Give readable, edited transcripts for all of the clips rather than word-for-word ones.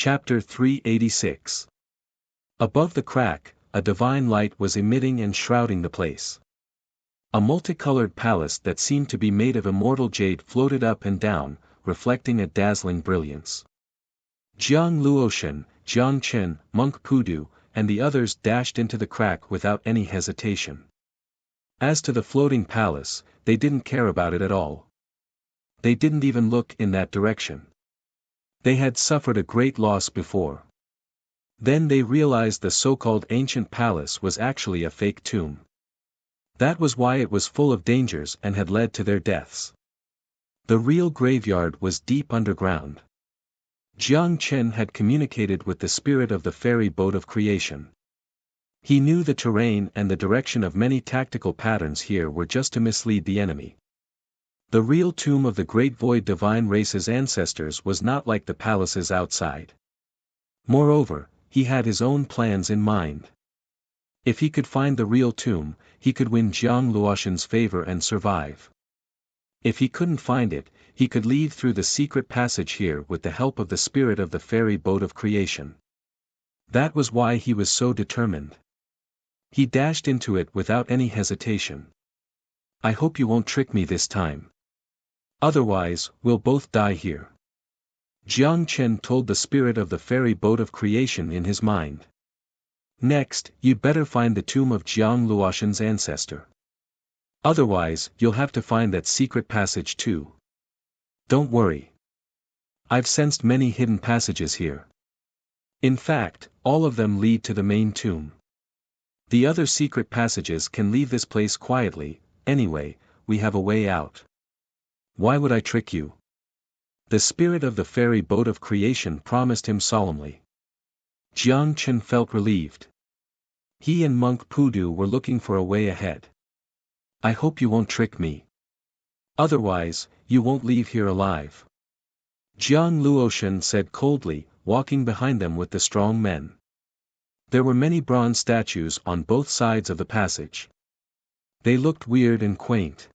Chapter 386. Above the crack, a divine light was emitting and shrouding the place. A multicolored palace that seemed to be made of immortal jade floated up and down, reflecting a dazzling brilliance. Jiang Luoshan, Jiang Chen, Monk Pudu, and the others dashed into the crack without any hesitation. As to the floating palace, they didn't care about it at all. They didn't even look in that direction. They had suffered a great loss before. Then they realized the so-called ancient palace was actually a fake tomb. That was why it was full of dangers and had led to their deaths. The real graveyard was deep underground. Jiang Chen had communicated with the spirit of the ferry boat of creation. He knew the terrain and the direction of many tactical patterns here were just to mislead the enemy. The real tomb of the great void divine race's ancestors was not like the palaces outside. Moreover, he had his own plans in mind. If he could find the real tomb, he could win Jiang Luoshan's favor and survive. If he couldn't find it, he could leave through the secret passage here with the help of the spirit of the fairy boat of creation. That was why he was so determined. He dashed into it without any hesitation. I hope you won't trick me this time. Otherwise, we'll both die here. Jiang Chen told the spirit of the fairy boat of creation in his mind. Next, you'd better find the tomb of Jiang Luoshan's ancestor. Otherwise, you'll have to find that secret passage too. Don't worry. I've sensed many hidden passages here. In fact, all of them lead to the main tomb. The other secret passages can leave this place quietly. Anyway, we have a way out. Why would I trick you? The spirit of the fairy boat of creation promised him solemnly. Jiang Chen felt relieved. He and Monk Pudu were looking for a way ahead. I hope you won't trick me. Otherwise, you won't leave here alive. Jiang Luoshan said coldly, walking behind them with the strong men. There were many bronze statues on both sides of the passage. They looked weird and quaint.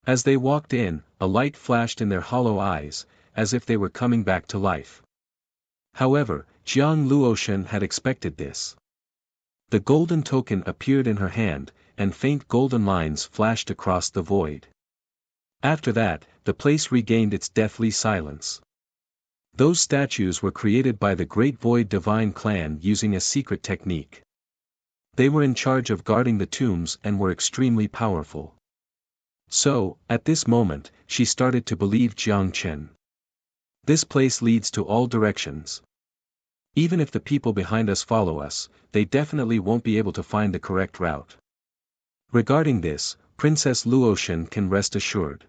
As they walked in, a light flashed in their hollow eyes, as if they were coming back to life. However, Jiang Luoshan had expected this. The golden token appeared in her hand, and faint golden lines flashed across the void. After that, the place regained its deathly silence. Those statues were created by the Great Void Divine Clan using a secret technique. They were in charge of guarding the tombs and were extremely powerful. So, at this moment, she started to believe Jiang Chen. This place leads to all directions. Even if the people behind us follow us, they definitely won't be able to find the correct route. Regarding this, Princess Luoshan can rest assured.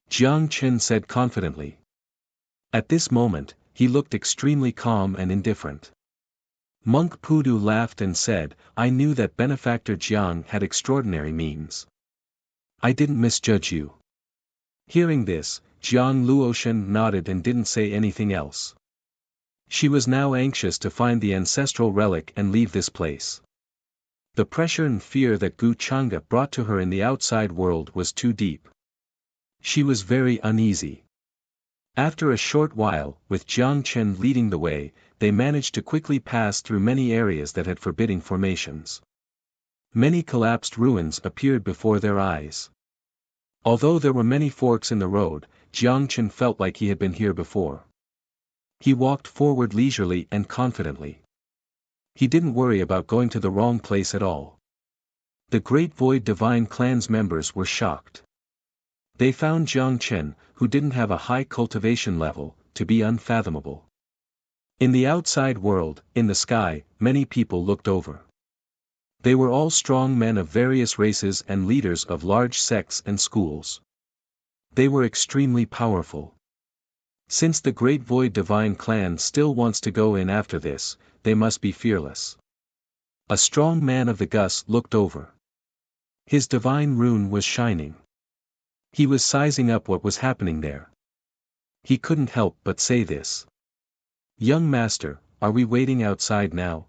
Jiang Chen said confidently. At this moment, he looked extremely calm and indifferent. Monk Pudu laughed and said, I knew that benefactor Jiang had extraordinary means. I didn't misjudge you. Hearing this, Jiang Luoshan nodded and didn't say anything else. She was now anxious to find the ancestral relic and leave this place. The pressure and fear that Gu Chang'e brought to her in the outside world was too deep. She was very uneasy. After a short while, with Jiang Chen leading the way, they managed to quickly pass through many areas that had forbidding formations. Many collapsed ruins appeared before their eyes. Although there were many forks in the road, Jiang Chen felt like he had been here before. He walked forward leisurely and confidently. He didn't worry about going to the wrong place at all. The Great Void Divine Clan's members were shocked. They found Jiang Chen, who didn't have a high cultivation level, to be unfathomable. In the outside world, in the sky, many people looked over. They were all strong men of various races and leaders of large sects and schools. They were extremely powerful. Since the Great Void Divine Clan still wants to go in after this, they must be fearless. A strong man of the Gus looked over. His divine rune was shining. He was sizing up what was happening there. He couldn't help but say this. Young master, are we waiting outside now?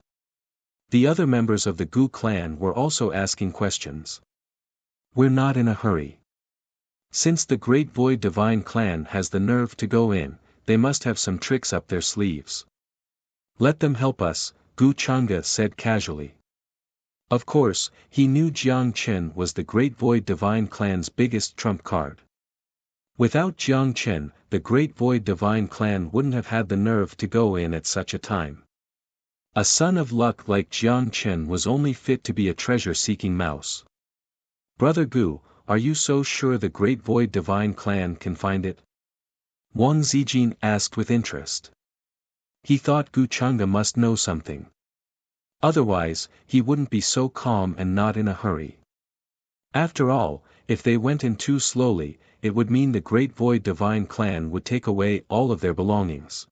The other members of the Gu clan were also asking questions. We're not in a hurry. Since the Great Void Divine Clan has the nerve to go in, they must have some tricks up their sleeves. Let them help us, Gu Chang'e said casually. Of course, he knew Jiang Chen was the Great Void Divine Clan's biggest trump card. Without Jiang Chen, the Great Void Divine Clan wouldn't have had the nerve to go in at such a time. A son of luck like Jiang Chen was only fit to be a treasure-seeking mouse. Brother Gu, are you so sure the Great Void Divine Clan can find it? Wang Zijin asked with interest. He thought Gu Chang'e must know something. Otherwise, he wouldn't be so calm and not in a hurry. After all, if they went in too slowly, it would mean the Great Void Divine Clan would take away all of their belongings.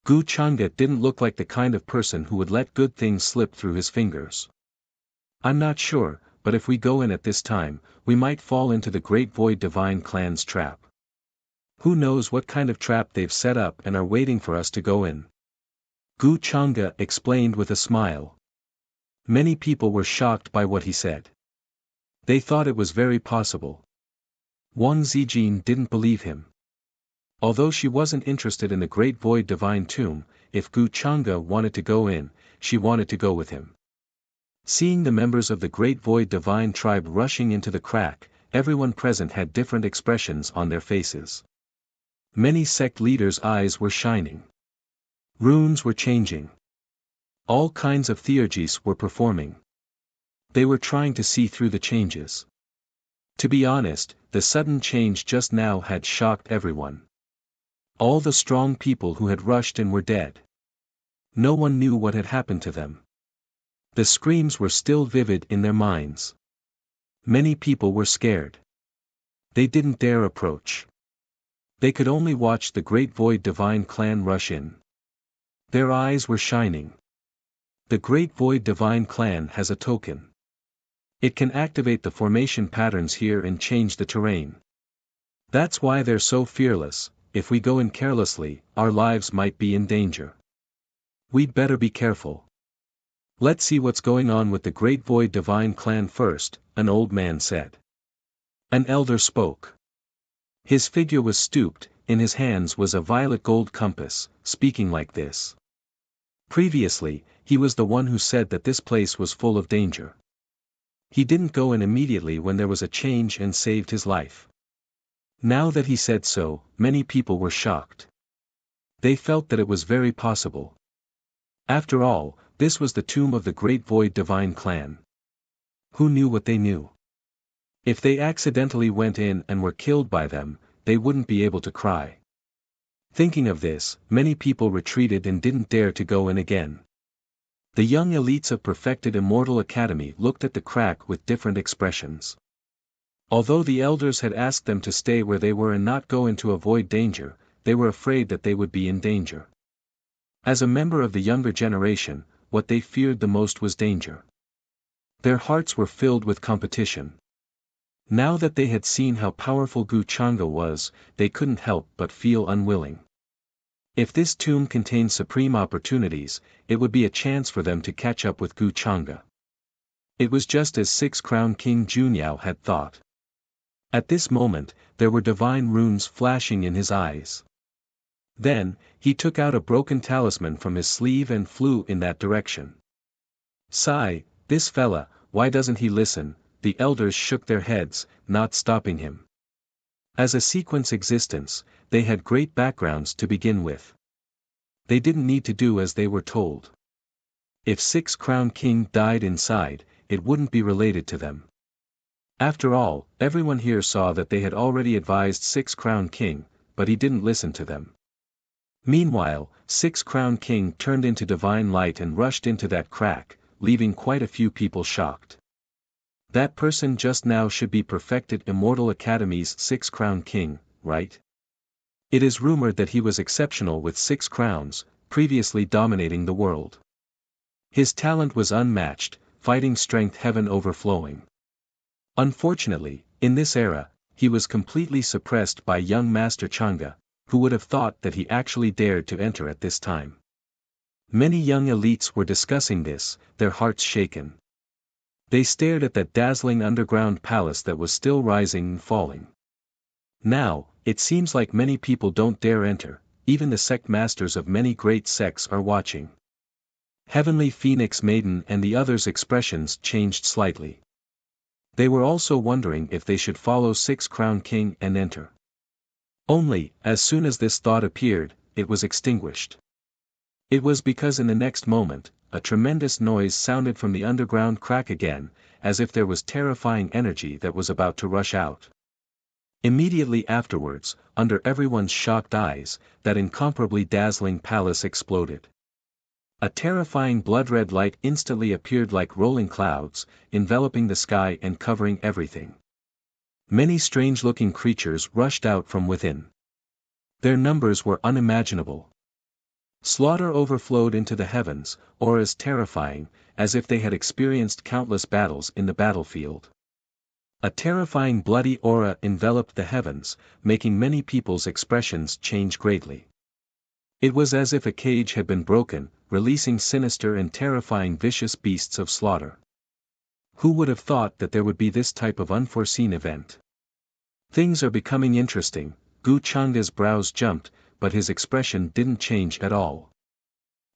Gu Chang'e didn't look like the kind of person who would let good things slip through his fingers. I'm not sure, but if we go in at this time, we might fall into the Great Void Divine Clan's trap. Who knows what kind of trap they've set up and are waiting for us to go in. Gu Chang'e explained with a smile. Many people were shocked by what he said. They thought it was very possible. Wang Zijin didn't believe him. Although she wasn't interested in the Great Void Divine Tomb, if Gu Chang'e wanted to go in, she wanted to go with him. Seeing the members of the Great Void Divine Tribe rushing into the crack, everyone present had different expressions on their faces. Many sect leaders' eyes were shining. Runes were changing. All kinds of theurgies were performing. They were trying to see through the changes. To be honest, the sudden change just now had shocked everyone. All the strong people who had rushed in were dead. No one knew what had happened to them. The screams were still vivid in their minds. Many people were scared. They didn't dare approach. They could only watch the Great Void Divine Clan rush in. Their eyes were shining. The Great Void Divine Clan has a token. It can activate the formation patterns here and change the terrain. That's why they're so fearless. If we go in carelessly, our lives might be in danger. We'd better be careful. Let's see what's going on with the Great Void Divine Clan first, an old man said. An elder spoke. His figure was stooped, in his hands was a violet gold compass, speaking like this. Previously, he was the one who said that this place was full of danger. He didn't go in immediately when there was a change and saved his life. Now that he said so, many people were shocked. They felt that it was very possible. After all, this was the tomb of the Great Void Divine Clan. Who knew what they knew? If they accidentally went in and were killed by them, they wouldn't be able to cry. Thinking of this, many people retreated and didn't dare to go in again. The young elites of Perfected Immortal Academy looked at the crack with different expressions. Although the elders had asked them to stay where they were and not go in to avoid danger, they were afraid that they would be in danger. As a member of the younger generation, what they feared the most was danger. Their hearts were filled with competition. Now that they had seen how powerful Gu Chang'e was, they couldn't help but feel unwilling. If this tomb contained supreme opportunities, it would be a chance for them to catch up with Gu Chang'e. It was just as Six-Crown King Junyao had thought. At this moment, there were divine runes flashing in his eyes. Then, he took out a broken talisman from his sleeve and flew in that direction. Sigh, this fella, why doesn't he listen? The elders shook their heads, not stopping him. As a sequence existence, they had great backgrounds to begin with. They didn't need to do as they were told. If Six-Crown King died inside, it wouldn't be related to them. After all, everyone here saw that they had already advised Six-Crown King, but he didn't listen to them. Meanwhile, Six-Crown King turned into divine light and rushed into that crack, leaving quite a few people shocked. That person just now should be Perfected Immortal Academy's Six-Crown King, right? It is rumored that he was exceptional with 6 crowns, previously dominating the world. His talent was unmatched, fighting strength heaven overflowing. Unfortunately, in this era, he was completely suppressed by young Master Chang'e, who would have thought that he actually dared to enter at this time. Many young elites were discussing this, their hearts shaken. They stared at that dazzling underground palace that was still rising and falling. Now, it seems like many people don't dare enter, even the sect masters of many great sects are watching. Heavenly Phoenix Maiden and the others' expressions changed slightly. They were also wondering if they should follow Six Crown King and enter. Only, as soon as this thought appeared, it was extinguished. It was because in the next moment, a tremendous noise sounded from the underground crack again, as if there was terrifying energy that was about to rush out. Immediately afterwards, under everyone's shocked eyes, that incomparably dazzling palace exploded. A terrifying blood-red light instantly appeared like rolling clouds, enveloping the sky and covering everything. Many strange-looking creatures rushed out from within. Their numbers were unimaginable. Slaughter overflowed into the heavens, auras terrifying, as if they had experienced countless battles in the battlefield. A terrifying bloody aura enveloped the heavens, making many people's expressions change greatly. It was as if a cage had been broken, releasing sinister and terrifying vicious beasts of slaughter. Who would have thought that there would be this type of unforeseen event? Things are becoming interesting. Gu Changda's brows jumped, but his expression didn't change at all.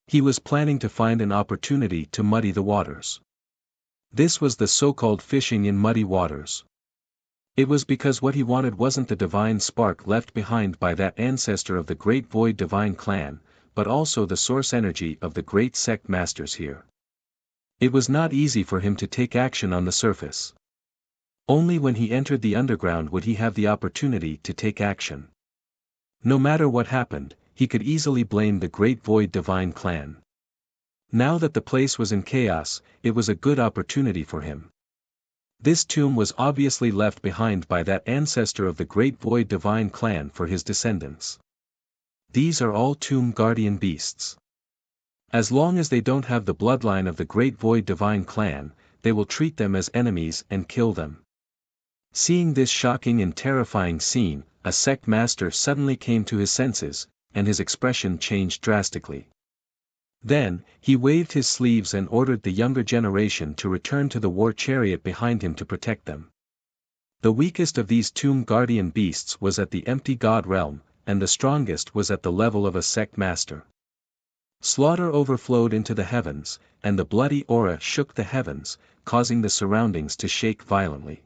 He was planning to find an opportunity to muddy the waters. This was the so-called fishing in muddy waters. It was because what he wanted wasn't the divine spark left behind by that ancestor of the great void divine clan, but also the source energy of the great sect masters here. It was not easy for him to take action on the surface. Only when he entered the underground would he have the opportunity to take action. No matter what happened, he could easily blame the great void divine clan. Now that the place was in chaos, it was a good opportunity for him. This tomb was obviously left behind by that ancestor of the great void divine clan for his descendants. These are all tomb guardian beasts. As long as they don't have the bloodline of the great void divine clan, they will treat them as enemies and kill them. Seeing this shocking and terrifying scene, a sect master suddenly came to his senses, and his expression changed drastically. Then, he waved his sleeves and ordered the younger generation to return to the war chariot behind him to protect them. The weakest of these tomb guardian beasts was at the empty god realm, and the strongest was at the level of a sect master. Slaughter overflowed into the heavens, and the bloody aura shook the heavens, causing the surroundings to shake violently.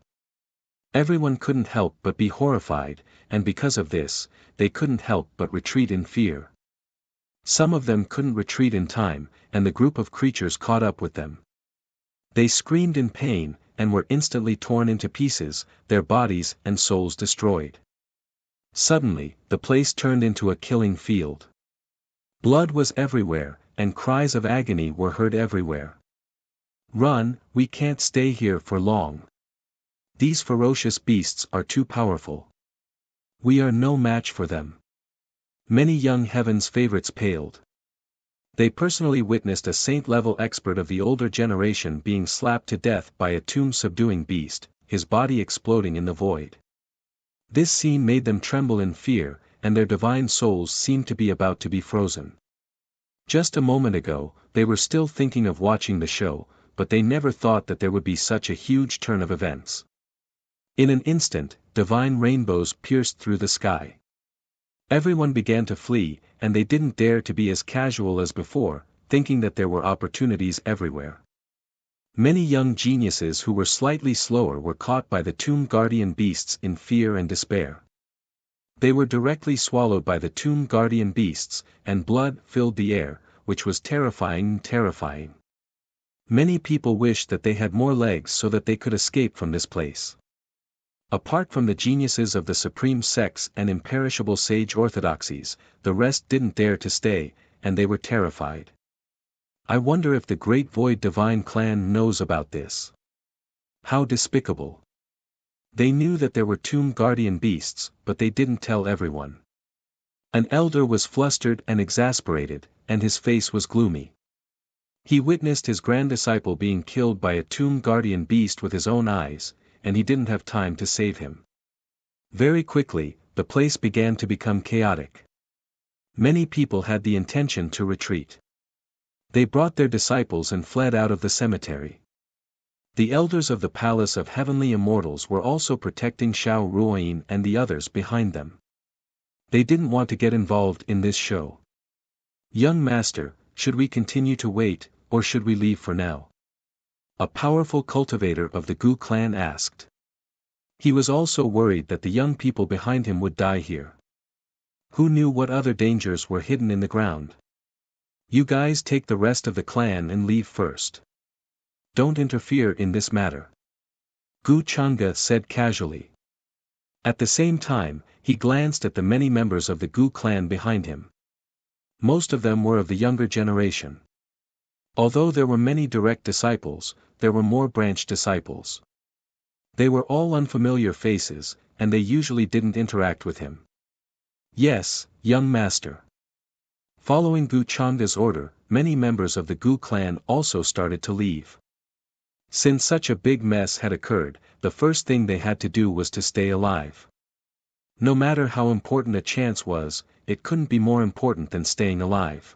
Everyone couldn't help but be horrified, and because of this, they couldn't help but retreat in fear. Some of them couldn't retreat in time, and the group of creatures caught up with them. They screamed in pain, and were instantly torn into pieces, their bodies and souls destroyed. Suddenly, the place turned into a killing field. Blood was everywhere, and cries of agony were heard everywhere. "Run, we can't stay here for long. These ferocious beasts are too powerful. We are no match for them." Many young Heaven's favorites paled. They personally witnessed a saint-level expert of the older generation being slapped to death by a tomb-subduing beast, his body exploding in the void. This scene made them tremble in fear, and their divine souls seemed to be about to be frozen. Just a moment ago, they were still thinking of watching the show, but they never thought that there would be such a huge turn of events. In an instant, divine rainbows pierced through the sky. Everyone began to flee, and they didn't dare to be as casual as before, thinking that there were opportunities everywhere. Many young geniuses who were slightly slower were caught by the tomb guardian beasts in fear and despair. They were directly swallowed by the tomb guardian beasts, and blood filled the air, which was terrifying. Many people wished that they had more legs so that they could escape from this place. Apart from the geniuses of the supreme sects and imperishable sage orthodoxies, the rest didn't dare to stay, and they were terrified. I wonder if the great void divine clan knows about this. How despicable. They knew that there were tomb guardian beasts, but they didn't tell everyone. An elder was flustered and exasperated, and his face was gloomy. He witnessed his grand disciple being killed by a tomb guardian beast with his own eyes, and he didn't have time to save him. Very quickly, the place began to become chaotic. Many people had the intention to retreat. They brought their disciples and fled out of the cemetery. The elders of the Palace of Heavenly Immortals were also protecting Xiao Ruoyin and the others behind them. They didn't want to get involved in this show. Young master, should we continue to wait, or should we leave for now? A powerful cultivator of the Gu clan asked. He was also worried that the young people behind him would die here. Who knew what other dangers were hidden in the ground? You guys take the rest of the clan and leave first. Don't interfere in this matter. Gu Changa said casually. At the same time, he glanced at the many members of the Gu clan behind him. Most of them were of the younger generation. Although there were many direct disciples, there were more branch disciples. They were all unfamiliar faces, and they usually didn't interact with him. Yes, young master. Following Gu Changa's order, many members of the Gu clan also started to leave. Since such a big mess had occurred, the first thing they had to do was to stay alive. No matter how important a chance was, it couldn't be more important than staying alive.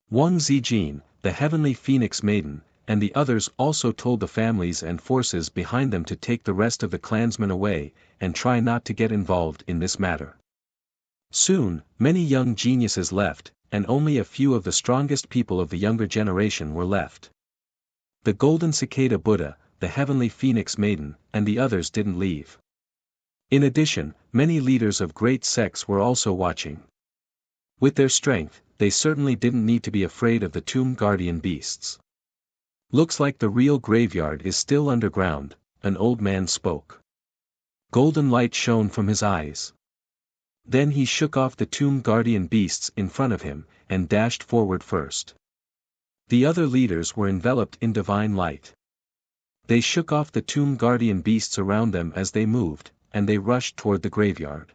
Wang Zijin, the heavenly phoenix maiden, and the others also told the families and forces behind them to take the rest of the clansmen away, and try not to get involved in this matter. Soon, many young geniuses left, and only a few of the strongest people of the younger generation were left. The golden cicada Buddha, the heavenly phoenix maiden, and the others didn't leave. In addition, many leaders of great sects were also watching. With their strength, they certainly didn't need to be afraid of the tomb guardian beasts. Looks like the real graveyard is still underground, an old man spoke. Golden light shone from his eyes. Then he shook off the tomb guardian beasts in front of him, and dashed forward first. The other leaders were enveloped in divine light. They shook off the tomb guardian beasts around them as they moved, and they rushed toward the graveyard.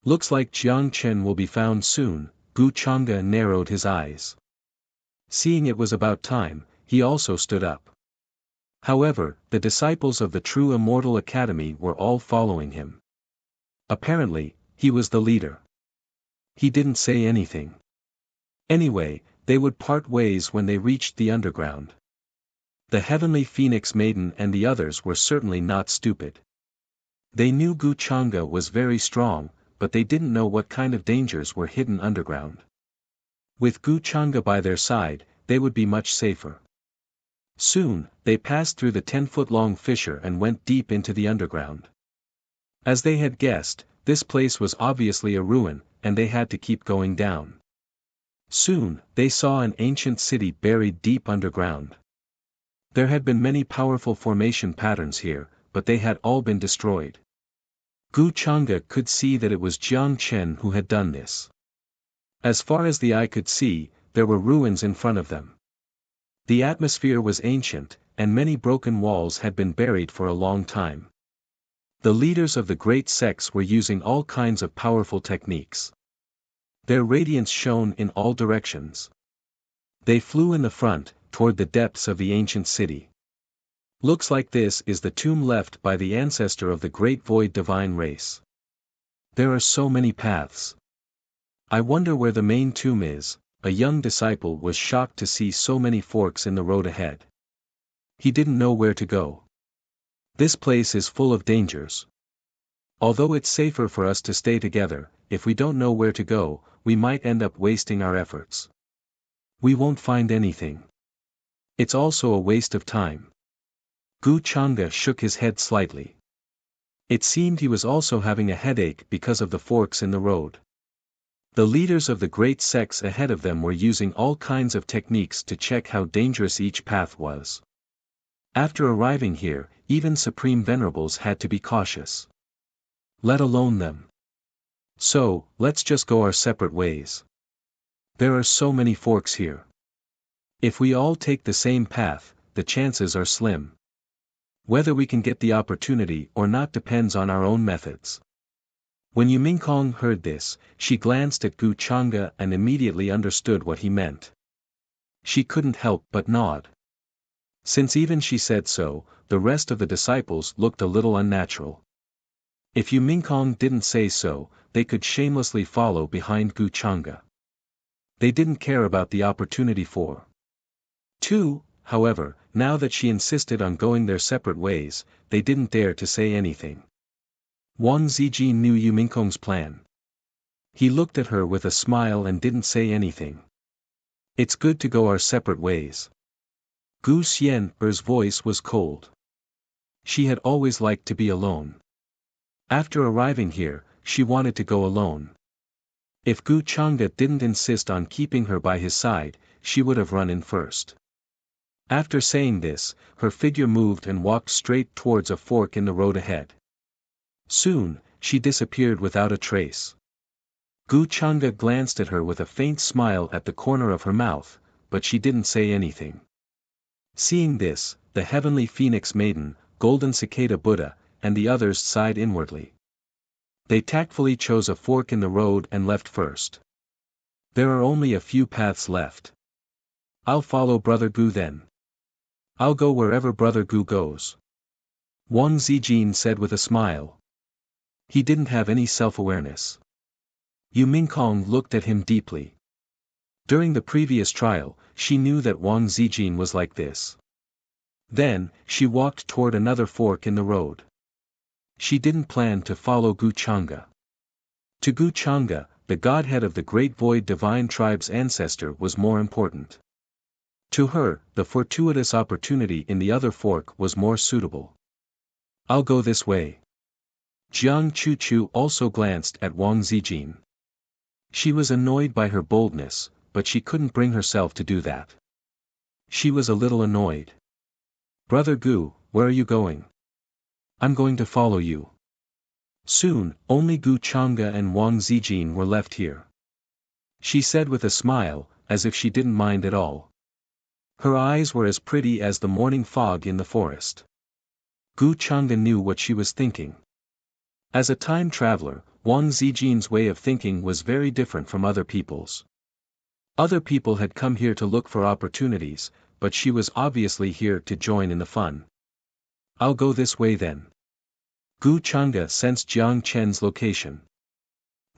Looks like Jiang Chen will be found soon, Gu Changa narrowed his eyes. Seeing it was about time, he also stood up. However, the disciples of the true Immortal Academy were all following him. Apparently, he was the leader. He didn't say anything. Anyway, they would part ways when they reached the underground. The heavenly phoenix maiden and the others were certainly not stupid. They knew Gu Changa was very strong, but they didn't know what kind of dangers were hidden underground. With Gu Changa by their side, they would be much safer. Soon, they passed through the 10-foot-long fissure and went deep into the underground. As they had guessed, this place was obviously a ruin, and they had to keep going down. Soon, they saw an ancient city buried deep underground. There had been many powerful formation patterns here, but they had all been destroyed. Gu Changa could see that it was Jiang Chen who had done this. As far as the eye could see, there were ruins in front of them. The atmosphere was ancient, and many broken walls had been buried for a long time. The leaders of the great sects were using all kinds of powerful techniques. Their radiance shone in all directions. They flew in the front, toward the depths of the ancient city. Looks like this is the tomb left by the ancestor of the great void divine race. There are so many paths. I wonder where the main tomb is. A young disciple was shocked to see so many forks in the road ahead. He didn't know where to go. This place is full of dangers. Although it's safer for us to stay together, if we don't know where to go, we might end up wasting our efforts. We won't find anything. It's also a waste of time. Gu Changa shook his head slightly. It seemed he was also having a headache because of the forks in the road. The leaders of the great sects ahead of them were using all kinds of techniques to check how dangerous each path was. After arriving here, even Supreme Venerables had to be cautious. Let alone them. So, let's just go our separate ways. There are so many forks here. If we all take the same path, the chances are slim. Whether we can get the opportunity or not depends on our own methods. When Yumingkong heard this, she glanced at Gu Changa and immediately understood what he meant. She couldn't help but nod. Since even she said so, the rest of the disciples looked a little unnatural. If Yumingkong didn't say so, they could shamelessly follow behind Gu Changa. They didn't care about the opportunity for. Two, however, now that she insisted on going their separate ways, they didn't dare to say anything. Wang Zijin knew Yumingkong's plan. He looked at her with a smile and didn't say anything. It's good to go our separate ways. Gu Xian's voice was cold. She had always liked to be alone. After arriving here, she wanted to go alone. If Gu Chang'e didn't insist on keeping her by his side, she would have run in first. After saying this, her figure moved and walked straight towards a fork in the road ahead. Soon, she disappeared without a trace. Gu Chang'e glanced at her with a faint smile at the corner of her mouth, but she didn't say anything. Seeing this, the heavenly phoenix maiden, golden cicada Buddha, and the others sighed inwardly. They tactfully chose a fork in the road and left first. There are only a few paths left. I'll follow Brother Gu then. I'll go wherever Brother Gu goes. Wang Zijin said with a smile. He didn't have any self-awareness. Yu Mingkong looked at him deeply. During the previous trial, she knew that Wang Zijin was like this. Then, she walked toward another fork in the road. She didn't plan to follow Gu Chang'e. To Gu Chang'e, the godhead of the Great Void Divine Tribe's ancestor was more important. To her, the fortuitous opportunity in the other fork was more suitable. I'll go this way. Jiang Chuchu also glanced at Wang Zijin. She was annoyed by her boldness, but she couldn't bring herself to do that. She was a little annoyed. Brother Gu, where are you going? I'm going to follow you. Soon, only Gu Chang'e and Wang Zijin were left here. She said with a smile, as if she didn't mind at all. Her eyes were as pretty as the morning fog in the forest. Gu Chang'e knew what she was thinking. As a time traveler, Wang Zijin's way of thinking was very different from other people's. Other people had come here to look for opportunities, but she was obviously here to join in the fun. I'll go this way then. Gu Chang'e sensed Jiang Chen's location.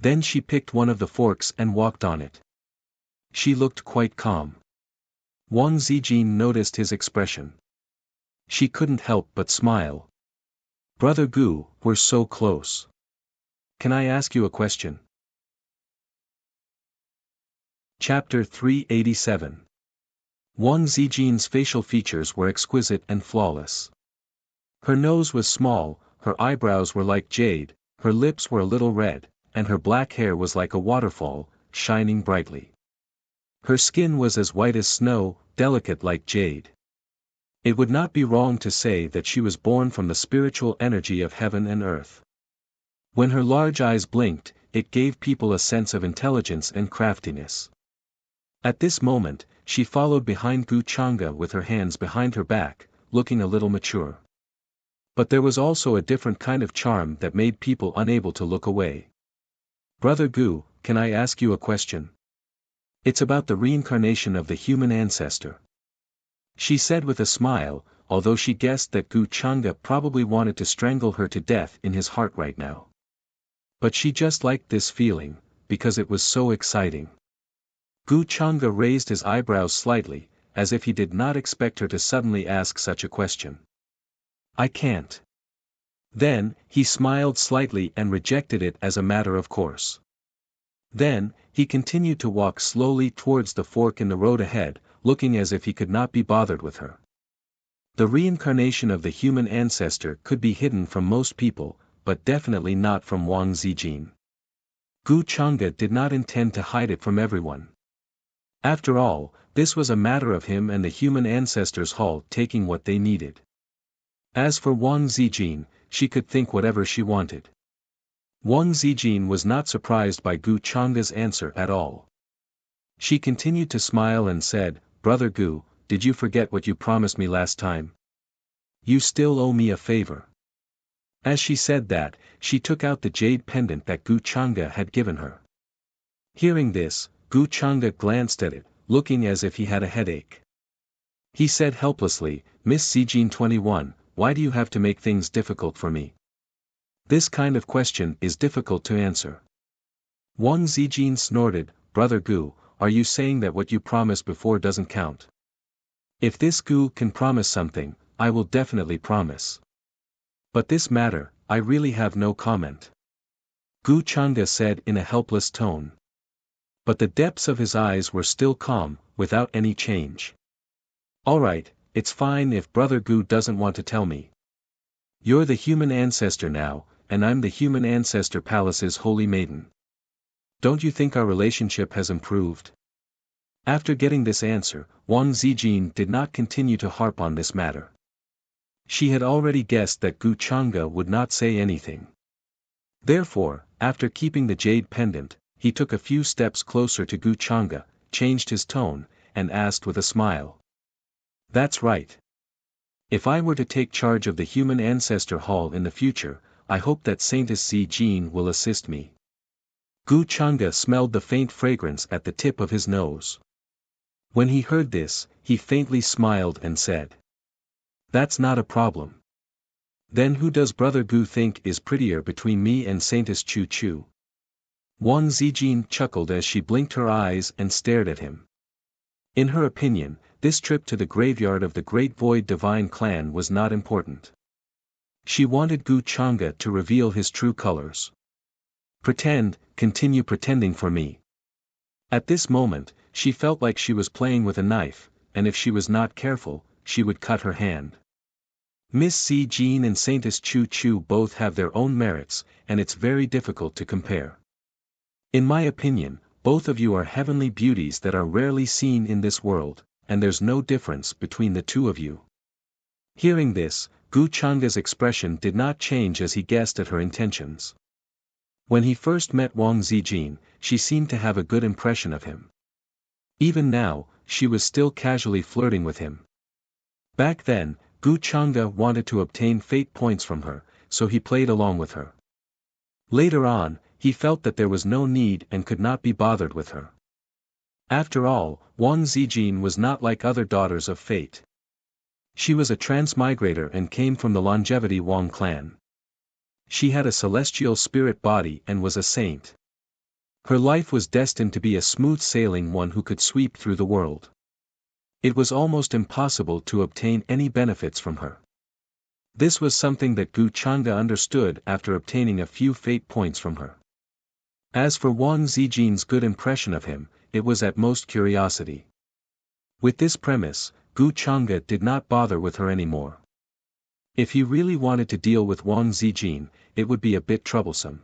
Then she picked one of the forks and walked on it. She looked quite calm. Wang Zijin noticed his expression. She couldn't help but smile. Brother Gu, we're so close. Can I ask you a question? Chapter 387. Wang Zijin's facial features were exquisite and flawless. Her nose was small, her eyebrows were like jade, her lips were a little red, and her black hair was like a waterfall, shining brightly. Her skin was as white as snow, delicate like jade. It would not be wrong to say that she was born from the spiritual energy of heaven and earth. When her large eyes blinked, it gave people a sense of intelligence and craftiness. At this moment, she followed behind Gu Chang'e with her hands behind her back, looking a little mature. But there was also a different kind of charm that made people unable to look away. Brother Gu, can I ask you a question? It's about the reincarnation of the human ancestor. She said with a smile, although she guessed that Gu Chang'e probably wanted to strangle her to death in his heart right now. But she just liked this feeling, because it was so exciting. Gu Chang'e raised his eyebrows slightly, as if he did not expect her to suddenly ask such a question. I can't. Then, he smiled slightly and rejected it as a matter of course. Then, he continued to walk slowly towards the fork in the road ahead, looking as if he could not be bothered with her. The reincarnation of the human ancestor could be hidden from most people, but definitely not from Wang Zijin. Gu Chang'e did not intend to hide it from everyone. After all, this was a matter of him and the human ancestors' hall taking what they needed. As for Wang Zijin, she could think whatever she wanted. Wang Zijin was not surprised by Gu Chang'e's answer at all. She continued to smile and said, Brother Gu, did you forget what you promised me last time? You still owe me a favor. As she said that, she took out the jade pendant that Gu Chang'e had given her. Hearing this, Gu Chang'e glanced at it, looking as if he had a headache. He said helplessly, Miss Zijin 21, why do you have to make things difficult for me? This kind of question is difficult to answer. Wang Zijin snorted, Brother Gu, are you saying that what you promised before doesn't count? If this Gu can promise something, I will definitely promise. But this matter, I really have no comment. Gu Changa said in a helpless tone. But the depths of his eyes were still calm, without any change. Alright, it's fine if Brother Gu doesn't want to tell me. You're the human ancestor now, and I'm the human ancestor palace's holy maiden. Don't you think our relationship has improved? After getting this answer, Wang Zijin did not continue to harp on this matter. She had already guessed that Gu Changa would not say anything. Therefore, after keeping the jade pendant, he took a few steps closer to Gu Changa, changed his tone, and asked with a smile. That's right. If I were to take charge of the human ancestor hall in the future, I hope that Saintess Zijin will assist me. Gu Changa smelled the faint fragrance at the tip of his nose. When he heard this, he faintly smiled and said. That's not a problem. Then who does Brother Gu think is prettier between me and Saintess Chu Chu? Wang Zijin chuckled as she blinked her eyes and stared at him. In her opinion, this trip to the graveyard of the Great Void Divine Clan was not important. She wanted Gu Changa to reveal his true colors. Continue pretending for me. At this moment, she felt like she was playing with a knife, and if she was not careful, she would cut her hand. Miss C. Jean and Saintess Chu Chu both have their own merits, and it's very difficult to compare. In my opinion, both of you are heavenly beauties that are rarely seen in this world, and there's no difference between the two of you. Hearing this, Gu Changa's expression did not change as he guessed at her intentions. When he first met Wang Zijin, she seemed to have a good impression of him. Even now, she was still casually flirting with him. Back then, Gu Changa wanted to obtain fate points from her, so he played along with her. Later on, he felt that there was no need and could not be bothered with her. After all, Wang Zijin was not like other daughters of fate. She was a transmigrator and came from the longevity Wang clan. She had a celestial spirit body and was a saint. Her life was destined to be a smooth-sailing one who could sweep through the world. It was almost impossible to obtain any benefits from her. This was something that Gu Changa understood after obtaining a few fate points from her. As for Wang Zijin's good impression of him, it was at most curiosity. With this premise, Gu Changa did not bother with her anymore. If he really wanted to deal with Wang Zijin, it would be a bit troublesome.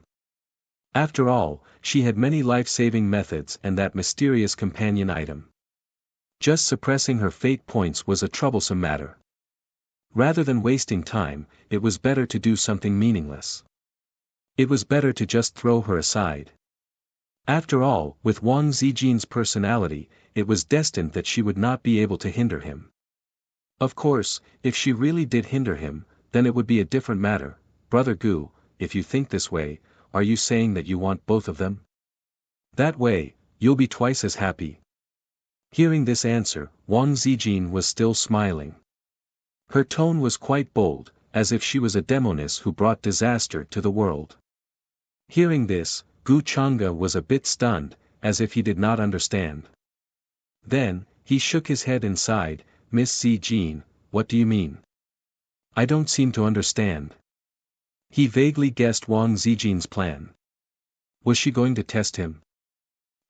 After all, she had many life-saving methods and that mysterious companion item. Just suppressing her fate points was a troublesome matter. Rather than wasting time, it was better to do something meaningless. It was better to just throw her aside. After all, with Wang Zijin's personality, it was destined that she would not be able to hinder him. Of course, if she really did hinder him, then it would be a different matter. Brother Gu, if you think this way, are you saying that you want both of them? That way, you'll be twice as happy. Hearing this answer, Wang Zijin was still smiling. Her tone was quite bold, as if she was a demoness who brought disaster to the world. Hearing this, Gu Changa was a bit stunned, as if he did not understand. Then, he shook his head and sighed. Miss C. Jean, what do you mean? I don't seem to understand. He vaguely guessed Wang Zijin's plan. Was she going to test him?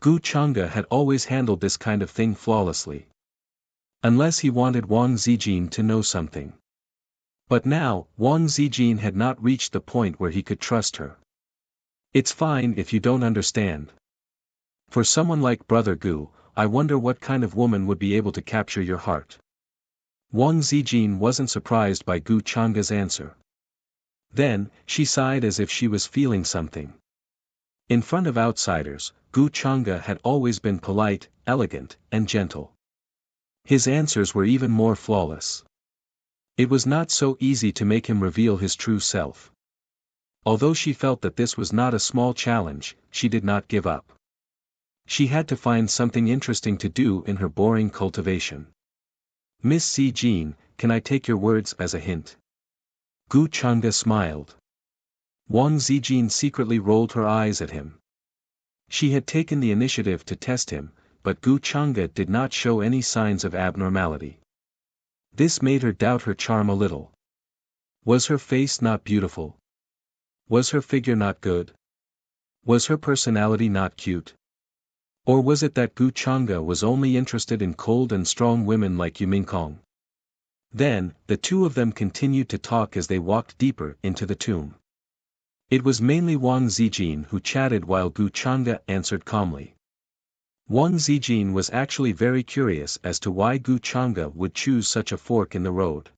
Gu Changa had always handled this kind of thing flawlessly. Unless he wanted Wang Zijin to know something. But now, Wang Zijin had not reached the point where he could trust her. It's fine if you don't understand. For someone like Brother Gu, I wonder what kind of woman would be able to capture your heart. Wang Zijin wasn't surprised by Gu Changa's answer. Then, she sighed as if she was feeling something. In front of outsiders, Gu Changa had always been polite, elegant, and gentle. His answers were even more flawless. It was not so easy to make him reveal his true self. Although she felt that this was not a small challenge, she did not give up. She had to find something interesting to do in her boring cultivation. Miss C. Jean, can I take your words as a hint? Gu Changa smiled. Wang Zijin secretly rolled her eyes at him. She had taken the initiative to test him, but Gu Changa did not show any signs of abnormality. This made her doubt her charm a little. Was her face not beautiful? Was her figure not good? Was her personality not cute? Or was it that Gu Chang'e was only interested in cold and strong women like Yumingkong? Then, the two of them continued to talk as they walked deeper into the tomb. It was mainly Wang Zijin who chatted while Gu Chang'e answered calmly. Wang Zijin was actually very curious as to why Gu Chang'e would choose such a fork in the road.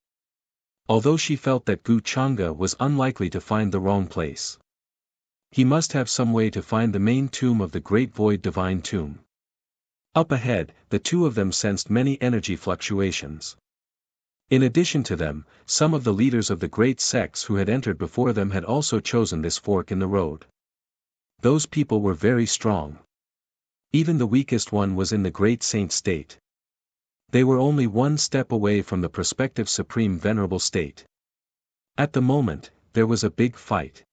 Although she felt that Gu Chang'e was unlikely to find the wrong place. He must have some way to find the main tomb of the Great Void Divine Tomb. Up ahead, the two of them sensed many energy fluctuations. In addition to them, some of the leaders of the great sects who had entered before them had also chosen this fork in the road. Those people were very strong. Even the weakest one was in the great saint state. They were only one step away from the prospective supreme venerable state. At the moment, there was a big fight.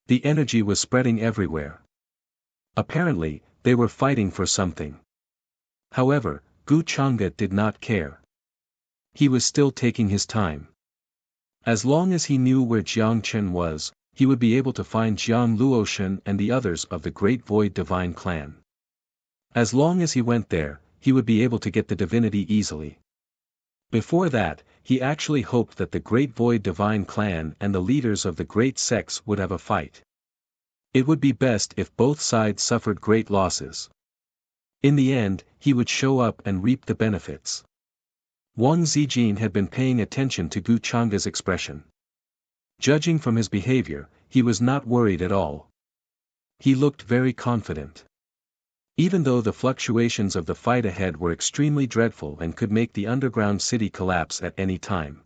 The energy was spreading everywhere. Apparently, they were fighting for something. However, Gu Chang'e did not care. He was still taking his time. As long as he knew where Jiang Chen was, he would be able to find Jiang Luoshan and the others of the Great Void Divine Clan. As long as he went there, he would be able to get the divinity easily. Before that, he actually hoped that the Great Void Divine Clan and the leaders of the great sects would have a fight. It would be best if both sides suffered great losses. In the end, he would show up and reap the benefits. Wang Zijin had been paying attention to Gu Chang'e's expression. Judging from his behavior, he was not worried at all. He looked very confident. Even though the fluctuations of the fight ahead were extremely dreadful and could make the underground city collapse at any time.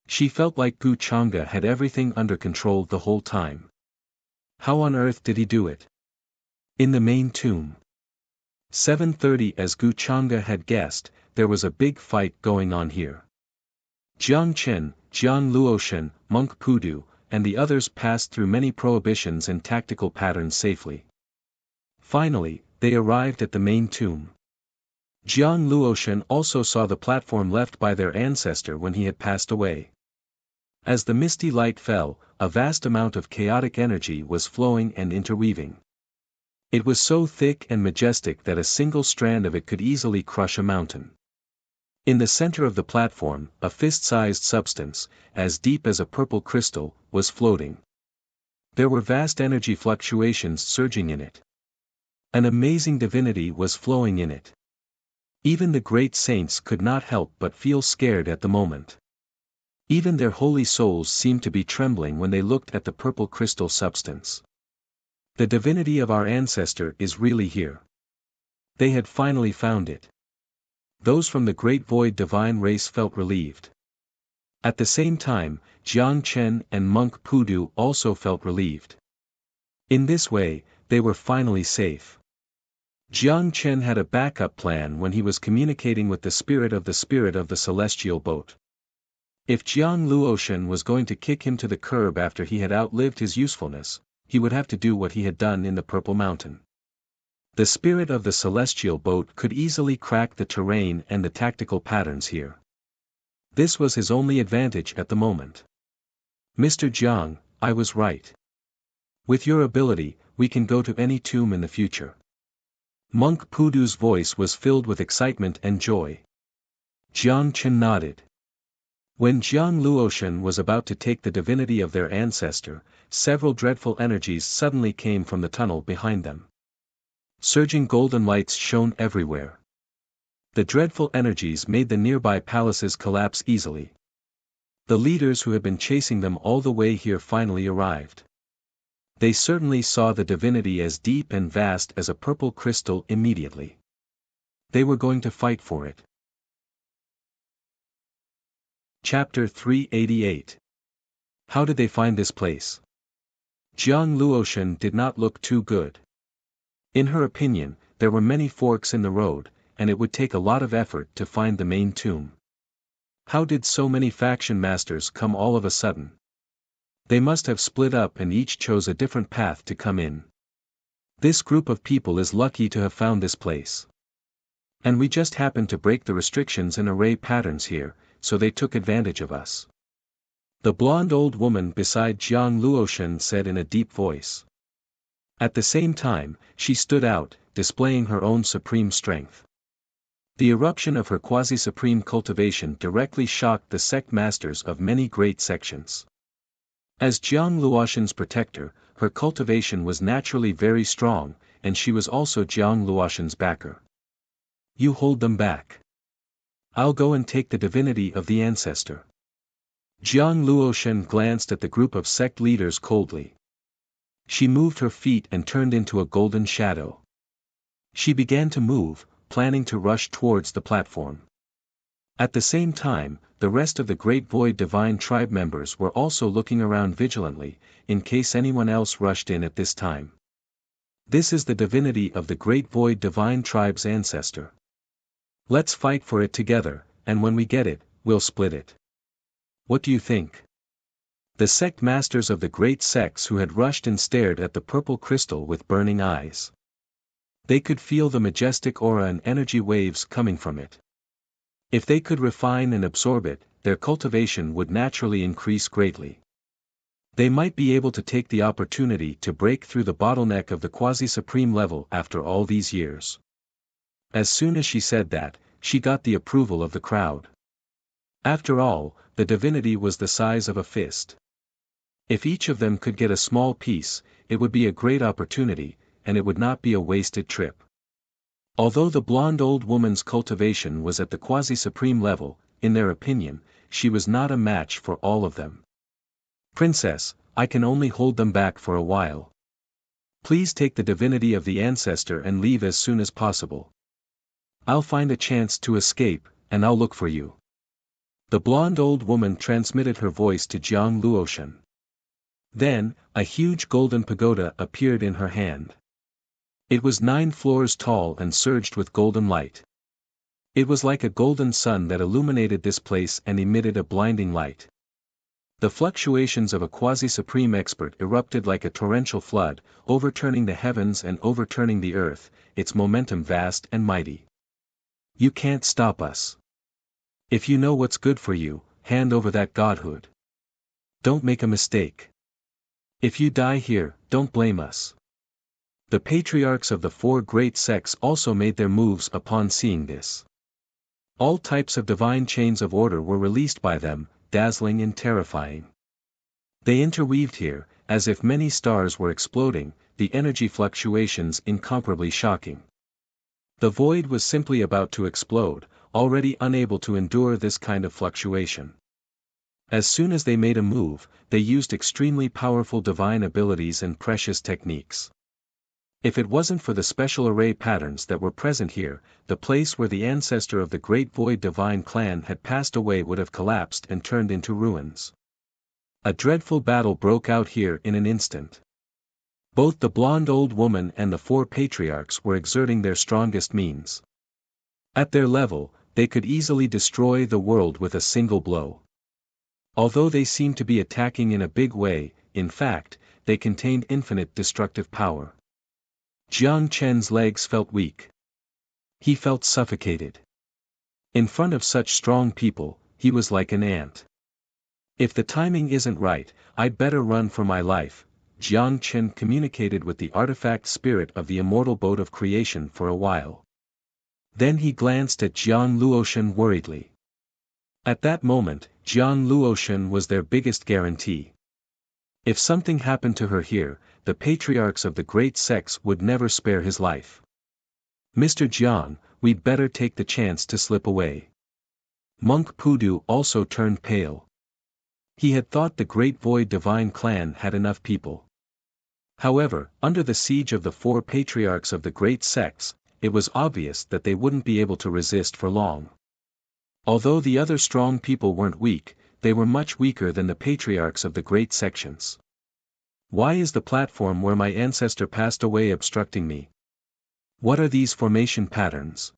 She felt like Gu Chang'e had everything under control the whole time. How on earth did he do it? In the main tomb. 7:30. As Gu Chang'e had guessed, there was a big fight going on here. Jiang Chen, Jiang Luoshan, Monk Pudu, and the others passed through many prohibitions and tactical patterns safely. Finally, they arrived at the main tomb. Jiang Luoshan also saw the platform left by their ancestor when he had passed away. As the misty light fell, a vast amount of chaotic energy was flowing and interweaving. It was so thick and majestic that a single strand of it could easily crush a mountain. In the center of the platform, a fist-sized substance, as deep as a purple crystal, was floating. There were vast energy fluctuations surging in it. An amazing divinity was flowing in it. Even the great saints could not help but feel scared at the moment. Even their holy souls seemed to be trembling when they looked at the purple crystal substance. The divinity of our ancestor is really here. They had finally found it. Those from the Great Void Divine race felt relieved. At the same time, Jiang Chen and Monk Pudu also felt relieved. In this way, they were finally safe. Jiang Chen had a backup plan when he was communicating with the spirit of the celestial boat. If Jiang Luoshan was going to kick him to the curb after he had outlived his usefulness, he would have to do what he had done in the Purple Mountain. The spirit of the celestial boat could easily crack the terrain and the tactical patterns here. This was his only advantage at the moment. Mr. Jiang, I was right. With your ability, we can go to any tomb in the future. Monk Pudu's voice was filled with excitement and joy. Jiang Chen nodded. When Jiang Luoshan was about to take the divinity of their ancestor, several dreadful energies suddenly came from the tunnel behind them. Surging golden lights shone everywhere. The dreadful energies made the nearby palaces collapse easily. The leaders who had been chasing them all the way here finally arrived. They certainly saw the divinity as deep and vast as a purple crystal immediately. They were going to fight for it. Chapter 388. How did they find this place? Jiang Luoshan did not look too good. In her opinion, there were many forks in the road, and it would take a lot of effort to find the main tomb. How did so many faction masters come all of a sudden? They must have split up and each chose a different path to come in. This group of people is lucky to have found this place. And we just happened to break the restrictions and array patterns here, so they took advantage of us. The blonde old woman beside Jiang Luoshan said in a deep voice. At the same time, she stood out, displaying her own supreme strength. The eruption of her quasi-supreme cultivation directly shocked the sect masters of many great sections. As Jiang Luoshan's protector, her cultivation was naturally very strong, and she was also Jiang Luoshan's backer. You hold them back. I'll go and take the divinity of the ancestor. Jiang Luoshan glanced at the group of sect leaders coldly. She moved her feet and turned into a golden shadow. She began to move, planning to rush towards the platform. At the same time, the rest of the Great Void Divine Tribe members were also looking around vigilantly, in case anyone else rushed in at this time. This is the divinity of the Great Void Divine Tribe's ancestor. Let's fight for it together, and when we get it, we'll split it. What do you think? The sect masters of the great sects who had rushed and stared at the purple crystal with burning eyes. They could feel the majestic aura and energy waves coming from it. If they could refine and absorb it, their cultivation would naturally increase greatly. They might be able to take the opportunity to break through the bottleneck of the quasi-supreme level after all these years. As soon as she said that, she got the approval of the crowd. After all, the divinity was the size of a fist. If each of them could get a small piece, it would be a great opportunity, and it would not be a wasted trip. Although the blonde old woman's cultivation was at the quasi-supreme level, in their opinion, she was not a match for all of them. Princess, I can only hold them back for a while. Please take the divinity of the ancestor and leave as soon as possible. I'll find a chance to escape, and I'll look for you. The blonde old woman transmitted her voice to Jiang Luoshan. Then, a huge golden pagoda appeared in her hand. It was 9 floors tall and surged with golden light. It was like a golden sun that illuminated this place and emitted a blinding light. The fluctuations of a quasi-supreme expert erupted like a torrential flood, overturning the heavens and overturning the earth, its momentum vast and mighty. You can't stop us. If you know what's good for you, hand over that godhood. Don't make a mistake. If you die here, don't blame us. The patriarchs of the 4 great sects also made their moves upon seeing this. All types of divine chains of order were released by them, dazzling and terrifying. They interweaved here, as if many stars were exploding, the energy fluctuations incomparably shocking. The void was simply about to explode, already unable to endure this kind of fluctuation. As soon as they made a move, they used extremely powerful divine abilities and precious techniques. If it wasn't for the special array patterns that were present here, the place where the ancestor of the Great Void Divine Clan had passed away would have collapsed and turned into ruins. A dreadful battle broke out here in an instant. Both the blonde old woman and the 4 patriarchs were exerting their strongest means. At their level, they could easily destroy the world with a single blow. Although they seemed to be attacking in a big way, in fact, they contained infinite destructive power. Jiang Chen's legs felt weak. He felt suffocated. In front of such strong people, he was like an ant. If the timing isn't right, I'd better run for my life. Jiang Chen communicated with the artifact spirit of the immortal boat of creation for a while. Then he glanced at Jiang Luoshan worriedly. At that moment, Jiang Luoshan was their biggest guarantee. If something happened to her here, the patriarchs of the great sects would never spare his life. Mr. Jiang, we'd better take the chance to slip away. Monk Pudu also turned pale. He had thought the Great Void Divine Clan had enough people. However, under the siege of the 4 patriarchs of the great sects, it was obvious that they wouldn't be able to resist for long. Although the other strong people weren't weak, they were much weaker than the patriarchs of the great sections. Why is the platform where my ancestor passed away obstructing me? What are these formation patterns?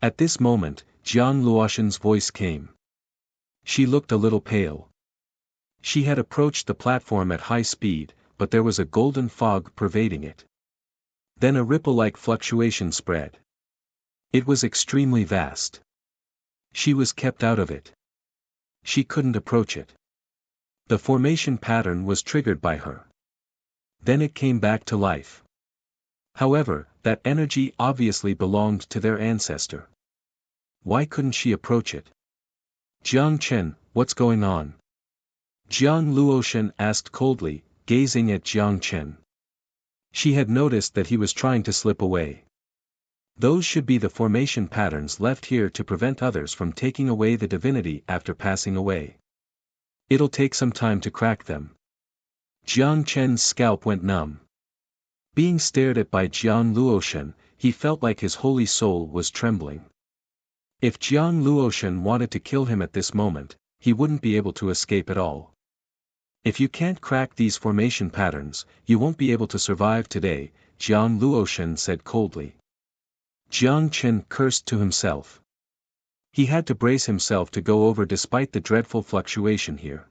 At this moment, Jiang Luoshan's voice came. She looked a little pale. She had approached the platform at high speed, but there was a golden fog pervading it. Then a ripple-like fluctuation spread. It was extremely vast. She was kept out of it. She couldn't approach it. The formation pattern was triggered by her. Then it came back to life. However, that energy obviously belonged to their ancestor. Why couldn't she approach it? Jiang Chen, what's going on? Jiang Luoshan asked coldly, gazing at Jiang Chen. She had noticed that he was trying to slip away. Those should be the formation patterns left here to prevent others from taking away the divinity after passing away. It'll take some time to crack them. Jiang Chen's scalp went numb. Being stared at by Jiang Luoshan, he felt like his holy soul was trembling. If Jiang Luoshan wanted to kill him at this moment, he wouldn't be able to escape at all. If you can't crack these formation patterns, you won't be able to survive today, Jiang Luoshan said coldly. Jiang Chen cursed to himself. He had to brace himself to go over despite the dreadful fluctuation here.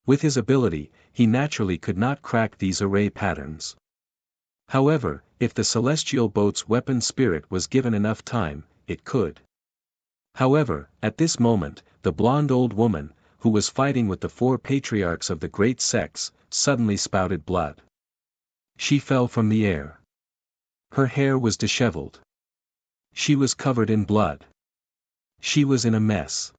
With his ability, he naturally could not crack these array patterns. However, if the celestial boat's weapon spirit was given enough time, it could. However, at this moment, the blonde old woman, who was fighting with the 4 patriarchs of the great sects, suddenly spouted blood. She fell from the air. Her hair was disheveled. She was covered in blood. She was in a mess.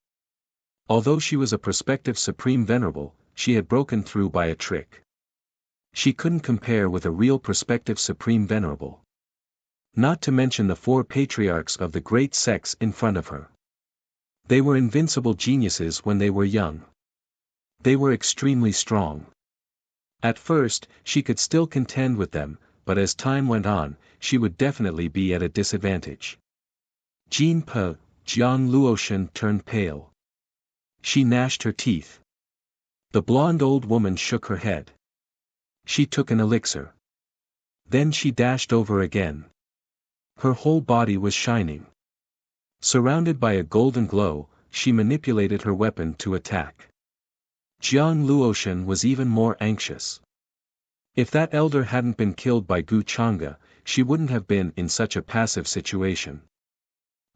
Although she was a prospective Supreme Venerable, she had broken through by a trick. She couldn't compare with a real prospective Supreme Venerable. Not to mention the 4 patriarchs of the great sects in front of her. They were invincible geniuses when they were young. They were extremely strong. At first, she could still contend with them, but as time went on, she would definitely be at a disadvantage. Jin Pe, Jiang Luoshan turned pale. She gnashed her teeth. The blonde old woman shook her head. She took an elixir. Then she dashed over again. Her whole body was shining. Surrounded by a golden glow, she manipulated her weapon to attack. Jiang Luoshan was even more anxious. If that elder hadn't been killed by Gu Chang'e, she wouldn't have been in such a passive situation.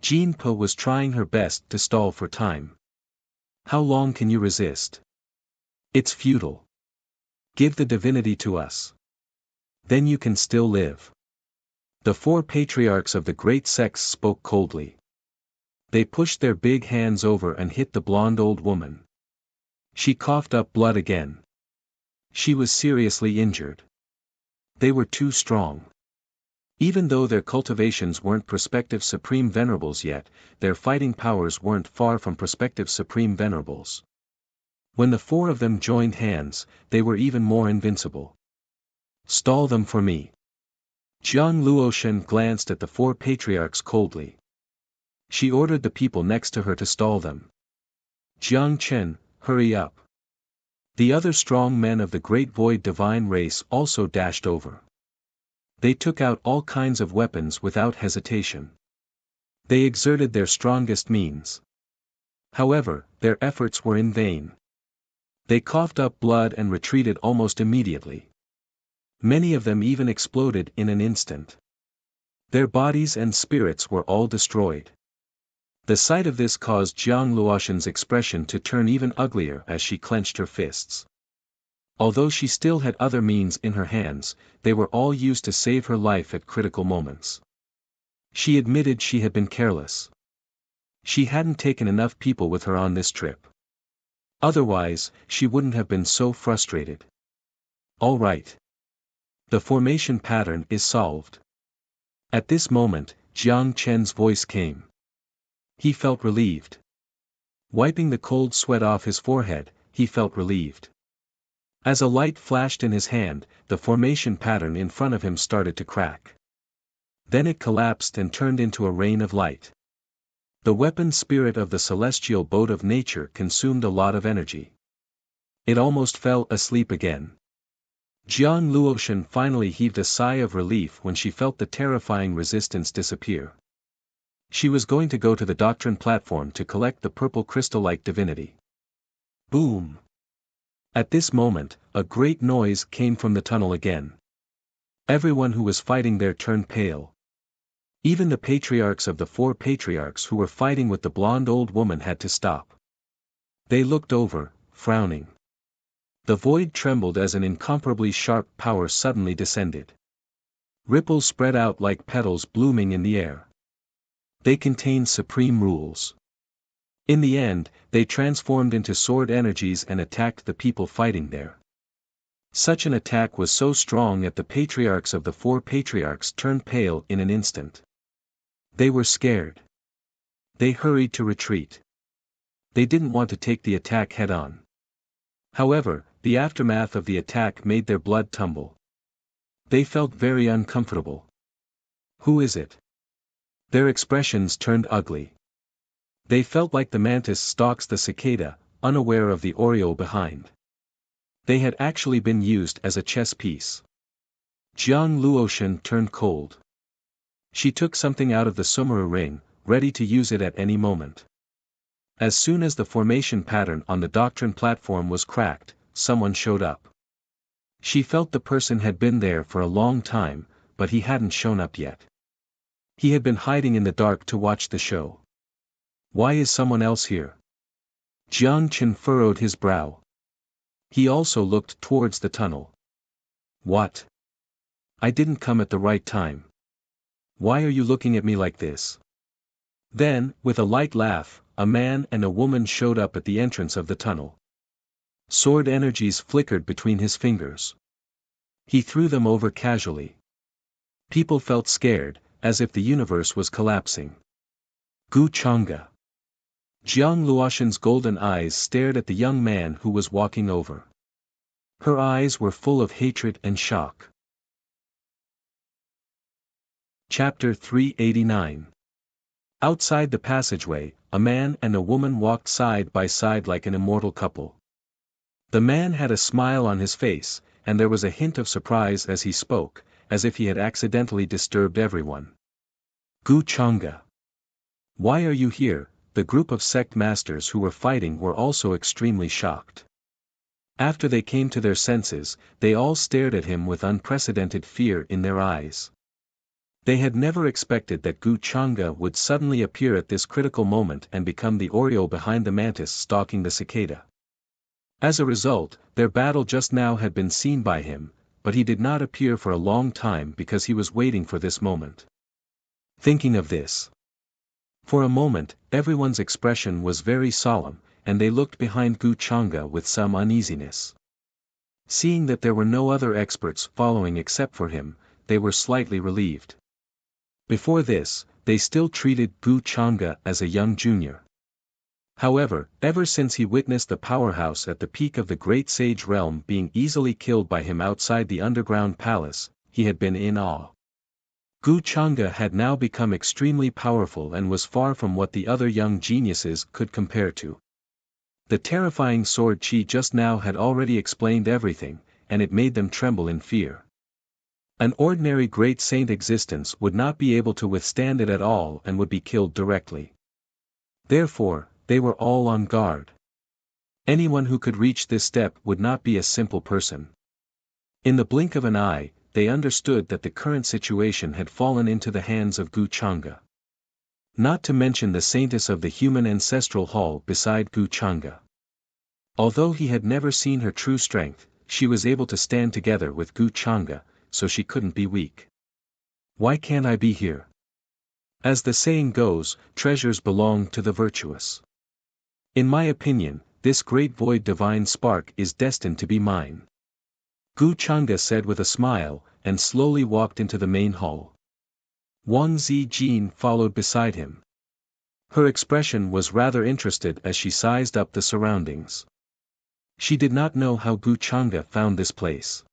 Jin Pe was trying her best to stall for time. How long can you resist? It's futile. Give the divinity to us. Then you can still live. The 4 patriarchs of the great sects spoke coldly. They pushed their big hands over and hit the blonde old woman. She coughed up blood again. She was seriously injured. They were too strong. Even though their cultivations weren't prospective Supreme Venerables yet, their fighting powers weren't far from prospective Supreme Venerables. When the 4 of them joined hands, they were even more invincible. Stall them for me. Jiang Luoshan glanced at the 4 patriarchs coldly. She ordered the people next to her to stall them. Jiang Chen, hurry up. The other strong men of the Great Void divine race also dashed over. They took out all kinds of weapons without hesitation. They exerted their strongest means. However, their efforts were in vain. They coughed up blood and retreated almost immediately. Many of them even exploded in an instant. Their bodies and spirits were all destroyed. The sight of this caused Jiang Luoshan's expression to turn even uglier as she clenched her fists. Although she still had other means in her hands, they were all used to save her life at critical moments. She admitted she had been careless. She hadn't taken enough people with her on this trip. Otherwise, she wouldn't have been so frustrated. All right. The formation pattern is solved. At this moment, Jiang Chen's voice came. He felt relieved. Wiping the cold sweat off his forehead, he felt relieved. As a light flashed in his hand, the formation pattern in front of him started to crack. Then it collapsed and turned into a rain of light. The weapon spirit of the celestial boat of nature consumed a lot of energy. It almost fell asleep again. Jiang Luoshan finally heaved a sigh of relief when she felt the terrifying resistance disappear. She was going to go to the doctrine platform to collect the purple crystal-like divinity. Boom! At this moment, a great noise came from the tunnel again. Everyone who was fighting there turned pale. Even the patriarchs of the 4 patriarchs who were fighting with the blonde old woman had to stop. They looked over, frowning. The void trembled as an incomparably sharp power suddenly descended. Ripples spread out like petals blooming in the air. They contained supreme rules. In the end, they transformed into sword energies and attacked the people fighting there. Such an attack was so strong that the patriarchs of the four patriarchs turned pale in an instant. They were scared. They hurried to retreat. They didn't want to take the attack head-on. However, the aftermath of the attack made their blood tumble. They felt very uncomfortable. Who is it? Their expressions turned ugly. They felt like the mantis stalks the cicada, unaware of the oriole behind. They had actually been used as a chess piece. Jiang Luoshan turned cold. She took something out of the Sumeru ring, ready to use it at any moment. As soon as the formation pattern on the doctrine platform was cracked, someone showed up. She felt the person had been there for a long time, but he hadn't shown up yet. He had been hiding in the dark to watch the show. Why is someone else here? Jiang Chen furrowed his brow. He also looked towards the tunnel. What? I didn't come at the right time. Why are you looking at me like this? Then, with a light laugh, a man and a woman showed up at the entrance of the tunnel. Sword energies flickered between his fingers. He threw them over casually. People felt scared, as if the universe was collapsing. Gu Chang'e. Jiang Luoshan's golden eyes stared at the young man who was walking over. Her eyes were full of hatred and shock. Chapter 389. Outside the passageway, a man and a woman walked side by side like an immortal couple. The man had a smile on his face, and there was a hint of surprise as he spoke, as if he had accidentally disturbed everyone. Gu Chang'e. Why are you here? The group of sect masters who were fighting were also extremely shocked. After they came to their senses, they all stared at him with unprecedented fear in their eyes. They had never expected that Gu Chang'e would suddenly appear at this critical moment and become the oriole behind the mantis stalking the cicada. As a result, their battle just now had been seen by him, but he did not appear for a long time because he was waiting for this moment. Thinking of this. For a moment, everyone's expression was very solemn, and they looked behind Gu Chang'e with some uneasiness. Seeing that there were no other experts following except for him, they were slightly relieved. Before this, they still treated Gu Chang'e as a young junior. However, ever since he witnessed the powerhouse at the peak of the Great Sage Realm being easily killed by him outside the underground palace, he had been in awe. Gu Chang'e had now become extremely powerful and was far from what the other young geniuses could compare to. The terrifying sword chi just now had already explained everything, and it made them tremble in fear. An ordinary great saint existence would not be able to withstand it at all and would be killed directly. Therefore, they were all on guard. Anyone who could reach this step would not be a simple person. In the blink of an eye, they understood that the current situation had fallen into the hands of Gu Chang'e. Not to mention the saintess of the human ancestral hall beside Gu Chang'e. Although he had never seen her true strength, she was able to stand together with Gu Chang'e, so she couldn't be weak. Why can't I be here? As the saying goes, treasures belong to the virtuous. In my opinion, this great void divine spark is destined to be mine. Gu Chang'e said with a smile, and slowly walked into the main hall. Wang Zijin followed beside him. Her expression was rather interested as she sized up the surroundings. She did not know how Gu Chang'e found this place.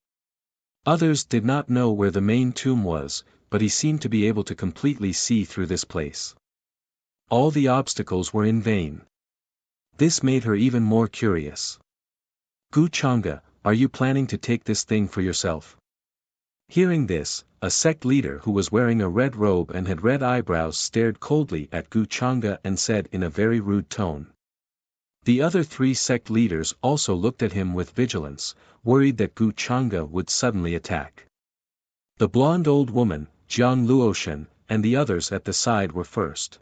Others did not know where the main tomb was, but he seemed to be able to completely see through this place. All the obstacles were in vain. This made her even more curious. Gu Chang'e, are you planning to take this thing for yourself? Hearing this, a sect leader who was wearing a red robe and had red eyebrows stared coldly at Gu Chang'e and said in a very rude tone. The other three sect leaders also looked at him with vigilance, worried that Gu Chang'e would suddenly attack. The blonde old woman, Jiang Luoshan, and the others at the side were first.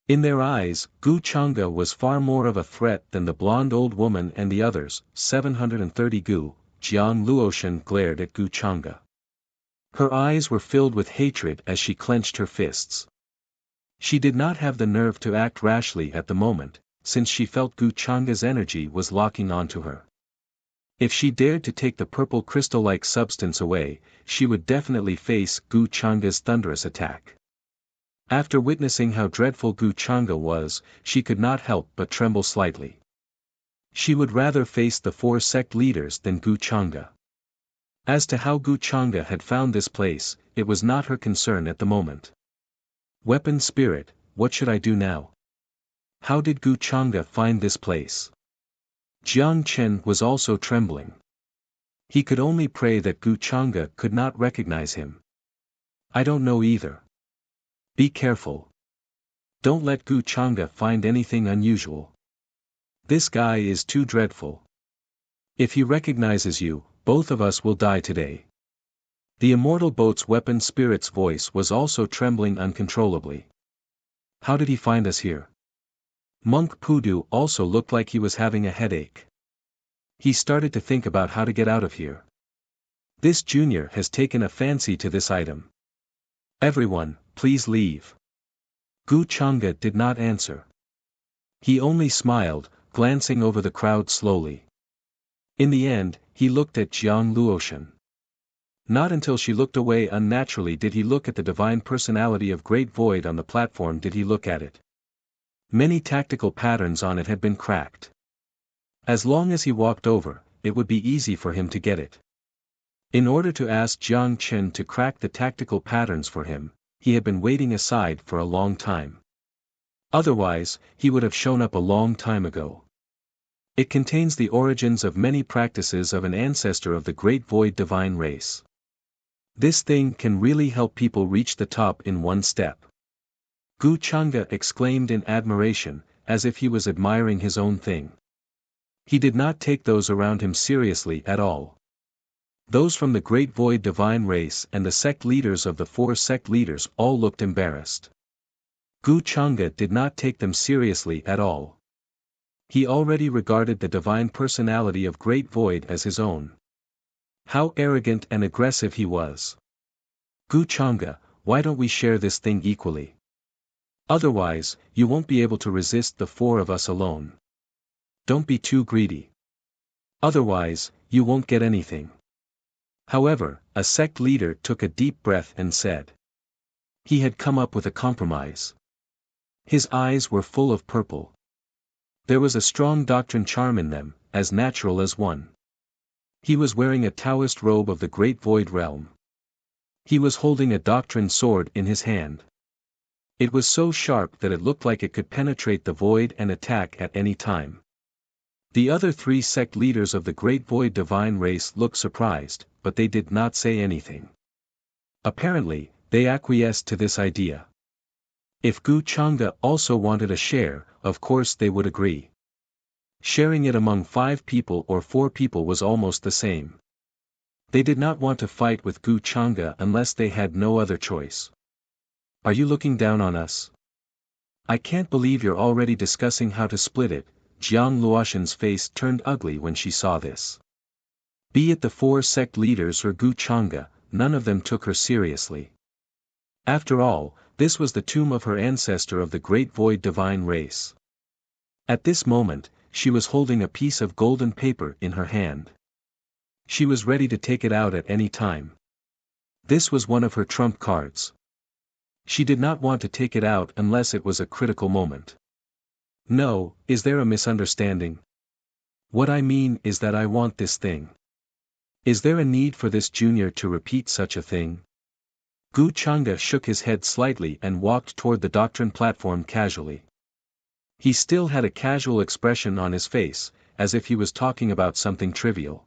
In their eyes, Gu Chang'e was far more of a threat than the blonde old woman and the others. 730 Gu, Jiang Luoshan glared at Gu Chang'e. Her eyes were filled with hatred as she clenched her fists. She did not have the nerve to act rashly at the moment, since she felt Gu Chang'e's energy was locking onto her. If she dared to take the purple crystal-like substance away, she would definitely face Gu Chang'e's thunderous attack. After witnessing how dreadful Gu Chang'e was, she could not help but tremble slightly. She would rather face the 4 sect leaders than Gu Chang'e. As to how Gu Chang'e had found this place, it was not her concern at the moment. Weapon spirit, what should I do now? How did Gu Chang'e find this place? Jiang Chen was also trembling. He could only pray that Gu Chang'e could not recognize him. I don't know either. Be careful. Don't let Gu Chang'e find anything unusual. This guy is too dreadful. If he recognizes you, both of us will die today. The immortal boat's weapon spirit's voice was also trembling uncontrollably. How did he find us here? Monk Pudu also looked like he was having a headache. He started to think about how to get out of here. This junior has taken a fancy to this item. Everyone, please leave. Gu Chang'e did not answer. He only smiled, glancing over the crowd slowly. In the end, he looked at Jiang Luoshan. Not until she looked away unnaturally did he look at the divine personality of Great Void on the platform did he look at it. Many tactical patterns on it had been cracked. As long as he walked over, it would be easy for him to get it. In order to ask Jiang Chen to crack the tactical patterns for him, he had been waiting aside for a long time. Otherwise, he would have shown up a long time ago. It contains the origins of many practices of an ancestor of the Great Void divine race. This thing can really help people reach the top in one step. Gu Chang'e exclaimed in admiration, as if he was admiring his own thing. He did not take those around him seriously at all. Those from the Great Void divine race and the sect leaders of the 4 sect leaders all looked embarrassed. Gu Chang'e did not take them seriously at all. He already regarded the divine personality of Great Void as his own. How arrogant and aggressive he was. Gu Chang'e, why don't we share this thing equally? Otherwise, you won't be able to resist the 4 of us alone. Don't be too greedy. Otherwise, you won't get anything. However, a sect leader took a deep breath and said. He had come up with a compromise. His eyes were full of purple. There was a strong doctrine charm in them, as natural as one. He was wearing a Taoist robe of the Great Void realm. He was holding a doctrine sword in his hand. It was so sharp that it looked like it could penetrate the void and attack at any time. The other 3 sect leaders of the Great Void divine race looked surprised, but they did not say anything. Apparently, they acquiesced to this idea. If Gu Chang'e also wanted a share, of course they would agree. Sharing it among 5 people or 4 people was almost the same. They did not want to fight with Gu Chang'e unless they had no other choice. Are you looking down on us? I can't believe you're already discussing how to split it. Jiang Luoshan's face turned ugly when she saw this. Be it the 4 sect leaders or Gu Chang'e, none of them took her seriously. After all, this was the tomb of her ancestor of the Great Void divine race. At this moment, she was holding a piece of golden paper in her hand. She was ready to take it out at any time. This was one of her trump cards. She did not want to take it out unless it was a critical moment. No, is there a misunderstanding? What I mean is that I want this thing. Is there a need for this junior to repeat such a thing? Gu Chang'e shook his head slightly and walked toward the doctrine platform casually. He still had a casual expression on his face, as if he was talking about something trivial.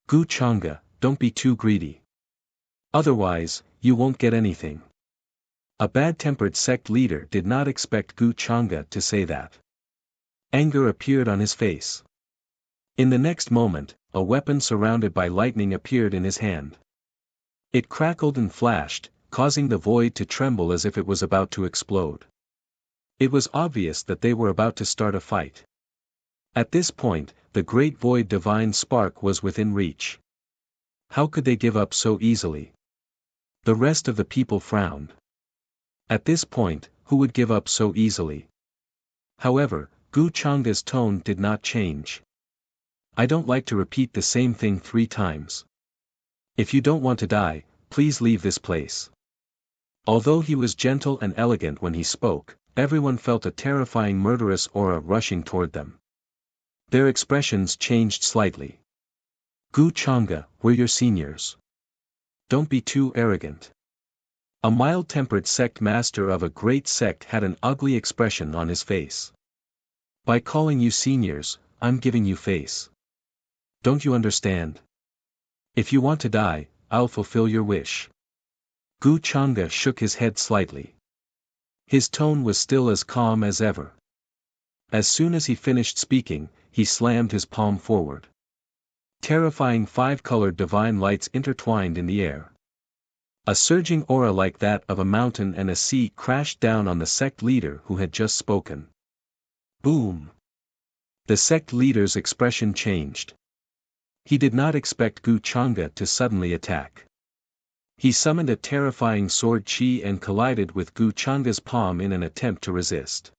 Gu Chang'e, don't be too greedy. Otherwise, you won't get anything. A bad-tempered sect leader did not expect Gu Chang'e to say that. Anger appeared on his face. In the next moment, a weapon surrounded by lightning appeared in his hand. It crackled and flashed, causing the void to tremble as if it was about to explode. It was obvious that they were about to start a fight. At this point, the great void divine spark was within reach. How could they give up so easily? The rest of the people frowned. At this point, who would give up so easily? However, Gu Changa's tone did not change. I don't like to repeat the same thing 3 times. If you don't want to die, please leave this place. Although he was gentle and elegant when he spoke, everyone felt a terrifying murderous aura rushing toward them. Their expressions changed slightly. Gu Changa, we're your seniors. Don't be too arrogant. A mild-tempered sect master of a great sect had an ugly expression on his face. By calling you seniors, I'm giving you face. Don't you understand? If you want to die, I'll fulfill your wish. Gu Changa shook his head slightly. His tone was still as calm as ever. As soon as he finished speaking, he slammed his palm forward. Terrifying 5-colored divine lights intertwined in the air. A surging aura like that of a mountain and a sea crashed down on the sect leader who had just spoken. Boom! The sect leader's expression changed. He did not expect Gu Changa to suddenly attack. He summoned a terrifying sword chi and collided with Gu Changa's palm in an attempt to resist.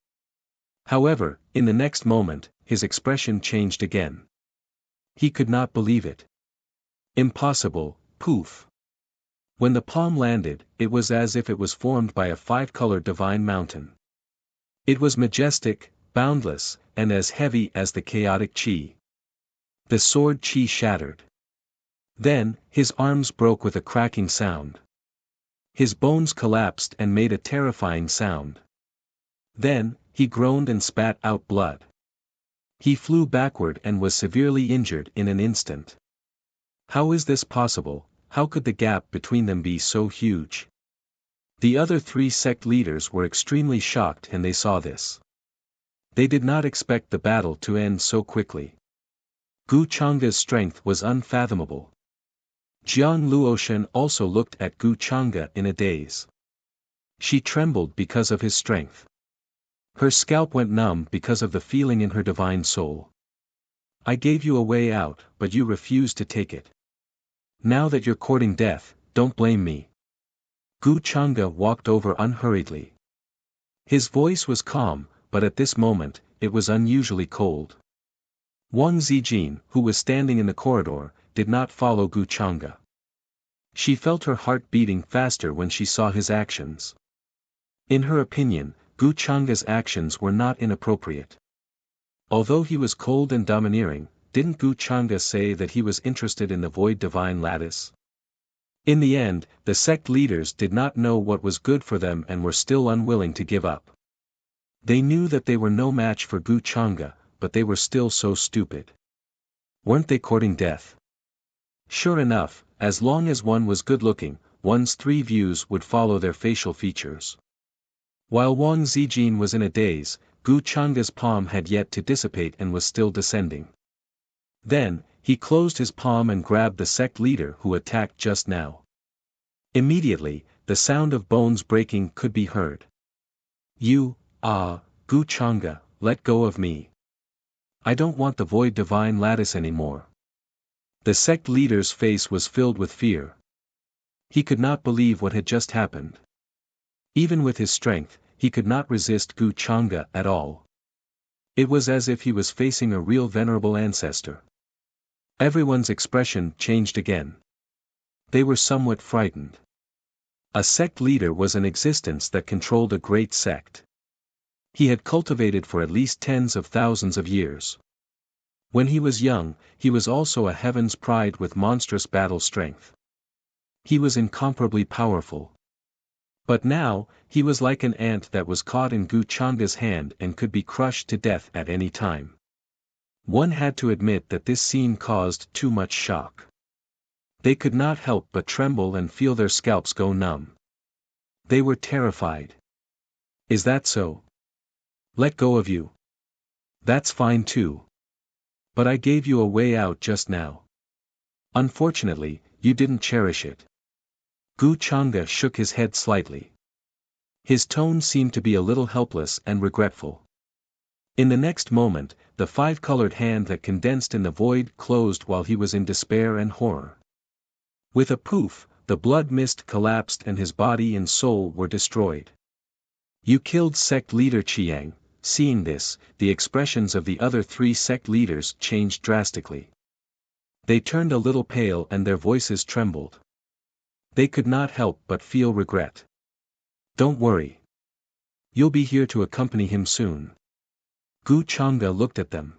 However, in the next moment, his expression changed again. He could not believe it. Impossible, poof. When the palm landed, it was as if it was formed by a 5-colored divine mountain. It was majestic, boundless, and as heavy as the chaotic chi. The sword chi shattered. Then, his arms broke with a cracking sound. His bones collapsed and made a terrifying sound. Then, he groaned and spat out blood. He flew backward and was severely injured in an instant. How is this possible? How could the gap between them be so huge? The other 3 sect leaders were extremely shocked and they saw this. They did not expect the battle to end so quickly. Gu Changa's strength was unfathomable. Jiang Luoshan also looked at Gu Changa in a daze. She trembled because of his strength. Her scalp went numb because of the feeling in her divine soul. I gave you a way out, but you refused to take it. Now that you're courting death, don't blame me. Gu Changa walked over unhurriedly. His voice was calm, but at this moment, it was unusually cold. Wang Zijin, who was standing in the corridor, did not follow Gu Changa. She felt her heart beating faster when she saw his actions. In her opinion, Gu Changa's actions were not inappropriate. Although he was cold and domineering, didn't Gu Changa say that he was interested in the void divine lattice? In the end, the sect leaders did not know what was good for them and were still unwilling to give up. They knew that they were no match for Gu Changa, but they were still so stupid. Weren't they courting death? Sure enough, as long as one was good-looking, one's 3 views would follow their facial features. While Wang Zijin was in a daze, Gu Changa's palm had yet to dissipate and was still descending. Then, he closed his palm and grabbed the sect leader who attacked just now. Immediately, the sound of bones breaking could be heard. Gu Changa, let go of me. I don't want the void divine lattice anymore. The sect leader's face was filled with fear. He could not believe what had just happened. Even with his strength, he could not resist Gu Changa at all. It was as if he was facing a real venerable ancestor. Everyone's expression changed again. They were somewhat frightened. A sect leader was an existence that controlled a great sect. He had cultivated for at least tens of thousands of years. When he was young, he was also a heaven's pride with monstrous battle strength. He was incomparably powerful. But now, he was like an ant that was caught in Gu Changa's hand and could be crushed to death at any time. One had to admit that this scene caused too much shock. They could not help but tremble and feel their scalps go numb. They were terrified. Is that so? Let go of you. That's fine too. But I gave you a way out just now. Unfortunately, you didn't cherish it. Gu Changa shook his head slightly. His tone seemed to be a little helpless and regretful. In the next moment, the five-colored hand that condensed in the void closed while he was in despair and horror. With a poof, the blood mist collapsed and his body and soul were destroyed. You killed sect leader Chiang. Seeing this, the expressions of the other three sect leaders changed drastically. They turned a little pale and their voices trembled. They could not help but feel regret. Don't worry. You'll be here to accompany him soon. Gu Chang'e looked at them.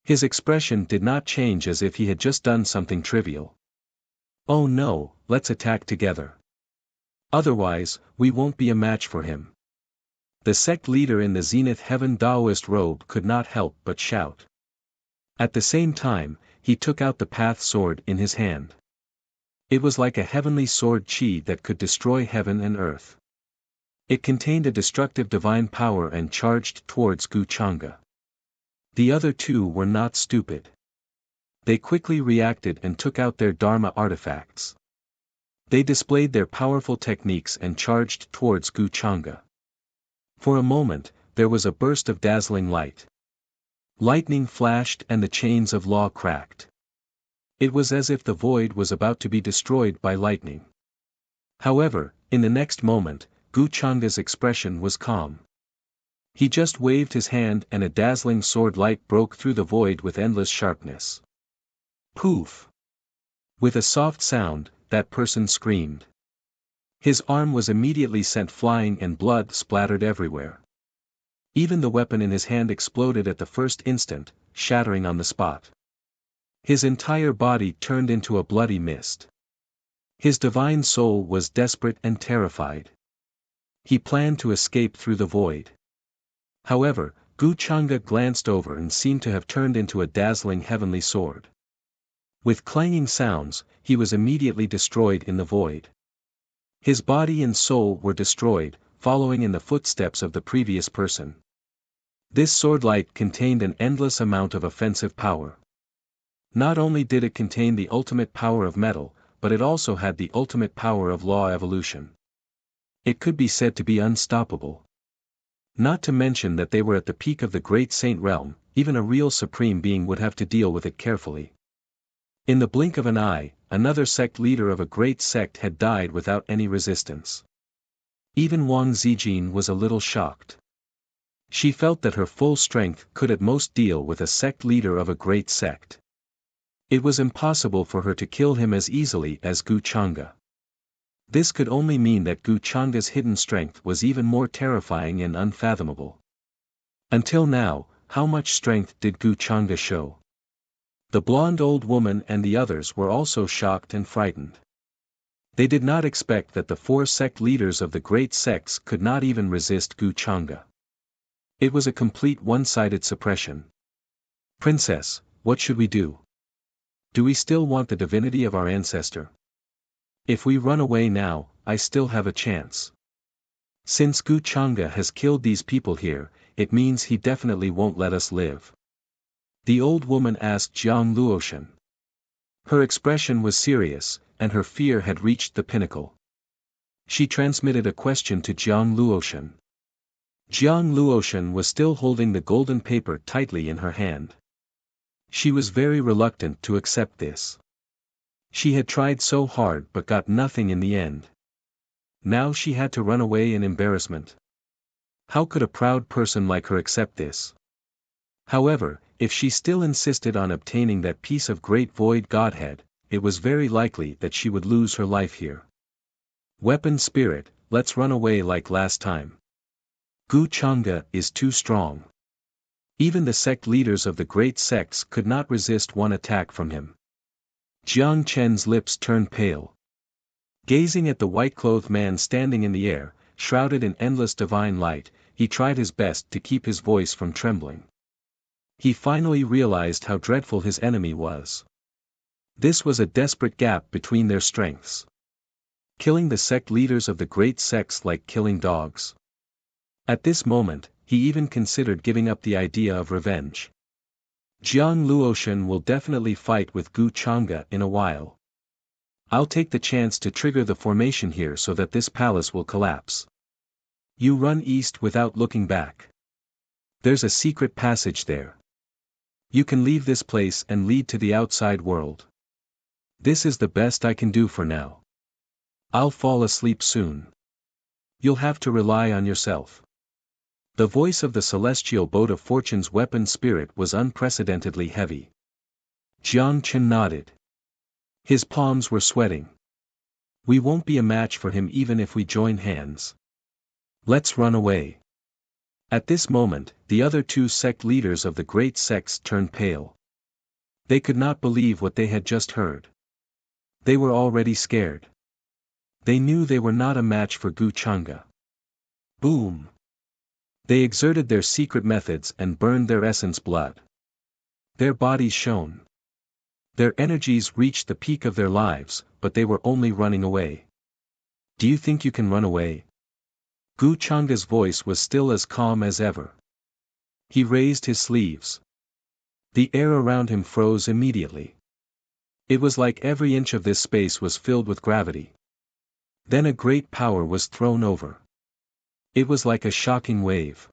His expression did not change as if he had just done something trivial. Oh no, let's attack together. Otherwise, we won't be a match for him. The sect leader in the Zenith Heaven Taoist robe could not help but shout. At the same time, he took out the path sword in his hand. It was like a heavenly sword chi that could destroy heaven and earth. It contained a destructive divine power and charged towards Gu Chang'e. The other two were not stupid. They quickly reacted and took out their Dharma artifacts. They displayed their powerful techniques and charged towards Gu Chang'e. For a moment, there was a burst of dazzling light. Lightning flashed and the chains of law cracked. It was as if the void was about to be destroyed by lightning. However, in the next moment, Gu Chang'e's expression was calm. He just waved his hand and a dazzling sword light broke through the void with endless sharpness. Poof! With a soft sound, that person screamed. His arm was immediately sent flying and blood splattered everywhere. Even the weapon in his hand exploded at the first instant, shattering on the spot. His entire body turned into a bloody mist. His divine soul was desperate and terrified. He planned to escape through the void. However, Gu Chang'e glanced over and seemed to have turned into a dazzling heavenly sword. With clanging sounds, he was immediately destroyed in the void. His body and soul were destroyed, following in the footsteps of the previous person. This sword light contained an endless amount of offensive power. Not only did it contain the ultimate power of metal, but it also had the ultimate power of law evolution. It could be said to be unstoppable. Not to mention that they were at the peak of the great saint realm, even a real supreme being would have to deal with it carefully. In the blink of an eye, another sect leader of a great sect had died without any resistance. Even Wang Zijin was a little shocked. She felt that her full strength could at most deal with a sect leader of a great sect. It was impossible for her to kill him as easily as Gu Chang'e. This could only mean that Gu Chang'e's hidden strength was even more terrifying and unfathomable. Until now, how much strength did Gu Chang'e show? The blonde old woman and the others were also shocked and frightened. They did not expect that the four sect leaders of the great sects could not even resist Gu Chang'e. It was a complete one-sided suppression. Princess, what should we do? Do we still want the divinity of our ancestor? If we run away now, I still have a chance. Since Gu Chang'e has killed these people here, it means he definitely won't let us live. The old woman asked Jiang Luoshan. Her expression was serious, and her fear had reached the pinnacle. She transmitted a question to Jiang Luoshan. Jiang Luoshan was still holding the golden paper tightly in her hand. She was very reluctant to accept this. She had tried so hard but got nothing in the end. Now she had to run away in embarrassment. How could a proud person like her accept this? However, if she still insisted on obtaining that piece of great void Godhead, it was very likely that she would lose her life here. Weapon spirit, let's run away like last time. Gu Chang'e is too strong. Even the sect leaders of the great sects could not resist one attack from him. Jiang Chen's lips turned pale. Gazing at the white-clothed man standing in the air, shrouded in endless divine light, he tried his best to keep his voice from trembling. He finally realized how dreadful his enemy was. This was a desperate gap between their strengths. Killing the sect leaders of the great sects like killing dogs. At this moment, he even considered giving up the idea of revenge. Jiang Luoshan will definitely fight with Gu Chang'e in a while. I'll take the chance to trigger the formation here so that this palace will collapse. You run east without looking back. There's a secret passage there. You can leave this place and lead to the outside world. This is the best I can do for now. I'll fall asleep soon. You'll have to rely on yourself. The voice of the celestial boat of fortune's weapon spirit was unprecedentedly heavy. Jiang Chen nodded. His palms were sweating. We won't be a match for him even if we join hands. Let's run away. At this moment, the other two sect leaders of the great sects turned pale. They could not believe what they had just heard. They were already scared. They knew they were not a match for Gu Chang'e. Boom! They exerted their secret methods and burned their essence blood. Their bodies shone. Their energies reached the peak of their lives, but they were only running away. Do you think you can run away? Gu Chang'e's voice was still as calm as ever. He raised his sleeves. The air around him froze immediately. It was like every inch of this space was filled with gravity. Then a great power was thrown over. It was like a shocking wave.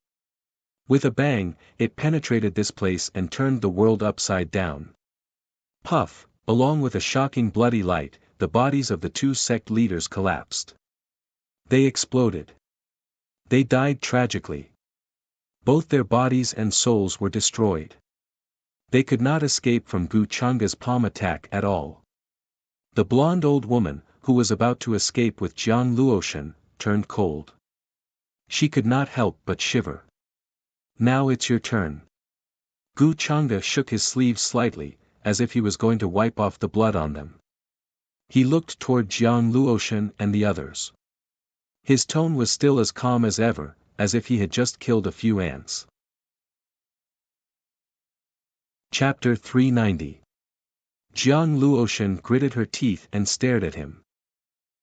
With a bang, it penetrated this place and turned the world upside down. Puff, along with a shocking bloody light, the bodies of the two sect leaders collapsed. They exploded. They died tragically. Both their bodies and souls were destroyed. They could not escape from Gu Chang'e's palm attack at all. The blonde old woman, who was about to escape with Jiang Luoshan, turned cold. She could not help but shiver. Now it's your turn. Gu Chang'e shook his sleeves slightly, as if he was going to wipe off the blood on them. He looked toward Jiang Luoshan and the others. His tone was still as calm as ever, as if he had just killed a few ants. Chapter 390. Jiang Luoshan gritted her teeth and stared at him.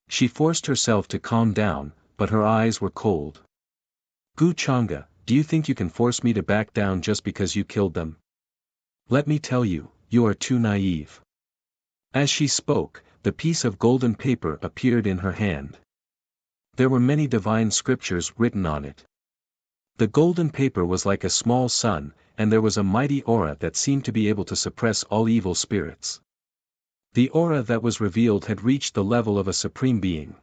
She forced herself to calm down, but her eyes were cold. Gu Chang'e, do you think you can force me to back down just because you killed them? Let me tell you, you are too naive. As she spoke, the piece of golden paper appeared in her hand. There were many divine scriptures written on it. The golden paper was like a small sun, and there was a mighty aura that seemed to be able to suppress all evil spirits. The aura that was revealed had reached the level of a supreme being.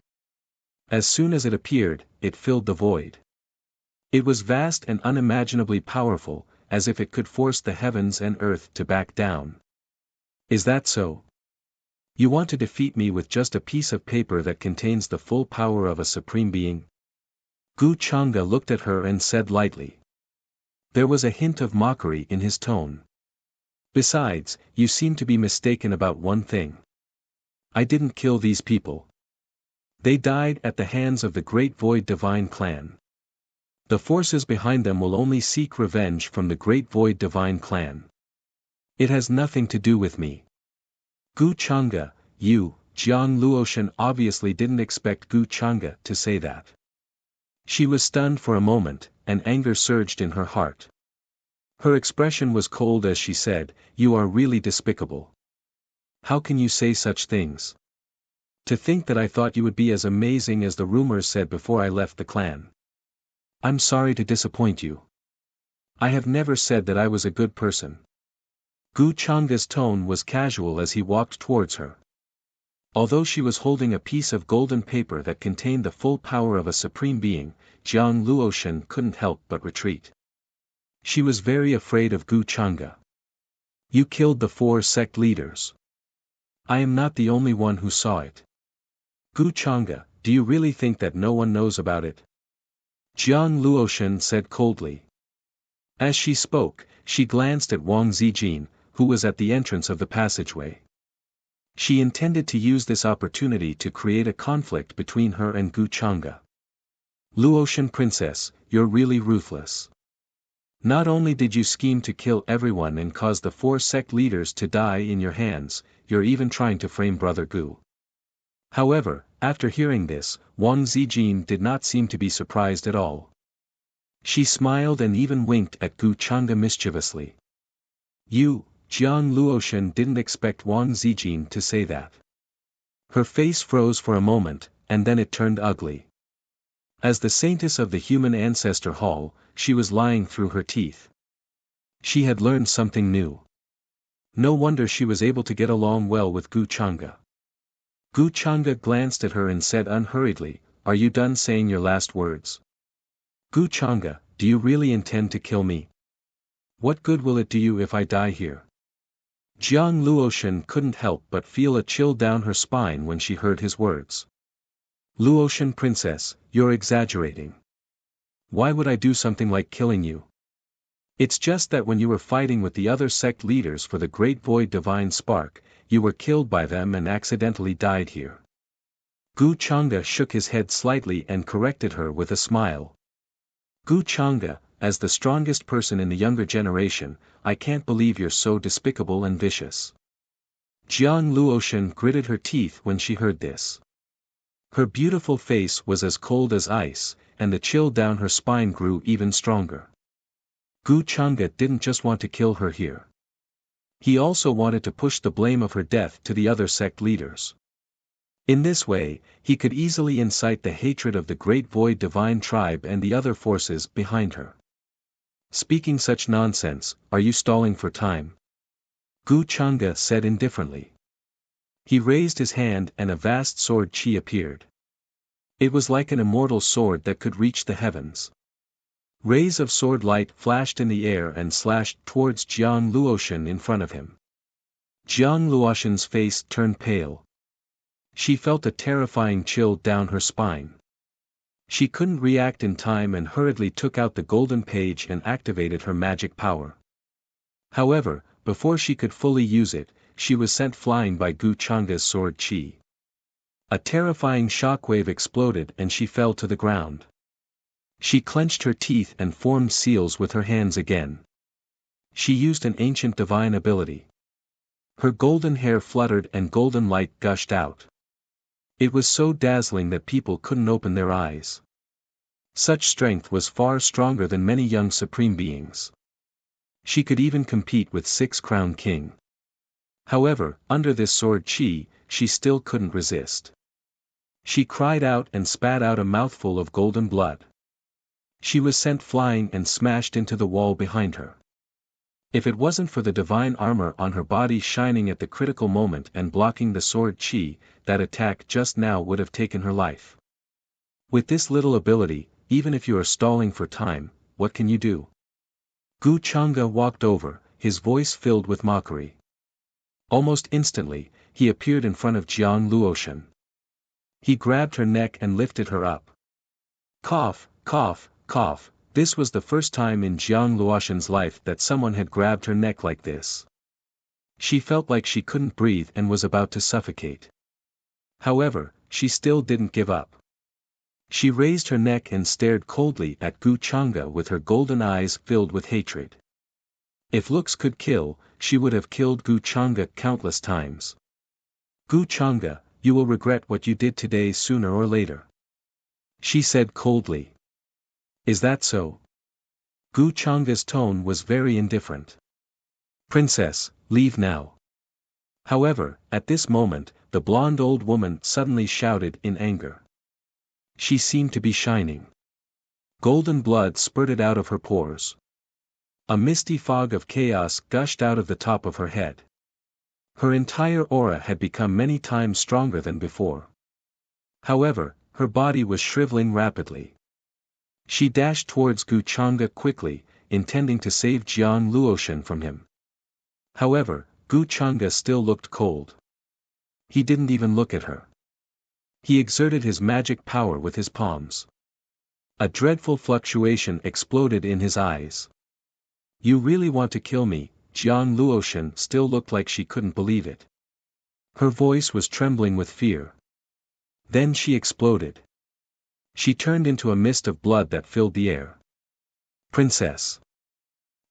As soon as it appeared, it filled the void. It was vast and unimaginably powerful, as if it could force the heavens and earth to back down. Is that so? You want to defeat me with just a piece of paper that contains the full power of a supreme being? Gu Chang'e looked at her and said lightly. There was a hint of mockery in his tone. Besides, you seem to be mistaken about one thing. I didn't kill these people. They died at the hands of the Great Void Divine Clan. The forces behind them will only seek revenge from the Great Void Divine Clan. It has nothing to do with me. Gu Chang'e, you, Jiang Luoshan obviously didn't expect Gu Chang'e to say that. She was stunned for a moment, and anger surged in her heart. Her expression was cold as she said, You are really despicable. How can you say such things? To think that I thought you would be as amazing as the rumors said before I left the clan. I'm sorry to disappoint you. I have never said that I was a good person. Gu Chang'e's tone was casual as he walked towards her. Although she was holding a piece of golden paper that contained the full power of a supreme being, Jiang Luoshan couldn't help but retreat. She was very afraid of Gu Chang'e. You killed the 4 sect leaders. I am not the only one who saw it. Gu Chang'e, do you really think that no one knows about it? Jiang Luoshan said coldly. As she spoke, she glanced at Wang Zijin, who was at the entrance of the passageway. She intended to use this opportunity to create a conflict between her and Gu Chang'e. Luoshan princess, you're really ruthless. Not only did you scheme to kill everyone and cause the 4 sect leaders to die in your hands, you're even trying to frame Brother Gu. However, after hearing this, Wang Zijin did not seem to be surprised at all. She smiled and even winked at Gu Chang'e mischievously. You, Jiang Luoshan didn't expect Wang Zijin to say that. Her face froze for a moment, and then it turned ugly. As the saintess of the human ancestor hall, she was lying through her teeth. She had learned something new. No wonder she was able to get along well with Gu Changa. Gu Changa glanced at her and said unhurriedly, "Are you done saying your last words? Gu Changa, do you really intend to kill me? What good will it do you if I die here?" Jiang Luoshan couldn't help but feel a chill down her spine when she heard his words. "Luoshan princess, you're exaggerating. Why would I do something like killing you? It's just that when you were fighting with the other sect leaders for the Great Void Divine Spark, you were killed by them and accidentally died here." Gu Changa shook his head slightly and corrected her with a smile. "Gu Changa, as the strongest person in the younger generation, I can't believe you're so despicable and vicious." Jiang Luoshan gritted her teeth when she heard this. Her beautiful face was as cold as ice, and the chill down her spine grew even stronger. Gu Changa didn't just want to kill her here. He also wanted to push the blame of her death to the other sect leaders. In this way, he could easily incite the hatred of the Great Void Divine Tribe and the other forces behind her. "Speaking such nonsense, are you stalling for time?" Gu Changa said indifferently. He raised his hand and a vast sword chi appeared. It was like an immortal sword that could reach the heavens. Rays of sword light flashed in the air and slashed towards Jiang Luoshan in front of him. Jiang Luoshan's face turned pale. She felt a terrifying chill down her spine. She couldn't react in time and hurriedly took out the golden page and activated her magic power. However, before she could fully use it, she was sent flying by Gu Changa's sword chi. A terrifying shockwave exploded and she fell to the ground. She clenched her teeth and formed seals with her hands again. She used an ancient divine ability. Her golden hair fluttered and golden light gushed out. It was so dazzling that people couldn't open their eyes. Such strength was far stronger than many young supreme beings. She could even compete with Six-Crowned King. However, under this sword chi, she still couldn't resist. She cried out and spat out a mouthful of golden blood. She was sent flying and smashed into the wall behind her. If it wasn't for the divine armor on her body shining at the critical moment and blocking the sword chi, that attack just now would have taken her life. With this little ability, even if you are stalling for time, what can you do? Gu Changa walked over, his voice filled with mockery. Almost instantly, he appeared in front of Jiang Luoshan. He grabbed her neck and lifted her up. Cough, cough, cough. This was the first time in Jiang Luoshan's life that someone had grabbed her neck like this. She felt like she couldn't breathe and was about to suffocate. However, she still didn't give up. She raised her neck and stared coldly at Gu Changa with her golden eyes filled with hatred. If looks could kill, she would have killed Gu Changa countless times. "Gu Changa, you will regret what you did today sooner or later," she said coldly. "Is that so?" Gu Changa's tone was very indifferent. "Princess, leave now." However, at this moment, the blonde old woman suddenly shouted in anger. She seemed to be shining. Golden blood spurted out of her pores. A misty fog of chaos gushed out of the top of her head. Her entire aura had become many times stronger than before. However, her body was shriveling rapidly. She dashed towards Gu Changa quickly, intending to save Jiang Luoshan from him. However, Gu Changa still looked cold. He didn't even look at her. He exerted his magic power with his palms. A dreadful fluctuation exploded in his eyes. "You really want to kill me?" Jiang Luoshan still looked like she couldn't believe it. Her voice was trembling with fear. Then she exploded. She turned into a mist of blood that filled the air. "Princess!"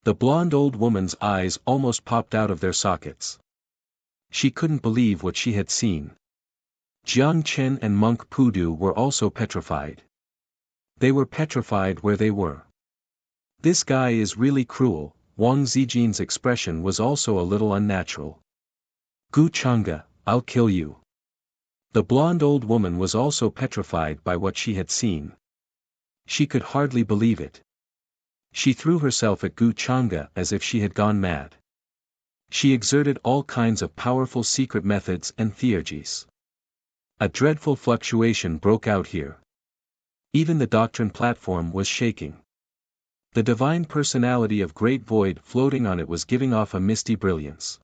The blonde old woman's eyes almost popped out of their sockets. She couldn't believe what she had seen. Jiang Chen and Monk Pudu were also petrified. They were petrified where they were. "This guy is really cruel." Wang Zijin's expression was also a little unnatural. "Gu Changa, I'll kill you." The blonde old woman was also petrified by what she had seen. She could hardly believe it. She threw herself at Gu Changa as if she had gone mad. She exerted all kinds of powerful secret methods and theurgies. A dreadful fluctuation broke out here. Even the doctrine platform was shaking. The divine personality of Great Void floating on it was giving off a misty brilliance.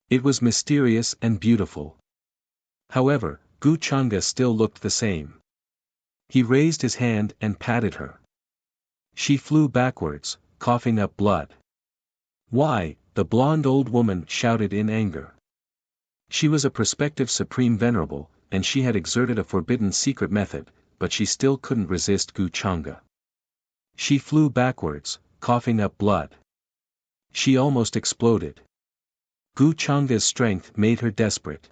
It was mysterious and beautiful. However, Gu Changa still looked the same. He raised his hand and patted her. She flew backwards, coughing up blood. "Why?" the blonde old woman shouted in anger. She was a prospective supreme venerable, and she had exerted a forbidden secret method, but she still couldn't resist Gu Changa. She flew backwards, coughing up blood. She almost exploded. Gu Changa's strength made her desperate.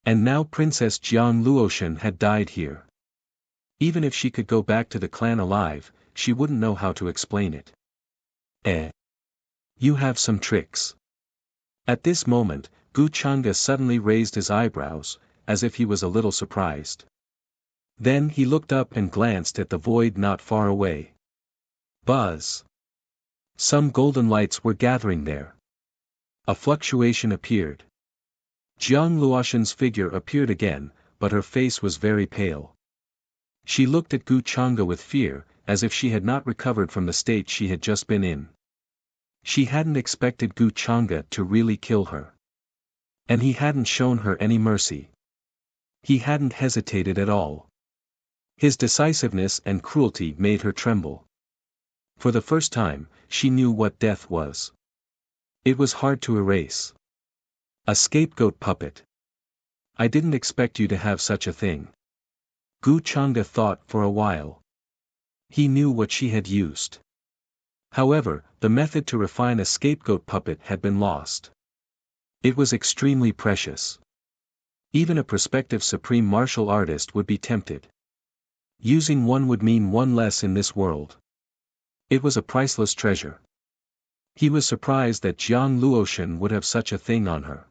And now Princess Jiang Luoshan had died here. Even if she could go back to the clan alive, she wouldn't know how to explain it. You have some tricks. At this moment, Gu Changa suddenly raised his eyebrows, as if he was a little surprised. Then he looked up and glanced at the void not far away. Buzz! Some golden lights were gathering there. A fluctuation appeared. Jiang Luoshan's figure appeared again, but her face was very pale. She looked at Gu Changa with fear, as if she had not recovered from the state she had just been in. She hadn't expected Gu Changa to really kill her. And he hadn't shown her any mercy. He hadn't hesitated at all. His decisiveness and cruelty made her tremble. For the first time, she knew what death was. It was hard to erase. A scapegoat puppet. I didn't expect you to have such a thing. Gu Changa thought for a while. He knew what she had used. However, the method to refine a scapegoat puppet had been lost. It was extremely precious. Even a prospective supreme martial artist would be tempted. Using one would mean one less in this world. It was a priceless treasure. He was surprised that Jiang Luoshan would have such a thing on her.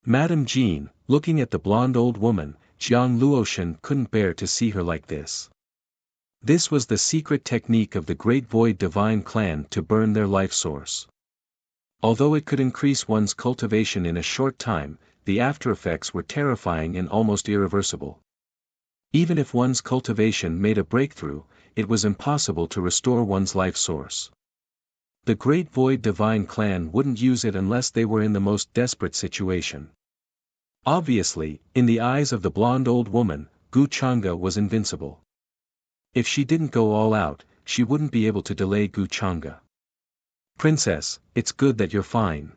Madame Jean, looking at the blonde old woman, Jiang Luoshan couldn't bear to see her like this. This was the secret technique of the Great Void Divine Clan to burn their life source. Although it could increase one's cultivation in a short time, the after-effects were terrifying and almost irreversible. Even if one's cultivation made a breakthrough, it was impossible to restore one's life source. The Great Void Divine Clan wouldn't use it unless they were in the most desperate situation. Obviously, in the eyes of the blonde old woman, Gu Changa was invincible. If she didn't go all out, she wouldn't be able to delay Gu Changa. "Princess, it's good that you're fine."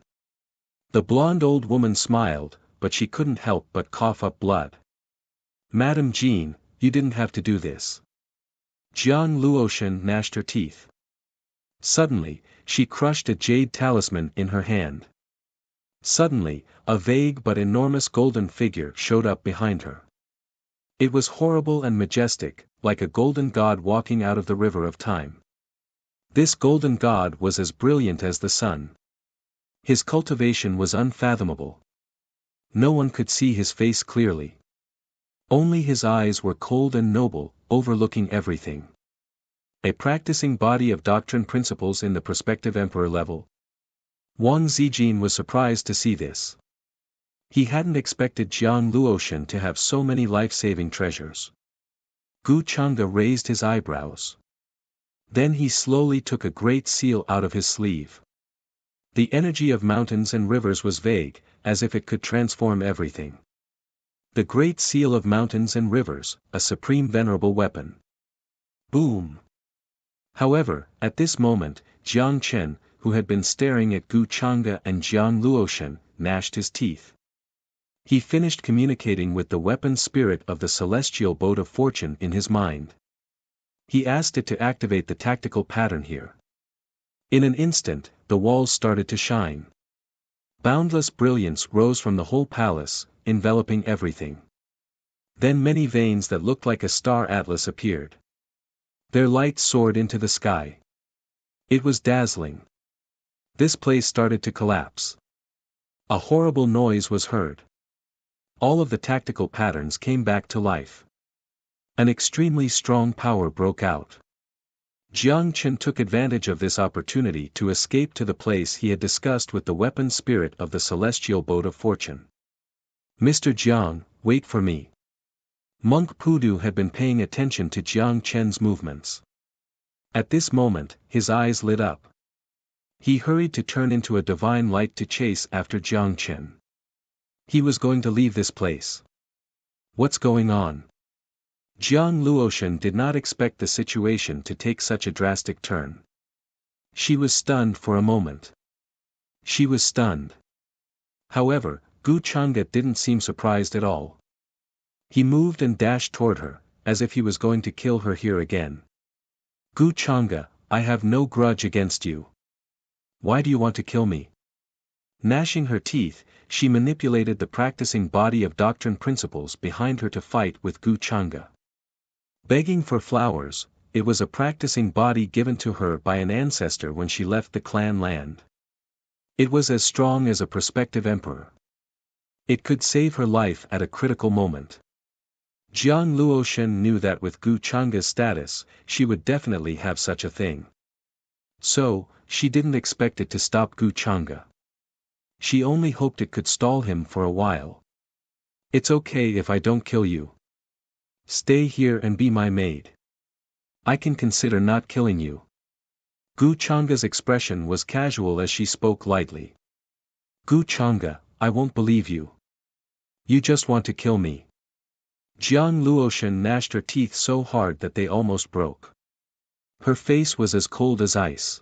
The blonde old woman smiled, but she couldn't help but cough up blood. "Madame Jean, you didn't have to do this." Jiang Luoshan gnashed her teeth. Suddenly, she crushed a jade talisman in her hand. Suddenly, a vague but enormous golden figure showed up behind her. It was horrible and majestic, like a golden god walking out of the river of time. This golden god was as brilliant as the sun. His cultivation was unfathomable. No one could see his face clearly. Only his eyes were cold and noble, overlooking everything. A practicing body of doctrine principles in the prospective emperor level. Wang Zijin was surprised to see this. He hadn't expected Jiang Luoshan to have so many life-saving treasures. Gu Changa raised his eyebrows. Then he slowly took a great seal out of his sleeve. The energy of mountains and rivers was vague, as if it could transform everything. The great seal of mountains and rivers, a supreme venerable weapon. Boom! However, at this moment, Jiang Chen, who had been staring at Gu Changa and Jiang Luoshan, gnashed his teeth. He finished communicating with the weapon spirit of the celestial boat of fortune in his mind. He asked it to activate the tactical pattern here. In an instant, the walls started to shine. Boundless brilliance rose from the whole palace, enveloping everything. Then many veins that looked like a star atlas appeared. Their light soared into the sky. It was dazzling. This place started to collapse. A horrible noise was heard. All of the tactical patterns came back to life. An extremely strong power broke out. Jiang Chen took advantage of this opportunity to escape to the place he had discussed with the weapon spirit of the celestial boat of fortune. Mr. Jiang, wait for me. Monk Pudu had been paying attention to Jiang Chen's movements. At this moment, his eyes lit up. He hurried to turn into a divine light to chase after Jiang Chen. He was going to leave this place. What's going on? Jiang Luoshan did not expect the situation to take such a drastic turn. She was stunned for a moment. She was stunned. However, Gu Chang'e didn't seem surprised at all. He moved and dashed toward her, as if he was going to kill her here again. Gu Chang'e, I have no grudge against you. Why do you want to kill me? Gnashing her teeth, she manipulated the practicing body of doctrine principles behind her to fight with Gu Chang'e. Begging for flowers, it was a practicing body given to her by an ancestor when she left the clan land. It was as strong as a prospective emperor. It could save her life at a critical moment. Jiang Luoshan knew that with Gu Chang'e's status, she would definitely have such a thing. So, she didn't expect it to stop Gu Chang'e. She only hoped it could stall him for a while. It's okay if I don't kill you. Stay here and be my maid. I can consider not killing you. Gu Chang'e's expression was casual as she spoke lightly. Gu Chang'e, I won't believe you. You just want to kill me. Jiang Luoshan gnashed her teeth so hard that they almost broke. Her face was as cold as ice.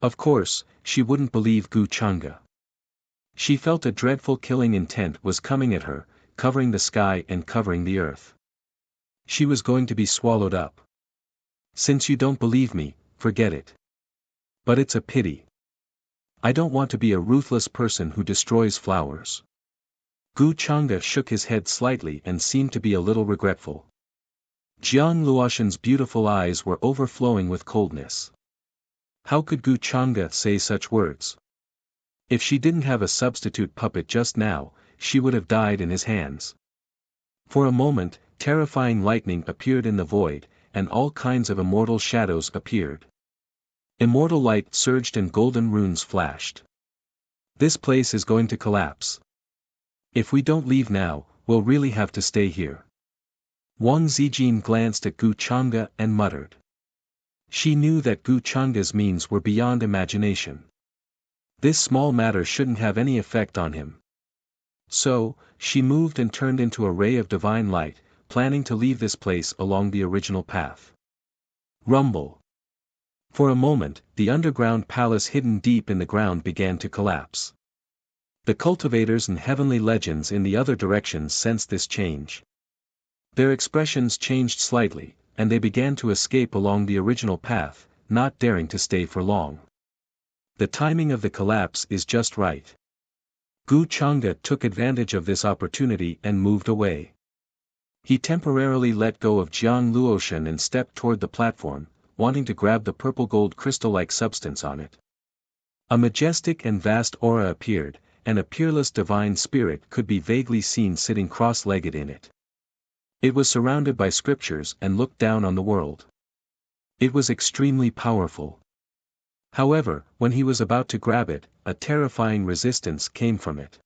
Of course, she wouldn't believe Gu Chang'e. She felt a dreadful killing intent was coming at her, covering the sky and covering the earth. She was going to be swallowed up. Since you don't believe me, forget it. But it's a pity. I don't want to be a ruthless person who destroys flowers. Gu Chang'e shook his head slightly and seemed to be a little regretful. Jiang Luoshan's beautiful eyes were overflowing with coldness. How could Gu Chang'e say such words? If she didn't have a substitute puppet just now, she would have died in his hands. For a moment, terrifying lightning appeared in the void, and all kinds of immortal shadows appeared. Immortal light surged and golden runes flashed. This place is going to collapse. If we don't leave now, we'll really have to stay here. Wang Zijin glanced at Gu Chang'e and muttered. She knew that Gu Chang'e's means were beyond imagination. This small matter shouldn't have any effect on him. So, she moved and turned into a ray of divine light, planning to leave this place along the original path. Rumble. For a moment, the underground palace hidden deep in the ground began to collapse. The cultivators and heavenly legends in the other directions sensed this change. Their expressions changed slightly, and they began to escape along the original path, not daring to stay for long. The timing of the collapse is just right. Gu Chang'e took advantage of this opportunity and moved away. He temporarily let go of Jiang Luoshan and stepped toward the platform, wanting to grab the purple gold crystal-like substance on it. A majestic and vast aura appeared, and a peerless divine spirit could be vaguely seen sitting cross-legged in it. It was surrounded by scriptures and looked down on the world. It was extremely powerful. However, when he was about to grab it, a terrifying resistance came from it.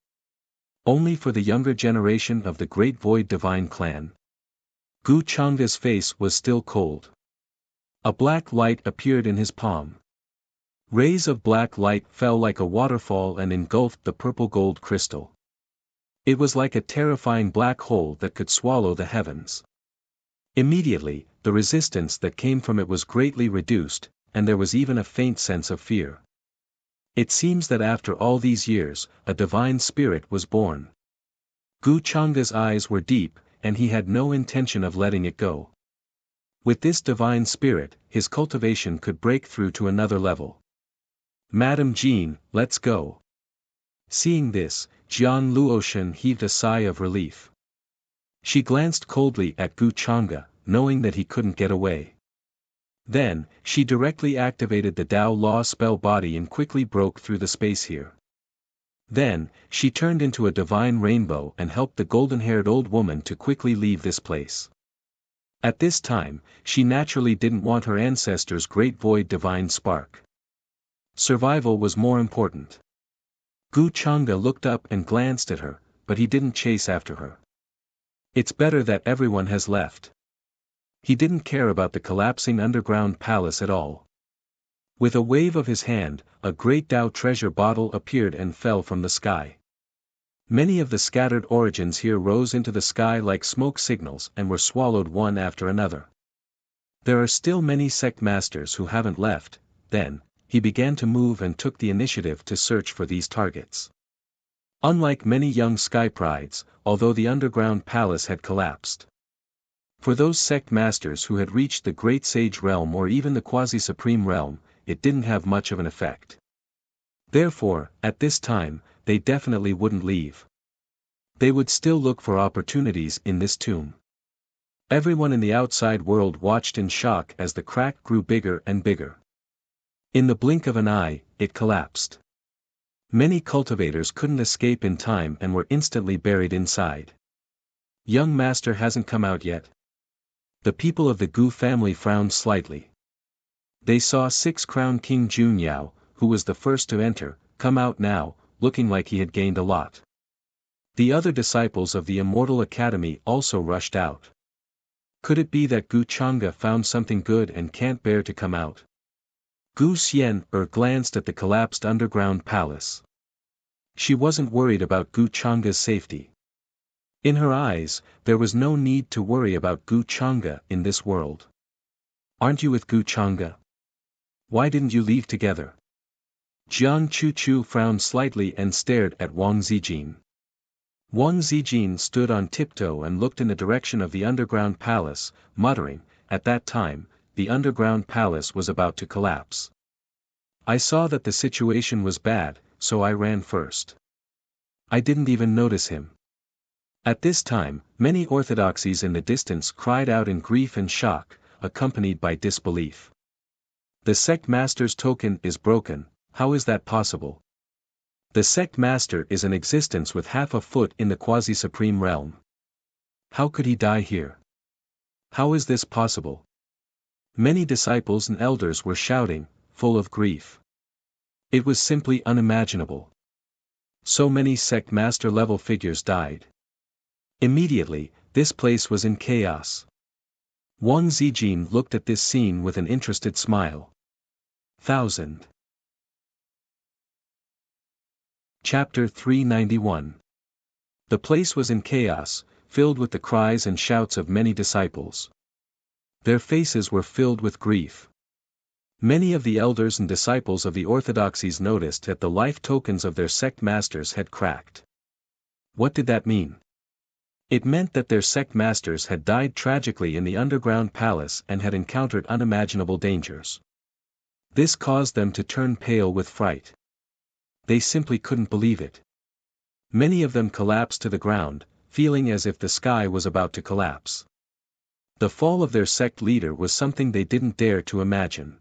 Only for the younger generation of the Great Void Divine Clan. Gu Chang'e's face was still cold. A black light appeared in his palm. Rays of black light fell like a waterfall and engulfed the purple gold crystal. It was like a terrifying black hole that could swallow the heavens. Immediately, the resistance that came from it was greatly reduced, and there was even a faint sense of fear. It seems that after all these years, a divine spirit was born. Gu Chang'e's eyes were deep, and he had no intention of letting it go. With this divine spirit, his cultivation could break through to another level. Madame Jean, let's go. Seeing this, Jiang Luoshan heaved a sigh of relief. She glanced coldly at Gu Chang'e, knowing that he couldn't get away. Then, she directly activated the Tao Law spell body and quickly broke through the space here. Then, she turned into a divine rainbow and helped the golden-haired old woman to quickly leave this place. At this time, she naturally didn't want her ancestors' great void divine spark. Survival was more important. Gu Changa looked up and glanced at her, but he didn't chase after her. It's better that everyone has left. He didn't care about the collapsing underground palace at all. With a wave of his hand, a great Dao treasure bottle appeared and fell from the sky. Many of the scattered origins here rose into the sky like smoke signals and were swallowed one after another. There are still many sect masters who haven't left. Then, he began to move and took the initiative to search for these targets. Unlike many young sky prides, although the underground palace had collapsed. For those sect masters who had reached the Great Sage realm or even the Quasi-Supreme realm, it didn't have much of an effect. Therefore, at this time, they definitely wouldn't leave. They would still look for opportunities in this tomb. Everyone in the outside world watched in shock as the crack grew bigger and bigger. In the blink of an eye, it collapsed. Many cultivators couldn't escape in time and were instantly buried inside. Young master hasn't come out yet. The people of the Gu family frowned slightly. They saw 6-crown King Junyao, who was the first to enter, come out now, looking like he had gained a lot. The other disciples of the Immortal Academy also rushed out. Could it be that Gu Changa found something good and can't bear to come out? Gu Xian glanced at the collapsed underground palace. She wasn't worried about Gu Changa's safety. In her eyes, there was no need to worry about Gu Changa in this world. Aren't you with Gu Changa? Why didn't you leave together? Jiang Chuchu frowned slightly and stared at Wang Zijin. Wang Zijin stood on tiptoe and looked in the direction of the underground palace, muttering, at that time, the underground palace was about to collapse. I saw that the situation was bad, so I ran first. I didn't even notice him. At this time, many orthodoxies in the distance cried out in grief and shock, accompanied by disbelief. The sect master's token is broken, how is that possible? The sect master is in existence with half a foot in the quasi-supreme realm. How could he die here? How is this possible? Many disciples and elders were shouting, full of grief. It was simply unimaginable. So many sect master level figures died. Immediately, this place was in chaos. Wang Zijin looked at this scene with an interested smile. 1000. Chapter 391. The place was in chaos, filled with the cries and shouts of many disciples. Their faces were filled with grief. Many of the elders and disciples of the orthodoxies noticed that the life tokens of their sect masters had cracked. What did that mean? It meant that their sect masters had died tragically in the underground palace and had encountered unimaginable dangers. This caused them to turn pale with fright. They simply couldn't believe it. Many of them collapsed to the ground, feeling as if the sky was about to collapse. The fall of their sect leader was something they didn't dare to imagine.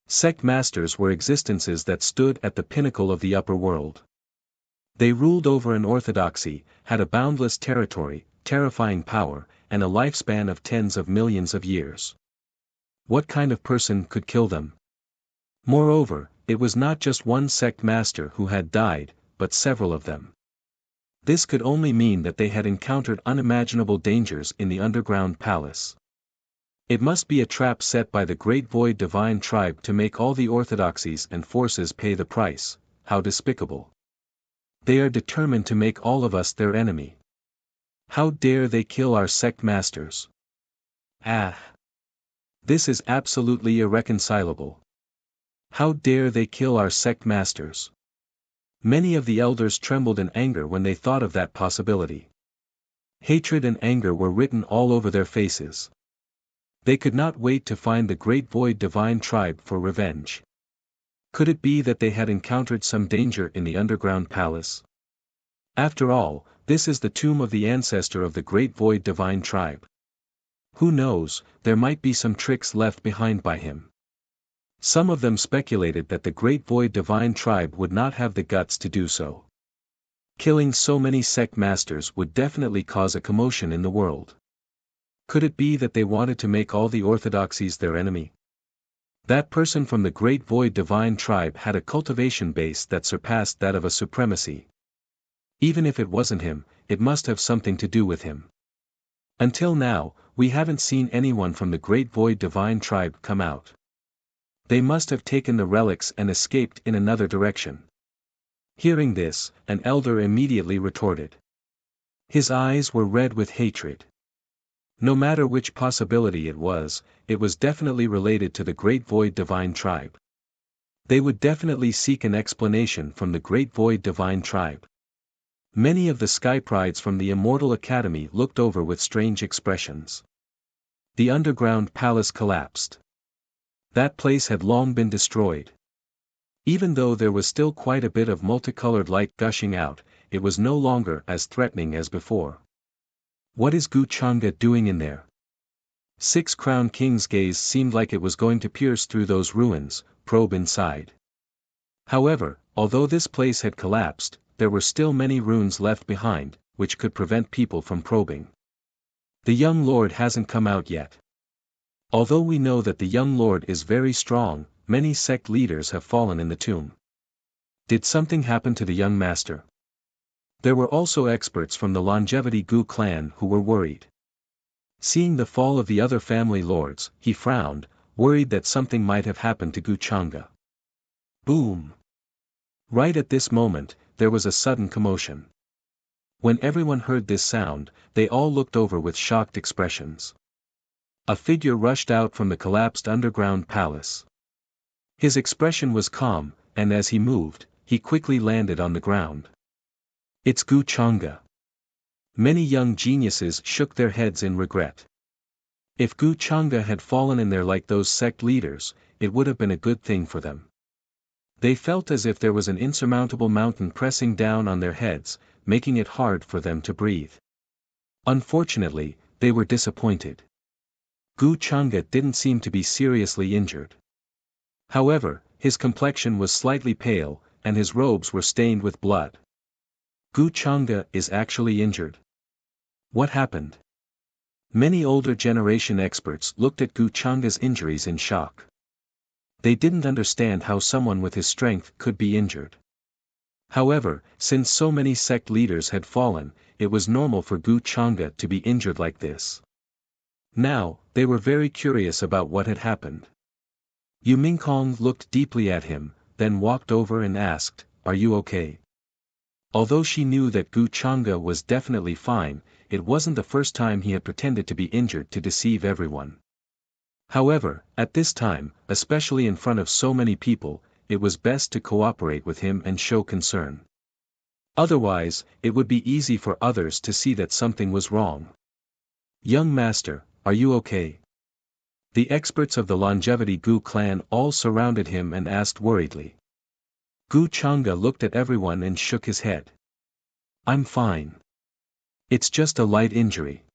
Sect masters were existences that stood at the pinnacle of the upper world. They ruled over an orthodoxy, had a boundless territory, terrifying power, and a lifespan of tens of millions of years. What kind of person could kill them? Moreover, it was not just one sect master who had died, but several of them. This could only mean that they had encountered unimaginable dangers in the underground palace. It must be a trap set by the Great Void Divine Tribe to make all the orthodoxies and forces pay the price. How despicable. They are determined to make all of us their enemy. How dare they kill our sect masters? Ah! This is absolutely irreconcilable. How dare they kill our sect masters? Many of the elders trembled in anger when they thought of that possibility. Hatred and anger were written all over their faces. They could not wait to find the Great Void Divine Tribe for revenge. Could it be that they had encountered some danger in the underground palace? After all, this is the tomb of the ancestor of the Great Void Divine Tribe. Who knows, there might be some tricks left behind by him. Some of them speculated that the Great Void Divine Tribe would not have the guts to do so. Killing so many sect masters would definitely cause a commotion in the world. Could it be that they wanted to make all the orthodoxies their enemy? That person from the Great Void Divine Tribe had a cultivation base that surpassed that of a supremacy. Even if it wasn't him, it must have something to do with him. Until now, we haven't seen anyone from the Great Void Divine Tribe come out. They must have taken the relics and escaped in another direction. Hearing this, an elder immediately retorted. His eyes were red with hatred. No matter which possibility it was definitely related to the Great Void Divine Tribe. They would definitely seek an explanation from the Great Void Divine Tribe. Many of the Sky Prides from the Immortal Academy looked over with strange expressions. The underground palace collapsed. That place had long been destroyed. Even though there was still quite a bit of multicolored light gushing out, it was no longer as threatening as before. What is Wuxia doing in there? Six Crown King's gaze seemed like it was going to pierce through those ruins, probe inside. However, although this place had collapsed, there were still many runes left behind, which could prevent people from probing. The young lord hasn't come out yet. Although we know that the young lord is very strong, many sect leaders have fallen in the tomb. Did something happen to the young master? There were also experts from the Longevity Gu clan who were worried. Seeing the fall of the other family lords, he frowned, worried that something might have happened to Wuxia. Boom! Right at this moment, there was a sudden commotion. When everyone heard this sound, they all looked over with shocked expressions. A figure rushed out from the collapsed underground palace. His expression was calm, and as he moved, he quickly landed on the ground. It's Wuxia. Many young geniuses shook their heads in regret. If Wuxia had fallen in there like those sect leaders, it would have been a good thing for them. They felt as if there was an insurmountable mountain pressing down on their heads, making it hard for them to breathe. Unfortunately, they were disappointed. Wuxia didn't seem to be seriously injured. However, his complexion was slightly pale, and his robes were stained with blood. Wuxia is actually injured. What happened? Many older generation experts looked at Wuxia's injuries in shock. They didn't understand how someone with his strength could be injured. However, since so many sect leaders had fallen, it was normal for Wuxia to be injured like this. Now, they were very curious about what had happened. Yu Mingkong looked deeply at him, then walked over and asked, "Are you okay?" Although she knew that Wuxia was definitely fine, it wasn't the first time he had pretended to be injured to deceive everyone. However, at this time, especially in front of so many people, it was best to cooperate with him and show concern. Otherwise, it would be easy for others to see that something was wrong. "Young master, are you okay?" The experts of the Longevity Gu clan all surrounded him and asked worriedly. Wuxia looked at everyone and shook his head. "I'm fine. It's just a light injury.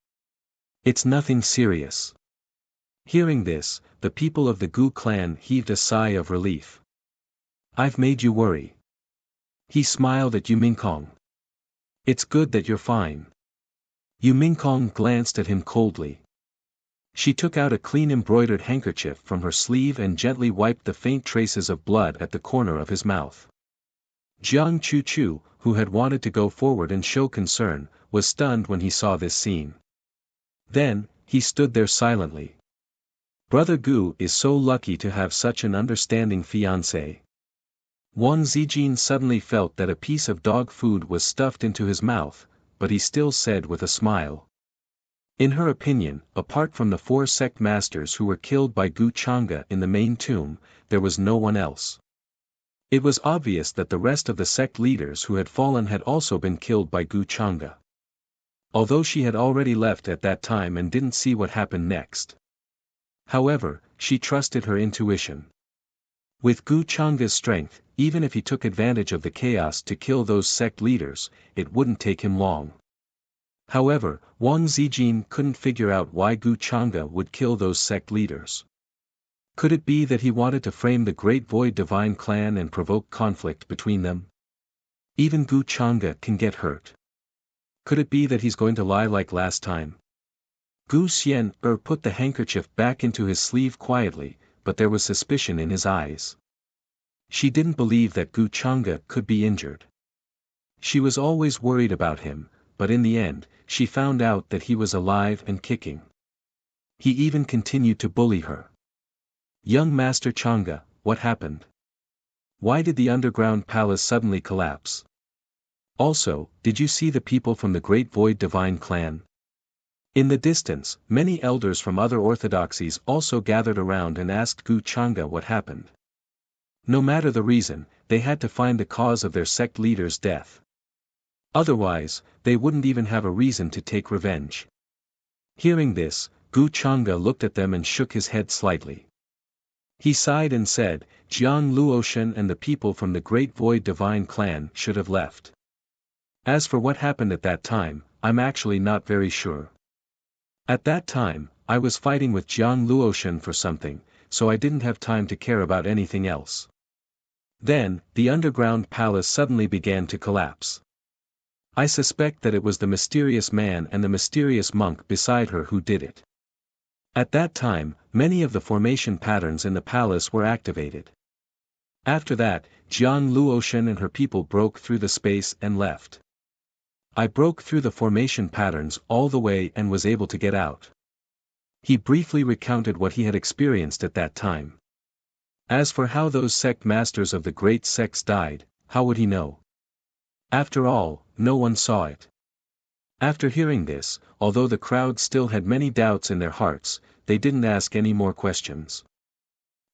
It's nothing serious." Hearing this, the people of the Gu clan heaved a sigh of relief. "I've made you worry." He smiled at Yu Mingkong. "It's good that you're fine." Yu Mingkong glanced at him coldly. She took out a clean embroidered handkerchief from her sleeve and gently wiped the faint traces of blood at the corner of his mouth. Jiang Chu, who had wanted to go forward and show concern, was stunned when he saw this scene. Then, he stood there silently. Brother Gu is so lucky to have such an understanding fiancé. Wang Zijin suddenly felt that a piece of dog food was stuffed into his mouth, but he still said with a smile. In her opinion, apart from the 4 sect masters who were killed by Wuxia in the main tomb, there was no one else. It was obvious that the rest of the sect leaders who had fallen had also been killed by Wuxia. Although she had already left at that time and didn't see what happened next. However, she trusted her intuition. With Wuxia's strength, even if he took advantage of the chaos to kill those sect leaders, it wouldn't take him long. However, Wang Zijin couldn't figure out why Wuxia would kill those sect leaders. Could it be that he wanted to frame the Great Void Divine Clan and provoke conflict between them? Even Wuxia can get hurt. Could it be that he's going to lie like last time? Gu Xian put the handkerchief back into his sleeve quietly, but there was suspicion in his eyes. She didn't believe that Gu Chang'e could be injured. She was always worried about him, but in the end, she found out that he was alive and kicking. He even continued to bully her. Young Master Chang'e, what happened? Why did the underground palace suddenly collapse? Also, did you see the people from the Great Void Divine Clan? In the distance, many elders from other orthodoxies also gathered around and asked Gu Chang'e what happened. No matter the reason, they had to find the cause of their sect leader's death. Otherwise, they wouldn't even have a reason to take revenge. Hearing this, Gu Chang'e looked at them and shook his head slightly. He sighed and said, Jiang Luoshan and the people from the Great Void Divine Clan should have left. As for what happened at that time, I'm actually not very sure. At that time, I was fighting with Jiang Luoshan for something, so I didn't have time to care about anything else. Then, the underground palace suddenly began to collapse. I suspect that it was the mysterious man and the mysterious monk beside her who did it. At that time, many of the formation patterns in the palace were activated. After that, Jiang Luoshan and her people broke through the space and left. I broke through the formation patterns all the way and was able to get out. He briefly recounted what he had experienced at that time. As for how those sect masters of the great sects died, how would he know? After all, no one saw it. After hearing this, although the crowd still had many doubts in their hearts, they didn't ask any more questions.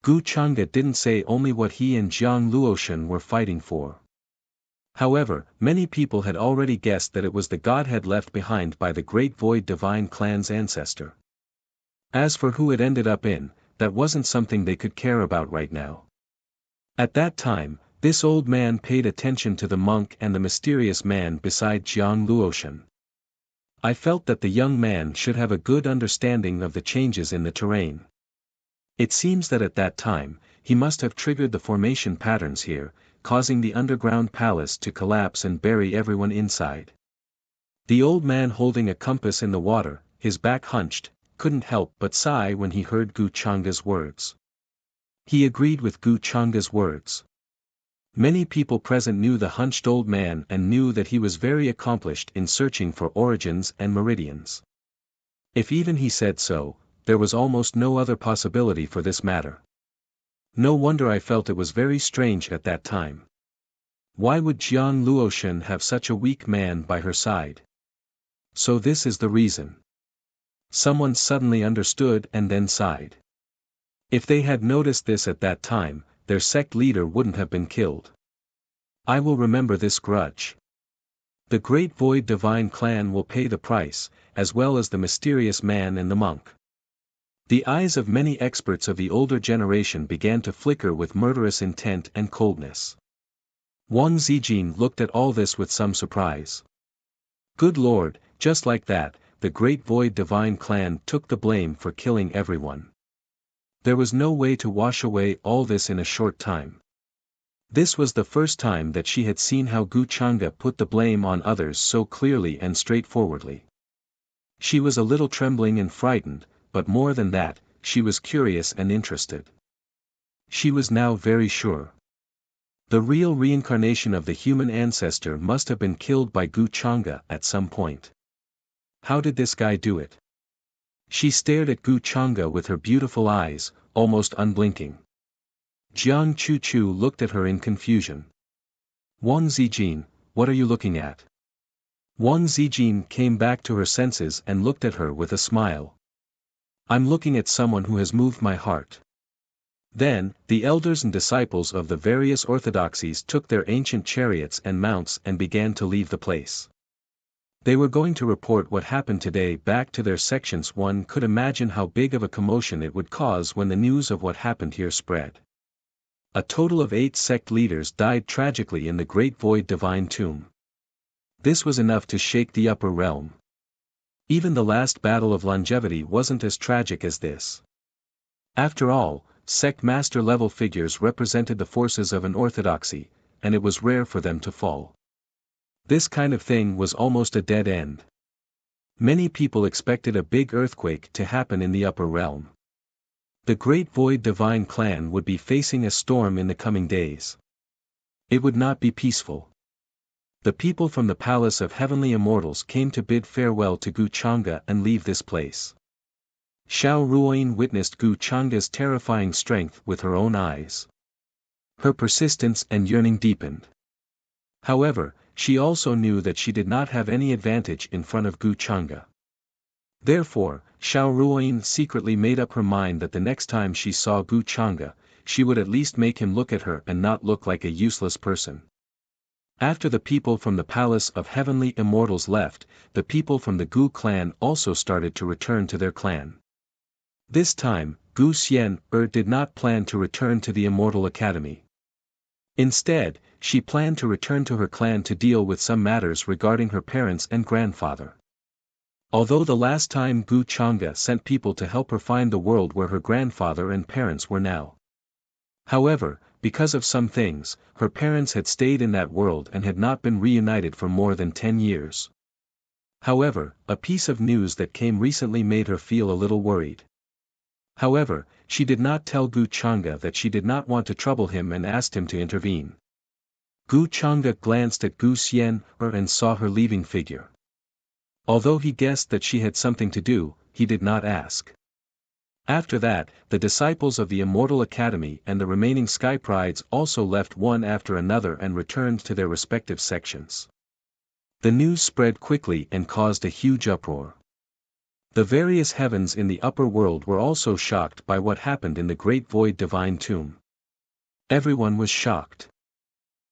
Gu Chang'e didn't say only what he and Jiang Luoshan were fighting for. However, many people had already guessed that it was the godhead left behind by the Great Void Divine Clan's ancestor. As for who it ended up in, that wasn't something they could care about right now. At that time, this old man paid attention to the monk and the mysterious man beside Jiang Luoshan. I felt that the young man should have a good understanding of the changes in the terrain. It seems that at that time, he must have triggered the formation patterns here, causing the underground palace to collapse and bury everyone inside. The old man holding a compass in the water, his back hunched, couldn't help but sigh when he heard Gu Chang'e's words. He agreed with Gu Chang'e's words. Many people present knew the hunched old man and knew that he was very accomplished in searching for origins and meridians. If even he said so, there was almost no other possibility for this matter. No wonder I felt it was very strange at that time. Why would Jiang Luoshan have such a weak man by her side? So this is the reason. Someone suddenly understood and then sighed. If they had noticed this at that time, their sect leader wouldn't have been killed. I will remember this grudge. The Great Void Divine Clan will pay the price, as well as the mysterious man and the monk. The eyes of many experts of the older generation began to flicker with murderous intent and coldness. Wang Zijin looked at all this with some surprise. Good Lord, just like that, the Great Void Divine Clan took the blame for killing everyone. There was no way to wash away all this in a short time. This was the first time that she had seen how Gu Chang'e put the blame on others so clearly and straightforwardly. She was a little trembling and frightened, but more than that, she was curious and interested. She was now very sure. The real reincarnation of the human ancestor must have been killed by Gu Chang'e at some point. How did this guy do it? She stared at Gu Chang'e with her beautiful eyes, almost unblinking. Jiang Chu looked at her in confusion. Wang Zijin, what are you looking at? Wang Zijin came back to her senses and looked at her with a smile. I'm looking at someone who has moved my heart. Then, the elders and disciples of the various orthodoxies took their ancient chariots and mounts and began to leave the place. They were going to report what happened today back to their sections. One could imagine how big of a commotion it would cause when the news of what happened here spread. A total of 8 sect leaders died tragically in the Great Void Divine Tomb. This was enough to shake the upper realm. Even the last battle of longevity wasn't as tragic as this. After all, sect master level figures represented the forces of an orthodoxy, and it was rare for them to fall. This kind of thing was almost a dead end. Many people expected a big earthquake to happen in the upper realm. The Great Void Divine Clan would be facing a storm in the coming days. It would not be peaceful. The people from the Palace of Heavenly Immortals came to bid farewell to Gu Chang'e and leave this place. Xiao Ruoyin witnessed Gu Chang'e's terrifying strength with her own eyes. Her persistence and yearning deepened. However, she also knew that she did not have any advantage in front of Gu Chang'e. Therefore, Xiao Ruoyin secretly made up her mind that the next time she saw Gu Chang'e, she would at least make him look at her and not look like a useless person. After the people from the Palace of Heavenly Immortals left, the people from the Gu clan also started to return to their clan. This time, Gu Xian did not plan to return to the Immortal Academy. Instead, she planned to return to her clan to deal with some matters regarding her parents and grandfather. Although the last time Gu Chang'e sent people to help her find the world where her grandfather and parents were now. However, because of some things, her parents had stayed in that world and had not been reunited for more than 10 years. However, a piece of news that came recently made her feel a little worried. However, she did not tell Gu Chang'e that she did not want to trouble him and asked him to intervene. Gu Chang'e glanced at Gu Xian and saw her leaving figure. Although he guessed that she had something to do, he did not ask. After that, the disciples of the Immortal Academy and the remaining Sky Prides also left one after another and returned to their respective sections. The news spread quickly and caused a huge uproar. The various heavens in the upper world were also shocked by what happened in the Great Void Divine Tomb. Everyone was shocked.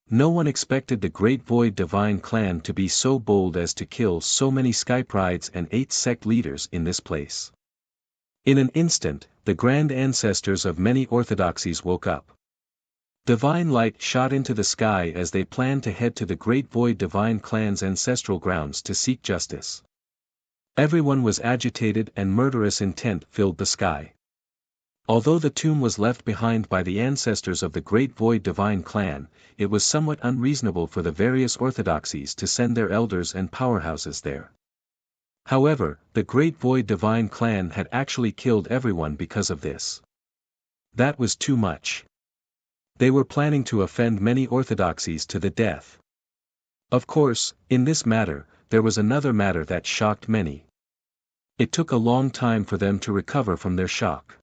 No one expected the Great Void Divine Clan to be so bold as to kill so many Sky Prides and 8 sect leaders in this place. In an instant, the grand ancestors of many orthodoxies woke up. Divine light shot into the sky as they planned to head to the Great Void Divine Clan's ancestral grounds to seek justice. Everyone was agitated and murderous intent filled the sky. Although the tomb was left behind by the ancestors of the Great Void Divine Clan, it was somewhat unreasonable for the various orthodoxies to send their elders and powerhouses there. However, the Great Void Divine Clan had actually killed everyone because of this. That was too much. They were planning to offend many orthodoxies to the death. Of course, in this matter, there was another matter that shocked many. It took a long time for them to recover from their shock.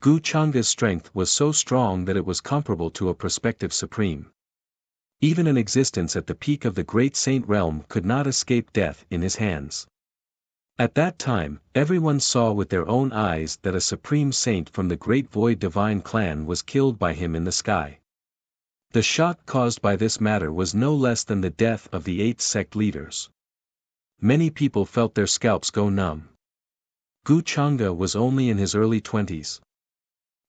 Gu Chang'e's strength was so strong that it was comparable to a prospective supreme. Even an existence at the peak of the Great Saint realm could not escape death in his hands. At that time, everyone saw with their own eyes that a supreme saint from the Great Void Divine Clan was killed by him in the sky. The shock caused by this matter was no less than the death of the 8 sect leaders. Many people felt their scalps go numb. Gu Chang'e was only in his early 20s.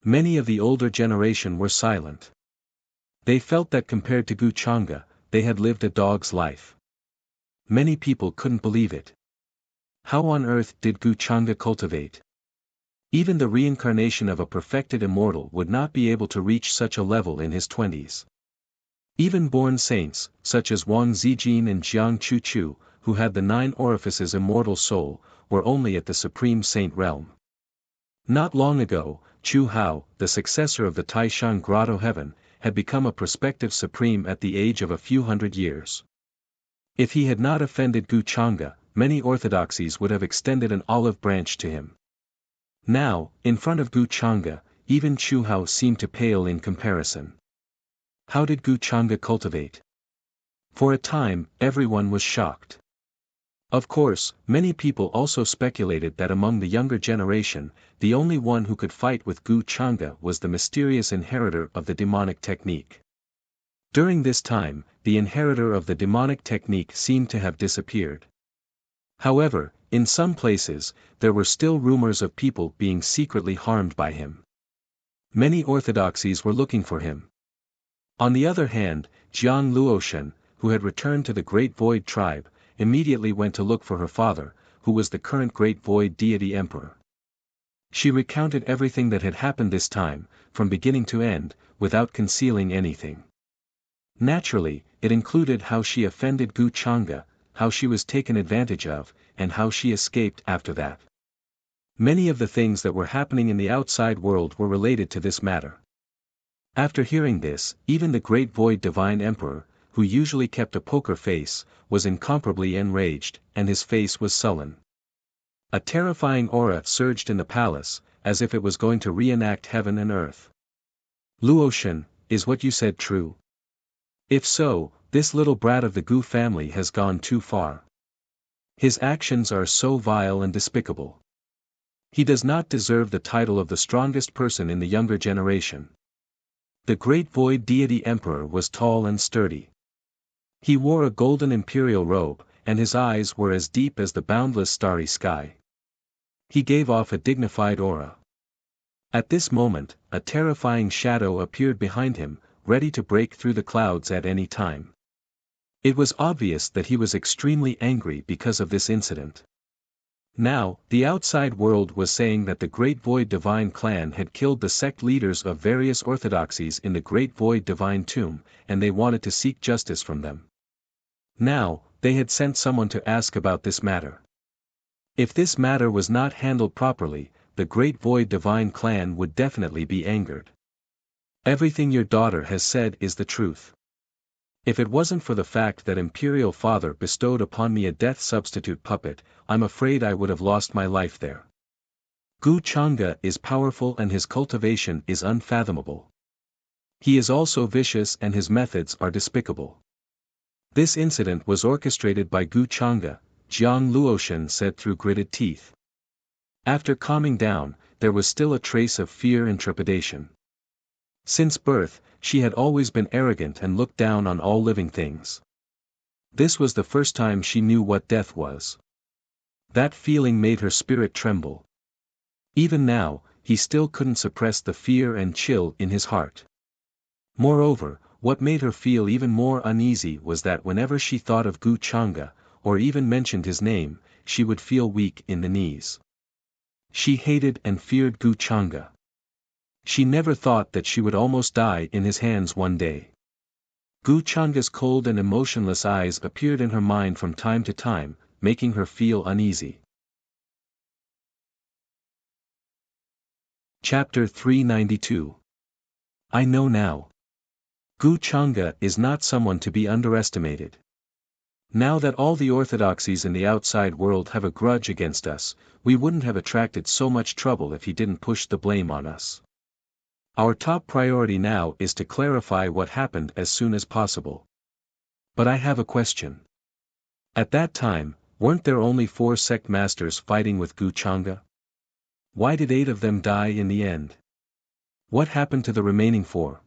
Many of the older generation were silent. They felt that compared to Gu Chang'e, they had lived a dog's life. Many people couldn't believe it. How on earth did Gu Chang'e cultivate? Even the reincarnation of a perfected immortal would not be able to reach such a level in his 20s. Even born saints, such as Wang Zijin and Jiang Chuchu, who had the 9 orifices immortal soul, were only at the supreme saint realm. Not long ago, Chu Hao, the successor of the Taishan Grotto Heaven, had become a prospective supreme at the age of a few hundred years. If he had not offended Gu Chang'e, many orthodoxies would have extended an olive branch to him. Now, in front of Gu Chang'e, even Chu Hao seemed to pale in comparison. How did Gu Chang'e cultivate? For a time, everyone was shocked. Of course, many people also speculated that among the younger generation, the only one who could fight with Gu Chang'e was the mysterious inheritor of the demonic technique. During this time, the inheritor of the demonic technique seemed to have disappeared. However, in some places, there were still rumors of people being secretly harmed by him. Many orthodoxies were looking for him. On the other hand, Jiang Luoshan, who had returned to the Great Void tribe, immediately went to look for her father, who was the current Great Void deity emperor. She recounted everything that had happened this time, from beginning to end, without concealing anything. Naturally, it included how she offended Gu Chang'e, how she was taken advantage of, and how she escaped after that. Many of the things that were happening in the outside world were related to this matter. After hearing this, even the great void divine emperor, who usually kept a poker face, was incomparably enraged, and his face was sullen. A terrifying aura surged in the palace, as if it was going to reenact heaven and earth. Luotian, is what you said true? If so, this little brat of the Gu family has gone too far. His actions are so vile and despicable. He does not deserve the title of the strongest person in the younger generation. The great void deity emperor was tall and sturdy. He wore a golden imperial robe, and his eyes were as deep as the boundless starry sky. He gave off a dignified aura. At this moment, a terrifying shadow appeared behind him, ready to break through the clouds at any time. It was obvious that he was extremely angry because of this incident. Now, the outside world was saying that the Great Void Divine Clan had killed the sect leaders of various orthodoxies in the Great Void Divine Tomb, and they wanted to seek justice from them. Now, they had sent someone to ask about this matter. If this matter was not handled properly, the Great Void Divine Clan would definitely be angered. Everything your daughter has said is the truth. If it wasn't for the fact that Imperial Father bestowed upon me a death substitute puppet, I'm afraid I would have lost my life there. Gu Chang'e is powerful and his cultivation is unfathomable. He is also vicious and his methods are despicable. This incident was orchestrated by Gu Chang'e, Jiang Luotian said through gritted teeth. After calming down, there was still a trace of fear and trepidation. Since birth, she had always been arrogant and looked down on all living things. This was the first time she knew what death was. That feeling made her spirit tremble. Even now, he still couldn't suppress the fear and chill in his heart. Moreover, what made her feel even more uneasy was that whenever she thought of Gu Chang'e, or even mentioned his name, she would feel weak in the knees. She hated and feared Gu Chang'e. She never thought that she would almost die in his hands one day. Gu Chang'e's cold and emotionless eyes appeared in her mind from time to time, making her feel uneasy. Chapter 392. I know now. Gu Chang'e is not someone to be underestimated. Now that all the orthodoxies in the outside world have a grudge against us, we wouldn't have attracted so much trouble if he didn't push the blame on us. Our top priority now is to clarify what happened as soon as possible. But I have a question. At that time, weren't there only 4 sect masters fighting with Gu Chang'e? Why did 8 of them die in the end? What happened to the remaining 4?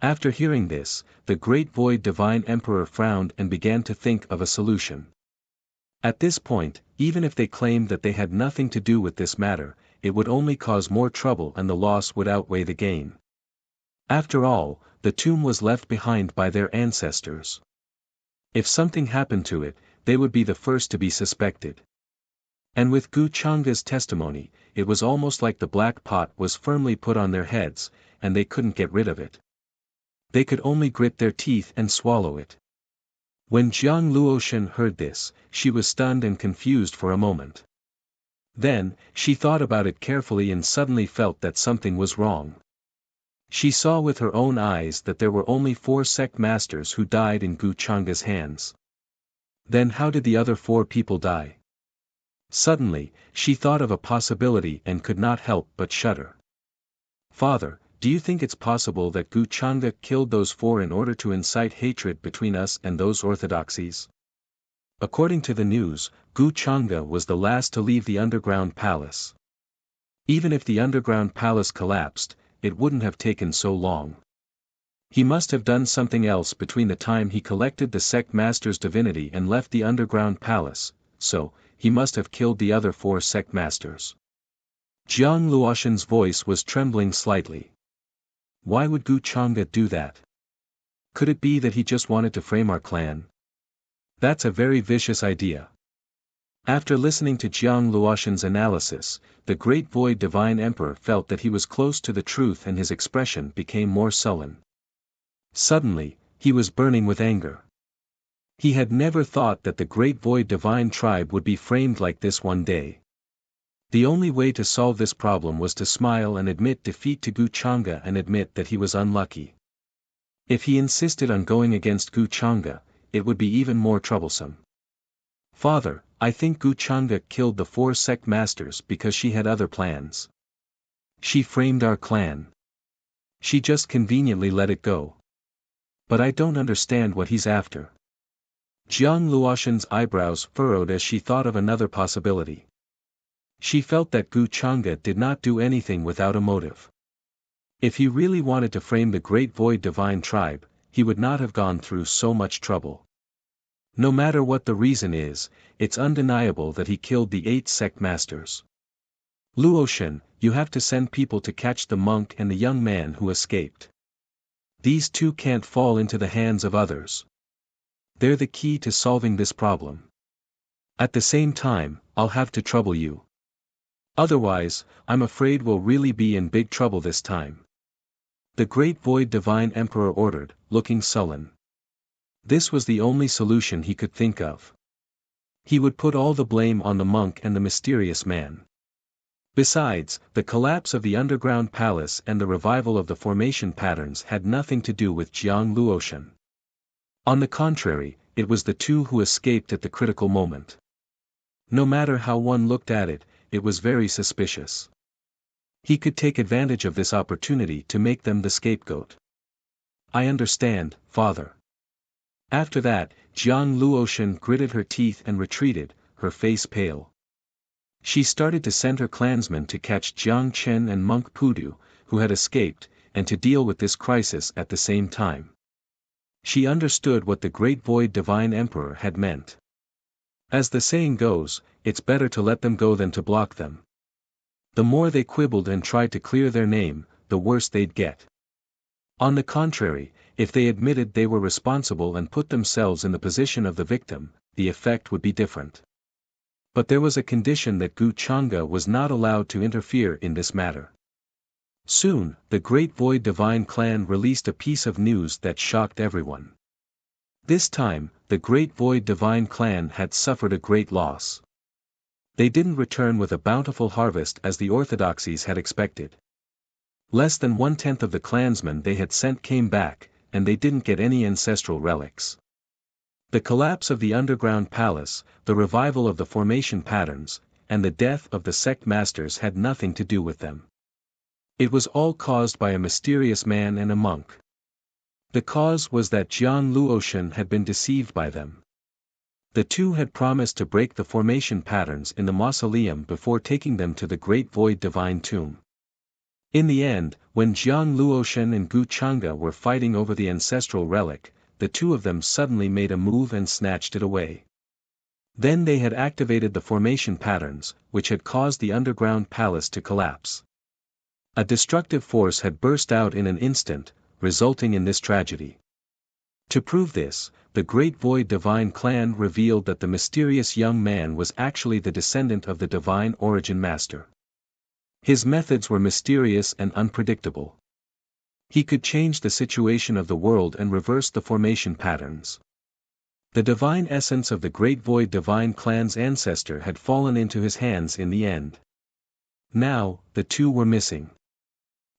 After hearing this, the Great Void Divine Emperor frowned and began to think of a solution. At this point, even if they claimed that they had nothing to do with this matter, it would only cause more trouble and the loss would outweigh the gain. After all, the tomb was left behind by their ancestors. If something happened to it, they would be the first to be suspected. And with Gu Chang'e's testimony, it was almost like the black pot was firmly put on their heads, and they couldn't get rid of it. They could only grit their teeth and swallow it. When Jiang Luotian heard this, she was stunned and confused for a moment. Then, she thought about it carefully and suddenly felt that something was wrong. She saw with her own eyes that there were only 4 sect masters who died in Gu Chang'e's hands. Then how did the other 4 people die? Suddenly, she thought of a possibility and could not help but shudder. Father, do you think it's possible that Gu Chang'e killed those 4 in order to incite hatred between us and those orthodoxies? According to the news, Gu Chang'e was the last to leave the underground palace. Even if the underground palace collapsed, it wouldn't have taken so long. He must have done something else between the time he collected the sect master's divinity and left the underground palace, so, he must have killed the other 4 sect masters. Jiang Luotian's voice was trembling slightly. Why would Gu Chang'e do that? Could it be that he just wanted to frame our clan? That's a very vicious idea. After listening to Jiang Luotian's analysis, the Great Void Divine Emperor felt that he was close to the truth and his expression became more sullen. Suddenly, he was burning with anger. He had never thought that the Great Void Divine Tribe would be framed like this one day. The only way to solve this problem was to smile and admit defeat to Gu Changa and admit that he was unlucky. If he insisted on going against Gu Changa, it would be even more troublesome. Father, I think Gu Changa killed the 4 sect masters because she had other plans. She framed our clan. She just conveniently let it go. But I don't understand what he's after. Jiang Luoshan's eyebrows furrowed as she thought of another possibility. She felt that Gu Changa did not do anything without a motive. If he really wanted to frame the Great Void Divine Tribe, he would not have gone through so much trouble. No matter what the reason is, it's undeniable that he killed the 8 sect masters. Luoshan, you have to send people to catch the monk and the young man who escaped. These 2 can't fall into the hands of others. They're the key to solving this problem. At the same time, I'll have to trouble you. Otherwise, I'm afraid we'll really be in big trouble this time. The Great Void Divine Emperor ordered, looking sullen. This was the only solution he could think of. He would put all the blame on the monk and the mysterious man. Besides, the collapse of the underground palace and the revival of the formation patterns had nothing to do with Jiang Luoshan. On the contrary, it was the 2 who escaped at the critical moment. No matter how one looked at it, it was very suspicious. He could take advantage of this opportunity to make them the scapegoat. I understand, Father. After that, Jiang Luoshan gritted her teeth and retreated, her face pale. She started to send her clansmen to catch Jiang Chen and Monk Pudu, who had escaped, and to deal with this crisis at the same time. She understood what the Great Void Divine Emperor had meant. As the saying goes, it's better to let them go than to block them. The more they quibbled and tried to clear their name, the worse they'd get. On the contrary, if they admitted they were responsible and put themselves in the position of the victim, the effect would be different. But there was a condition that Gu Changa was not allowed to interfere in this matter. Soon, the Great Void Divine Clan released a piece of news that shocked everyone. This time, the Great Void Divine Clan had suffered a great loss. They didn't return with a bountiful harvest as the orthodoxies had expected. Less than 1/10 of the clansmen they had sent came back, and they didn't get any ancestral relics. The collapse of the underground palace, the revival of the formation patterns, and the death of the sect masters had nothing to do with them. It was all caused by a mysterious man and a monk. The cause was that Jiang Luoshan had been deceived by them. The 2 had promised to break the formation patterns in the mausoleum before taking them to the Great Void Divine Tomb. In the end, when Jiang Luoshan and Gu Changa were fighting over the ancestral relic, the 2 of them suddenly made a move and snatched it away. Then they had activated the formation patterns, which had caused the underground palace to collapse. A destructive force had burst out in an instant, resulting in this tragedy. To prove this, the Great Void Divine Clan revealed that the mysterious young man was actually the descendant of the Divine Origin Master. His methods were mysterious and unpredictable. He could change the situation of the world and reverse the formation patterns. The divine essence of the Great Void Divine Clan's ancestor had fallen into his hands in the end. Now, the 2 were missing.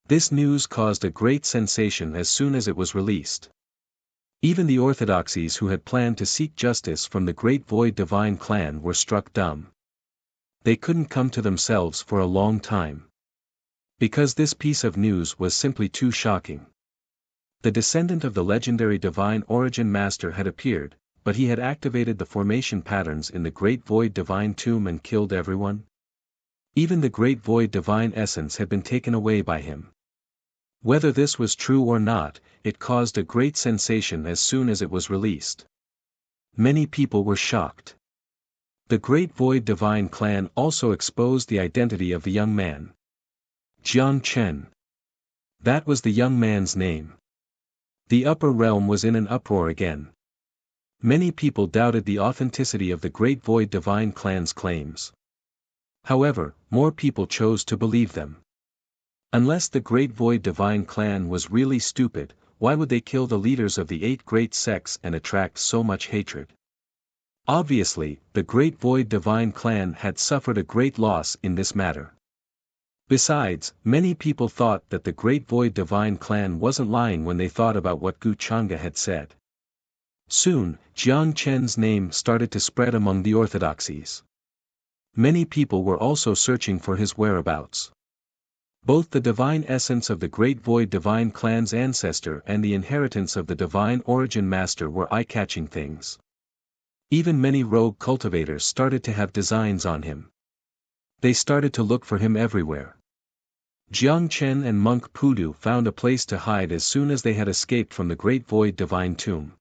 This news caused a great sensation as soon as it was released. Even the orthodoxies who had planned to seek justice from the Great Void Divine Clan were struck dumb. They couldn't come to themselves for a long time. Because this piece of news was simply too shocking. The descendant of the legendary Divine Origin Master had appeared, but he had activated the formation patterns in the Great Void Divine Tomb and killed everyone. Even the Great Void Divine Essence had been taken away by him. Whether this was true or not, it caused a great sensation as soon as it was released. Many people were shocked. The Great Void Divine Clan also exposed the identity of the young man. Jiang Chen. That was the young man's name. The upper realm was in an uproar again. Many people doubted the authenticity of the Great Void Divine Clan's claims. However, more people chose to believe them. Unless the Great Void Divine Clan was really stupid, why would they kill the leaders of the 8 great sects and attract so much hatred? Obviously, the Great Void Divine Clan had suffered a great loss in this matter. Besides, many people thought that the Great Void Divine Clan wasn't lying when they thought about what Gu Changa had said. Soon, Jiang Chen's name started to spread among the orthodoxies. Many people were also searching for his whereabouts. Both the divine essence of the Great Void Divine Clan's ancestor and the inheritance of the Divine Origin Master were eye-catching things. Even many rogue cultivators started to have designs on him. They started to look for him everywhere. Jiang Chen and Monk Pudu found a place to hide as soon as they had escaped from the Great Void Divine Tomb.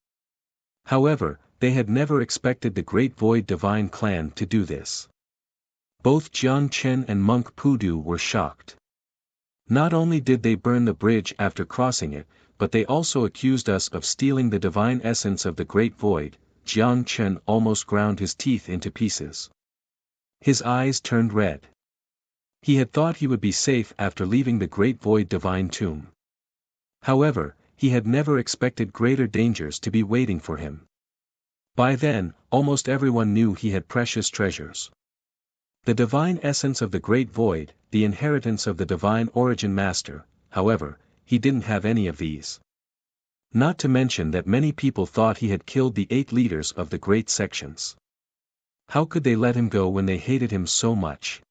However, they had never expected the Great Void Divine Clan to do this. Both Jiang Chen and Monk Pudu were shocked. Not only did they burn the bridge after crossing it, but they also accused us of stealing the divine essence of the Great Void. Jiang Chen almost ground his teeth into pieces. His eyes turned red. He had thought he would be safe after leaving the Great Void Divine Tomb. However, he had never expected greater dangers to be waiting for him. By then, almost everyone knew he had precious treasures. The divine essence of the Great Void, the inheritance of the Divine Origin Master, however, he didn't have any of these. Not to mention that many people thought he had killed the 8 leaders of the great sections. How could they let him go when they hated him so much?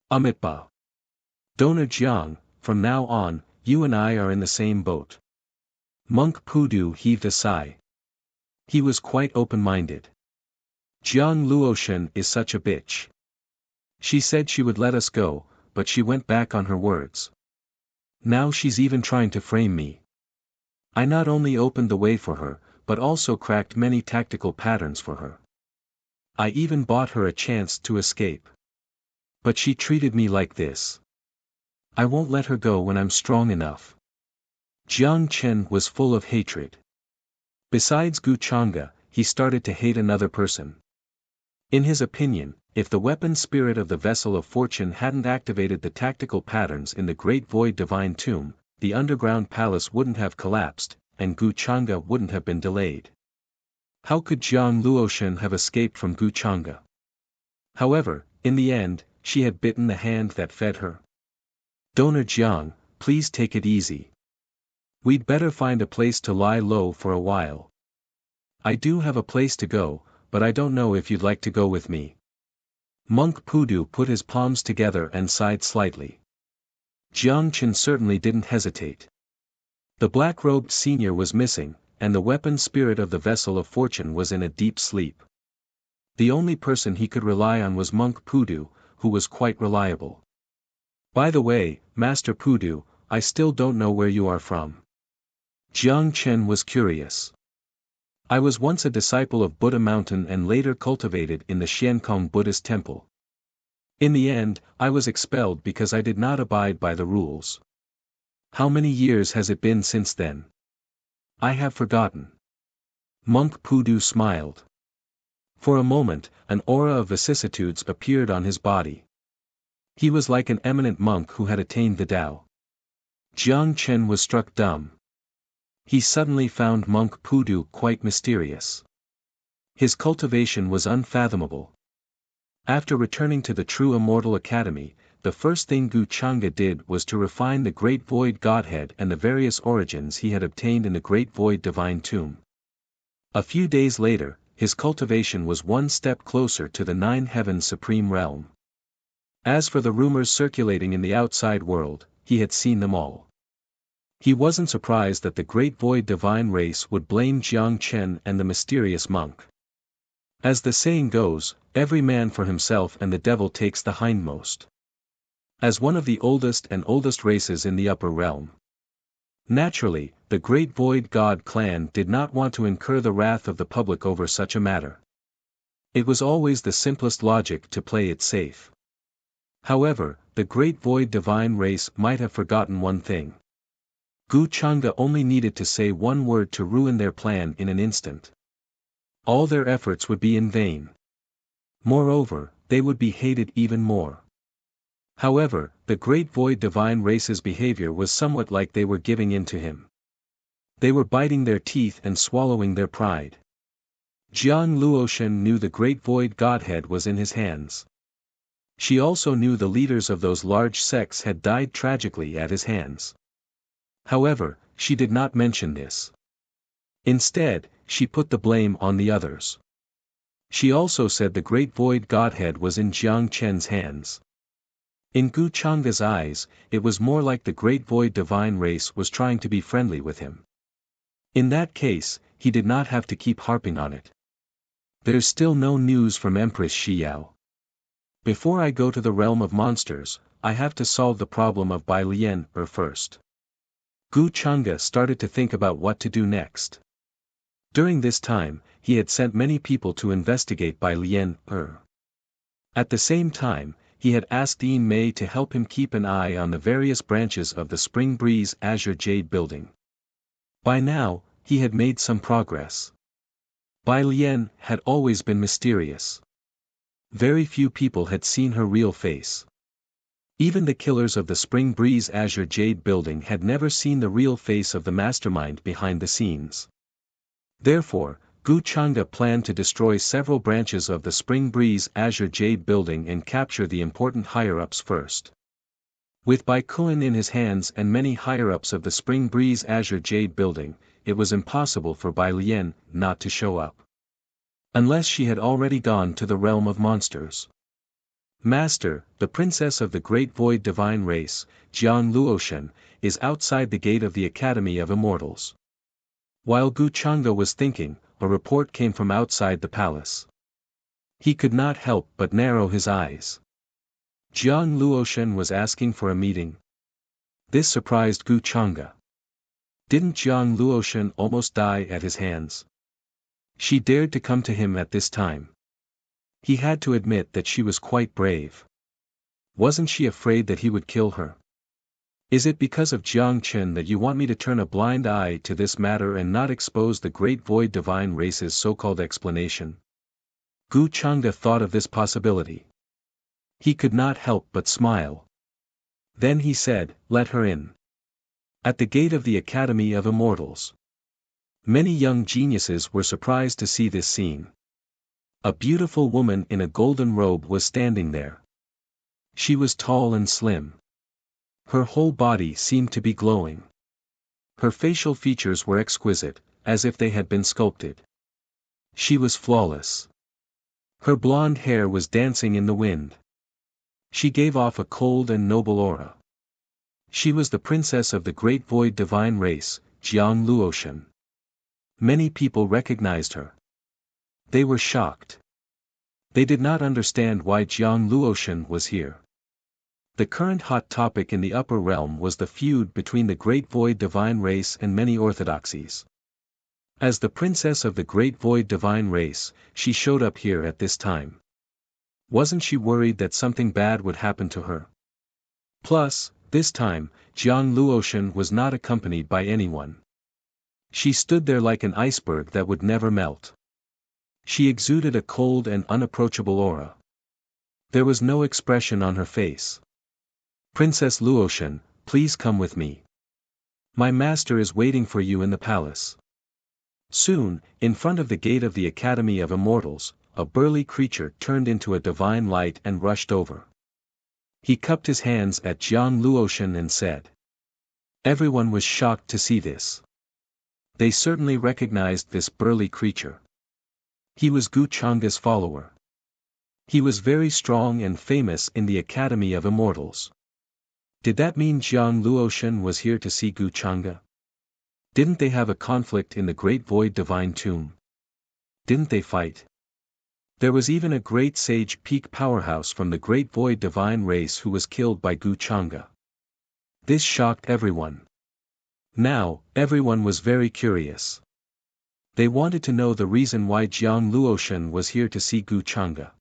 Amitba. Donor Jiang, from now on, you and I are in the same boat. Monk Pudu heaved a sigh. He was quite open-minded. Jiang Luoshen is such a bitch. She said she would let us go, but she went back on her words. Now she's even trying to frame me. I not only opened the way for her, but also cracked many tactical patterns for her. I even bought her a chance to escape. But she treated me like this. I won't let her go when I'm strong enough. Jiang Chen was full of hatred. Besides Gu Changa, he started to hate another person. In his opinion, if the weapon spirit of the Vessel of Fortune hadn't activated the tactical patterns in the Great Void Divine Tomb, the underground palace wouldn't have collapsed, and Gu Changa wouldn't have been delayed. How could Jiang Luoshen have escaped from Gu Changa? However, in the end, she had bitten the hand that fed her. Donor Jiang, please take it easy. We'd better find a place to lie low for a while. I do have a place to go, but I don't know if you'd like to go with me. Monk Pudu put his palms together and sighed slightly. Jiang Chen certainly didn't hesitate. The black-robed senior was missing, and the weapon spirit of the Vessel of Fortune was in a deep sleep. The only person he could rely on was Monk Pudu, who was quite reliable. By the way, Master Pudu, I still don't know where you are from. Jiang Chen was curious. I was once a disciple of Buddha Mountain and later cultivated in the Xiankong Buddhist temple. In the end, I was expelled because I did not abide by the rules. How many years has it been since then? I have forgotten. Monk Pudu smiled. For a moment, an aura of vicissitudes appeared on his body. He was like an eminent monk who had attained the Tao. Jiang Chen was struck dumb. He suddenly found Monk Pudu quite mysterious. His cultivation was unfathomable. After returning to the True Immortal Academy, the first thing Gu Changa did was to refine the Great Void Godhead and the various origins he had obtained in the Great Void Divine Tomb. A few days later, his cultivation was one step closer to the 9 Heavens Supreme Realm. As for the rumors circulating in the outside world, he had seen them all. He wasn't surprised that the Great Void Divine Race would blame Jiang Chen and the mysterious monk. As the saying goes, every man for himself and the devil takes the hindmost. As one of the oldest races in the upper realm. Naturally, the Great Void God clan did not want to incur the wrath of the public over such a matter. It was always the simplest logic to play it safe. However, the Great Void Divine Race might have forgotten one thing. Gu Changa only needed to say one word to ruin their plan in an instant. All their efforts would be in vain. Moreover, they would be hated even more. However, the Great Void Divine Race's behavior was somewhat like they were giving in to him. They were biting their teeth and swallowing their pride. Jiang Luoshan knew the great void godhead was in his hands. She also knew the leaders of those large sects had died tragically at his hands. However, she did not mention this. Instead, she put the blame on the others. She also said the great void godhead was in Jiang Chen's hands. In Gu Changa's eyes, it was more like the great void divine race was trying to be friendly with him. In that case, he did not have to keep harping on it. There's still no news from Empress Xiao. Before I go to the realm of monsters, I have to solve the problem of Bai Lian first. Gu Changa started to think about what to do next. During this time, he had sent many people to investigate Bai Lian At the same time, he had asked Yin Mei to help him keep an eye on the various branches of the Spring Breeze Azure Jade building. By now, he had made some progress. Bai Lian had always been mysterious. Very few people had seen her real face. Even the killers of the Spring Breeze Azure Jade building had never seen the real face of the mastermind behind the scenes. Therefore, Gu Changa planned to destroy several branches of the Spring Breeze Azure Jade building and capture the important higher-ups first. With Bai Kuan in his hands and many higher-ups of the Spring Breeze Azure Jade building, it was impossible for Bai Lian not to show up. Unless she had already gone to the realm of monsters. Master, the princess of the great void divine race, Jiang Luoshan, is outside the gate of the Academy of Immortals. While Gu Changa was thinking, a report came from outside the palace. He could not help but narrow his eyes. Jiang Luoshan was asking for a meeting. This surprised Gu Changa. Didn't Jiang Luoshan almost die at his hands? She dared to come to him at this time. He had to admit that she was quite brave. Wasn't she afraid that he would kill her? Is it because of Jiang Chen that you want me to turn a blind eye to this matter and not expose the great void divine race's so-called explanation? Gu Changa thought of this possibility. He could not help but smile. Then he said, "Let her in." At the gate of the Academy of Immortals. Many young geniuses were surprised to see this scene. A beautiful woman in a golden robe was standing there. She was tall and slim. Her whole body seemed to be glowing. Her facial features were exquisite, as if they had been sculpted. She was flawless. Her blonde hair was dancing in the wind. She gave off a cold and noble aura. She was the princess of the great void divine race, Jiang Luoshan. Many people recognized her. They were shocked. They did not understand why Jiang Luoshan was here. The current hot topic in the upper realm was the feud between the great void divine race and many orthodoxies. As the princess of the great void divine race, she showed up here at this time. Wasn't she worried that something bad would happen to her? Plus, this time, Jiang Luoshan was not accompanied by anyone. She stood there like an iceberg that would never melt. She exuded a cold and unapproachable aura. There was no expression on her face. "Princess Luoshan, please come with me. My master is waiting for you in the palace." Soon, in front of the gate of the Academy of Immortals, a burly creature turned into a divine light and rushed over. He cupped his hands at Jiang Luoshan and said. Everyone was shocked to see this. They certainly recognized this burly creature. He was Gu Changa's follower. He was very strong and famous in the Academy of Immortals. Did that mean Jiang Luoshan was here to see Gu Changa? Didn't they have a conflict in the Great Void Divine Tomb? Didn't they fight? There was even a great sage peak powerhouse from the Great Void Divine race who was killed by Gu Changa. This shocked everyone. Now, everyone was very curious. They wanted to know the reason why Jiang Luoshan was here to see Gu Changa.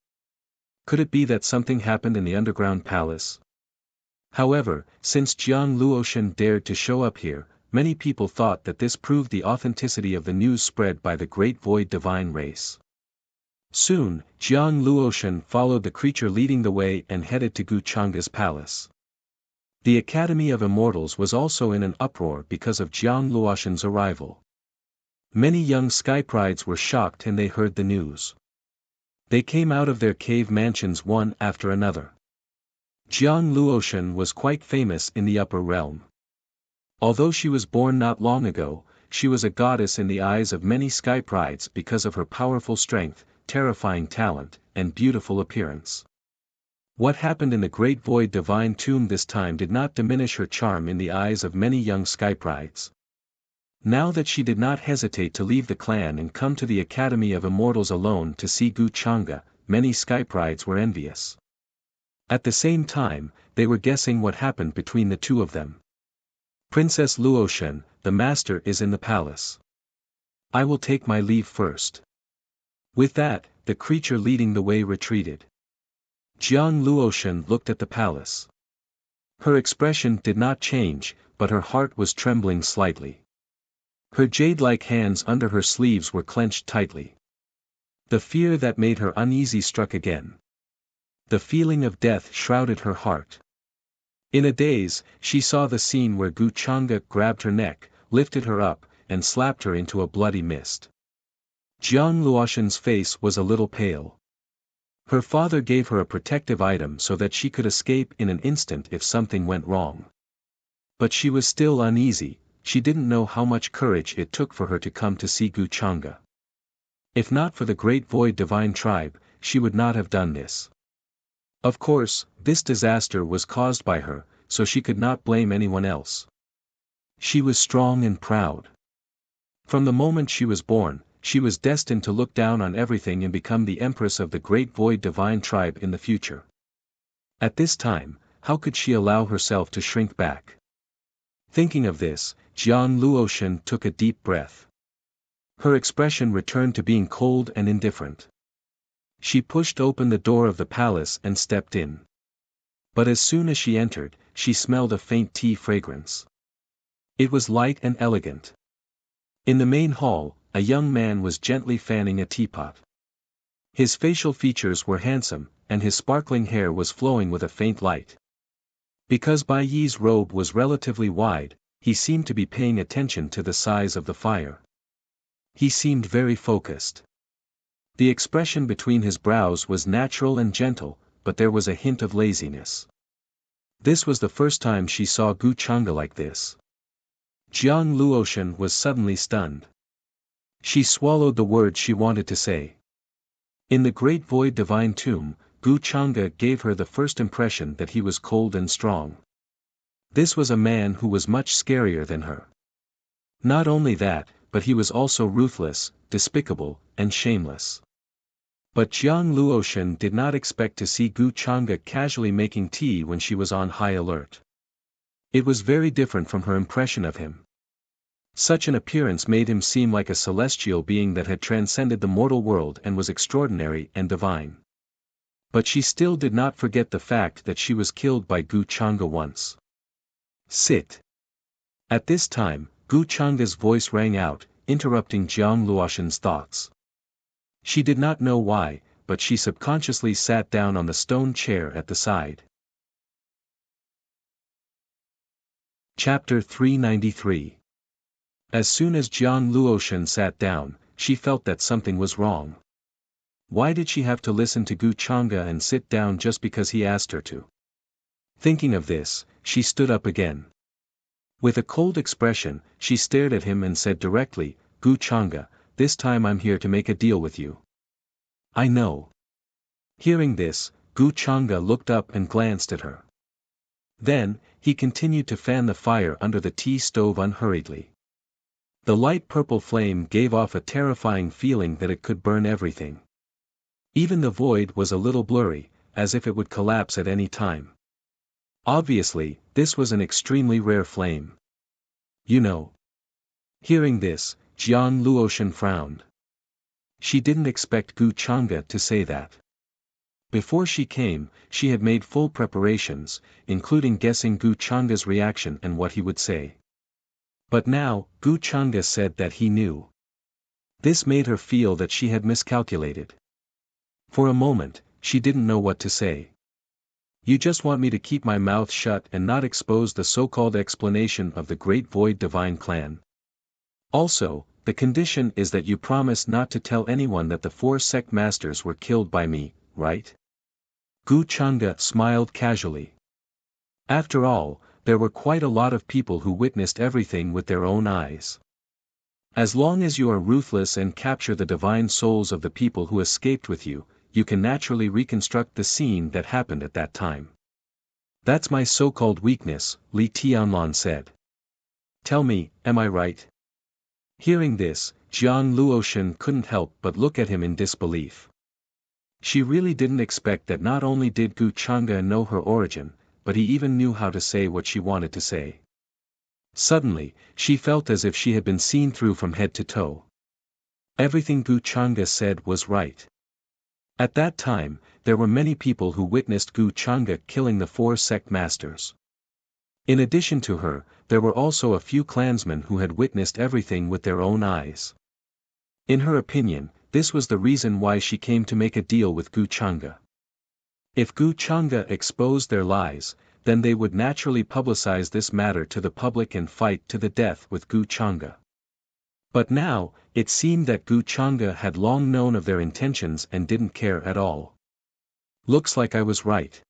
Could it be that something happened in the underground palace? However, since Jiang Luoshan dared to show up here, many people thought that this proved the authenticity of the news spread by the Great Void Divine race. Soon, Jiang Luoshan followed the creature leading the way and headed to Gu Changa's palace. The Academy of Immortals was also in an uproar because of Jiang Luoshan's arrival. Many young skyprides were shocked when they heard the news. They came out of their cave mansions one after another. Jiang Luoshan was quite famous in the upper realm. Although she was born not long ago, she was a goddess in the eyes of many skyprides because of her powerful strength, terrifying talent, and beautiful appearance. What happened in the Great Void Divine Tomb this time did not diminish her charm in the eyes of many young skyprides. Now that she did not hesitate to leave the clan and come to the Academy of Immortals alone to see Gu Chang'e, many skyprides were envious. At the same time, they were guessing what happened between the two of them. Princess Luoshan, the master is in the palace. I will take my leave first. With that, the creature leading the way retreated. Jiang Luoshan looked at the palace. Her expression did not change, but her heart was trembling slightly. Her jade-like hands under her sleeves were clenched tightly. The fear that made her uneasy struck again. The feeling of death shrouded her heart. In a daze, she saw the scene where Gu Chang'e grabbed her neck, lifted her up, and slapped her into a bloody mist. Jiang Luoshan's face was a little pale. Her father gave her a protective item so that she could escape in an instant if something went wrong. But she was still uneasy. She didn't know how much courage it took for her to come to see Gu Chang'e. If not for the Great Void Divine Tribe, she would not have done this. Of course, this disaster was caused by her, so she could not blame anyone else. She was strong and proud. From the moment she was born, she was destined to look down on everything and become the Empress of the Great Void Divine Tribe in the future. At this time, how could she allow herself to shrink back? Thinking of this, Jiang Luoshan took a deep breath. Her expression returned to being cold and indifferent. She pushed open the door of the palace and stepped in. But as soon as she entered, she smelled a faint tea fragrance. It was light and elegant. In the main hall, a young man was gently fanning a teapot. His facial features were handsome, and his sparkling hair was flowing with a faint light. Because Bai Yi's robe was relatively wide, he seemed to be paying attention to the size of the fire. He seemed very focused. The expression between his brows was natural and gentle, but there was a hint of laziness. This was the first time she saw Gu Chang'e like this. Jiang Luoshan was suddenly stunned. She swallowed the words she wanted to say. In the Great Void Divine Tomb, Gu Chang'e gave her the first impression that he was cold and strong. This was a man who was much scarier than her. Not only that, but he was also ruthless, despicable, and shameless. But Jiang Luoshan did not expect to see Gu Chang'e casually making tea when she was on high alert. It was very different from her impression of him. Such an appearance made him seem like a celestial being that had transcended the mortal world and was extraordinary and divine. But she still did not forget the fact that she was killed by Gu Chang'e once. Sit. At this time, Gu Chang'e's voice rang out, interrupting Jiang Luoshan's thoughts. She did not know why, but she subconsciously sat down on the stone chair at the side. Chapter 393. As soon as Jiang Luoshan sat down, she felt that something was wrong. Why did she have to listen to Gu Chang'e and sit down just because he asked her to? Thinking of this, she stood up again. With a cold expression, she stared at him and said directly, "Gu Chang'e, this time I'm here to make a deal with you." "I know." Hearing this, Gu Chang'e looked up and glanced at her. Then, he continued to fan the fire under the tea stove unhurriedly. The light purple flame gave off a terrifying feeling that it could burn everything. Even the void was a little blurry, as if it would collapse at any time. Obviously, this was an extremely rare flame. You know. Hearing this, Jiang Luoshan frowned. She didn't expect Gu Chang'e to say that. Before she came, she had made full preparations, including guessing Gu Chang'e's reaction and what he would say. But now, Gu Chang'e said that he knew. This made her feel that she had miscalculated. For a moment, she didn't know what to say. You just want me to keep my mouth shut and not expose the so-called explanation of the Great Void Divine Clan. Also, the condition is that you promise not to tell anyone that the 4 sect masters were killed by me, right? Gu Chang'e smiled casually. After all, there were quite a lot of people who witnessed everything with their own eyes. As long as you are ruthless and capture the divine souls of the people who escaped with you, you can naturally reconstruct the scene that happened at that time. That's my so-called weakness, Li Tianlan said. Tell me, am I right? Hearing this, Jiang Luoshan couldn't help but look at him in disbelief. She really didn't expect that not only did Gu Chang'e know her origin, but he even knew how to say what she wanted to say. Suddenly, she felt as if she had been seen through from head to toe. Everything Gu Chang'e said was right. At that time, there were many people who witnessed Gu Chang'e killing the 4 sect masters. In addition to her, there were also a few clansmen who had witnessed everything with their own eyes. In her opinion, this was the reason why she came to make a deal with Gu Chang'e. If Gu Chang'e exposed their lies, then they would naturally publicize this matter to the public and fight to the death with Gu Chang'e. But now, it seemed that Gu Chang'e had long known of their intentions and didn't care at all. Looks like I was right.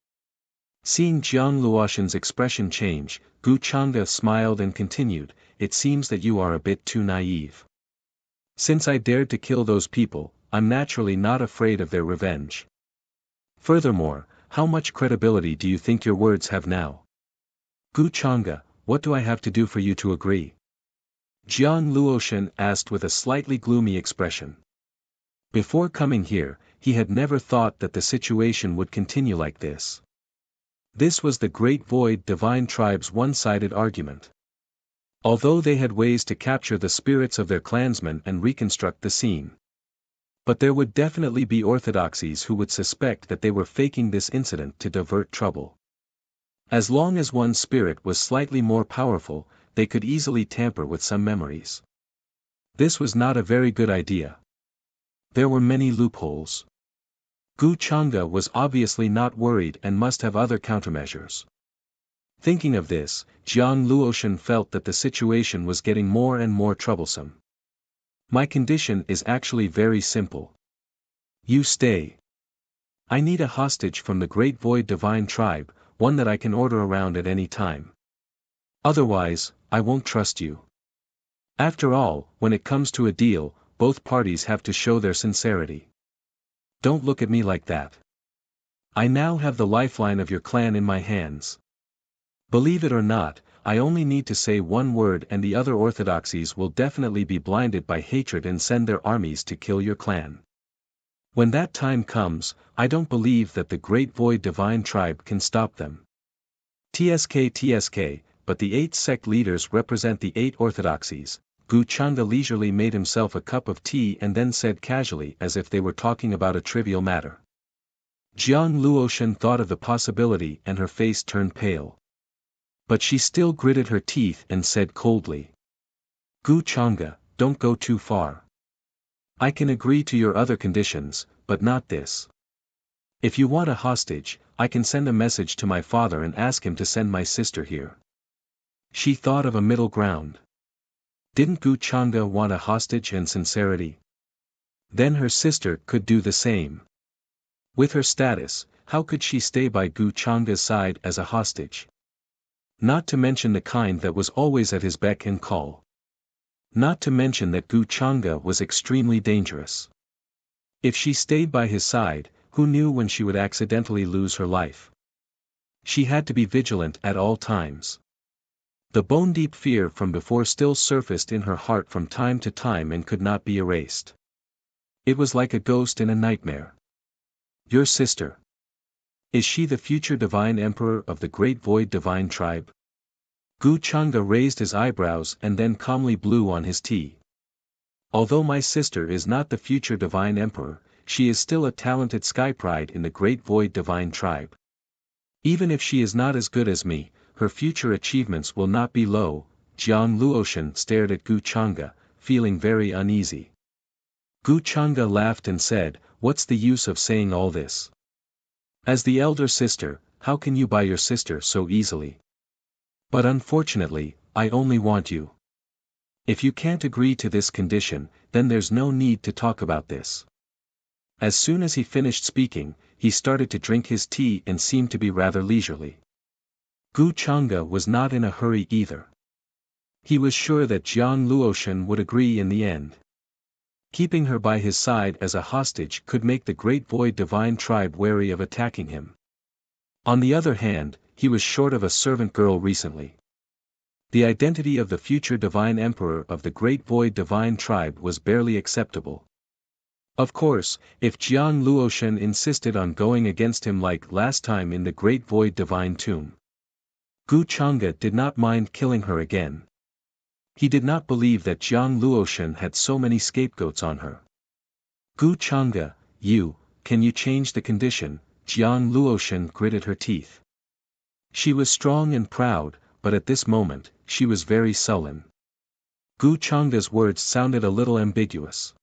Seeing Jiang Luoshan's expression change, Gu Chang'e smiled and continued, it seems that you are a bit too naive. Since I dared to kill those people, I'm naturally not afraid of their revenge. Furthermore, how much credibility do you think your words have now? Gu Chang'e, what do I have to do for you to agree? Jiang Luoshan asked with a slightly gloomy expression. Before coming here, he had never thought that the situation would continue like this. This was the Great Void Divine Tribe's one-sided argument. Although they had ways to capture the spirits of their clansmen and reconstruct the scene. But there would definitely be orthodoxies who would suspect that they were faking this incident to divert trouble. As long as one spirit was slightly more powerful, they could easily tamper with some memories. This was not a very good idea. There were many loopholes. Gu Chang'e was obviously not worried and must have other countermeasures. Thinking of this, Jiang Luoshan felt that the situation was getting more and more troublesome. My condition is actually very simple. You stay. I need a hostage from the Great Void Divine Tribe, one that I can order around at any time. Otherwise, I won't trust you. After all, when it comes to a deal, both parties have to show their sincerity. Don't look at me like that. I now have the lifeline of your clan in my hands. Believe it or not, I only need to say one word and the other orthodoxies will definitely be blinded by hatred and send their armies to kill your clan. When that time comes, I don't believe that the Great Void Divine Tribe can stop them. TSK, but the 8 sect leaders represent the 8 orthodoxies. Gu Chang'e leisurely made himself a cup of tea and then said casually as if they were talking about a trivial matter. Jiang Luoshan thought of the possibility and her face turned pale. But she still gritted her teeth and said coldly. Gu Chang'e, don't go too far. I can agree to your other conditions, but not this. If you want a hostage, I can send a message to my father and ask him to send my sister here. She thought of a middle ground. Didn't Gu Chang'e want a hostage and sincerity? Then her sister could do the same. With her status, how could she stay by Gu Chang'e's side as a hostage? Not to mention the kind that was always at his beck and call. Not to mention that Gu Chang'e was extremely dangerous. If she stayed by his side, who knew when she would accidentally lose her life? She had to be vigilant at all times. The bone-deep fear from before still surfaced in her heart from time to time and could not be erased. It was like a ghost in a nightmare. Your sister. Is she the future divine emperor of the Great Void Divine Tribe? Gu Chang'e raised his eyebrows and then calmly blew on his tea. Although my sister is not the future divine emperor, she is still a talented skypride in the Great Void Divine Tribe. Even if she is not as good as me, her future achievements will not be low. Jiang Luoshan stared at Gu Chang'e, feeling very uneasy. Gu Chang'e laughed and said, what's the use of saying all this? As the elder sister, how can you buy your sister so easily? But unfortunately, I only want you. If you can't agree to this condition, then there's no need to talk about this. As soon as he finished speaking, he started to drink his tea and seemed to be rather leisurely. Gu Chang'e was not in a hurry either. He was sure that Jiang Luoshan would agree in the end. Keeping her by his side as a hostage could make the Great Void Divine Tribe wary of attacking him. On the other hand, he was short of a servant girl recently. The identity of the future Divine Emperor of the Great Void Divine Tribe was barely acceptable. Of course, if Jiang Luoshan insisted on going against him like last time in the Great Void Divine Tomb, Gu Chang'e did not mind killing her again. He did not believe that Jiang Luoshan had so many scapegoats on her. Gu Chang'e, can you change the condition? Jiang Luoshan gritted her teeth. She was strong and proud, but at this moment, she was very sullen. Gu Chang'e's words sounded a little ambiguous.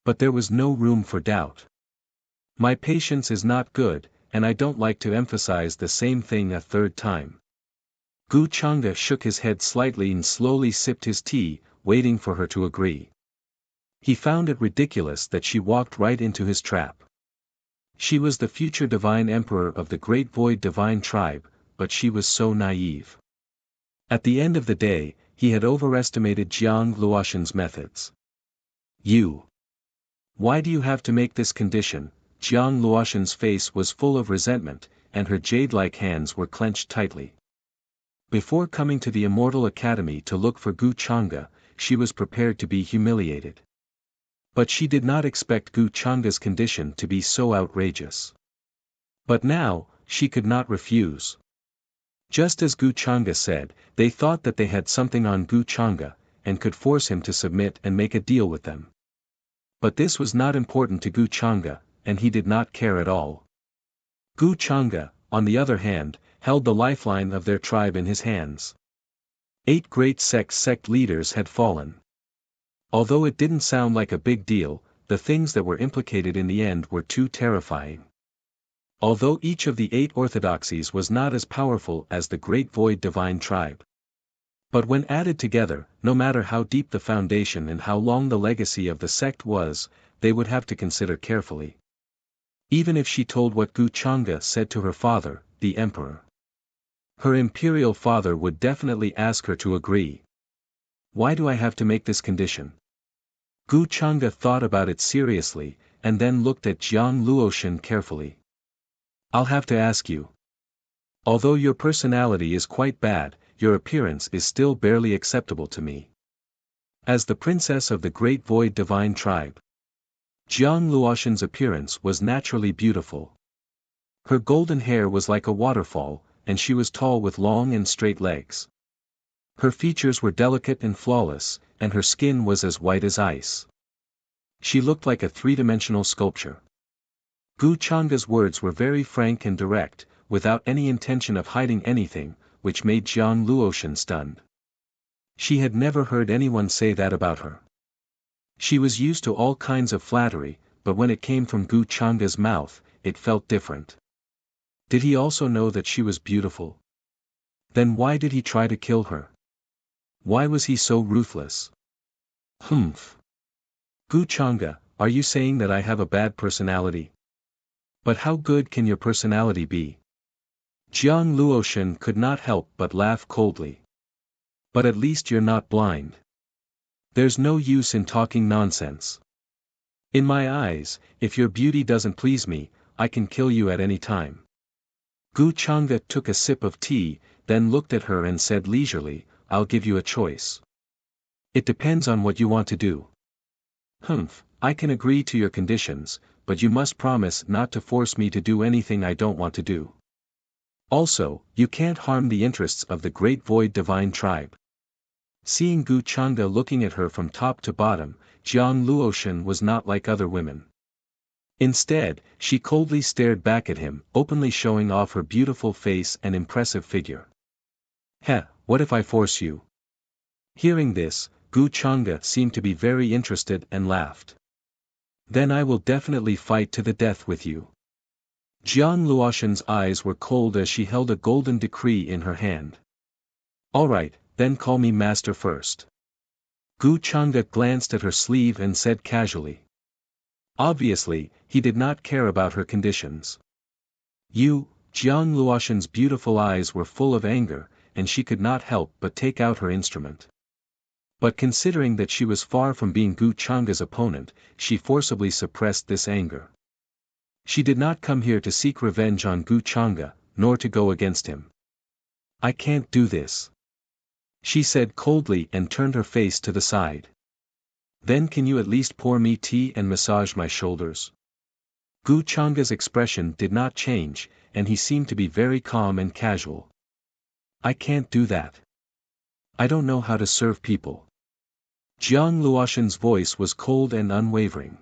But there was no room for doubt. My patience is not good, and I don't like to emphasize the same thing a third time. Gu Chang'e shook his head slightly and slowly sipped his tea, waiting for her to agree. He found it ridiculous that she walked right into his trap. She was the future Divine Emperor of the Great Void Divine Tribe, but she was so naive. At the end of the day, he had overestimated Jiang Luoshan's methods. Why do you have to make this condition? Jiang Luoshan's face was full of resentment, and her jade-like hands were clenched tightly. Before coming to the Immortal Academy to look for Gu Chang'e, she was prepared to be humiliated. But she did not expect Gu Chang'e's condition to be so outrageous. But now, she could not refuse. Just as Gu Chang'e said, they thought that they had something on Gu Chang'e, and could force him to submit and make a deal with them. But this was not important to Gu Chang'e, and he did not care at all. Gu Chang'e, on the other hand, held the lifeline of their tribe in his hands. 8 great sect leaders had fallen. Although it didn't sound like a big deal, the things that were implicated in the end were too terrifying. Although each of the 8 orthodoxies was not as powerful as the Great Void Divine Tribe. But when added together, no matter how deep the foundation and how long the legacy of the sect was, they would have to consider carefully. Even if she told what Gu Chang'e said to her father, the emperor. Her imperial father would definitely ask her to agree. Why do I have to make this condition? Gu Chang'e thought about it seriously, and then looked at Jiang Luoshan carefully. I'll have to ask you. Although your personality is quite bad, your appearance is still barely acceptable to me. As the princess of the Great Void Divine Tribe, Jiang Luoshan's appearance was naturally beautiful. Her golden hair was like a waterfall, and she was tall with long and straight legs. Her features were delicate and flawless, and her skin was as white as ice. She looked like a three-dimensional sculpture. Gu Chang'e's words were very frank and direct, without any intention of hiding anything, which made Jiang Luoshan stunned. She had never heard anyone say that about her. She was used to all kinds of flattery, but when it came from Gu Chang'e's mouth, it felt different. Did he also know that she was beautiful? Then why did he try to kill her? Why was he so ruthless? Humph. Gu Chang'e, are you saying that I have a bad personality? But how good can your personality be? Jiang Luoshan could not help but laugh coldly. But at least you're not blind. There's no use in talking nonsense. In my eyes, if your beauty doesn't please me, I can kill you at any time. Gu Chang'e took a sip of tea, then looked at her and said leisurely, I'll give you a choice. It depends on what you want to do. Humph, I can agree to your conditions, but you must promise not to force me to do anything I don't want to do. Also, you can't harm the interests of the Great Void Divine Tribe. Seeing Gu Chang'e looking at her from top to bottom, Jiang Luoshan was not like other women. Instead, she coldly stared back at him, openly showing off her beautiful face and impressive figure. Heh, what if I force you? Hearing this, Gu Chang'e seemed to be very interested and laughed. Then I will definitely fight to the death with you. Jiang Luoshan's eyes were cold as she held a golden decree in her hand. Alright, then call me master first. Gu Chang'e glanced at her sleeve and said casually. Obviously, he did not care about her conditions. Jiang Luoshan's beautiful eyes were full of anger, and she could not help but take out her instrument. But considering that she was far from being Gu Chang'e's opponent, she forcibly suppressed this anger. She did not come here to seek revenge on Gu Chang'e, nor to go against him. I can't do this, she said coldly and turned her face to the side. Then can you at least pour me tea and massage my shoulders? Gu Chang'e's expression did not change, and he seemed to be very calm and casual. I can't do that. I don't know how to serve people. Jiang Luoshan's voice was cold and unwavering.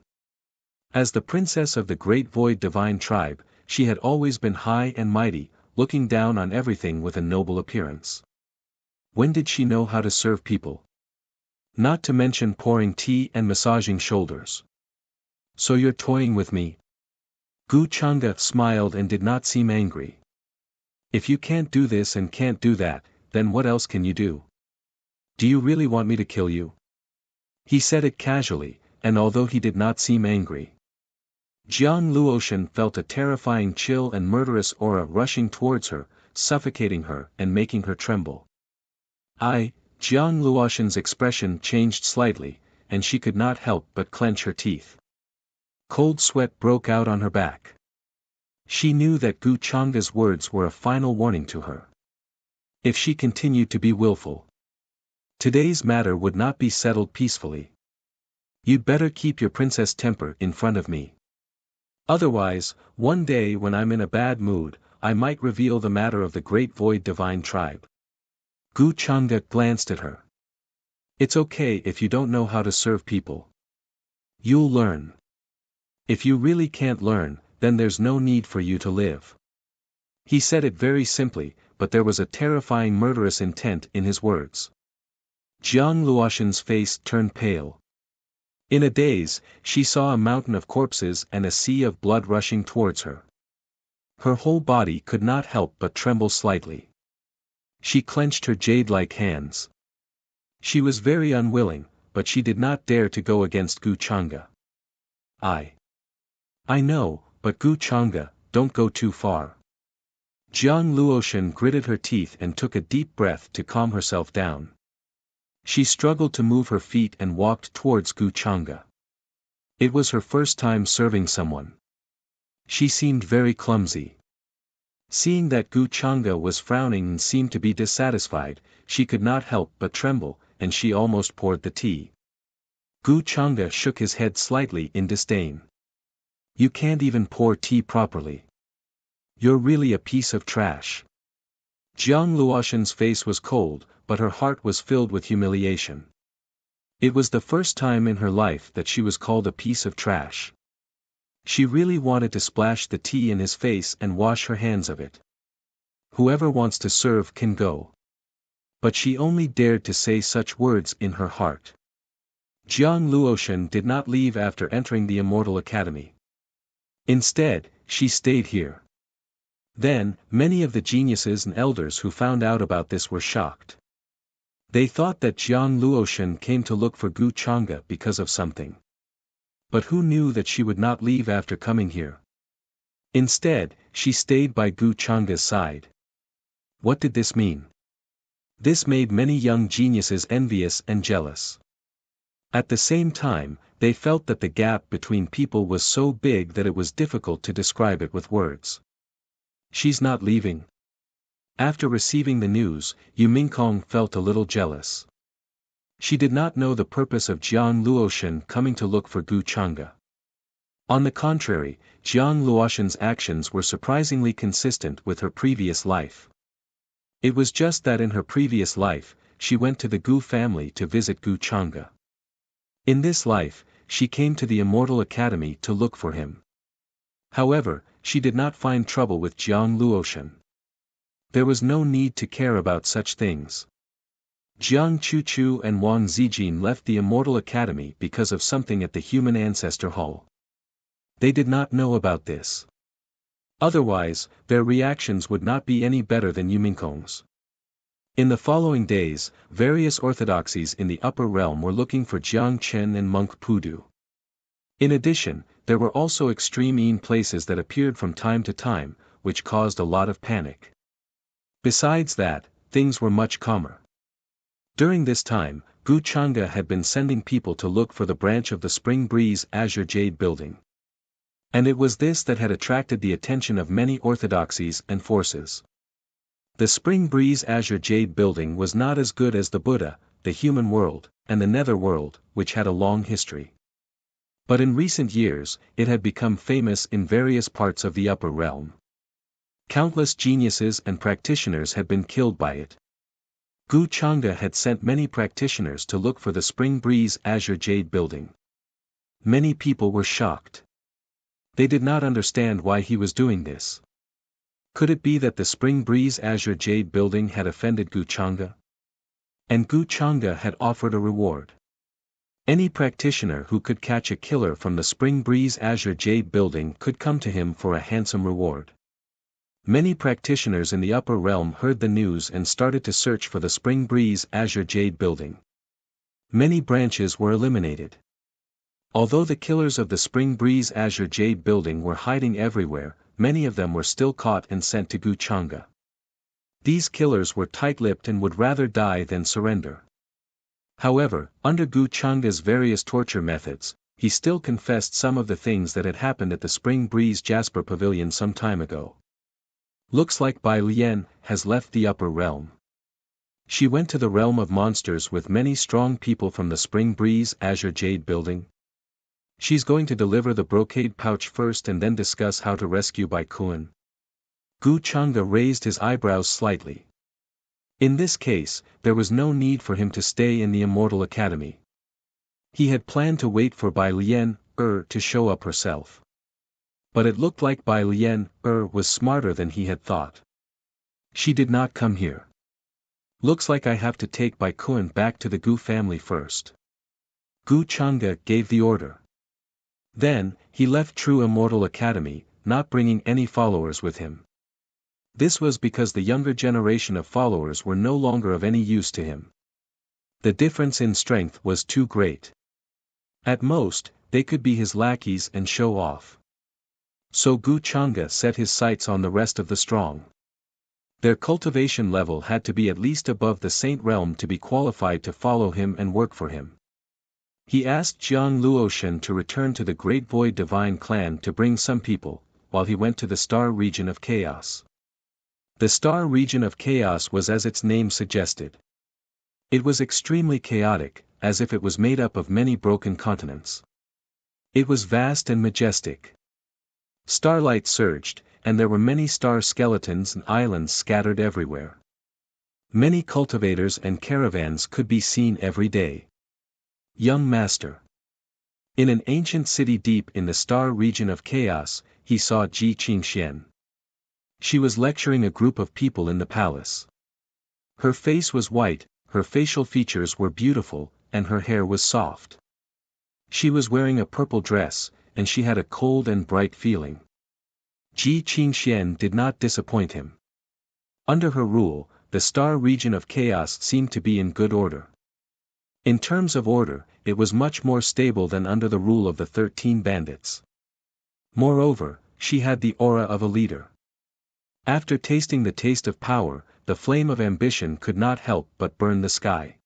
As the princess of the Great Void Divine Tribe, she had always been high and mighty, looking down on everything with a noble appearance. When did she know how to serve people? Not to mention pouring tea and massaging shoulders. So you're toying with me? Gu Chang'e smiled and did not seem angry. If you can't do this and can't do that, then what else can you do? Do you really want me to kill you? He said it casually, and although he did not seem angry, Jiang Luoshan felt a terrifying chill and murderous aura rushing towards her, suffocating her and making her tremble. Jiang Luoshan's expression changed slightly, and she could not help but clench her teeth. Cold sweat broke out on her back. She knew that Gu Chang'e's words were a final warning to her. If she continued to be willful, today's matter would not be settled peacefully. You'd better keep your princess temper in front of me. Otherwise, one day when I'm in a bad mood, I might reveal the matter of the Great Void Divine Tribe. Gu Chang'e glanced at her. It's okay if you don't know how to serve people. You'll learn. If you really can't learn, then there's no need for you to live. He said it very simply, but there was a terrifying murderous intent in his words. Jiang Luoshan's face turned pale. In a daze, she saw a mountain of corpses and a sea of blood rushing towards her. Her whole body could not help but tremble slightly. She clenched her jade-like hands. She was very unwilling, but she did not dare to go against Gu Chang'e. I know, but Gu Chang'e, don't go too far. Jiang Luoshan gritted her teeth and took a deep breath to calm herself down. She struggled to move her feet and walked towards Gu Chang'e. It was her first time serving someone. She seemed very clumsy. Seeing that Gu Chang'e was frowning and seemed to be dissatisfied, she could not help but tremble, and she almost poured the tea. Gu Chang'e shook his head slightly in disdain. You can't even pour tea properly. You're really a piece of trash. Jiang Luoshan's face was cold, but her heart was filled with humiliation. It was the first time in her life that she was called a piece of trash. She really wanted to splash the tea in his face and wash her hands of it. Whoever wants to serve can go. But she only dared to say such words in her heart. Jiang Luoshan did not leave after entering the Immortal Academy. Instead, she stayed here. Then, many of the geniuses and elders who found out about this were shocked. They thought that Jiang Luoshan came to look for Gu Chang'e because of something. But who knew that she would not leave after coming here? Instead, she stayed by Gu Chang'e's side. What did this mean? This made many young geniuses envious and jealous. At the same time, they felt that the gap between people was so big that it was difficult to describe it with words. She's not leaving. After receiving the news, Yu Mingkong felt a little jealous. She did not know the purpose of Jiang Luoshan coming to look for Gu Chang'e. On the contrary, Jiang Luoshan's actions were surprisingly consistent with her previous life. It was just that in her previous life, she went to the Gu family to visit Gu Chang'e. In this life, she came to the Immortal Academy to look for him. However, she did not find trouble with Jiang Luoshan. There was no need to care about such things. Jiang Chuchu and Wang Zijin left the Immortal Academy because of something at the Human Ancestor Hall. They did not know about this. Otherwise, their reactions would not be any better than Yumingkong's. In the following days, various orthodoxies in the upper realm were looking for Jiang Chen and monk Pudu. In addition, there were also extreme places that appeared from time to time, which caused a lot of panic. Besides that, things were much calmer. During this time, Gu Chang'e had been sending people to look for the branch of the Spring Breeze Azure Jade building. And it was this that had attracted the attention of many orthodoxies and forces. The Spring Breeze Azure Jade building was not as good as the Buddha, the human world, and the nether world, which had a long history. But in recent years, it had become famous in various parts of the upper realm. Countless geniuses and practitioners had been killed by it. Gu Chang'e had sent many practitioners to look for the Spring Breeze Azure Jade building. Many people were shocked. They did not understand why he was doing this. Could it be that the Spring Breeze Azure Jade building had offended Gu Chang'e? And Gu Chang'e had offered a reward. Any practitioner who could catch a killer from the Spring Breeze Azure Jade building could come to him for a handsome reward. Many practitioners in the upper realm heard the news and started to search for the Spring Breeze Azure Jade building. Many branches were eliminated. Although the killers of the Spring Breeze Azure Jade building were hiding everywhere, many of them were still caught and sent to Gu Chang'e. These killers were tight-lipped and would rather die than surrender. However, under Gu Chang'e's various torture methods, he still confessed some of the things that had happened at the Spring Breeze Jasper Pavilion some time ago. Looks like Bai Lian has left the upper realm. She went to the realm of monsters with many strong people from the Spring Breeze Azure Jade building. She's going to deliver the brocade pouch first and then discuss how to rescue Bai Kuan. Gu Chang'e raised his eyebrows slightly. In this case, there was no need for him to stay in the Immortal Academy. He had planned to wait for Bai Lian to show up herself. But it looked like Bai Lian was smarter than he had thought. She did not come here. Looks like I have to take Bai Kuan back to the Gu family first. Gu Chang'e gave the order. Then, he left True Immortal Academy, not bringing any followers with him. This was because the younger generation of followers were no longer of any use to him. The difference in strength was too great. At most, they could be his lackeys and show off. So Gu Chang'e set his sights on the rest of the strong. Their cultivation level had to be at least above the Saint Realm to be qualified to follow him and work for him. He asked Jiang Luoshan to return to the Great Void Divine Clan to bring some people, while he went to the Star Region of Chaos. The Star Region of Chaos was as its name suggested. It was extremely chaotic, as if it was made up of many broken continents. It was vast and majestic. Starlight surged, and there were many star skeletons and islands scattered everywhere. Many cultivators and caravans could be seen every day. Young Master. In an ancient city deep in the Star Region of Chaos, he saw Ji Qingxian. She was lecturing a group of people in the palace. Her face was white, her facial features were beautiful, and her hair was soft. She was wearing a purple dress, and she had a cold and bright feeling. Ji Qingxian did not disappoint him. Under her rule, the Star Region of Chaos seemed to be in good order. In terms of order, it was much more stable than under the rule of the 13 bandits. Moreover, she had the aura of a leader. After tasting the taste of power, the flame of ambition could not help but burn the sky.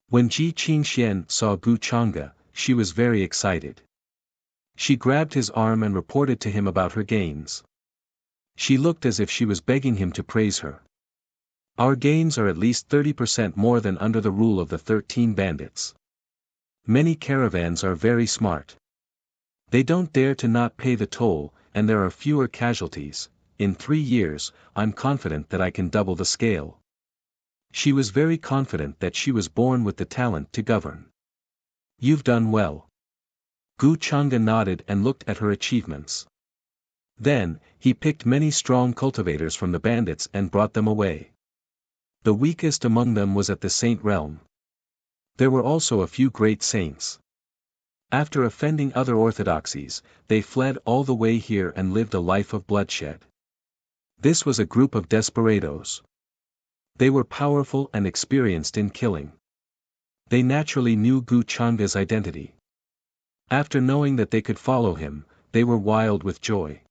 When Ji Qingxian saw Gu Chang'e, she was very excited. She grabbed his arm and reported to him about her gains. She looked as if she was begging him to praise her. Our gains are at least 30% more than under the rule of the 13 bandits. Many caravans are very smart. They don't dare to not pay the toll, and there are fewer casualties. In 3 years, I'm confident that I can double the scale. She was very confident that she was born with the talent to govern. You've done well. Gu Chang'e nodded and looked at her achievements. Then, he picked many strong cultivators from the bandits and brought them away. The weakest among them was at the Saint Realm. There were also a few great saints. After offending other orthodoxies, they fled all the way here and lived a life of bloodshed. This was a group of desperados. They were powerful and experienced in killing. They naturally knew Gu Changa's identity. After knowing that they could follow him, they were wild with joy.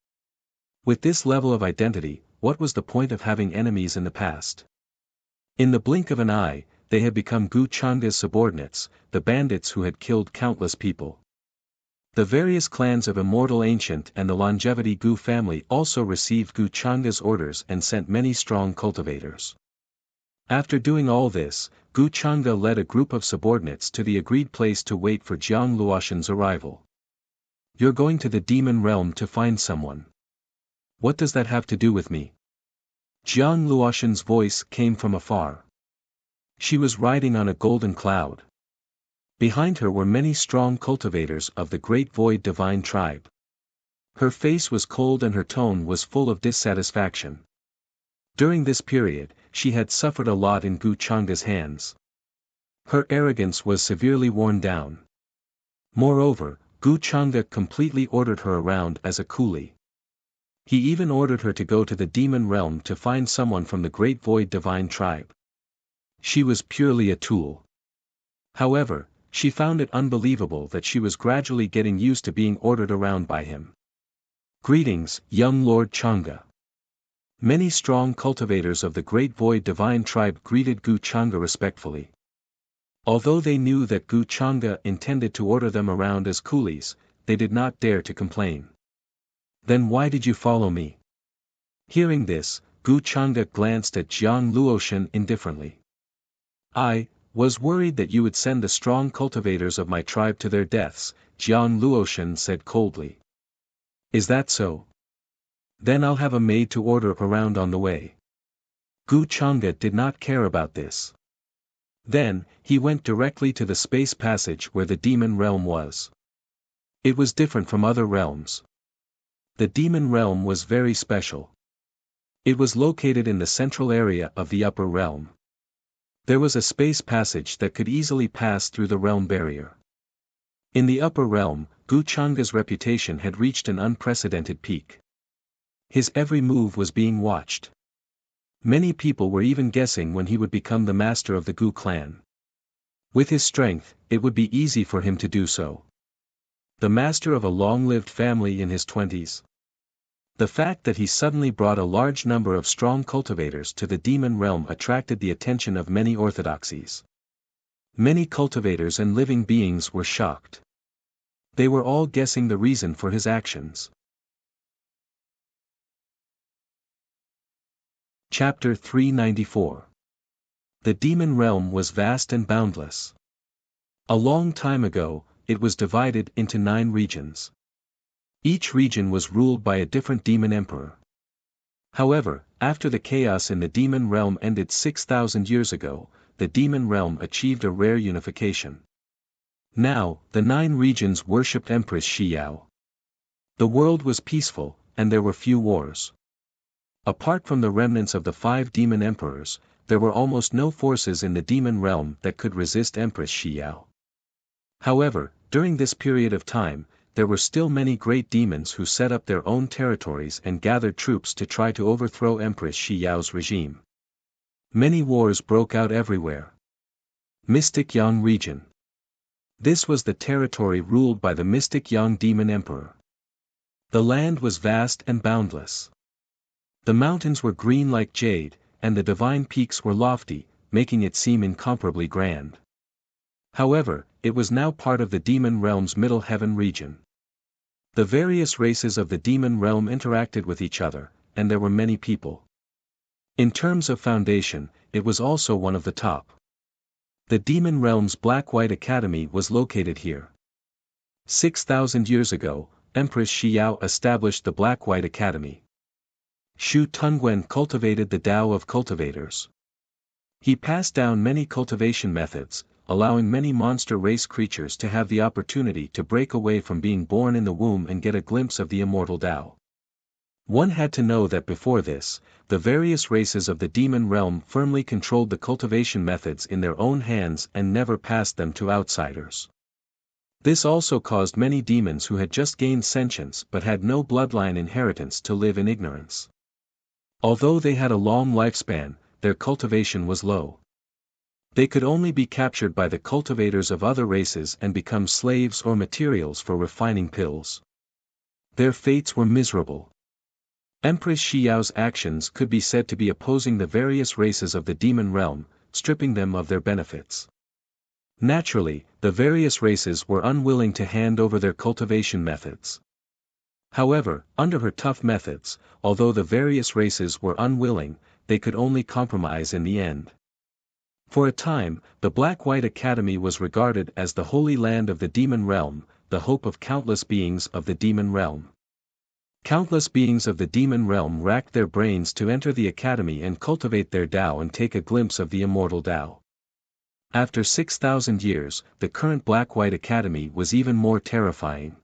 With this level of identity, what was the point of having enemies in the past? In the blink of an eye, they had become Gu Changa's subordinates, the bandits who had killed countless people. The various clans of Immortal Ancient and the Longevity Gu family also received Gu Changa's orders and sent many strong cultivators. After doing all this, Gu Changa led a group of subordinates to the agreed place to wait for Jiang Luoshan's arrival. "You're going to the demon realm to find someone. What does that have to do with me?" Jiang Luoshan's voice came from afar. She was riding on a golden cloud. Behind her were many strong cultivators of the Great Void Divine Tribe. Her face was cold and her tone was full of dissatisfaction. During this period, she had suffered a lot in Gu Changa's hands. Her arrogance was severely worn down. Moreover, Gu Changa completely ordered her around as a coolie. He even ordered her to go to the demon realm to find someone from the Great Void Divine Tribe. She was purely a tool. However, she found it unbelievable that she was gradually getting used to being ordered around by him. "Greetings, young Lord Changa." Many strong cultivators of the Great Void Divine Tribe greeted Gu Changa respectfully. Although they knew that Gu Changa intended to order them around as coolies, they did not dare to complain. "Then why did you follow me?" Hearing this, Gu Changa glanced at Jiang Luoshan indifferently. "I was worried that you would send the strong cultivators of my tribe to their deaths," Jiang Luoshan said coldly. "Is that so? Then I'll have a maid to order around on the way." Gu Changa did not care about this. Then, he went directly to the space passage where the demon realm was. It was different from other realms. The demon realm was very special. It was located in the central area of the upper realm. There was a space passage that could easily pass through the realm barrier. In the upper realm, Gu Changa's reputation had reached an unprecedented peak. His every move was being watched. Many people were even guessing when he would become the master of the Gu clan. With his strength, it would be easy for him to do so. The master of a long-lived family in his 20s. The fact that he suddenly brought a large number of strong cultivators to the demon realm attracted the attention of many orthodoxies. Many cultivators and living beings were shocked. They were all guessing the reason for his actions. Chapter 394. The demon realm was vast and boundless. A long time ago, it was divided into 9 regions. Each region was ruled by a different demon emperor. However, after the chaos in the demon realm ended 6,000 years ago, the demon realm achieved a rare unification. Now, the 9 regions worshipped Empress Xiao. The world was peaceful, and there were few wars. Apart from the remnants of the 5 demon emperors, there were almost no forces in the demon realm that could resist Empress Xiao. However, during this period of time, there were still many great demons who set up their own territories and gathered troops to try to overthrow Empress Xiao's regime. Many wars broke out everywhere. Mystic Yang region. This was the territory ruled by the Mystic Yang demon emperor. The land was vast and boundless. The mountains were green like jade, and the divine peaks were lofty, making it seem incomparably grand. However, it was now part of the demon realm's middle heaven region. The various races of the demon realm interacted with each other, and there were many people. In terms of foundation, it was also one of the top. The demon realm's Black-White Academy was located here. 6,000 years ago, Empress Xiao established the Black-White Academy. Shu Tunguen cultivated the Tao of cultivators. He passed down many cultivation methods, allowing many monster race creatures to have the opportunity to break away from being born in the womb and get a glimpse of the immortal Tao. One had to know that before this, the various races of the demon realm firmly controlled the cultivation methods in their own hands and never passed them to outsiders. This also caused many demons who had just gained sentience but had no bloodline inheritance to live in ignorance. Although they had a long lifespan, their cultivation was low. They could only be captured by the cultivators of other races and become slaves or materials for refining pills. Their fates were miserable. Empress Xiao's actions could be said to be opposing the various races of the demon realm, stripping them of their benefits. Naturally, the various races were unwilling to hand over their cultivation methods. However, under her tough methods, although the various races were unwilling, they could only compromise in the end. For a time, the Black-White Academy was regarded as the holy land of the demon realm, the hope of countless beings of the demon realm. Countless beings of the demon realm racked their brains to enter the academy and cultivate their Tao and take a glimpse of the immortal Tao. After 6,000 years, the current Black-White Academy was even more terrifying.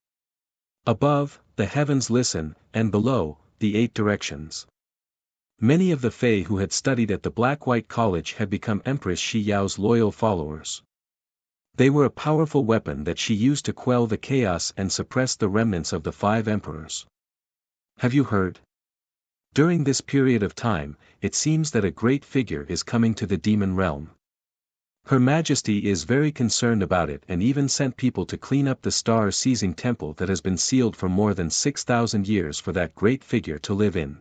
Above, the heavens listen, and below, the 8 directions. Many of the Fae who had studied at the Black-White College had become Empress Xiao's loyal followers. They were a powerful weapon that she used to quell the chaos and suppress the remnants of the 5 emperors. Have you heard? During this period of time, it seems that a great figure is coming to the demon realm. Her Majesty is very concerned about it and even sent people to clean up the star-seizing temple that has been sealed for more than 6,000 years for that great figure to live in.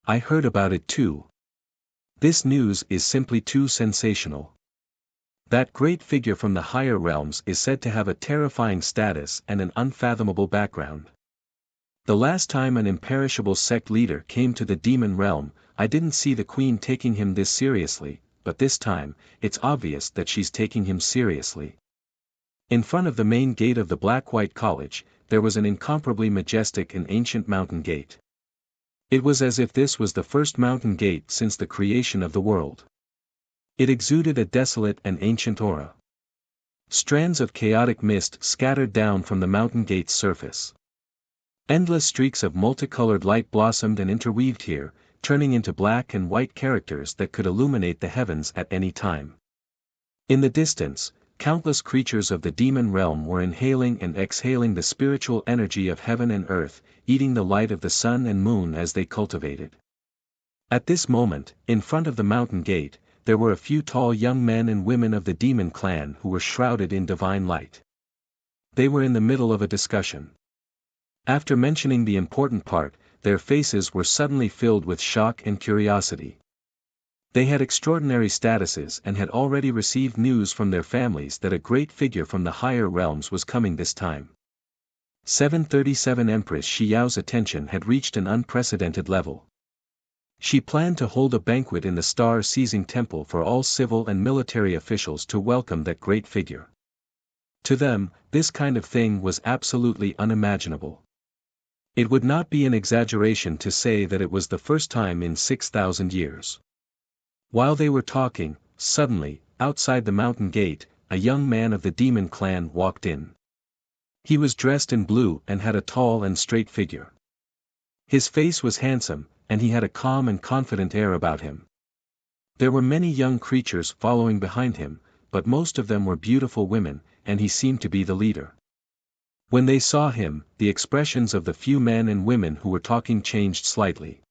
I heard about it too. This news is simply too sensational. That great figure from the higher realms is said to have a terrifying status and an unfathomable background. The last time an imperishable sect leader came to the demon realm, I didn't see the queen taking him this seriously, but this time, it's obvious that she's taking him seriously. In front of the main gate of the Black-White College, there was an incomparably majestic and ancient mountain gate. It was as if this was the first mountain gate since the creation of the world. It exuded a desolate and ancient aura. Strands of chaotic mist scattered down from the mountain gate's surface. Endless streaks of multicolored light blossomed and interweaved here, turning into black and white characters that could illuminate the heavens at any time. In the distance, countless creatures of the demon realm were inhaling and exhaling the spiritual energy of heaven and earth, eating the light of the sun and moon as they cultivated. At this moment, in front of the mountain gate, there were a few tall young men and women of the demon clan who were shrouded in divine light. They were in the middle of a discussion. After mentioning the important part, their faces were suddenly filled with shock and curiosity. They had extraordinary statuses and had already received news from their families that a great figure from the higher realms was coming this time. 737 Empress Xiao's attention had reached an unprecedented level. She planned to hold a banquet in the star-seizing temple for all civil and military officials to welcome that great figure. To them, this kind of thing was absolutely unimaginable. It would not be an exaggeration to say that it was the first time in 6,000 years. While they were talking, suddenly, outside the mountain gate, a young man of the demon clan walked in. He was dressed in blue and had a tall and straight figure. His face was handsome, and he had a calm and confident air about him. There were many young creatures following behind him, but most of them were beautiful women, and he seemed to be the leader. When they saw him, the expressions of the few men and women who were talking changed slightly.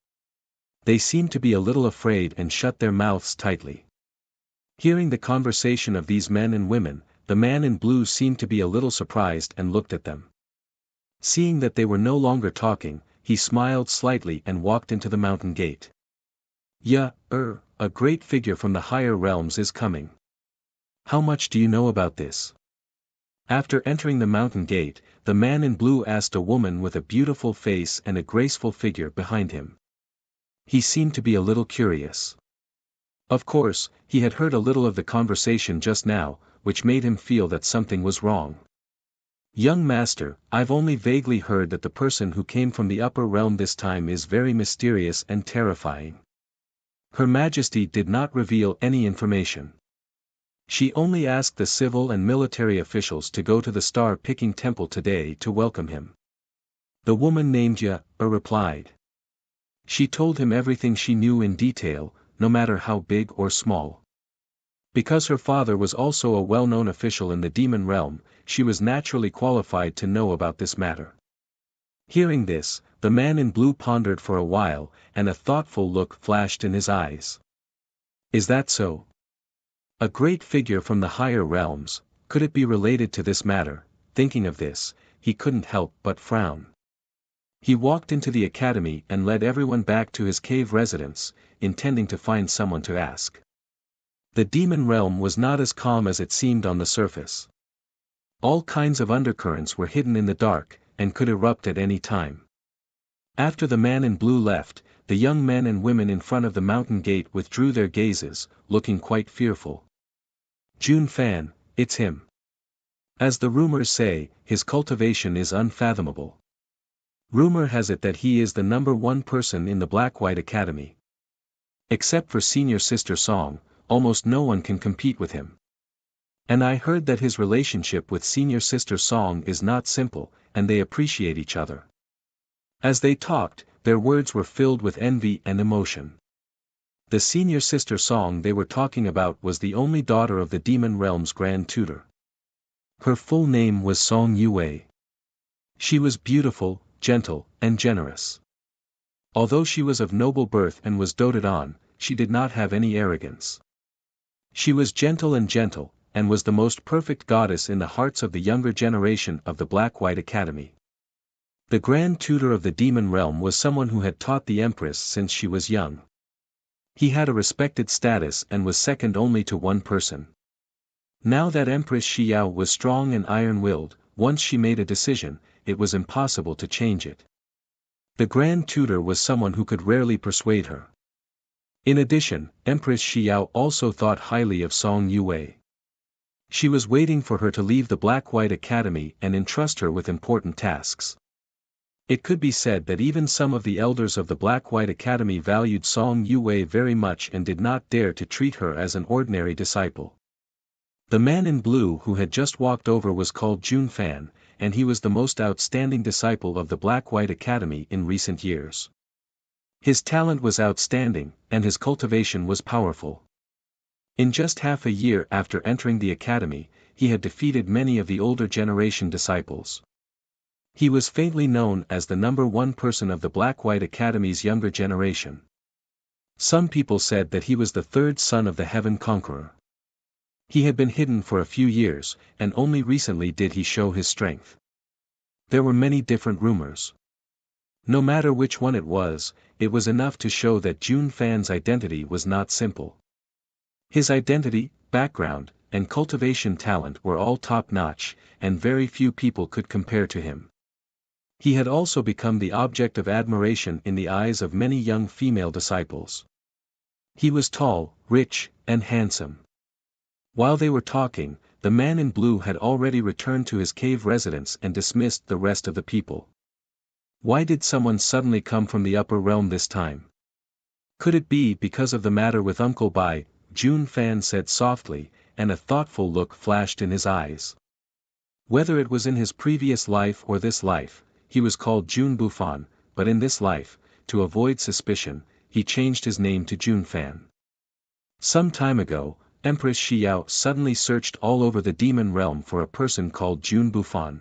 They seemed to be a little afraid and shut their mouths tightly. Hearing the conversation of these men and women, the man in blue seemed to be a little surprised and looked at them. Seeing that they were no longer talking, he smiled slightly and walked into the mountain gate. A great figure from the higher realms is coming. How much do you know about this? After entering the mountain gate, the man in blue asked a woman with a beautiful face and a graceful figure behind him. He seemed to be a little curious. Of course, he had heard a little of the conversation just now, which made him feel that something was wrong. Young master, I've only vaguely heard that the person who came from the upper realm this time is very mysterious and terrifying. Her Majesty did not reveal any information. She only asked the civil and military officials to go to the star-picking temple today to welcome him. The woman named replied. She told him everything she knew in detail, no matter how big or small. Because her father was also a well-known official in the demon realm, she was naturally qualified to know about this matter. Hearing this, the man in blue pondered for a while, and a thoughtful look flashed in his eyes. Is that so? A great figure from the higher realms, could it be related to this matter? Thinking of this, he couldn't help but frown. He walked into the academy and led everyone back to his cave residence, intending to find someone to ask. The demon realm was not as calm as it seemed on the surface. All kinds of undercurrents were hidden in the dark, and could erupt at any time. After the man in blue left, the young men and women in front of the mountain gate withdrew their gazes, looking quite fearful. Jun Fan, it's him. As the rumors say, his cultivation is unfathomable. Rumor has it that he is the #1 person in the Black-White Academy. Except for Senior Sister Song, almost no one can compete with him. And I heard that his relationship with Senior Sister Song is not simple, and they appreciate each other. As they talked, their words were filled with envy and emotion. The Senior Sister Song they were talking about was the only daughter of the Demon Realm's Grand Tutor. Her full name was Song Yue. She was beautiful, gentle, and generous. Although she was of noble birth and was doted on, she did not have any arrogance. She was gentle, and was the most perfect goddess in the hearts of the younger generation of the Black-White Academy. The Grand Tutor of the Demon Realm was someone who had taught the Empress since she was young. He had a respected status and was second only to one person. Now that Empress Xiao was strong and iron-willed, once she made a decision, it was impossible to change it. The Grand Tutor was someone who could rarely persuade her. In addition, Empress Xiao also thought highly of Song Yue. She was waiting for her to leave the Black-White Academy and entrust her with important tasks. It could be said that even some of the elders of the Black-White Academy valued Song Yue very much and did not dare to treat her as an ordinary disciple. The man in blue who had just walked over was called Jun Fan, and he was the most outstanding disciple of the Black-White Academy in recent years. His talent was outstanding, and his cultivation was powerful. In just half a year after entering the academy, he had defeated many of the older generation disciples. He was faintly known as the #1 person of the Black-White Academy's younger generation. Some people said that he was the third son of the Heaven Conqueror. He had been hidden for a few years, and only recently did he show his strength. There were many different rumors. No matter which one it was enough to show that Jun Fan's identity was not simple. His identity, background, and cultivation talent were all top-notch, and very few people could compare to him. He had also become the object of admiration in the eyes of many young female disciples. He was tall, rich, and handsome. While they were talking, the man in blue had already returned to his cave residence and dismissed the rest of the people. Why did someone suddenly come from the upper realm this time? Could it be because of the matter with Uncle Bai? Jun Fan said softly, and a thoughtful look flashed in his eyes. Whether it was in his previous life or this life, he was called Jun Bufan, but in this life, to avoid suspicion, he changed his name to Jun Fan. Some time ago, Empress Xiao suddenly searched all over the demon realm for a person called Jun Bufan.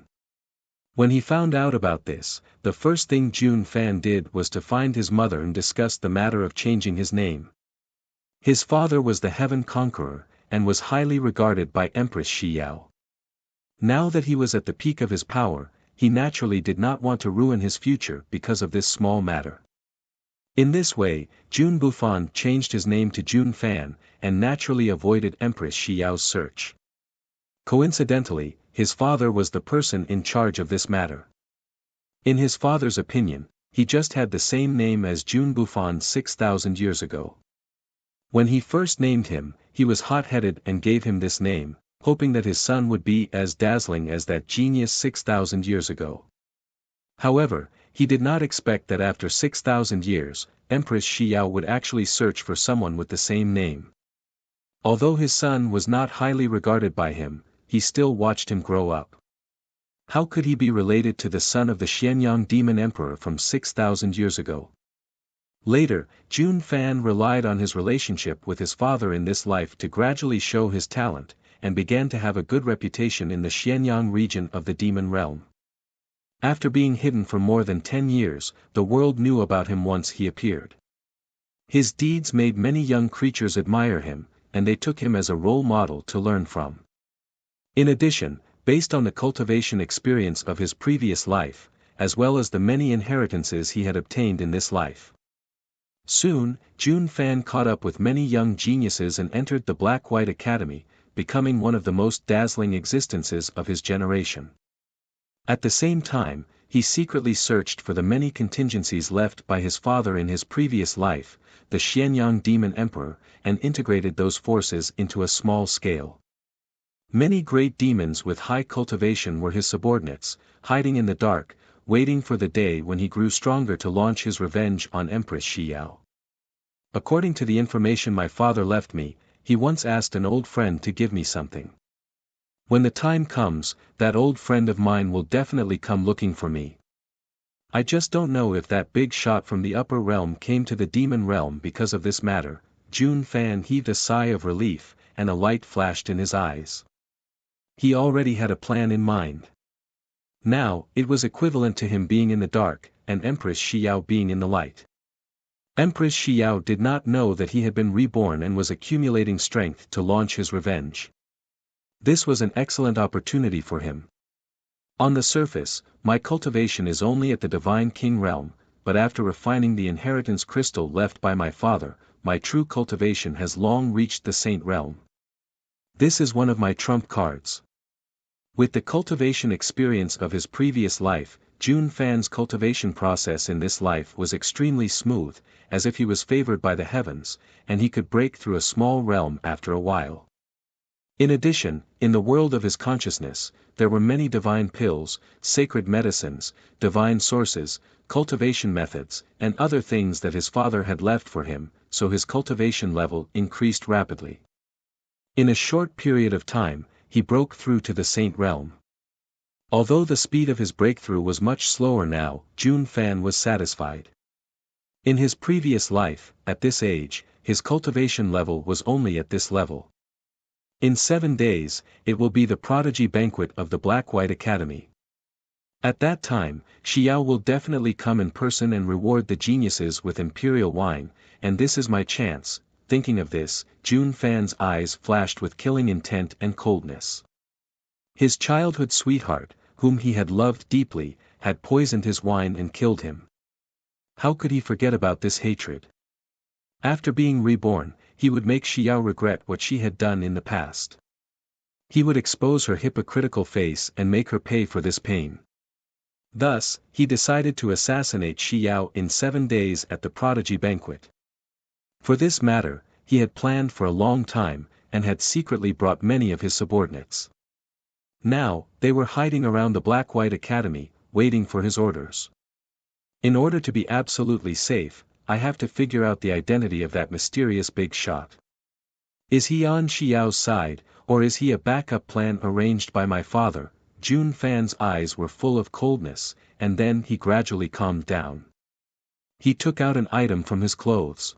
When he found out about this, the first thing Jun Fan did was to find his mother and discuss the matter of changing his name. His father was the Heaven Conqueror, and was highly regarded by Empress Xiao. Now that he was at the peak of his power, he naturally did not want to ruin his future because of this small matter. In this way, Jun Bufan changed his name to Jun Fan, and naturally avoided Empress Xiao's search. Coincidentally, his father was the person in charge of this matter. In his father's opinion, he just had the same name as Jun Bufan 6,000 years ago. When he first named him, he was hot-headed and gave him this name, hoping that his son would be as dazzling as that genius 6,000 years ago. However, he did not expect that after 6,000 years, Empress Xiao would actually search for someone with the same name. Although his son was not highly regarded by him, he still watched him grow up. How could he be related to the son of the Xianyang demon emperor from 6,000 years ago? Later, Jun Fan relied on his relationship with his father in this life to gradually show his talent, and began to have a good reputation in the Xianyang region of the demon realm. After being hidden for more than 10 years, the world knew about him once he appeared. His deeds made many young creatures admire him, and they took him as a role model to learn from. In addition, based on the cultivation experience of his previous life, as well as the many inheritances he had obtained in this life. Soon, Jun Fan caught up with many young geniuses and entered the Black-White Academy, becoming one of the most dazzling existences of his generation. At the same time, he secretly searched for the many contingencies left by his father in his previous life, the Xianyang Demon Emperor, and integrated those forces into a small scale. Many great demons with high cultivation were his subordinates, hiding in the dark, waiting for the day when he grew stronger to launch his revenge on Empress Xiao. According to the information my father left me, he once asked an old friend to give me something. When the time comes, that old friend of mine will definitely come looking for me. I just don't know if that big shot from the upper realm came to the demon realm because of this matter. Jun Fan heaved a sigh of relief, and a light flashed in his eyes. He already had a plan in mind. Now, it was equivalent to him being in the dark, and Empress Xiao being in the light. Empress Xiao did not know that he had been reborn and was accumulating strength to launch his revenge. This was an excellent opportunity for him. On the surface, my cultivation is only at the Divine King realm, but after refining the inheritance crystal left by my father, my true cultivation has long reached the Saint realm. This is one of my trump cards. With the cultivation experience of his previous life, Jun Fan's cultivation process in this life was extremely smooth, as if he was favored by the heavens, and he could break through a small realm after a while. In addition, in the world of his consciousness, there were many divine pills, sacred medicines, divine sources, cultivation methods, and other things that his father had left for him, so his cultivation level increased rapidly. In a short period of time, he broke through to the Saint realm. Although the speed of his breakthrough was much slower now, Jun Fan was satisfied. In his previous life, at this age, his cultivation level was only at this level. In 7 days, it will be the prodigy banquet of the Black-White Academy. At that time, Xiao will definitely come in person and reward the geniuses with imperial wine, and this is my chance. Thinking of this, Jun Fan's eyes flashed with killing intent and coldness. His childhood sweetheart, whom he had loved deeply, had poisoned his wine and killed him. How could he forget about this hatred? After being reborn, he would make Xiao regret what she had done in the past. He would expose her hypocritical face and make her pay for this pain. Thus, he decided to assassinate Xiao in 7 days at the prodigy banquet. For this matter, he had planned for a long time, and had secretly brought many of his subordinates. Now, they were hiding around the Black-White Academy, waiting for his orders. In order to be absolutely safe, I have to figure out the identity of that mysterious big shot. Is he on Xiao's side, or is he a backup plan arranged by my father? Jun Fan's eyes were full of coldness, and then he gradually calmed down. He took out an item from his clothes.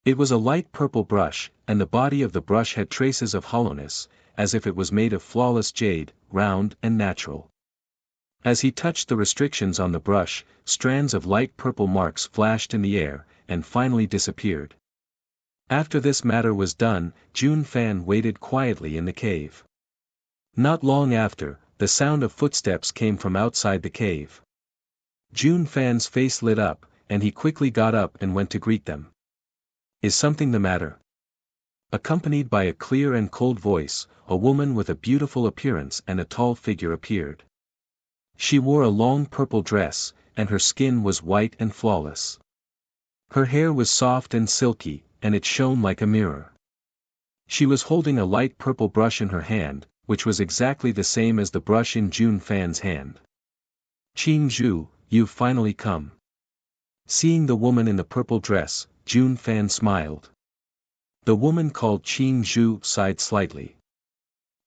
It was a light purple brush, and the body of the brush had traces of hollowness, as if it was made of flawless jade, round and natural. As he touched the restrictions on the brush, strands of light purple marks flashed in the air, and finally disappeared. After this matter was done, Jun Fan waited quietly in the cave. Not long after, the sound of footsteps came from outside the cave. Jun Fan's face lit up, and he quickly got up and went to greet them. Is something the matter? Accompanied by a clear and cold voice, a woman with a beautiful appearance and a tall figure appeared. She wore a long purple dress, and her skin was white and flawless. Her hair was soft and silky, and it shone like a mirror. She was holding a light purple brush in her hand, which was exactly the same as the brush in Jun Fan's hand. Qing Zhu, you've finally come. Seeing the woman in the purple dress, Jun Fan smiled. The woman called Qing Zhu sighed slightly.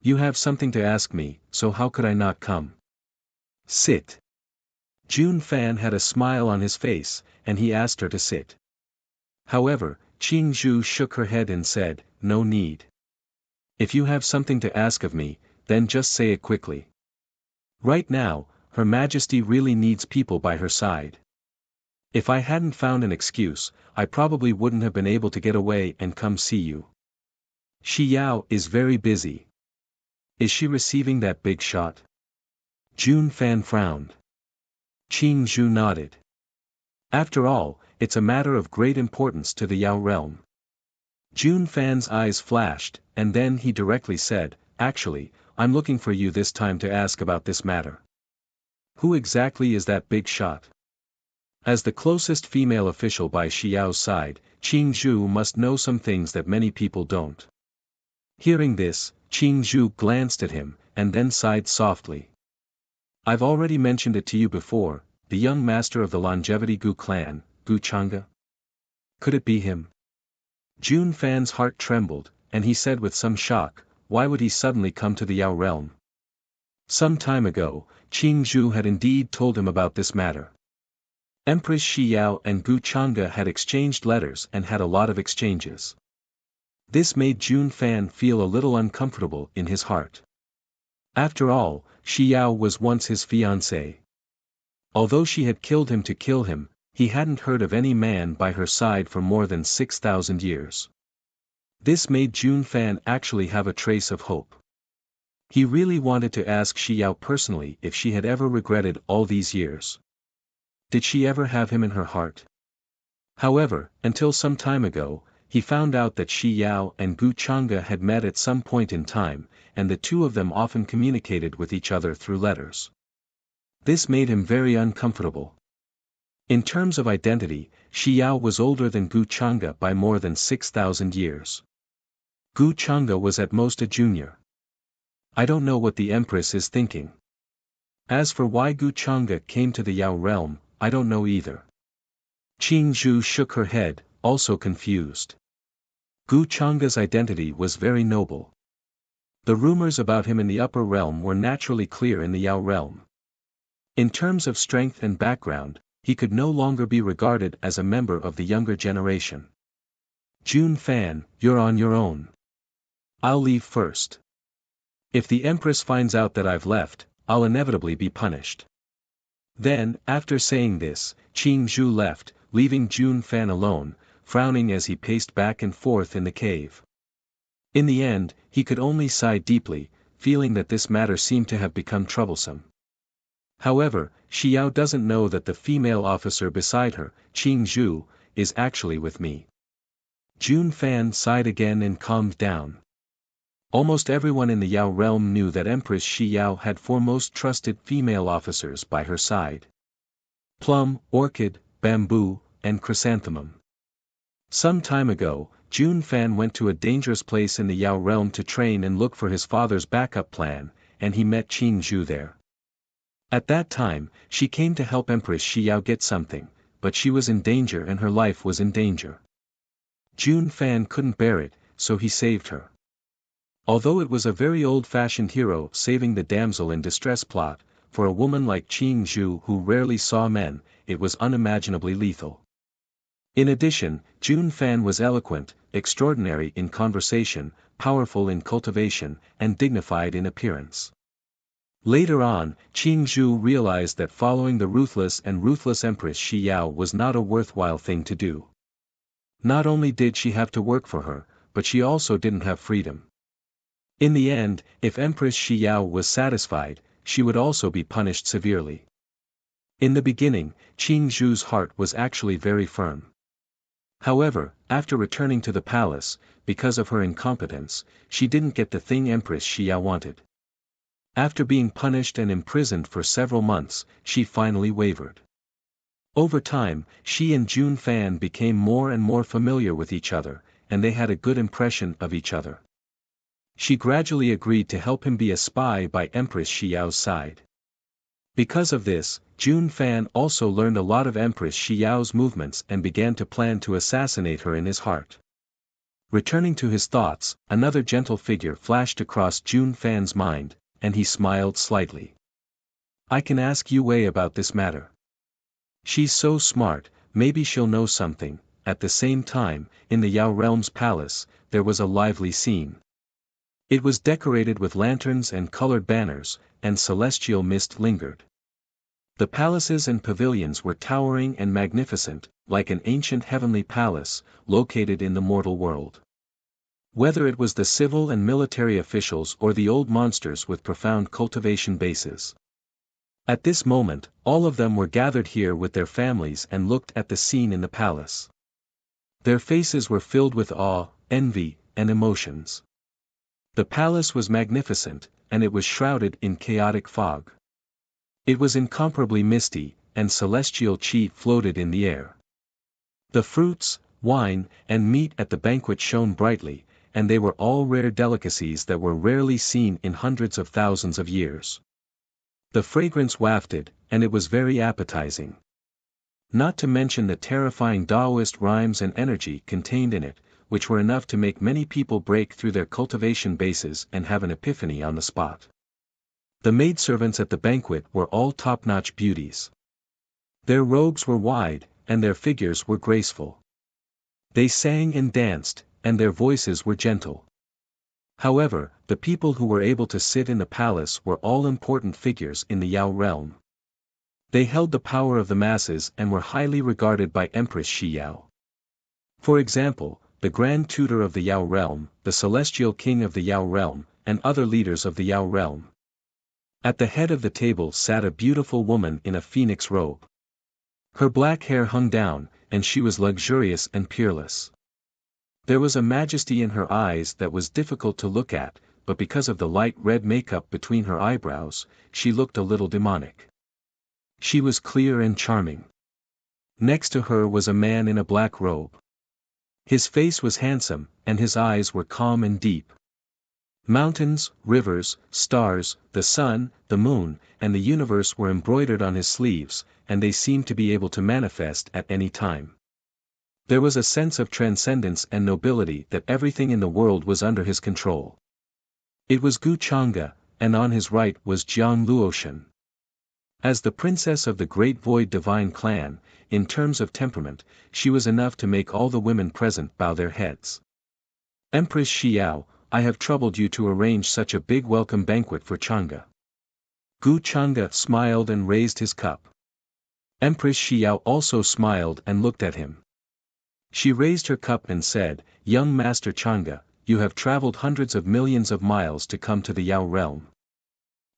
You have something to ask me, so how could I not come? Sit. Jun Fan had a smile on his face, and he asked her to sit. However, Qing Zhu shook her head and said, "No need. If you have something to ask of me, then just say it quickly. Right now, Her Majesty really needs people by her side. If I hadn't found an excuse, I probably wouldn't have been able to get away and come see you. Shi Yao is very busy. Is she receiving that big shot?" Jun Fan frowned. Qing Zhu nodded. After all, it's a matter of great importance to the Yao realm. Jun Fan's eyes flashed, and then he directly said, "Actually, I'm looking for you this time to ask about this matter. Who exactly is that big shot?" As the closest female official by Shi Yao's side, Qing Zhu must know some things that many people don't. Hearing this, Qing Zhu glanced at him, and then sighed softly. "I've already mentioned it to you before, the young master of the Longevity Gu clan, Gu Chang'e. Could it be him?" Jun Fan's heart trembled, and he said with some shock, "Why would he suddenly come to the Yao realm?" Some time ago, Qing Zhu had indeed told him about this matter. Empress Shi Yao and Gu Chang'e had exchanged letters and had a lot of exchanges. This made Jun Fan feel a little uncomfortable in his heart. After all, Shi Yao was once his fiancée. Although she had killed him to kill him, he hadn't heard of any man by her side for more than 6,000 years. This made Jun Fan actually have a trace of hope. He really wanted to ask Shi Yao personally if she had ever regretted all these years. Did she ever have him in her heart? However, until some time ago, he found out that Shi Yao and Gu Chang'e had met at some point in time, and the two of them often communicated with each other through letters. This made him very uncomfortable. In terms of identity, Shi Yao was older than Gu Chang'e by more than 6,000 years. Gu Chang'e was at most a junior. I don't know what the Empress is thinking. As for why Gu Chang'e came to the Yao realm, I don't know either. Qing Zhu shook her head, also confused. Gu Chang'e's identity was very noble. The rumors about him in the upper realm were naturally clear in the Yao realm. In terms of strength and background, he could no longer be regarded as a member of the younger generation. Jun Fan, you're on your own. I'll leave first. If the Empress finds out that I've left, I'll inevitably be punished. Then, after saying this, Qing Zhu left, leaving Jun Fan alone, frowning as he paced back and forth in the cave. In the end, he could only sigh deeply, feeling that this matter seemed to have become troublesome. However, Shi Yao doesn't know that the female officer beside her, Qing Zhu, is actually with me. Jun Fan sighed again and calmed down. Almost everyone in the Yao realm knew that Empress Shi Yao had four most trusted female officers by her side: Plum, Orchid, Bamboo, and Chrysanthemum. Some time ago, Jun Fan went to a dangerous place in the Yao realm to train and look for his father's backup plan, and he met Qing Zhu there. At that time, she came to help Empress Shi Yao get something, but she was in danger and her life was in danger. Jun Fan couldn't bear it, so he saved her. Although it was a very old-fashioned hero saving the damsel in distress plot, for a woman like Qing Zhu who rarely saw men, it was unimaginably lethal. In addition, Jun Fan was eloquent, extraordinary in conversation, powerful in cultivation, and dignified in appearance. Later on, Qing Zhu realized that following the ruthless Empress Shi Yao was not a worthwhile thing to do. Not only did she have to work for her, but she also didn't have freedom. In the end, if Empress Shi Yao was satisfied, she would also be punished severely. In the beginning, Qing Zhu's heart was actually very firm. However, after returning to the palace, because of her incompetence, she didn't get the thing Empress Shi Yao wanted. After being punished and imprisoned for several months, she finally wavered. Over time, she and Jun Fan became more and more familiar with each other, and they had a good impression of each other. She gradually agreed to help him be a spy by Empress Shi Yao's side. Because of this, Jun Fan also learned a lot of Empress Shi Yao's movements and began to plan to assassinate her in his heart. Returning to his thoughts, another gentle figure flashed across Jun Fan's mind, and he smiled slightly. I can ask Yue about this matter. She's so smart, maybe she'll know something. At the same time, in the Yao Realm's palace, there was a lively scene. It was decorated with lanterns and colored banners, and celestial mist lingered. The palaces and pavilions were towering and magnificent, like an ancient heavenly palace, located in the mortal world. Whether it was the civil and military officials or the old monsters with profound cultivation bases. At this moment, all of them were gathered here with their families and looked at the scene in the palace. Their faces were filled with awe, envy, and emotions. The palace was magnificent, and it was shrouded in chaotic fog. It was incomparably misty, and celestial chi floated in the air. The fruits, wine, and meat at the banquet shone brightly, and they were all rare delicacies that were rarely seen in hundreds of thousands of years. The fragrance wafted, and it was very appetizing. Not to mention the terrifying Taoist rhymes and energy contained in it, which were enough to make many people break through their cultivation bases and have an epiphany on the spot. The maidservants at the banquet were all top-notch beauties. Their robes were wide, and their figures were graceful. They sang and danced, and their voices were gentle. However, the people who were able to sit in the palace were all important figures in the Yao realm. They held the power of the masses and were highly regarded by Empress Shi Yao. For example, the Grand Tutor of the Yao realm, the Celestial King of the Yao realm, and other leaders of the Yao realm. At the head of the table sat a beautiful woman in a phoenix robe. Her black hair hung down, and she was luxurious and peerless. There was a majesty in her eyes that was difficult to look at, but because of the light red makeup between her eyebrows, she looked a little demonic. She was clear and charming. Next to her was a man in a black robe. His face was handsome, and his eyes were calm and deep. Mountains, rivers, stars, the sun, the moon, and the universe were embroidered on his sleeves, and they seemed to be able to manifest at any time. There was a sense of transcendence and nobility that everything in the world was under his control. It was Gu Chang'e, and on his right was Jiang Luoshan. As the princess of the Great Void Divine Clan, in terms of temperament, she was enough to make all the women present bow their heads. Empress Shi Yao, I have troubled you to arrange such a big welcome banquet for Chang'e. Gu Chang'e smiled and raised his cup. Empress Shi Yao also smiled and looked at him. She raised her cup and said, Young Master Chang'e, you have traveled hundreds of millions of miles to come to the Yao realm.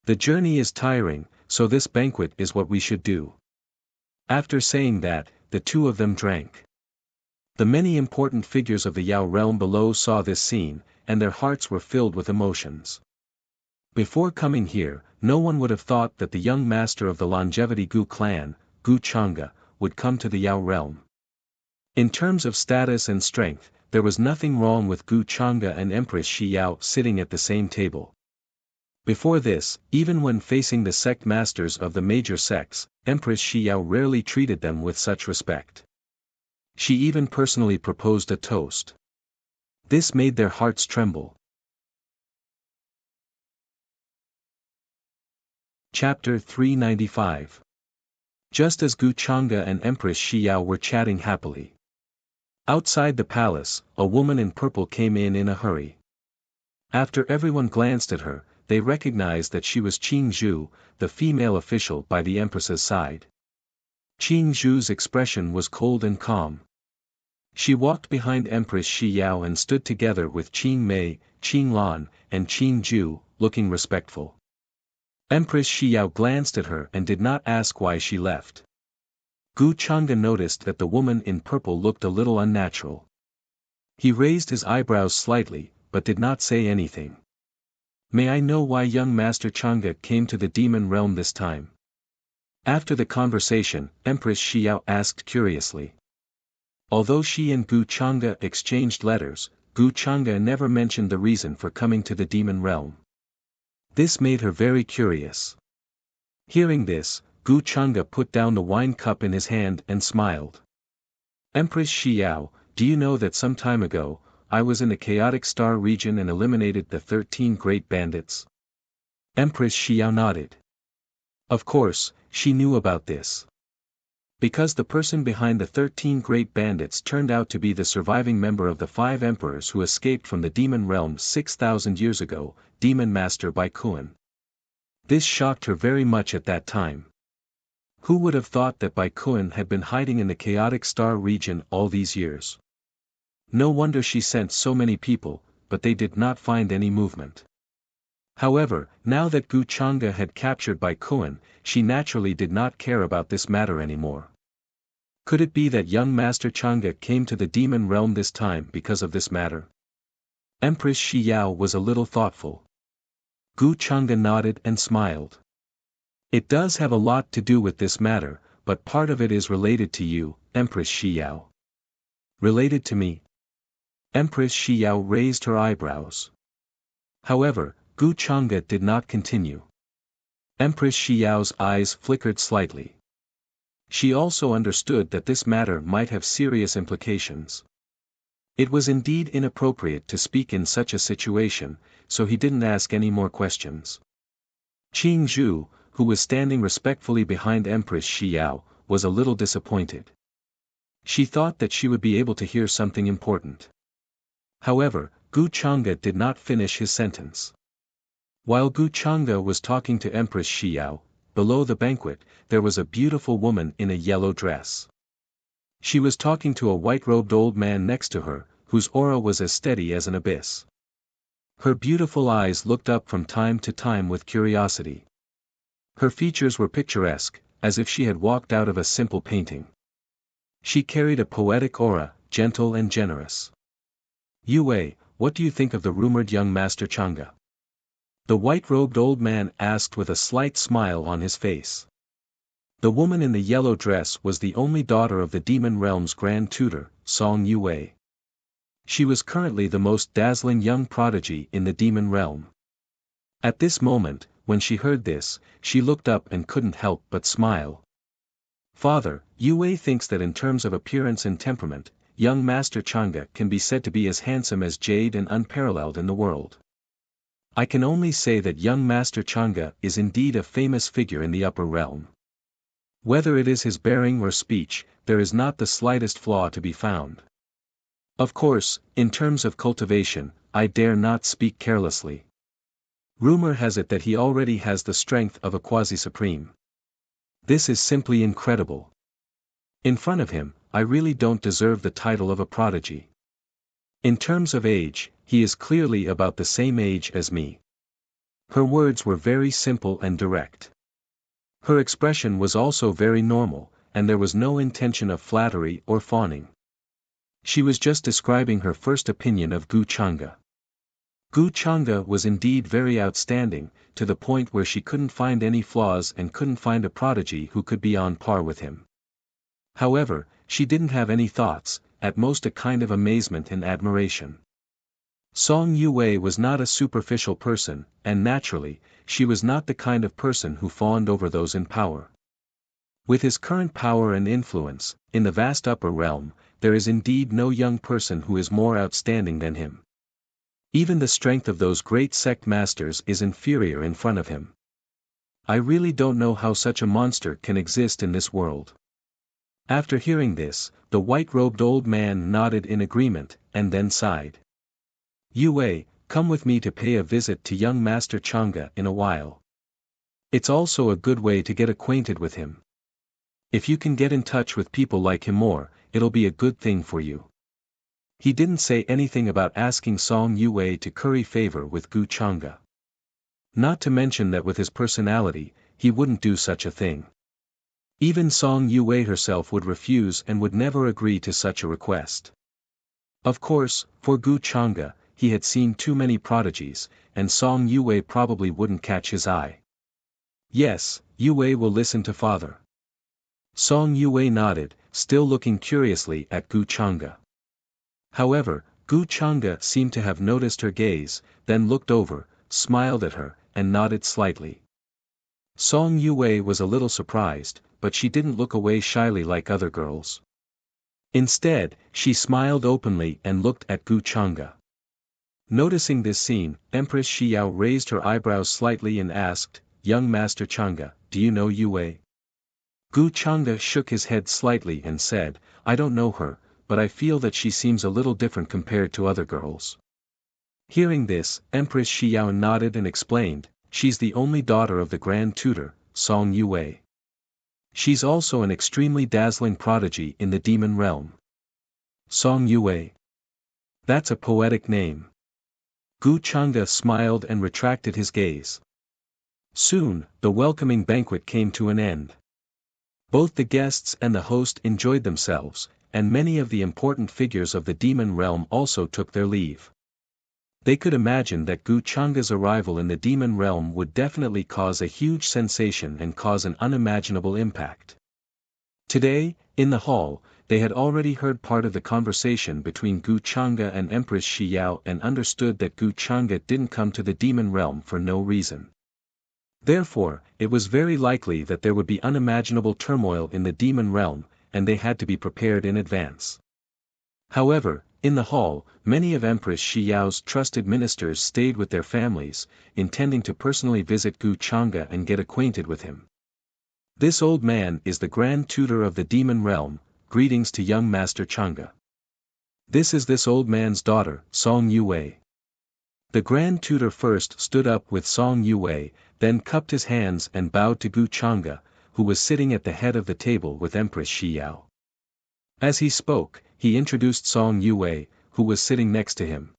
The journey is tiring, so this banquet is what we should do. After saying that, the two of them drank. The many important figures of the Yao realm below saw this scene, and their hearts were filled with emotions. Before coming here, no one would have thought that the young master of the Longevity Gu clan, Gu Chang'e, would come to the Yao realm. In terms of status and strength, there was nothing wrong with Gu Chang'e and Empress Shi Yao sitting at the same table. Before this, even when facing the sect masters of the major sects, Empress Shi Yao rarely treated them with such respect. She even personally proposed a toast. This made their hearts tremble. Chapter 395. Just as Gu Chang'e and Empress Shi Yao were chatting happily. Outside the palace, a woman in purple came in a hurry. After everyone glanced at her, they recognized that she was Qing Zhu, the female official by the empress's side. Qing Zhu's expression was cold and calm. She walked behind Empress Shi Yao and stood together with Qing Mei, Qing Lan, and Qing Zhu, looking respectful. Empress Shi Yao glanced at her and did not ask why she left. Gu Chang'e noticed that the woman in purple looked a little unnatural. He raised his eyebrows slightly, but did not say anything. May I know why young Master Chang'e came to the demon realm this time? After the conversation, Empress Shi Yao asked curiously. Although she and Gu Chang'e exchanged letters, Gu Chang'e never mentioned the reason for coming to the demon realm. This made her very curious. Hearing this, Gu Chang'e put down the wine cup in his hand and smiled. Empress Shi Yao, do you know that some time ago, I was in the chaotic star region and eliminated the 13 great bandits? Empress Shi Yao nodded. Of course, she knew about this. Because the person behind the 13 great bandits turned out to be the surviving member of the 5 emperors who escaped from the demon realm 6,000 years ago, Demon Master Baikuan. This shocked her very much at that time. Who would have thought that Baikuan had been hiding in the chaotic star region all these years? No wonder she sent so many people, but they did not find any movement. However, now that Gu Chang'e had captured Baikuan, she naturally did not care about this matter anymore. Could it be that young Master Chang'e came to the demon realm this time because of this matter? Empress Shi Yao was a little thoughtful. Gu Chang'e nodded and smiled. It does have a lot to do with this matter, but part of it is related to you, Empress Shi Yao. Related to me? Empress Shi Yao raised her eyebrows. However, Gu Chang'e did not continue. Empress Shi Yao's eyes flickered slightly. She also understood that this matter might have serious implications. It was indeed inappropriate to speak in such a situation, so he didn't ask any more questions. Qing Zhu, who was standing respectfully behind Empress Shi Yao, was a little disappointed. She thought that she would be able to hear something important. However, Gu Chang'e did not finish his sentence. While Gu Chang'e was talking to Empress Shi Yao, below the banquet, there was a beautiful woman in a yellow dress. She was talking to a white-robed old man next to her, whose aura was as steady as an abyss. Her beautiful eyes looked up from time to time with curiosity. Her features were picturesque, as if she had walked out of a simple painting. She carried a poetic aura, gentle and generous. Yue Wei, what do you think of the rumored young Master Chang'e? The white-robed old man asked with a slight smile on his face. The woman in the yellow dress was the only daughter of the demon realm's grand tutor, Song Yue. She was currently the most dazzling young prodigy in the demon realm. At this moment, when she heard this, she looked up and couldn't help but smile. Father, Yue thinks that in terms of appearance and temperament, young Master Chang'e can be said to be as handsome as jade and unparalleled in the world. I can only say that young Master Chang'e is indeed a famous figure in the upper realm. Whether it is his bearing or speech, there is not the slightest flaw to be found. Of course, in terms of cultivation, I dare not speak carelessly. Rumor has it that he already has the strength of a quasi-supreme. This is simply incredible. In front of him, I really don't deserve the title of a prodigy. In terms of age, he is clearly about the same age as me. Her words were very simple and direct. Her expression was also very normal, and there was no intention of flattery or fawning. She was just describing her first opinion of Gu Chang'e. Gu Chang'e was indeed very outstanding, to the point where she couldn't find any flaws and couldn't find a prodigy who could be on par with him. However, she didn't have any thoughts, at most a kind of amazement and admiration. Song Yue was not a superficial person, and naturally, she was not the kind of person who fawned over those in power. With his current power and influence, in the vast upper realm, there is indeed no young person who is more outstanding than him. Even the strength of those great sect masters is inferior in front of him. I really don't know how such a monster can exist in this world. After hearing this, the white-robed old man nodded in agreement, and then sighed. Yue, come with me to pay a visit to young Master Chang'e in a while. It's also a good way to get acquainted with him. If you can get in touch with people like him more, it'll be a good thing for you. He didn't say anything about asking Song Yue to curry favor with Gu Chang'e. Not to mention that with his personality, he wouldn't do such a thing. Even Song Yue herself would refuse and would never agree to such a request. Of course, for Gu Chang'e, he had seen too many prodigies, and Song Yue probably wouldn't catch his eye. Yes, Yue will listen to father. Song Yue nodded, still looking curiously at Gu Chang'e. However, Gu Chang'e seemed to have noticed her gaze, then looked over, smiled at her, and nodded slightly. Song Yue was a little surprised, but she didn't look away shyly like other girls. Instead, she smiled openly and looked at Gu Chang'e. Noticing this scene, Empress Shi Yao raised her eyebrows slightly and asked, "Young Master Chang'e, do you know Yue?" Gu Changde shook his head slightly and said, I don't know her, but I feel that she seems a little different compared to other girls. Hearing this, Empress Xiao nodded and explained, she's the only daughter of the Grand Tutor, Song Yue. She's also an extremely dazzling prodigy in the demon realm. Song Yue. That's a poetic name. Gu Changde smiled and retracted his gaze. Soon, the welcoming banquet came to an end. Both the guests and the host enjoyed themselves, and many of the important figures of the demon realm also took their leave. They could imagine that Gu Changde's arrival in the demon realm would definitely cause a huge sensation and cause an unimaginable impact. Today, in the hall, they had already heard part of the conversation between Gu Changde and Empress Xiao and understood that Gu Changde didn't come to the demon realm for no reason. Therefore, it was very likely that there would be unimaginable turmoil in the demon realm, and they had to be prepared in advance. However, in the hall, many of Empress Xiao's trusted ministers stayed with their families, intending to personally visit Gu Changde and get acquainted with him. This old man is the Grand Tutor of the demon realm. Greetings to young Master Changde. This is this old man's daughter, Song Yue. The Grand Tutor first stood up with Song Yue, then cupped his hands and bowed to Gu Changde, who was sitting at the head of the table with Empress Xiao. As he spoke, he introduced Song Yue, who was sitting next to him.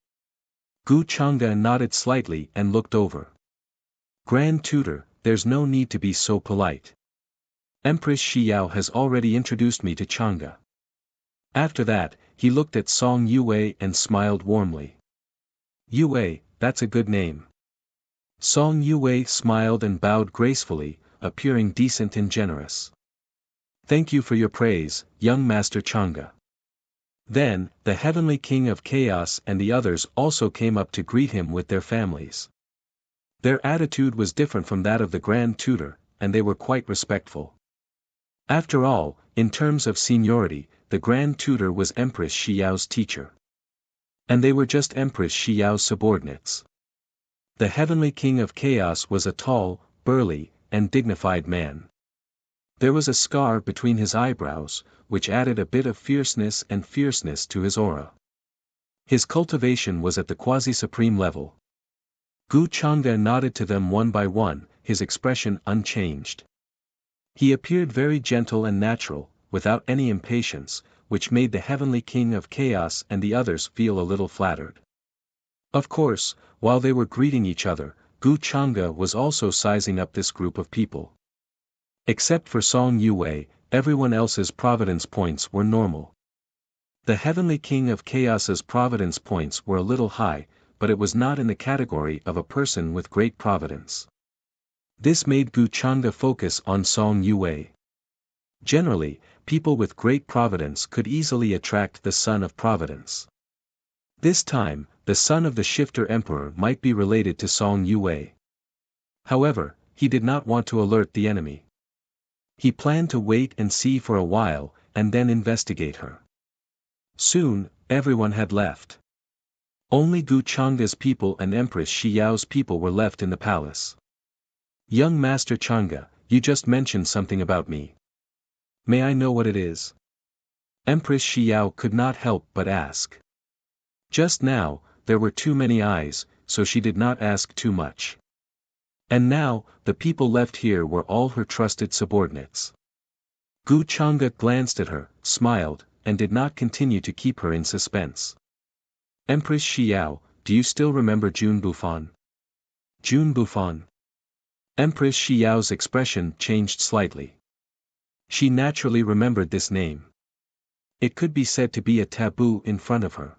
Gu Changde nodded slightly and looked over. Grand Tutor, there's no need to be so polite. Empress Xiao has already introduced me to Changde. After that, he looked at Song Yue and smiled warmly. Yue, that's a good name. Song Yue smiled and bowed gracefully, appearing decent and generous. Thank you for your praise, young Master Changde. Then, the Heavenly King of Chaos and the others also came up to greet him with their families. Their attitude was different from that of the Grand Tutor, and they were quite respectful. After all, in terms of seniority, the Grand Tutor was Empress Xiao's teacher. And they were just Empress Xiao's subordinates. The Heavenly King of Chaos was a tall, burly, and dignified man. There was a scar between his eyebrows, which added a bit of fierceness to his aura. His cultivation was at the quasi-supreme level. Gu Changde nodded to them one by one, his expression unchanged. He appeared very gentle and natural, without any impatience, which made the Heavenly King of Chaos and the others feel a little flattered. Of course, while they were greeting each other, Gu Changde was also sizing up this group of people. Except for Song Yue, everyone else's providence points were normal. The Heavenly King of Chaos's providence points were a little high, but it was not in the category of a person with great providence. This made Gu Changde focus on Song Yue. Generally, people with great providence could easily attract the Son of Providence. This time, the son of the Shifter Emperor might be related to Song Yue. However, he did not want to alert the enemy. He planned to wait and see for a while, and then investigate her. Soon, everyone had left. Only Gu Changde's people and Empress Xiao's people were left in the palace. Young Master Changde, you just mentioned something about me. May I know what it is? Empress Xiao could not help but ask. Just now, there were too many eyes, so she did not ask too much. And now, the people left here were all her trusted subordinates. Gu Changde glanced at her, smiled, and did not continue to keep her in suspense. Empress Xiao, do you still remember Jun Bufan? Jun Bufan? Empress Xiao's expression changed slightly. She naturally remembered this name. It could be said to be a taboo in front of her.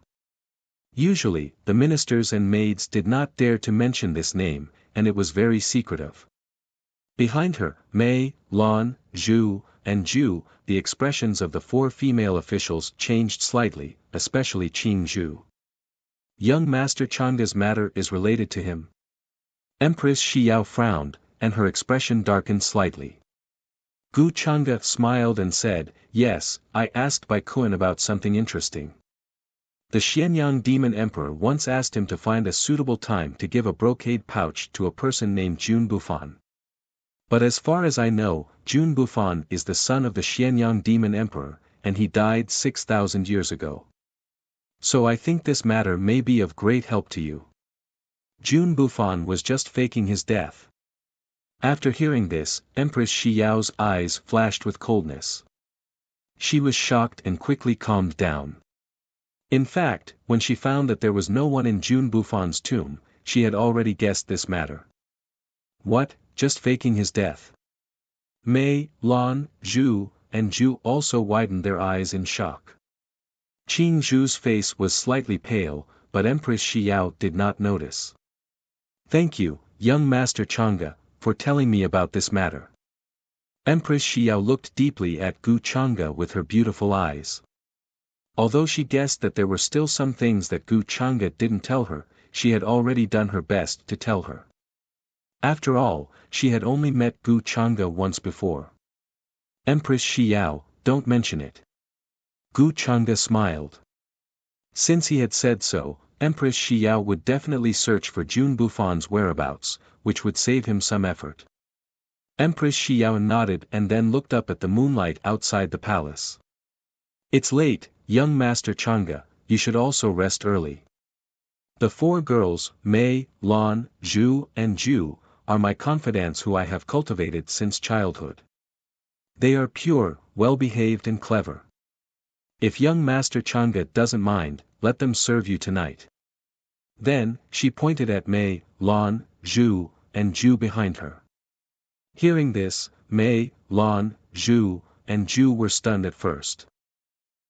Usually, the ministers and maids did not dare to mention this name, and it was very secretive. Behind her, Mei, Lan, Zhu, and Ju, the expressions of the four female officials changed slightly, especially Qing Zhu. Young Master Changde's matter is related to him. Empress Xiao frowned, and her expression darkened slightly. Gu Changde smiled and said, yes, I asked Bai Kun about something interesting. The Xianyang Demon Emperor once asked him to find a suitable time to give a brocade pouch to a person named Jun Bufan. But as far as I know, Jun Bufan is the son of the Xianyang demon emperor, and he died 6,000 years ago. So I think this matter may be of great help to you. Jun Bufan was just faking his death. After hearing this, Empress Shi Yao's eyes flashed with coldness. She was shocked and quickly calmed down. In fact, when she found that there was no one in Jun Bufan's tomb, she had already guessed this matter. What, just faking his death? Mei, Lan, Zhu, and Zhu also widened their eyes in shock. Qing Zhu's face was slightly pale, but Empress Shi Yao did not notice. Thank you, young Master Chang'e, for telling me about this matter. Empress Shi Yao looked deeply at Gu Chang'e with her beautiful eyes. Although she guessed that there were still some things that Gu Chang'e didn't tell her, she had already done her best to tell her. After all, she had only met Gu Chang'e once before. Empress Shi Yao, don't mention it. Gu Chang'e smiled. Since he had said so, Empress Shi Yao would definitely search for Jun Bufan's whereabouts, which would save him some effort. Empress Shi Yao nodded and then looked up at the moonlight outside the palace. It's late, young Master Chang'e, you should also rest early. The four girls, Mei, Lan, Zhu and Zhu, are my confidants who I have cultivated since childhood. They are pure, well-behaved and clever. If young Master Chang'e doesn't mind, let them serve you tonight. Then, she pointed at Mei, Lan, Zhu, and Zhu behind her. Hearing this, Mei, Lan, Zhu, and Zhu were stunned at first.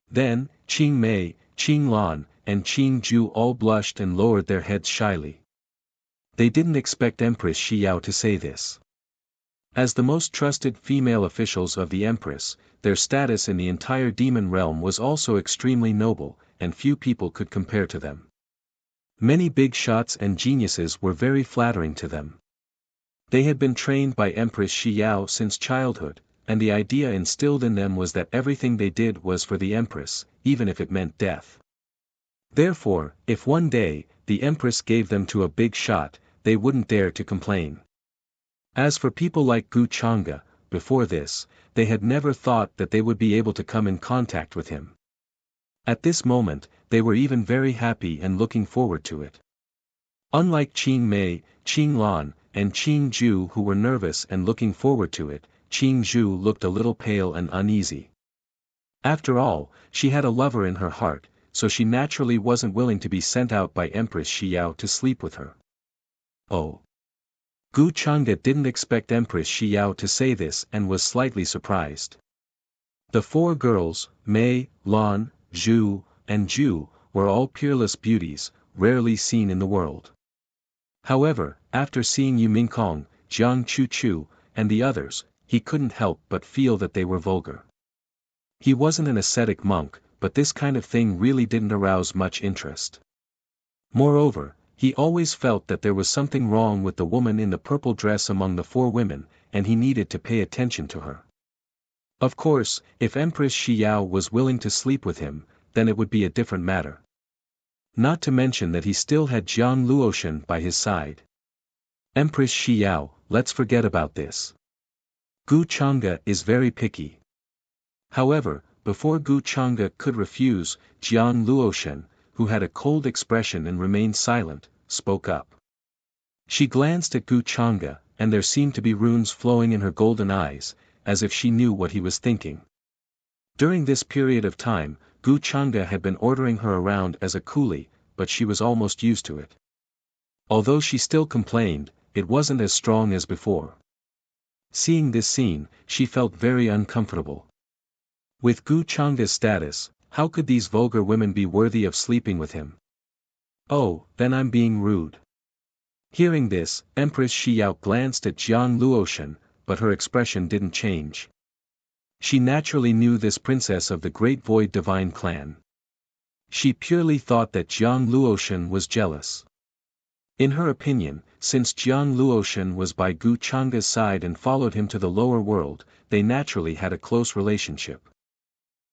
Then, Qing Mei, Qing Lan, and Qing Zhu all blushed and lowered their heads shyly. They didn't expect Empress Shi Yao to say this. As the most trusted female officials of the Empress, their status in the entire demon realm was also extremely noble, and few people could compare to them. Many big shots and geniuses were very flattering to them. They had been trained by Empress Shi Yao since childhood, and the idea instilled in them was that everything they did was for the Empress, even if it meant death. Therefore, if one day, the Empress gave them to a big shot, they wouldn't dare to complain. As for people like Gu Chang'e, before this, they had never thought that they would be able to come in contact with him. At this moment, they were even very happy and looking forward to it. Unlike Qing Mei, Qing Lan, and Qing Zhu who were nervous and looking forward to it, Qing Zhu looked a little pale and uneasy. After all, she had a lover in her heart, so she naturally wasn't willing to be sent out by Empress Shi Yao to sleep with her. Oh. Gu Chang'e didn't expect Empress Shi Yao to say this and was slightly surprised. The four girls, Mei, Lan, Zhu, and Zhu, were all peerless beauties, rarely seen in the world. However, after seeing Yu Mingkong, Jiang Chu-Chu, and the others, he couldn't help but feel that they were vulgar. He wasn't an ascetic monk, but this kind of thing really didn't arouse much interest. Moreover, he always felt that there was something wrong with the woman in the purple dress among the four women, and he needed to pay attention to her. Of course, if Empress Shi Yao was willing to sleep with him, then it would be a different matter. Not to mention that he still had Jiang Luoshan by his side. Empress Shi Yao, let's forget about this. Gu Chang'e is very picky. However, before Gu Chang'e could refuse, Jiang Luoshan, who had a cold expression and remained silent, spoke up. She glanced at Gu Chang'e, and there seemed to be runes flowing in her golden eyes, as if she knew what he was thinking. During this period of time, Gu Chang'e had been ordering her around as a coolie, but she was almost used to it. Although she still complained, it wasn't as strong as before. Seeing this scene, she felt very uncomfortable. With Gu Chang'e's status, how could these vulgar women be worthy of sleeping with him? Oh, then I'm being rude. Hearing this, Empress Shi Yao glanced at Jiang Luoshan, but her expression didn't change. She naturally knew this princess of the Great Void Divine clan. She purely thought that Jiang Luoshan was jealous. In her opinion, since Jiang Luoshan was by Gu Chang'e's side and followed him to the lower world, they naturally had a close relationship.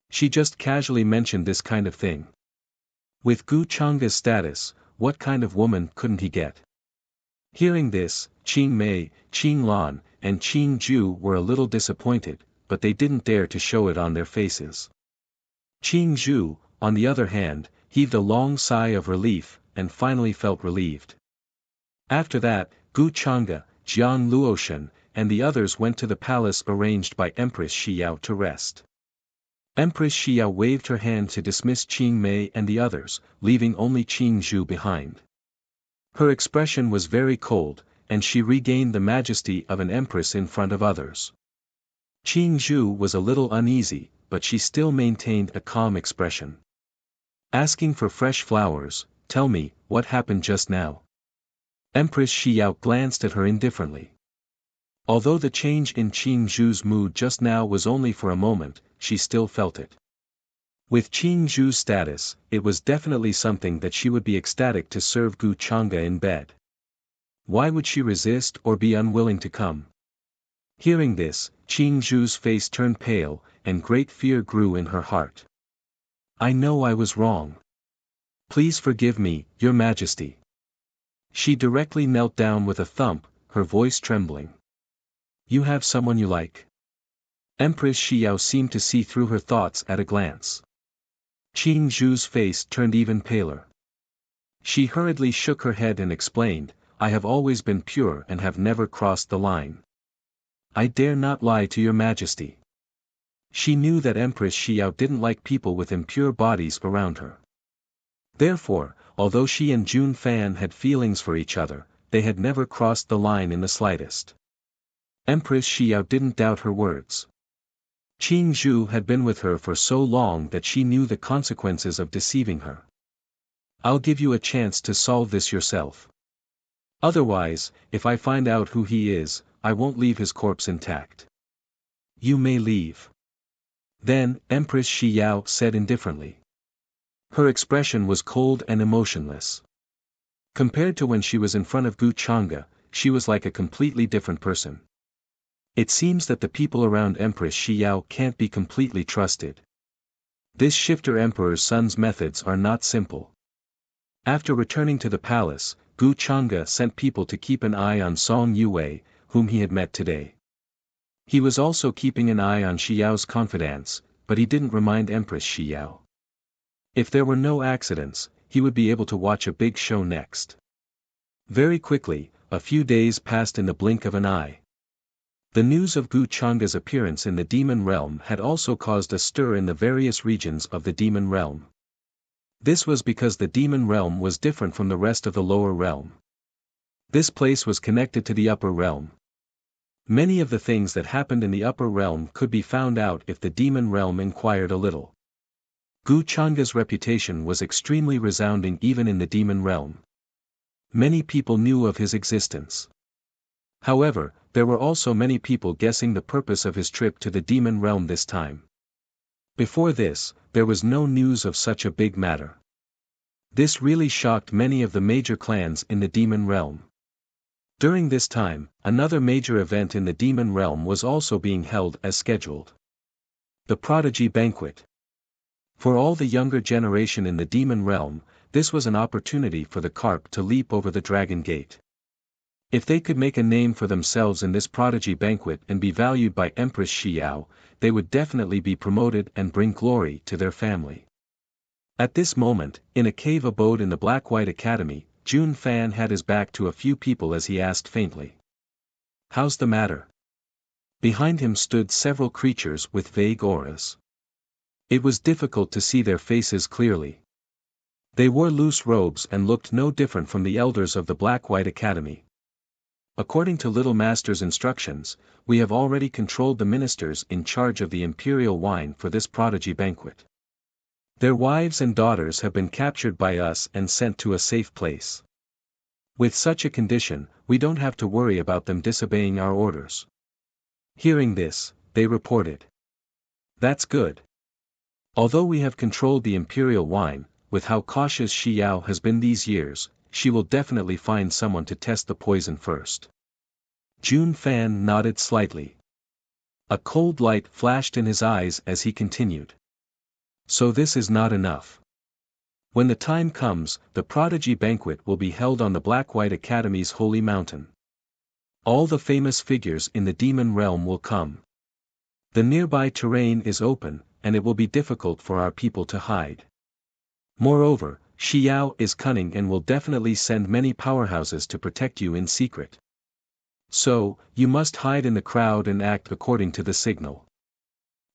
She just casually mentioned this kind of thing. With Gu Chang'e's status, what kind of woman couldn't he get? Hearing this, Qing Mei, Qing Lan, and Qing Ju were a little disappointed, but they didn't dare to show it on their faces. Qing Ju, on the other hand, heaved a long sigh of relief, and finally felt relieved. After that, Gu Chang'e, Jian Luoshan, and the others went to the palace arranged by Empress Xiao to rest. Empress Xiao waved her hand to dismiss Qing Mei and the others, leaving only Qing Zhu behind. Her expression was very cold, and she regained the majesty of an empress in front of others. Qing Zhu was a little uneasy, but she still maintained a calm expression. Asking for fresh flowers, tell me, what happened just now? Empress Xiao glanced at her indifferently. Although the change in Qing Zhu's mood just now was only for a moment, she still felt it. With Qing Zhu's status, it was definitely something that she would be ecstatic to serve Gu Chang'e in bed. Why would she resist or be unwilling to come? Hearing this, Qing Zhu's face turned pale, and great fear grew in her heart. I know I was wrong. Please forgive me, Your Majesty. She directly knelt down with a thump, her voice trembling. You have someone you like? Empress Xiao seemed to see through her thoughts at a glance. Qing Zhu's face turned even paler. She hurriedly shook her head and explained, I have always been pure and have never crossed the line. I dare not lie to Your Majesty. She knew that Empress Xiao didn't like people with impure bodies around her. Therefore, although she and Jun Fan had feelings for each other, they had never crossed the line in the slightest. Empress Xiao didn't doubt her words. Qing Zhu had been with her for so long that she knew the consequences of deceiving her. I'll give you a chance to solve this yourself. Otherwise, if I find out who he is, I won't leave his corpse intact. You may leave. Then, Empress Xiao said indifferently. Her expression was cold and emotionless. Compared to when she was in front of Gu Chang'e, she was like a completely different person. It seems that the people around Empress Xiao can't be completely trusted. This shifter emperor's son's methods are not simple. After returning to the palace, Gu Chang'e sent people to keep an eye on Song Yue, whom he had met today. He was also keeping an eye on Xiao's confidants, but he didn't remind Empress Xiao. If there were no accidents, he would be able to watch a big show next. Very quickly, a few days passed in the blink of an eye. The news of Gu Chang'e's appearance in the demon realm had also caused a stir in the various regions of the demon realm. This was because the demon realm was different from the rest of the lower realm. This place was connected to the upper realm. Many of the things that happened in the upper realm could be found out if the demon realm inquired a little. Gu Chang'e's reputation was extremely resounding even in the demon realm. Many people knew of his existence. However, there were also many people guessing the purpose of his trip to the demon realm this time. Before this, there was no news of such a big matter. This really shocked many of the major clans in the demon realm. During this time, another major event in the demon realm was also being held as scheduled. The Prodigy Banquet. For all the younger generation in the demon realm, this was an opportunity for the carp to leap over the dragon gate. If they could make a name for themselves in this prodigy banquet and be valued by Empress Xiao, they would definitely be promoted and bring glory to their family. At this moment, in a cave abode in the Black-White Academy, Jun Fan had his back to a few people as he asked faintly. How's the matter? Behind him stood several creatures with vague auras. It was difficult to see their faces clearly. They wore loose robes and looked no different from the elders of the Black-White Academy. According to Little Master's instructions, we have already controlled the ministers in charge of the imperial wine for this prodigy banquet. Their wives and daughters have been captured by us and sent to a safe place. With such a condition, we don't have to worry about them disobeying our orders. Hearing this, they reported. That's good. Although we have controlled the imperial wine, with how cautious Xiao has been these years, she will definitely find someone to test the poison first. Jun Fan nodded slightly. A cold light flashed in his eyes as he continued. So this is not enough. When the time comes, the prodigy banquet will be held on the Black-White Academy's holy mountain. All the famous figures in the demon realm will come. The nearby terrain is open, and it will be difficult for our people to hide. Moreover, Xiao is cunning and will definitely send many powerhouses to protect you in secret. So, you must hide in the crowd and act according to the signal.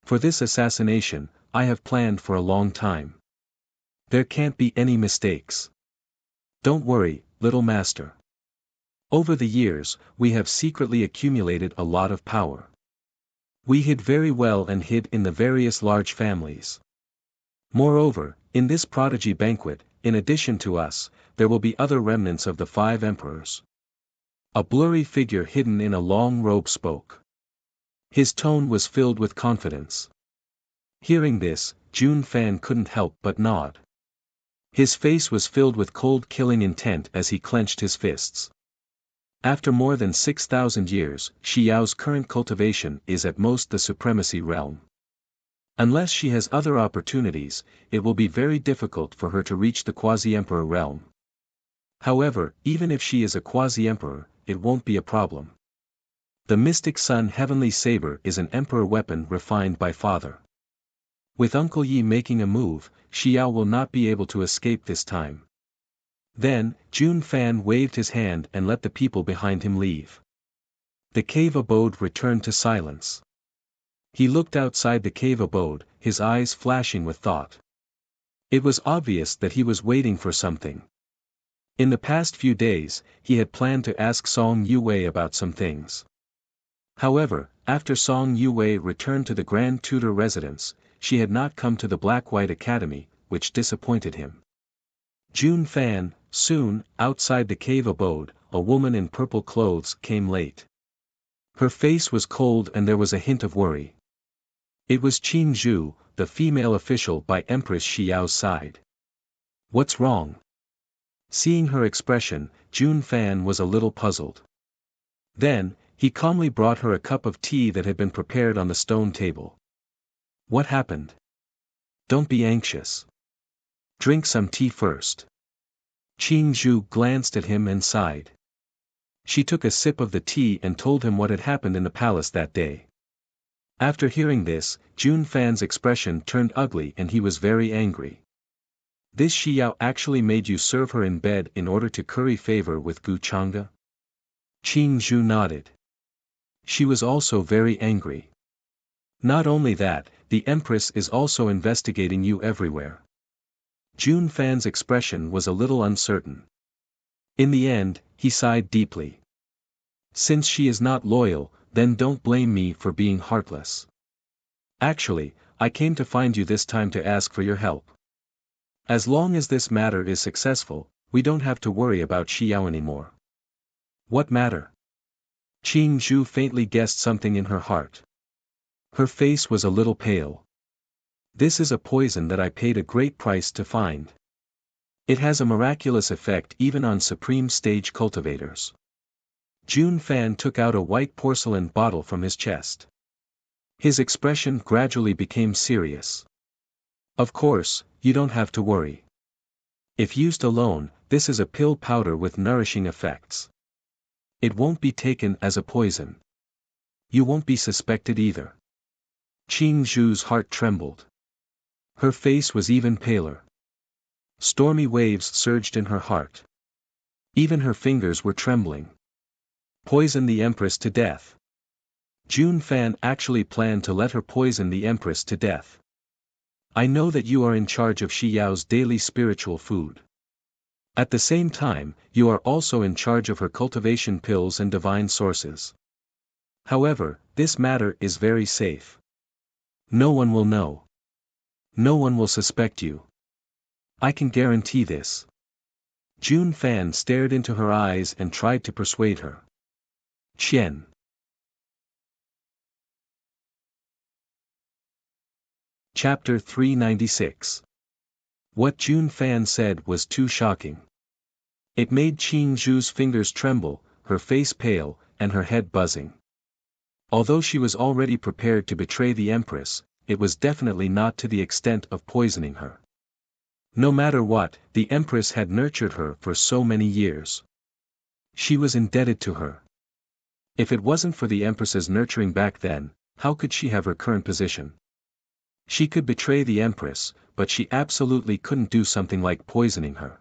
For this assassination, I have planned for a long time. There can't be any mistakes. Don't worry, little master. Over the years, we have secretly accumulated a lot of power. We hid very well and hid in the various large families. Moreover, in this prodigy banquet, in addition to us, there will be other remnants of the 5 emperors. A blurry figure hidden in a long robe spoke. His tone was filled with confidence. Hearing this, Jun Fan couldn't help but nod. His face was filled with cold killing intent as he clenched his fists. After more than 6,000 years, Xiao's current cultivation is at most the supremacy realm. Unless she has other opportunities, it will be very difficult for her to reach the quasi-emperor realm. However, even if she is a quasi-emperor, it won't be a problem. The Mystic Sun Heavenly Saber is an emperor weapon refined by Father. With Uncle Yi making a move, Xiao will not be able to escape this time. Then, Jun Fan waved his hand and let the people behind him leave. The cave abode returned to silence. He looked outside the cave abode, his eyes flashing with thought. It was obvious that he was waiting for something. In the past few days, he had planned to ask Song Yue about some things. However, after Song Yue returned to the Grand Tutor residence, she had not come to the Black-White Academy, which disappointed him. Jun Fan, soon, outside the cave abode, a woman in purple clothes came late. Her face was cold and there was a hint of worry. It was Qin Zhu, the female official by Empress Xiao's side. What's wrong? Seeing her expression, Jun Fan was a little puzzled. Then, he calmly brought her a cup of tea that had been prepared on the stone table. What happened? Don't be anxious. Drink some tea first. Qin Zhu glanced at him and sighed. She took a sip of the tea and told him what had happened in the palace that day. After hearing this, Jun Fan's expression turned ugly and he was very angry. This Xiao actually made you serve her in bed in order to curry favor with Gu Chang'e? Qin Zhu nodded. She was also very angry. Not only that, the Empress is also investigating you everywhere. Jun Fan's expression was a little uncertain. In the end, he sighed deeply. Since she is not loyal, then don't blame me for being heartless. Actually, I came to find you this time to ask for your help. As long as this matter is successful, we don't have to worry about Xiao anymore. What matter? Qin Zhu faintly guessed something in her heart. Her face was a little pale. This is a poison that I paid a great price to find. It has a miraculous effect even on supreme stage cultivators. Jun Fan took out a white porcelain bottle from his chest. His expression gradually became serious. Of course, you don't have to worry. If used alone, this is a pill powder with nourishing effects. It won't be taken as a poison. You won't be suspected either. Qin Zhu's heart trembled. Her face was even paler. Stormy waves surged in her heart. Even her fingers were trembling. Poison the Empress to death. Jun Fan actually planned to let her poison the Empress to death. I know that you are in charge of Xiao's daily spiritual food. At the same time, you are also in charge of her cultivation pills and divine sources. However, this matter is very safe. No one will know. No one will suspect you. I can guarantee this. Jun Fan stared into her eyes and tried to persuade her. Qian. Chapter 396. What Jun Fan said was too shocking. It made Qin Zhu's fingers tremble, her face pale, and her head buzzing. Although she was already prepared to betray the Empress, it was definitely not to the extent of poisoning her. No matter what, the Empress had nurtured her for so many years. She was indebted to her. If it wasn't for the Empress's nurturing back then, how could she have her current position? She could betray the Empress, but she absolutely couldn't do something like poisoning her.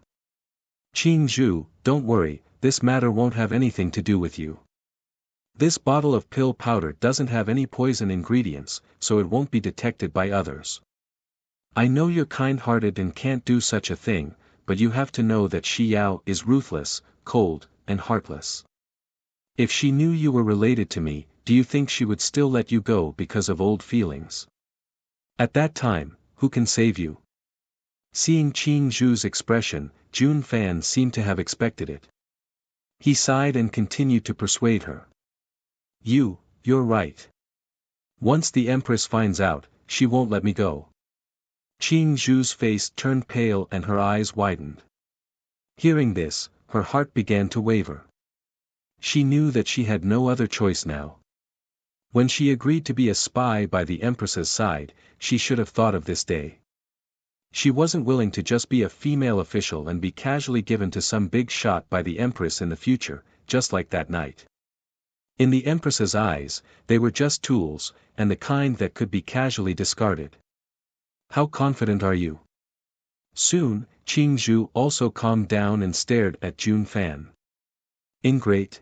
Qing Zhu, don't worry, this matter won't have anything to do with you. This bottle of pill powder doesn't have any poison ingredients, so it won't be detected by others. I know you're kind-hearted and can't do such a thing, but you have to know that Shi Yao is ruthless, cold, and heartless. If she knew you were related to me, do you think she would still let you go because of old feelings? At that time, who can save you? Seeing Qing Zhu's expression, Jun Fan seemed to have expected it. He sighed and continued to persuade her. You're right. Once the Empress finds out, she won't let me go. Qing Zhu's face turned pale and her eyes widened. Hearing this, her heart began to waver. She knew that she had no other choice now. When she agreed to be a spy by the Empress's side, she should have thought of this day. She wasn't willing to just be a female official and be casually given to some big shot by the Empress in the future, just like that night. In the Empress's eyes, they were just tools, and the kind that could be casually discarded. How confident are you? Soon, Qing Zhu also calmed down and stared at Jun Fan. Ingrate?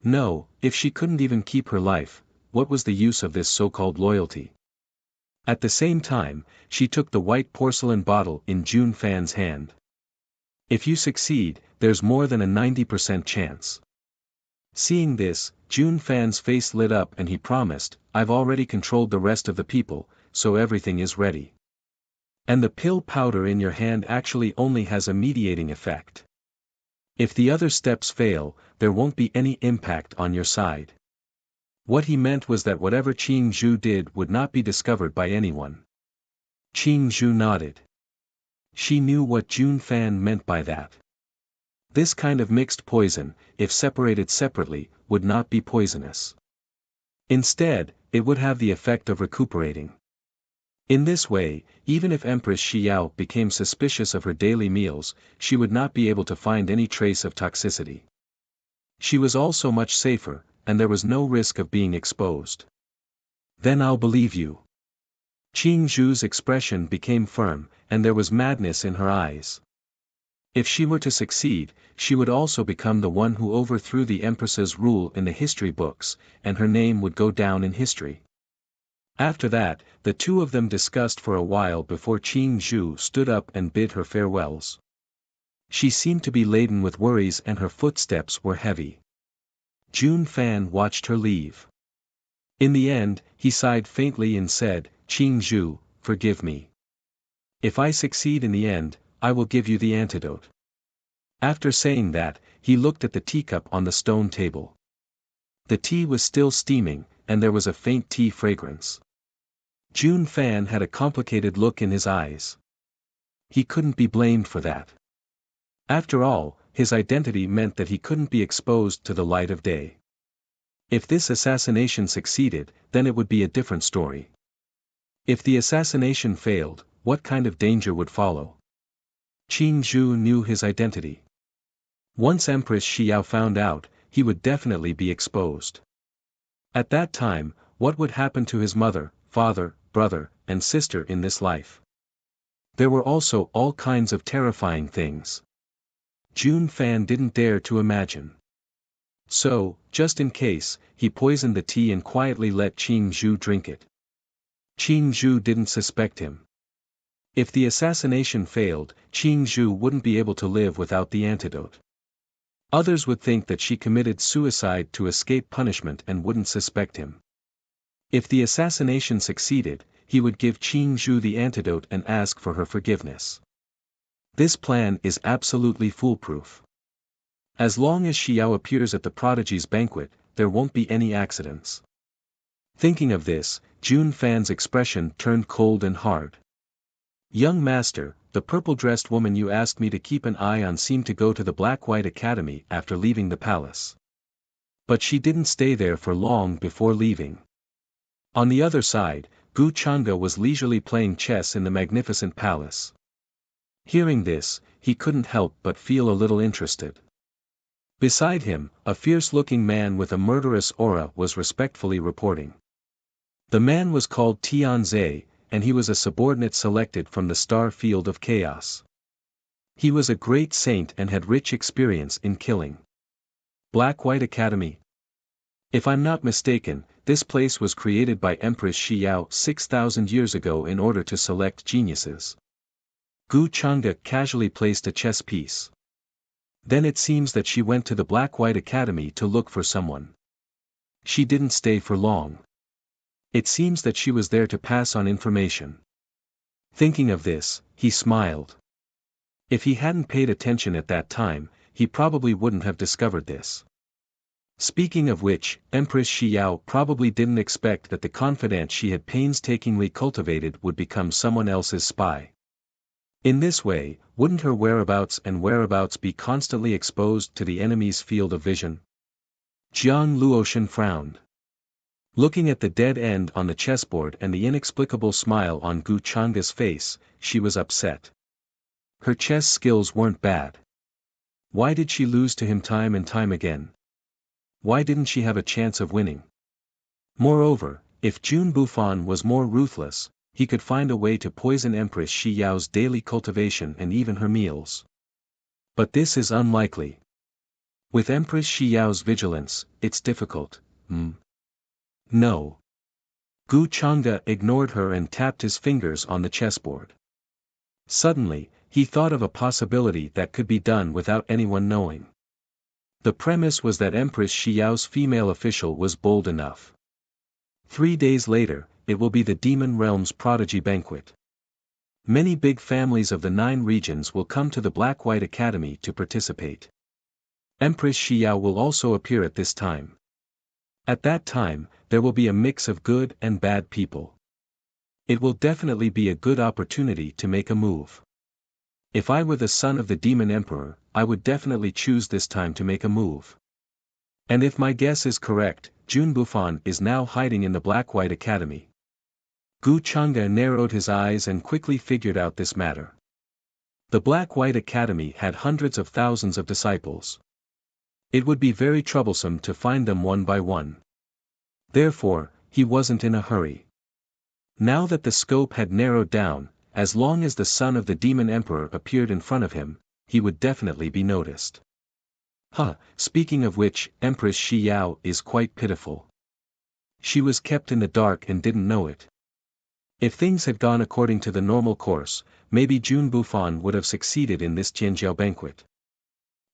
No, if she couldn't even keep her life, what was the use of this so-called loyalty? At the same time, she took the white porcelain bottle in Jun Fan's hand. If you succeed, there's more than a 90% chance. Seeing this, Jun Fan's face lit up and he promised, I've already controlled the rest of the people, so everything is ready. And the pill powder in your hand actually only has a mediating effect. If the other steps fail, there won't be any impact on your side. What he meant was that whatever Qing Zhu did would not be discovered by anyone. Qing Zhu nodded. She knew what Jun Fan meant by that. This kind of mixed poison, if separated separately, would not be poisonous. Instead, it would have the effect of recuperating. In this way, even if Empress Shi Yao became suspicious of her daily meals, she would not be able to find any trace of toxicity. She was also much safer, and there was no risk of being exposed. Then I'll believe you. Qing Zhu's expression became firm, and there was madness in her eyes. If she were to succeed, she would also become the one who overthrew the Empress's rule in the history books, and her name would go down in history. After that, the two of them discussed for a while before Qing Zhu stood up and bid her farewells. She seemed to be laden with worries and her footsteps were heavy. Jun Fan watched her leave. In the end, he sighed faintly and said, Qing Zhu, forgive me. If I succeed in the end, I will give you the antidote. After saying that, he looked at the teacup on the stone table. The tea was still steaming, and there was a faint tea fragrance. Jun Fan had a complicated look in his eyes. He couldn't be blamed for that. After all, his identity meant that he couldn't be exposed to the light of day. If this assassination succeeded, then it would be a different story. If the assassination failed, what kind of danger would follow? Qing Zhu knew his identity. Once Empress Shi Yao found out, he would definitely be exposed. At that time, what would happen to his mother, father, brother, and sister in this life? There were also all kinds of terrifying things. Jun Fan didn't dare to imagine. So, just in case, he poisoned the tea and quietly let Qing Zhu drink it. Qing Zhu didn't suspect him. If the assassination failed, Qing Zhu wouldn't be able to live without the antidote. Others would think that she committed suicide to escape punishment and wouldn't suspect him. If the assassination succeeded, he would give Qing Zhu the antidote and ask for her forgiveness. This plan is absolutely foolproof. As long as Shi Yao appears at the prodigy's banquet, there won't be any accidents. Thinking of this, Jun Fan's expression turned cold and hard. Young master, the purple-dressed woman you asked me to keep an eye on seemed to go to the Black-White Academy after leaving the palace. But she didn't stay there for long before leaving. On the other side, Gu Changa was leisurely playing chess in the magnificent palace. Hearing this, he couldn't help but feel a little interested. Beside him, a fierce-looking man with a murderous aura was respectfully reporting. The man was called Tianze, and he was a subordinate selected from the star field of chaos. He was a great saint and had rich experience in killing. Black-White Academy. If I'm not mistaken, this place was created by Empress Xiao 6,000 years ago in order to select geniuses. Gu Chang'e casually placed a chess piece. Then it seems that she went to the Black-White Academy to look for someone. She didn't stay for long. It seems that she was there to pass on information. Thinking of this, he smiled. If he hadn't paid attention at that time, he probably wouldn't have discovered this. Speaking of which, Empress Xiao probably didn't expect that the confidant she had painstakingly cultivated would become someone else's spy. In this way, wouldn't her whereabouts be constantly exposed to the enemy's field of vision? Jiang Luotian frowned. Looking at the dead end on the chessboard and the inexplicable smile on Gu Chang'e's face, she was upset. Her chess skills weren't bad. Why did she lose to him time and time again? Why didn't she have a chance of winning? Moreover, if Jun Bufan was more ruthless, he could find a way to poison Empress Xiao's daily cultivation and even her meals. But this is unlikely. With Empress Xiao's vigilance, it's difficult. No. Gu Chang'e ignored her and tapped his fingers on the chessboard. Suddenly, he thought of a possibility that could be done without anyone knowing. The premise was that Empress Xiao's female official was bold enough. 3 days later, it will be the Demon Realm's Prodigy Banquet. Many big families of the 9 regions will come to the Black-White Academy to participate. Empress Xiao will also appear at this time. At that time, there will be a mix of good and bad people. It will definitely be a good opportunity to make a move. If I were the son of the Demon Emperor, I would definitely choose this time to make a move. And if my guess is correct, Jun Bufan is now hiding in the Black-White Academy. Gu Chang'e narrowed his eyes and quickly figured out this matter. The Black-White Academy had hundreds of thousands of disciples. It would be very troublesome to find them one by one. Therefore, he wasn't in a hurry. Now that the scope had narrowed down, as long as the son of the Demon Emperor appeared in front of him, he would definitely be noticed. Speaking of which, Empress Xiao is quite pitiful. She was kept in the dark and didn't know it. If things had gone according to the normal course, maybe Jun Bufan would have succeeded in this Jianjiao banquet.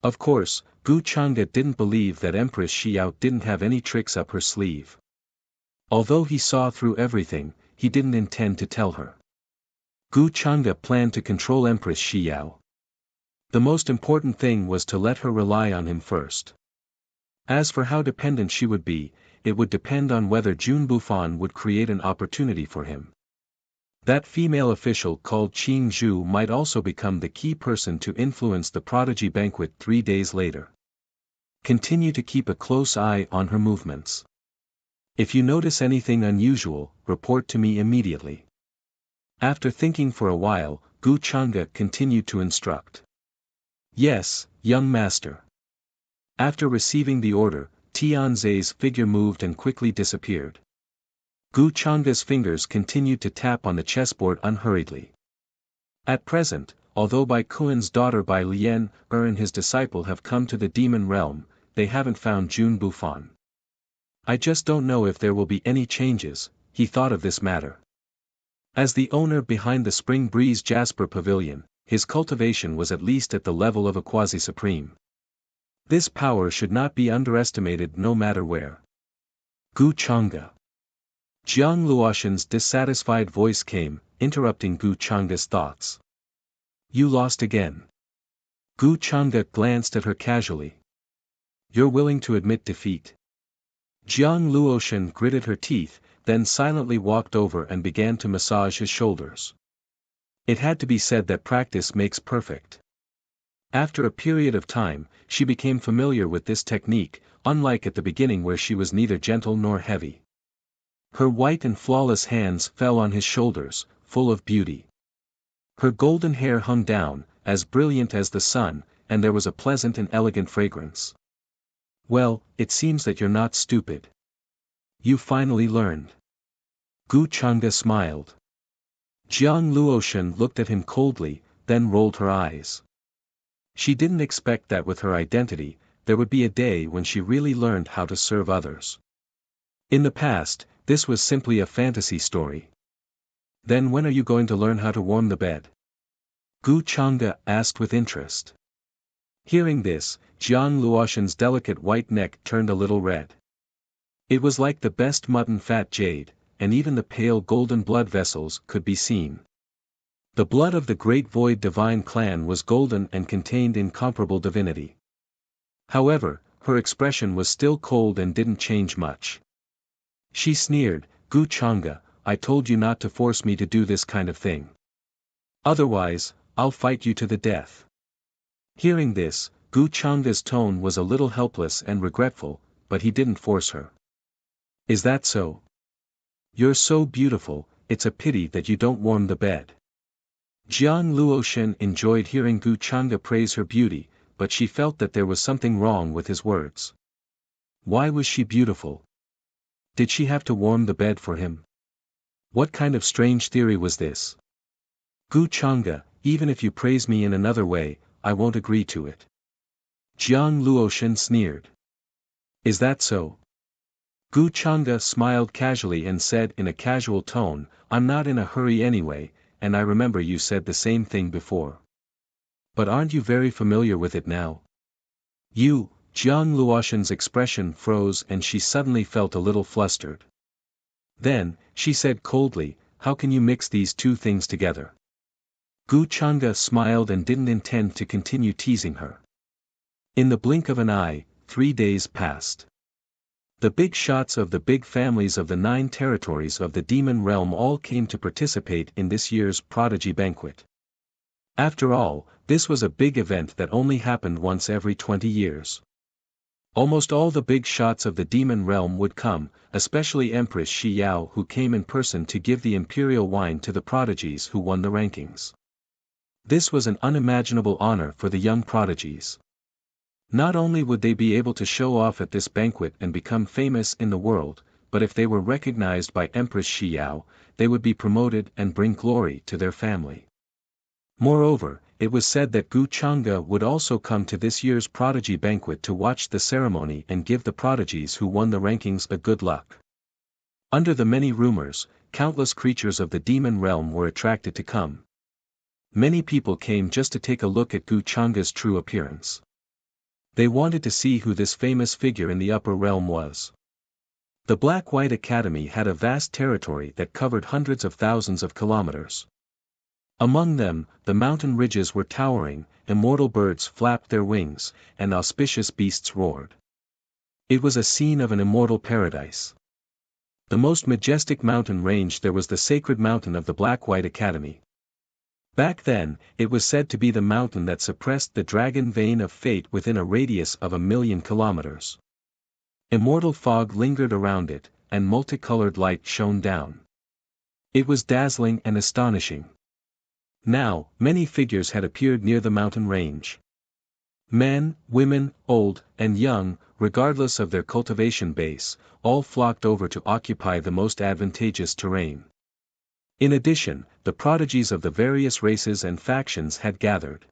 Of course, Gu Chang'e didn't believe that Empress Xiao didn't have any tricks up her sleeve. Although he saw through everything, he didn't intend to tell her. Gu Chang'e planned to control Empress Xiao. The most important thing was to let her rely on him first. As for how dependent she would be, it would depend on whether Jun Bufan would create an opportunity for him. That female official called Qing Zhu might also become the key person to influence the Prodigy Banquet 3 days later. Continue to keep a close eye on her movements. If you notice anything unusual, report to me immediately. After thinking for a while, Gu Chang'e continued to instruct. Yes, young master. After receiving the order, Tianze's figure moved and quickly disappeared. Gu Chang'e's fingers continued to tap on the chessboard unhurriedly. At present, although Bai Kuan's daughter Bai Lian and his disciple have come to the Demon Realm, they haven't found Jun Bufan. I just don't know if there will be any changes, he thought of this matter. As the owner behind the Spring Breeze Jasper Pavilion, his cultivation was at least at the level of a quasi-supreme. This power should not be underestimated no matter where. Gu Chang'e. Jiang Luotian's dissatisfied voice came, interrupting Gu Chang'e's thoughts. You lost again. Gu Chang'e glanced at her casually. You're willing to admit defeat? Jiang Luotian gritted her teeth, then silently walked over and began to massage his shoulders. It had to be said that practice makes perfect. After a period of time, she became familiar with this technique, unlike at the beginning where she was neither gentle nor heavy. Her white and flawless hands fell on his shoulders, full of beauty. Her golden hair hung down, as brilliant as the sun, and there was a pleasant and elegant fragrance. Well, it seems that you're not stupid. You finally learned. Gu Changa smiled. Jiang Luoshan looked at him coldly, then rolled her eyes. She didn't expect that with her identity, there would be a day when she really learned how to serve others. In the past, this was simply a fantasy story. Then when are you going to learn how to warm the bed? Gu Changa asked with interest. Hearing this, Jiang Luoshan's delicate white neck turned a little red. It was like the best mutton fat jade, and even the pale golden blood vessels could be seen. The blood of the great void divine clan was golden and contained incomparable divinity. However, her expression was still cold and didn't change much. She sneered, Gu Changa, I told you not to force me to do this kind of thing. Otherwise, I'll fight you to the death. Hearing this, Gu Changa's tone was a little helpless and regretful, but he didn't force her. Is that so? You're so beautiful, it's a pity that you don't warm the bed. Jiang Luoshan enjoyed hearing Gu Changa praise her beauty, but she felt that there was something wrong with his words. Why was she beautiful? Did she have to warm the bed for him? What kind of strange theory was this? Gu Changa, even if you praise me in another way, I won't agree to it. Jiang Luoshan sneered. Is that so? Gu Changa smiled casually and said in a casual tone, I'm not in a hurry anyway, and I remember you said the same thing before. But aren't you very familiar with it now? You, Jiang Luoshan's expression froze and she suddenly felt a little flustered. Then, she said coldly, how can you mix these two things together? Gu Changa smiled and didn't intend to continue teasing her. In the blink of an eye, 3 days passed. The big shots of the big families of the 9 territories of the demon realm all came to participate in this year's Prodigy Banquet. After all, this was a big event that only happened once every 20 years. Almost all the big shots of the demon realm would come, especially Empress Shi Yao who came in person to give the imperial wine to the prodigies who won the rankings. This was an unimaginable honor for the young prodigies. Not only would they be able to show off at this banquet and become famous in the world, but if they were recognized by Empress Shi Yao, they would be promoted and bring glory to their family. Moreover, it was said that Gu Changa would also come to this year's prodigy banquet to watch the ceremony and give the prodigies who won the rankings a good luck. Under the many rumors, countless creatures of the demon realm were attracted to come. Many people came just to take a look at Gu Changa's true appearance. They wanted to see who this famous figure in the upper realm was. The Black-White Academy had a vast territory that covered hundreds of thousands of kilometers. Among them, the mountain ridges were towering, immortal birds flapped their wings, and auspicious beasts roared. It was a scene of an immortal paradise. The most majestic mountain range there was the sacred mountain of the Black-White Academy. Back then, it was said to be the mountain that suppressed the dragon vein of fate within a radius of 1,000,000 kilometers. Immortal fog lingered around it, and multicolored light shone down. It was dazzling and astonishing. Now, many figures had appeared near the mountain range. Men, women, old, and young, regardless of their cultivation base, all flocked over to occupy the most advantageous terrain. In addition, the prodigies of the various races and factions had gathered.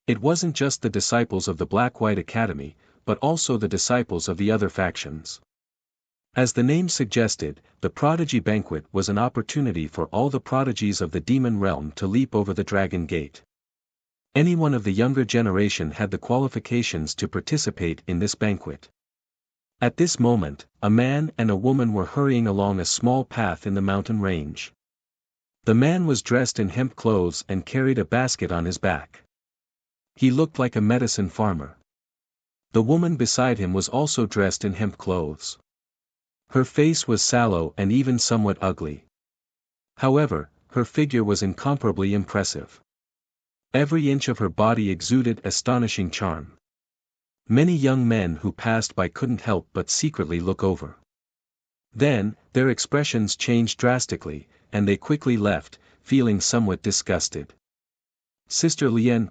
It wasn't just the disciples of the Black-White Academy, but also the disciples of the other factions. As the name suggested, the Prodigy Banquet was an opportunity for all the prodigies of the demon realm to leap over the Dragon Gate. Anyone of the younger generation had the qualifications to participate in this banquet. At this moment, a man and a woman were hurrying along a small path in the mountain range. The man was dressed in hemp clothes and carried a basket on his back. He looked like a medicine farmer. The woman beside him was also dressed in hemp clothes. Her face was sallow and even somewhat ugly. However, her figure was incomparably impressive. Every inch of her body exuded astonishing charm. Many young men who passed by couldn't help but secretly look over. Then, their expressions changed drastically, and they quickly left, feeling somewhat disgusted. Sister Lien,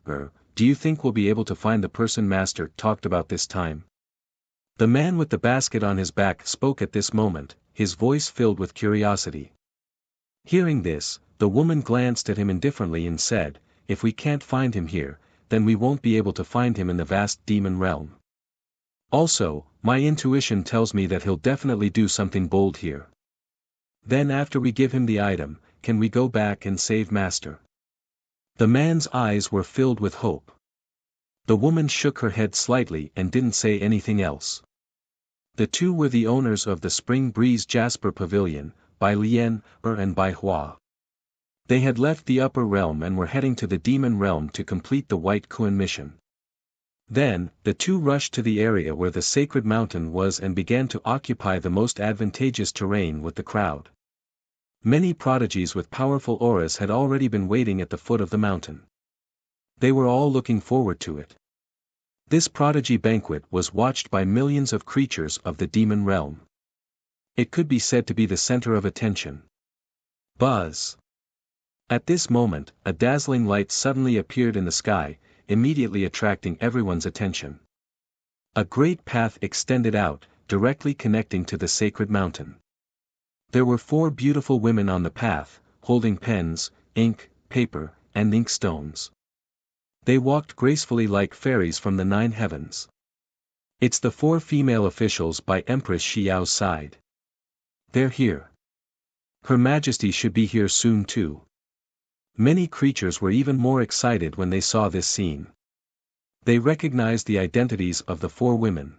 do you think we'll be able to find the person Master talked about this time? The man with the basket on his back spoke at this moment, his voice filled with curiosity. Hearing this, the woman glanced at him indifferently and said, "If we can't find him here, then we won't be able to find him in the vast demon realm. Also, my intuition tells me that he'll definitely do something bold here. Then after we give him the item, can we go back and save Master?" The man's eyes were filled with hope. The woman shook her head slightly and didn't say anything else. The two were the owners of the Spring Breeze Jasper Pavilion, Bai Lian and Bai Hua. They had left the upper realm and were heading to the demon realm to complete the White Kuan mission. Then, the two rushed to the area where the sacred mountain was and began to occupy the most advantageous terrain with the crowd. Many prodigies with powerful auras had already been waiting at the foot of the mountain. They were all looking forward to it. This prodigy banquet was watched by millions of creatures of the demon realm. It could be said to be the center of attention. Buzz! At this moment, a dazzling light suddenly appeared in the sky, immediately attracting everyone's attention. A great path extended out, directly connecting to the sacred mountain. There were 4 beautiful women on the path, holding pens, ink, paper, and inkstones. They walked gracefully like fairies from the 9 heavens. It's the 4 female officials by Empress Xiao's side. They're here. Her Majesty should be here soon too. Many creatures were even more excited when they saw this scene. They recognized the identities of the 4 women.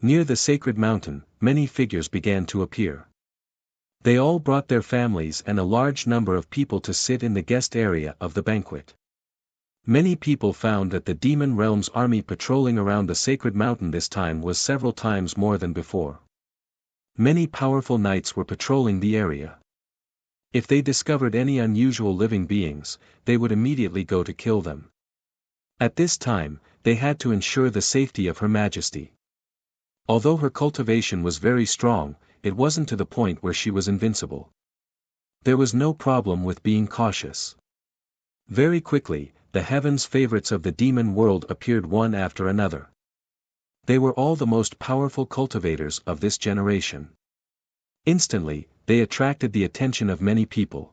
Near the sacred mountain, many figures began to appear. They all brought their families and a large number of people to sit in the guest area of the banquet. Many people found that the demon realm's army patrolling around the sacred mountain this time was several times more than before. Many powerful knights were patrolling the area. If they discovered any unusual living beings, they would immediately go to kill them. At this time, they had to ensure the safety of Her Majesty. Although her cultivation was very strong, it wasn't to the point where she was invincible. There was no problem with being cautious. Very quickly, the heavens' favorites of the demon world appeared one after another. They were all the most powerful cultivators of this generation. Instantly, they attracted the attention of many people.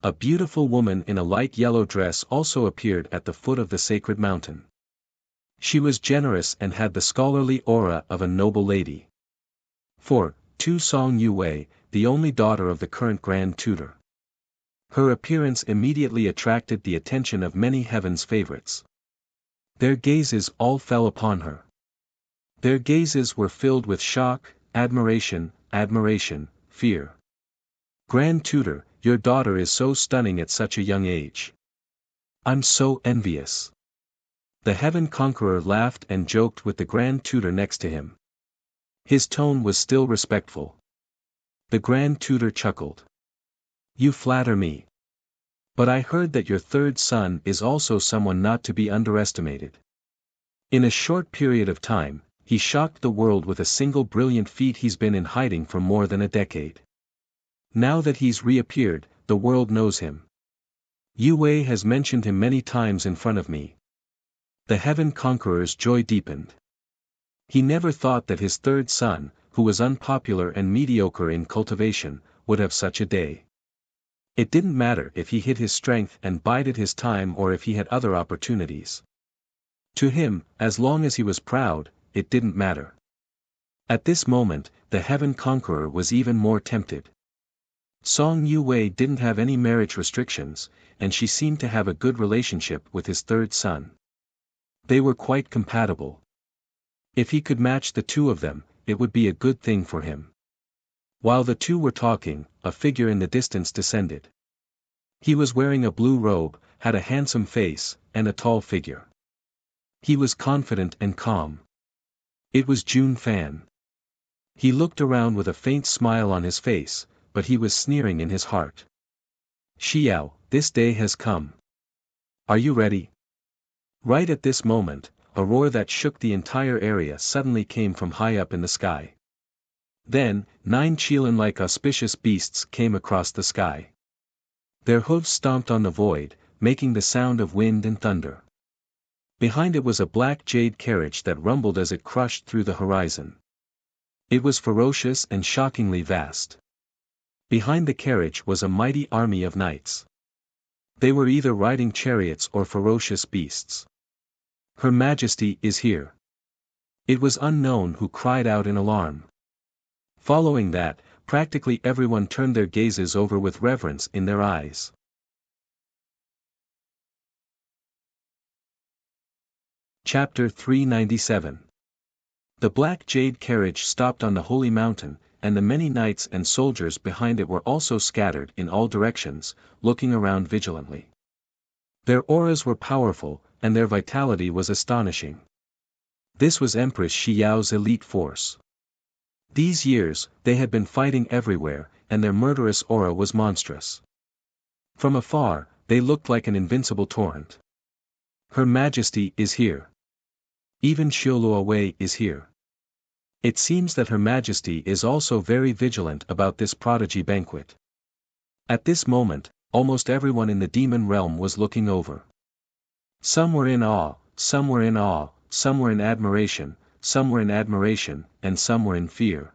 A beautiful woman in a light yellow dress also appeared at the foot of the sacred mountain. She was generous and had the scholarly aura of a noble lady. 4. Tu Song Yue, the only daughter of the current Grand Tutor. Her appearance immediately attracted the attention of many heaven's favorites. Their gazes all fell upon her. Their gazes were filled with shock, admiration, fear. Grand Tutor, your daughter is so stunning at such a young age. I'm so envious. The Heaven Conqueror laughed and joked with the Grand Tutor next to him. His tone was still respectful. The Grand Tutor chuckled. You flatter me. But I heard that your 3rd son is also someone not to be underestimated. In a short period of time, he shocked the world with a single brilliant feat. He's been in hiding for more than a decade. Now that he's reappeared, the world knows him. Yue has mentioned him many times in front of me. The Heaven Conqueror's joy deepened. He never thought that his 3rd son, who was unpopular and mediocre in cultivation, would have such a day. It didn't matter if he hid his strength and bided his time or if he had other opportunities. To him, as long as he was proud, it didn't matter. At this moment, the Heaven Conqueror was even more tempted. Song Yue didn't have any marriage restrictions, and she seemed to have a good relationship with his 3rd son. They were quite compatible. If he could match the 2 of them, it would be a good thing for him. While the 2 were talking, a figure in the distance descended. He was wearing a blue robe, had a handsome face, and a tall figure. He was confident and calm. It was Jun Fan. He looked around with a faint smile on his face, but he was sneering in his heart. Xiao, this day has come. Are you ready? Right at this moment, a roar that shook the entire area suddenly came from high up in the sky. Then, 9 Qilin-like auspicious beasts came across the sky. Their hooves stomped on the void, making the sound of wind and thunder. Behind it was a black jade carriage that rumbled as it crushed through the horizon. It was ferocious and shockingly vast. Behind the carriage was a mighty army of knights. They were either riding chariots or ferocious beasts. Her Majesty is here. It was unknown who cried out in alarm. Following that, practically everyone turned their gazes over with reverence in their eyes. Chapter 397. The black jade carriage stopped on the holy mountain, and the many knights and soldiers behind it were also scattered in all directions, looking around vigilantly. Their auras were powerful, and their vitality was astonishing. This was Empress Xiao's elite force. These years, they had been fighting everywhere, and their murderous aura was monstrous. From afar, they looked like an invincible torrent. Her Majesty is here. Even Xiaoluowei is here. It seems that Her Majesty is also very vigilant about this prodigy banquet. At this moment, almost everyone in the demon realm was looking over. Some were in awe, some were in awe, some were in admiration, and some were in fear.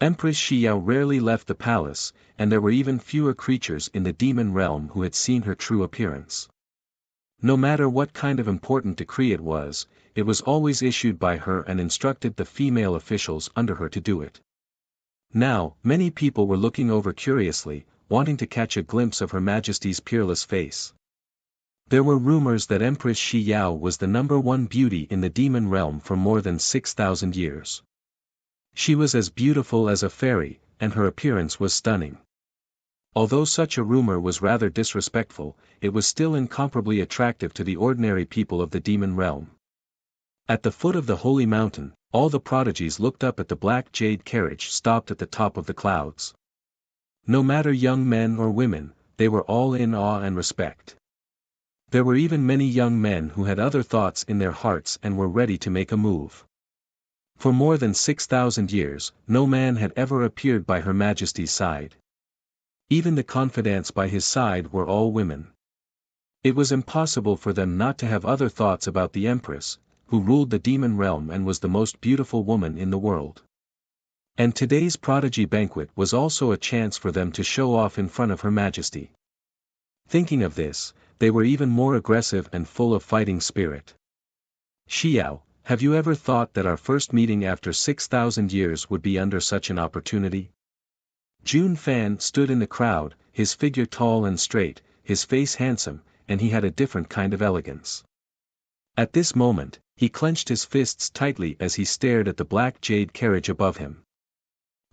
Empress Xiao rarely left the palace, and there were even fewer creatures in the demon realm who had seen her true appearance. No matter what kind of important decree it was always issued by her and instructed the female officials under her to do it. Now, many people were looking over curiously, wanting to catch a glimpse of Her Majesty's peerless face. There were rumors that Empress Xiao was the #1 beauty in the demon realm for more than 6,000 years. She was as beautiful as a fairy, and her appearance was stunning. Although such a rumor was rather disrespectful, it was still incomparably attractive to the ordinary people of the demon realm. At the foot of the holy mountain, all the prodigies looked up at the black jade carriage stopped at the top of the clouds. No matter young men or women, they were all in awe and respect. There were even many young men who had other thoughts in their hearts and were ready to make a move. For more than 6,000 years, no man had ever appeared by Her Majesty's side. Even the confidants by his side were all women. It was impossible for them not to have other thoughts about the Empress, who ruled the demon realm and was the most beautiful woman in the world. And today's prodigy banquet was also a chance for them to show off in front of Her Majesty. Thinking of this, they were even more aggressive and full of fighting spirit. Xiao, have you ever thought that our first meeting after 6,000 years would be under such an opportunity? Jun Fan stood in the crowd, his figure tall and straight, his face handsome, and he had a different kind of elegance. At this moment, he clenched his fists tightly as he stared at the black jade carriage above him.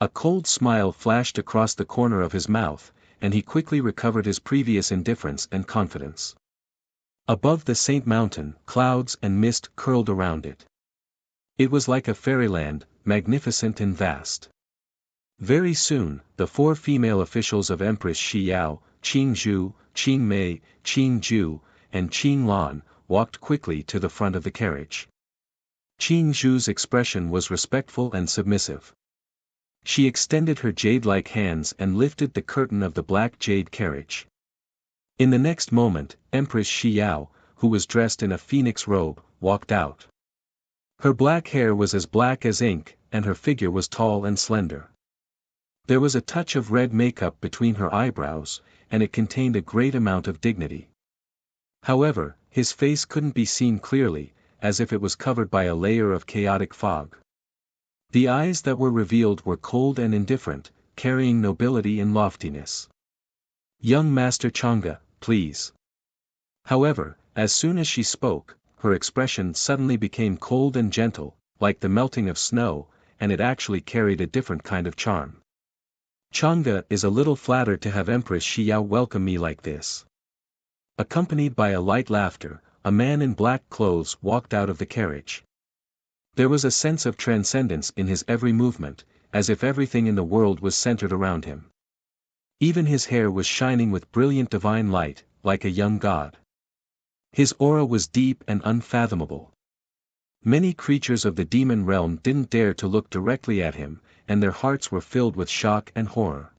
A cold smile flashed across the corner of his mouth, and he quickly recovered his previous indifference and confidence. Above the Saint Mountain, clouds and mist curled around it. It was like a fairyland, magnificent and vast. Very soon, the 4 female officials of Empress Xiao, Qing Zhu, Qing Mei, Qing Ju, and Qing Lan, walked quickly to the front of the carriage. Qing Zhu's expression was respectful and submissive. She extended her jade-like hands and lifted the curtain of the black jade carriage. In the next moment, Empress Xiao, who was dressed in a phoenix robe, walked out. Her black hair was as black as ink, and her figure was tall and slender. There was a touch of red makeup between her eyebrows, and it contained a great amount of dignity. However, his face couldn't be seen clearly, as if it was covered by a layer of chaotic fog. The eyes that were revealed were cold and indifferent, carrying nobility and loftiness. "Young Master Chang'e, please." However, as soon as she spoke, her expression suddenly became cold and gentle, like the melting of snow, and it actually carried a different kind of charm. "Chang'e is a little flattered to have Empress Xiao welcome me like this." Accompanied by a light laughter, a man in black clothes walked out of the carriage. There was a sense of transcendence in his every movement, as if everything in the world was centered around him. Even his hair was shining with brilliant divine light, like a young god. His aura was deep and unfathomable. Many creatures of the demon realm didn't dare to look directly at him, and their hearts were filled with shock and horror.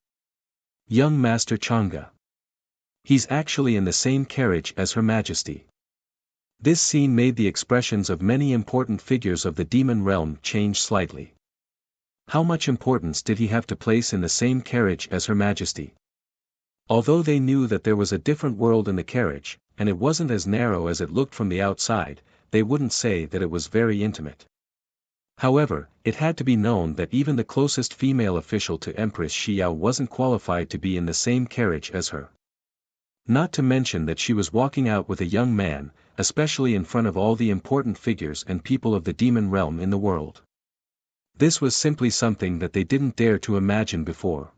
"Young Master Chang'e. He's actually in the same carriage as Her Majesty." This scene made the expressions of many important figures of the demon realm change slightly. How much importance did he have to place in the same carriage as Her Majesty? Although they knew that there was a different world in the carriage, and it wasn't as narrow as it looked from the outside, they wouldn't say that it was very intimate. However, it had to be known that even the closest female official to Empress Xiao wasn't qualified to be in the same carriage as her. Not to mention that she was walking out with a young man, especially in front of all the important figures and people of the demon realm in the world. This was simply something that they didn't dare to imagine before.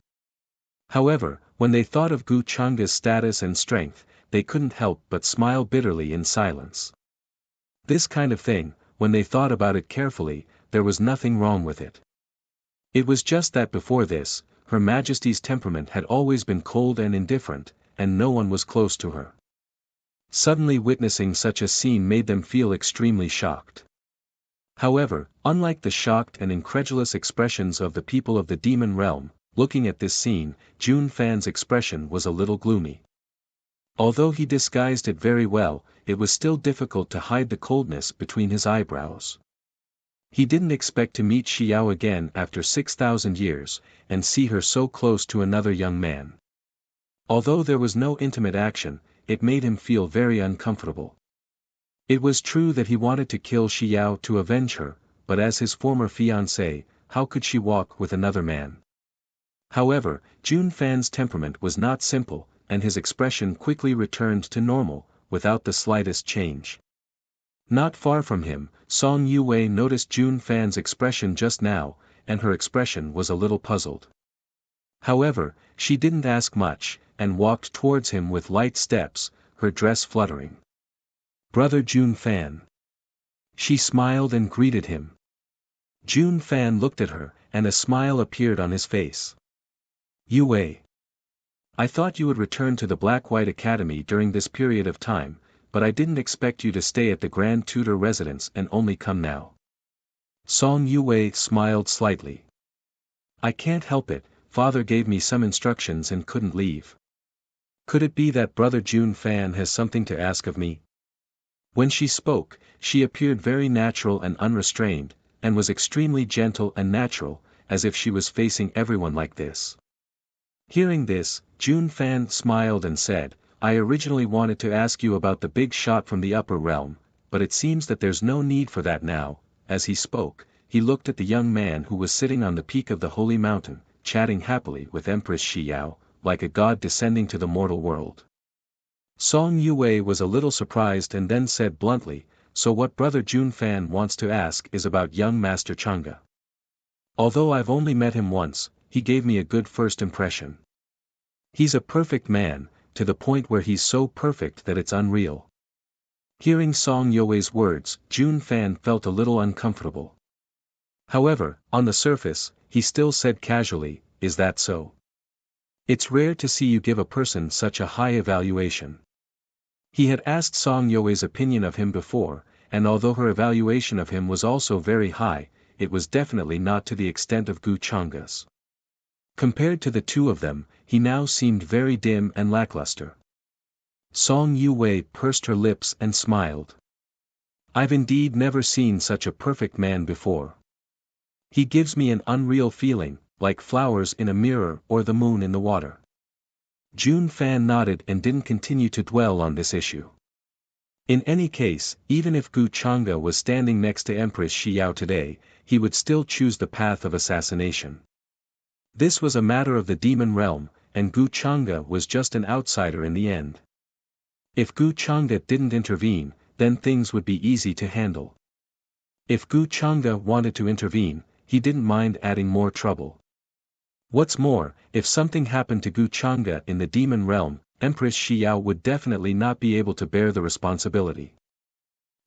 However, when they thought of Gu Changa's status and strength, they couldn't help but smile bitterly in silence. This kind of thing, when they thought about it carefully, there was nothing wrong with it. It was just that before this, Her Majesty's temperament had always been cold and indifferent, and no one was close to her. Suddenly witnessing such a scene made them feel extremely shocked. However, unlike the shocked and incredulous expressions of the people of the demon realm, looking at this scene, Jun Fan's expression was a little gloomy. Although he disguised it very well, it was still difficult to hide the coldness between his eyebrows. He didn't expect to meet Xiao again after 6,000 years, and see her so close to another young man. Although there was no intimate action, it made him feel very uncomfortable. It was true that he wanted to kill Xiao to avenge her, but as his former fiancée, how could she walk with another man? However, Jun Fan's temperament was not simple, and his expression quickly returned to normal, without the slightest change. Not far from him, Song Yue noticed Jun Fan's expression just now, and her expression was a little puzzled. However, she didn't ask much, and walked towards him with light steps, her dress fluttering. "Brother Jun Fan." She smiled and greeted him. Jun Fan looked at her, and a smile appeared on his face. "Yue. I thought you would return to the Black-White Academy during this period of time, but I didn't expect you to stay at the Grand Tutor residence and only come now." Song Yue smiled slightly. "I can't help it, Father gave me some instructions and couldn't leave. Could it be that Brother Jun Fan has something to ask of me?" When she spoke, she appeared very natural and unrestrained, and was extremely gentle and natural, as if she was facing everyone like this. Hearing this, Jun Fan smiled and said, "I originally wanted to ask you about the big shot from the upper realm, but it seems that there's no need for that now." As he spoke, he looked at the young man who was sitting on the peak of the holy mountain, chatting happily with Empress Xiao, like a god descending to the mortal world. Song Yue was a little surprised and then said bluntly, "So what Brother Jun Fan wants to ask is about young Master Chang'e. Although I've only met him once, he gave me a good first impression. He's a perfect man, to the point where he's so perfect that it's unreal." Hearing Song Yue's words, Jun Fan felt a little uncomfortable. However, on the surface, he still said casually, "Is that so? It's rare to see you give a person such a high evaluation." He had asked Song Yue's opinion of him before, and although her evaluation of him was also very high, it was definitely not to the extent of Gu Chang'e's. Compared to the two of them, he now seemed very dim and lackluster. Song Yue pursed her lips and smiled. "I've indeed never seen such a perfect man before. He gives me an unreal feeling, like flowers in a mirror or the moon in the water." Jun Fan nodded and didn't continue to dwell on this issue. In any case, even if Gu Chang'e was standing next to Empress Xiao today, he would still choose the path of assassination. This was a matter of the demon realm, and Gu Chang'e was just an outsider in the end. If Gu Chang'e didn't intervene, then things would be easy to handle. If Gu Chang'e wanted to intervene, he didn't mind adding more trouble. What's more, if something happened to Gu Chang'e in the demon realm, Empress Xiao would definitely not be able to bear the responsibility.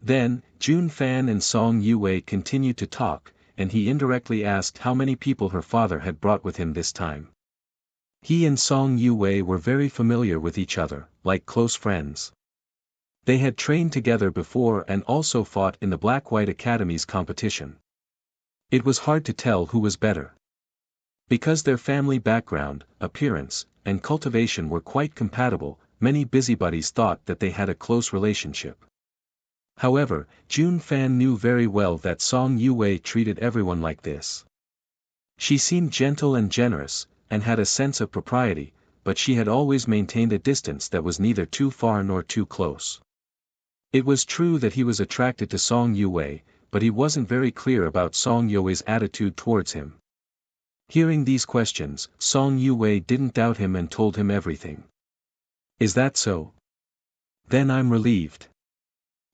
Then, Jun Fan and Song Yue continued to talk, and he indirectly asked how many people her father had brought with him this time. He and Song Yue were very familiar with each other, like close friends. They had trained together before and also fought in the Black-White Academy's competition. It was hard to tell who was better. Because their family background, appearance, and cultivation were quite compatible, many busybodies thought that they had a close relationship. However, Jun Fan knew very well that Song Yue treated everyone like this. She seemed gentle and generous, and had a sense of propriety, but she had always maintained a distance that was neither too far nor too close. It was true that he was attracted to Song Yue, but he wasn't very clear about Song Yue's attitude towards him. Hearing these questions, Song Yue didn't doubt him and told him everything. Is that so? Then I'm relieved.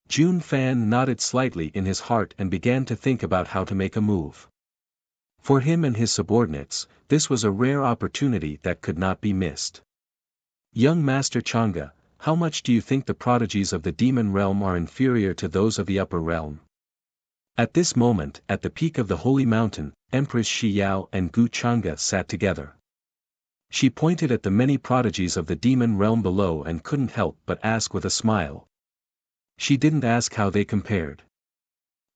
Jun Fan nodded slightly in his heart and began to think about how to make a move. For him and his subordinates, this was a rare opportunity that could not be missed. Young Master Chang'e, how much do you think the prodigies of the demon realm are inferior to those of the upper realm? At this moment, at the peak of the holy mountain, Empress Shi Yao and Gu Chang'e sat together. She pointed at the many prodigies of the demon realm below and couldn't help but ask with a smile. She didn't ask how they compared.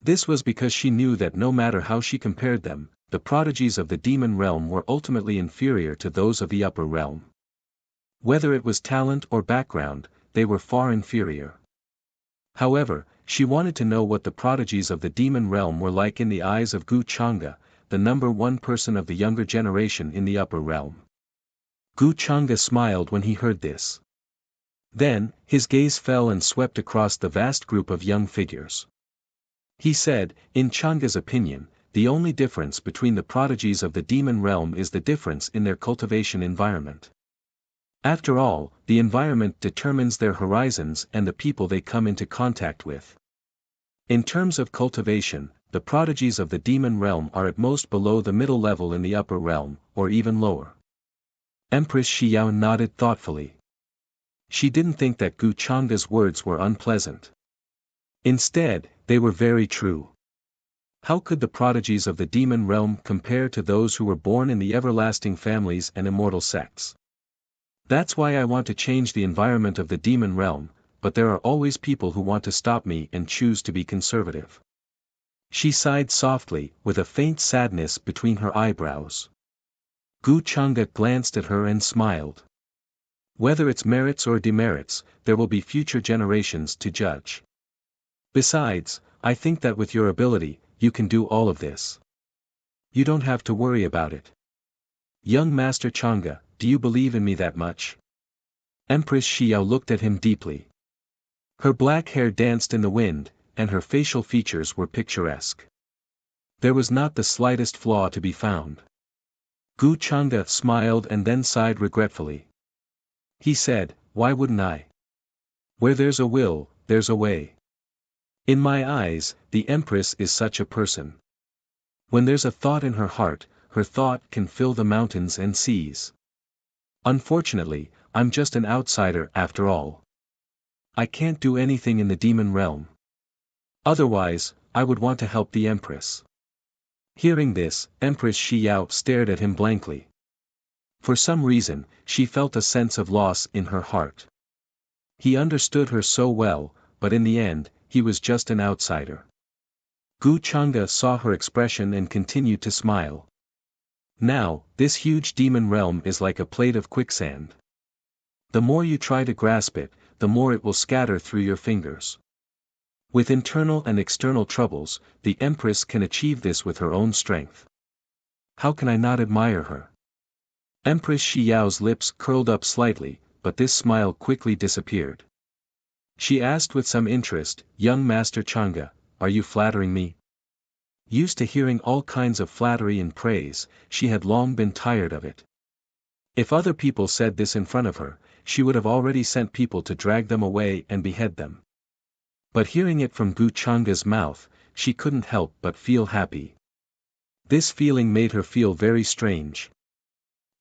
This was because she knew that no matter how she compared them, the prodigies of the demon realm were ultimately inferior to those of the upper realm. Whether it was talent or background, they were far inferior. However, she wanted to know what the prodigies of the demon realm were like in the eyes of Gu Chang'e, the number one person of the younger generation in the upper realm. Gu Chang'e smiled when he heard this. Then, his gaze fell and swept across the vast group of young figures. He said, in Chang'e's opinion, the only difference between the prodigies of the demon realm is the difference in their cultivation environment. After all, the environment determines their horizons and the people they come into contact with. In terms of cultivation, the prodigies of the demon realm are at most below the middle level in the upper realm, or even lower. Empress Shi Yao nodded thoughtfully. She didn't think that Gu Chang'e's words were unpleasant. Instead, they were very true. How could the prodigies of the demon realm compare to those who were born in the everlasting families and immortal sects? That's why I want to change the environment of the demon realm, but there are always people who want to stop me and choose to be conservative. She sighed softly, with a faint sadness between her eyebrows. Gu Chang'e glanced at her and smiled. Whether it's merits or demerits, there will be future generations to judge. Besides, I think that with your ability, you can do all of this. You don't have to worry about it. Young Master Chang'e, do you believe in me that much? Empress Shi Yao looked at him deeply. Her black hair danced in the wind, and her facial features were picturesque. There was not the slightest flaw to be found. Gu Chang'e smiled and then sighed regretfully. He said, why wouldn't I? Where there's a will, there's a way. In my eyes, the Empress is such a person. When there's a thought in her heart, her thought can fill the mountains and seas. Unfortunately, I'm just an outsider after all. I can't do anything in the demon realm. Otherwise, I would want to help the Empress. Hearing this, Empress Shi Yao stared at him blankly. For some reason, she felt a sense of loss in her heart. He understood her so well, but in the end, he was just an outsider. Gu Chang'e saw her expression and continued to smile. Now, this huge demon realm is like a plate of quicksand. The more you try to grasp it, the more it will scatter through your fingers. With internal and external troubles, the Empress can achieve this with her own strength. How can I not admire her? Empress Shi Yao's lips curled up slightly, but this smile quickly disappeared. She asked with some interest, young Master Chang'e, are you flattering me? Used to hearing all kinds of flattery and praise, she had long been tired of it. If other people said this in front of her, she would have already sent people to drag them away and behead them. But hearing it from Gu Chang'e's mouth, she couldn't help but feel happy. This feeling made her feel very strange.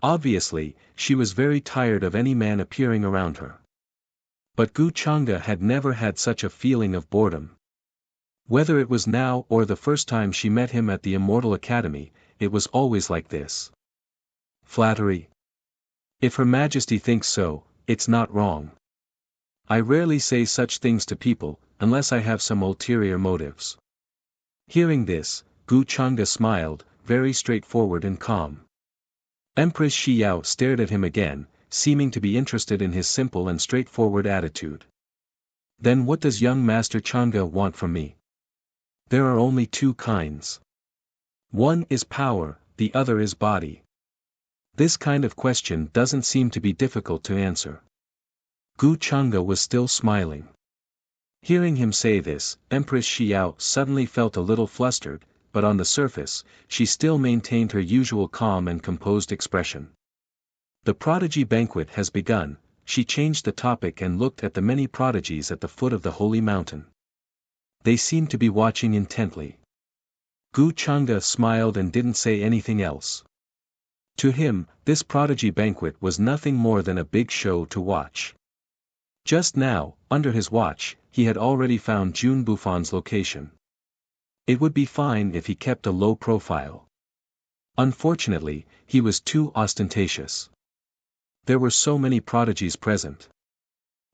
Obviously, she was very tired of any man appearing around her. But Gu Chang'e had never had such a feeling of boredom. Whether it was now or the first time she met him at the Immortal Academy, it was always like this. Flattery. If Her Majesty thinks so, it's not wrong. I rarely say such things to people, unless I have some ulterior motives. Hearing this, Gu Chang'e smiled, very straightforward and calm. Empress Shi Yao stared at him again, seeming to be interested in his simple and straightforward attitude. Then what does young Master Chang'e want from me? There are only two kinds. One is power, the other is body. This kind of question doesn't seem to be difficult to answer. Gu Chang'e was still smiling. Hearing him say this, Empress Xiao suddenly felt a little flustered, but on the surface, she still maintained her usual calm and composed expression. The prodigy banquet has begun. She changed the topic and looked at the many prodigies at the foot of the holy mountain. They seemed to be watching intently. Gu Chang'e smiled and didn't say anything else. To him, this prodigy banquet was nothing more than a big show to watch. Just now, under his watch, he had already found Jun Bufan's location. It would be fine if he kept a low profile. Unfortunately, he was too ostentatious. There were so many prodigies present.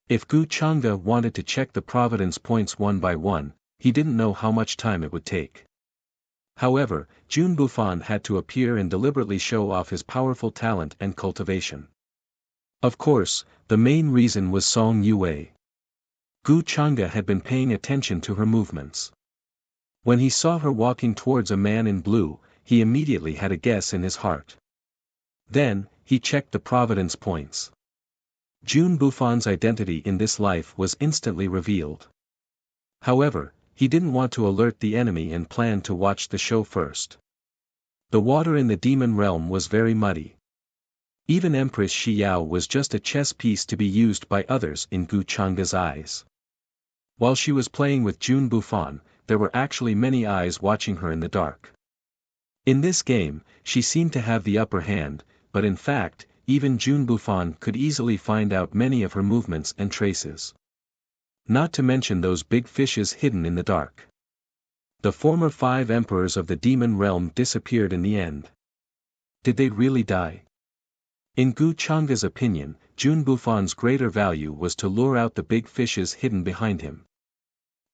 If Gu Chang'e wanted to check the providence points one by one, he didn't know how much time it would take. However, Jun Bufan had to appear and deliberately show off his powerful talent and cultivation. Of course, the main reason was Song Yue. Gu Chang'e had been paying attention to her movements. When he saw her walking towards a man in blue, he immediately had a guess in his heart. Then, he checked the providence points. Jun Bufan's identity in this life was instantly revealed. However, he didn't want to alert the enemy and planned to watch the show first. The water in the demon realm was very muddy. Even Empress Xiao was just a chess piece to be used by others in Gu Chang'e's eyes. While she was playing with Jun Bufan, there were actually many eyes watching her in the dark. In this game, she seemed to have the upper hand, but in fact, even Jun Bufan could easily find out many of her movements and traces. Not to mention those big fishes hidden in the dark. The former 5 emperors of the demon realm disappeared in the end. Did they really die? In Gu Chang'e's opinion, Jun Bufan's greater value was to lure out the big fishes hidden behind him.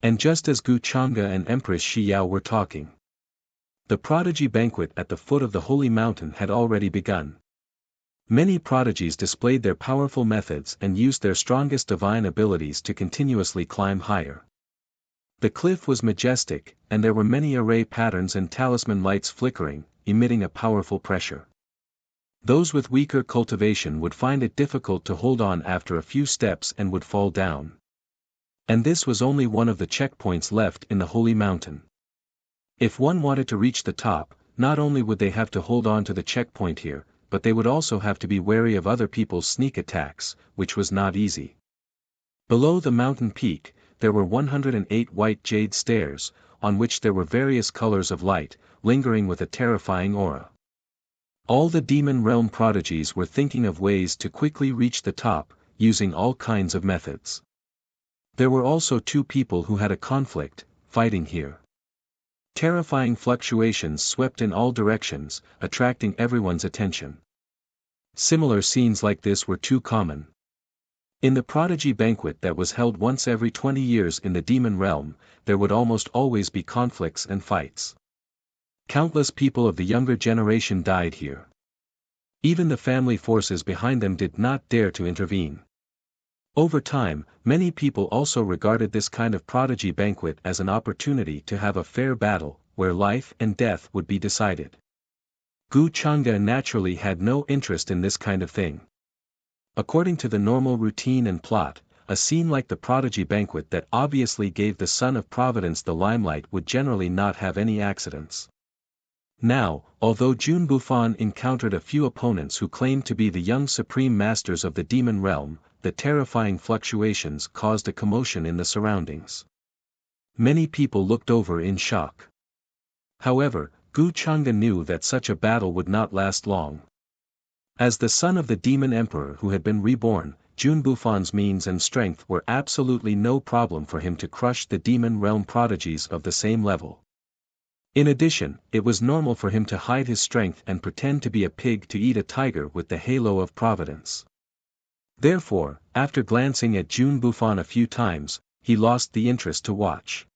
And just as Gu Chang'e and Empress Xiao were talking, the prodigy banquet at the foot of the holy mountain had already begun. Many prodigies displayed their powerful methods and used their strongest divine abilities to continuously climb higher. The cliff was majestic, and there were many array patterns and talisman lights flickering, emitting a powerful pressure. Those with weaker cultivation would find it difficult to hold on after a few steps and would fall down. And this was only one of the checkpoints left in the holy mountain. If one wanted to reach the top, not only would they have to hold on to the checkpoint here, but they would also have to be wary of other people's sneak attacks, which was not easy. Below the mountain peak, there were 108 white jade stairs, on which there were various colors of light, lingering with a terrifying aura. All the demon realm prodigies were thinking of ways to quickly reach the top, using all kinds of methods. There were also 2 people who had a conflict, fighting here. Terrifying fluctuations swept in all directions, attracting everyone's attention. Similar scenes like this were too common. In the prodigy banquet that was held once every 20 years in the demon realm, there would almost always be conflicts and fights. Countless people of the younger generation died here. Even the family forces behind them did not dare to intervene. Over time, many people also regarded this kind of prodigy banquet as an opportunity to have a fair battle, where life and death would be decided. Gu Chang'e naturally had no interest in this kind of thing. According to the normal routine and plot, a scene like the prodigy banquet that obviously gave the Son of Providence the limelight would generally not have any accidents. Now, although Jun Bufan encountered a few opponents who claimed to be the young supreme masters of the demon realm, the terrifying fluctuations caused a commotion in the surroundings. Many people looked over in shock. However, Gu Chang'e knew that such a battle would not last long. As the son of the demon emperor who had been reborn, Jun Bufan's means and strength were absolutely no problem for him to crush the demon realm prodigies of the same level. In addition, it was normal for him to hide his strength and pretend to be a pig to eat a tiger with the halo of providence. Therefore, after glancing at Jun Bufan a few times, he lost the interest to watch.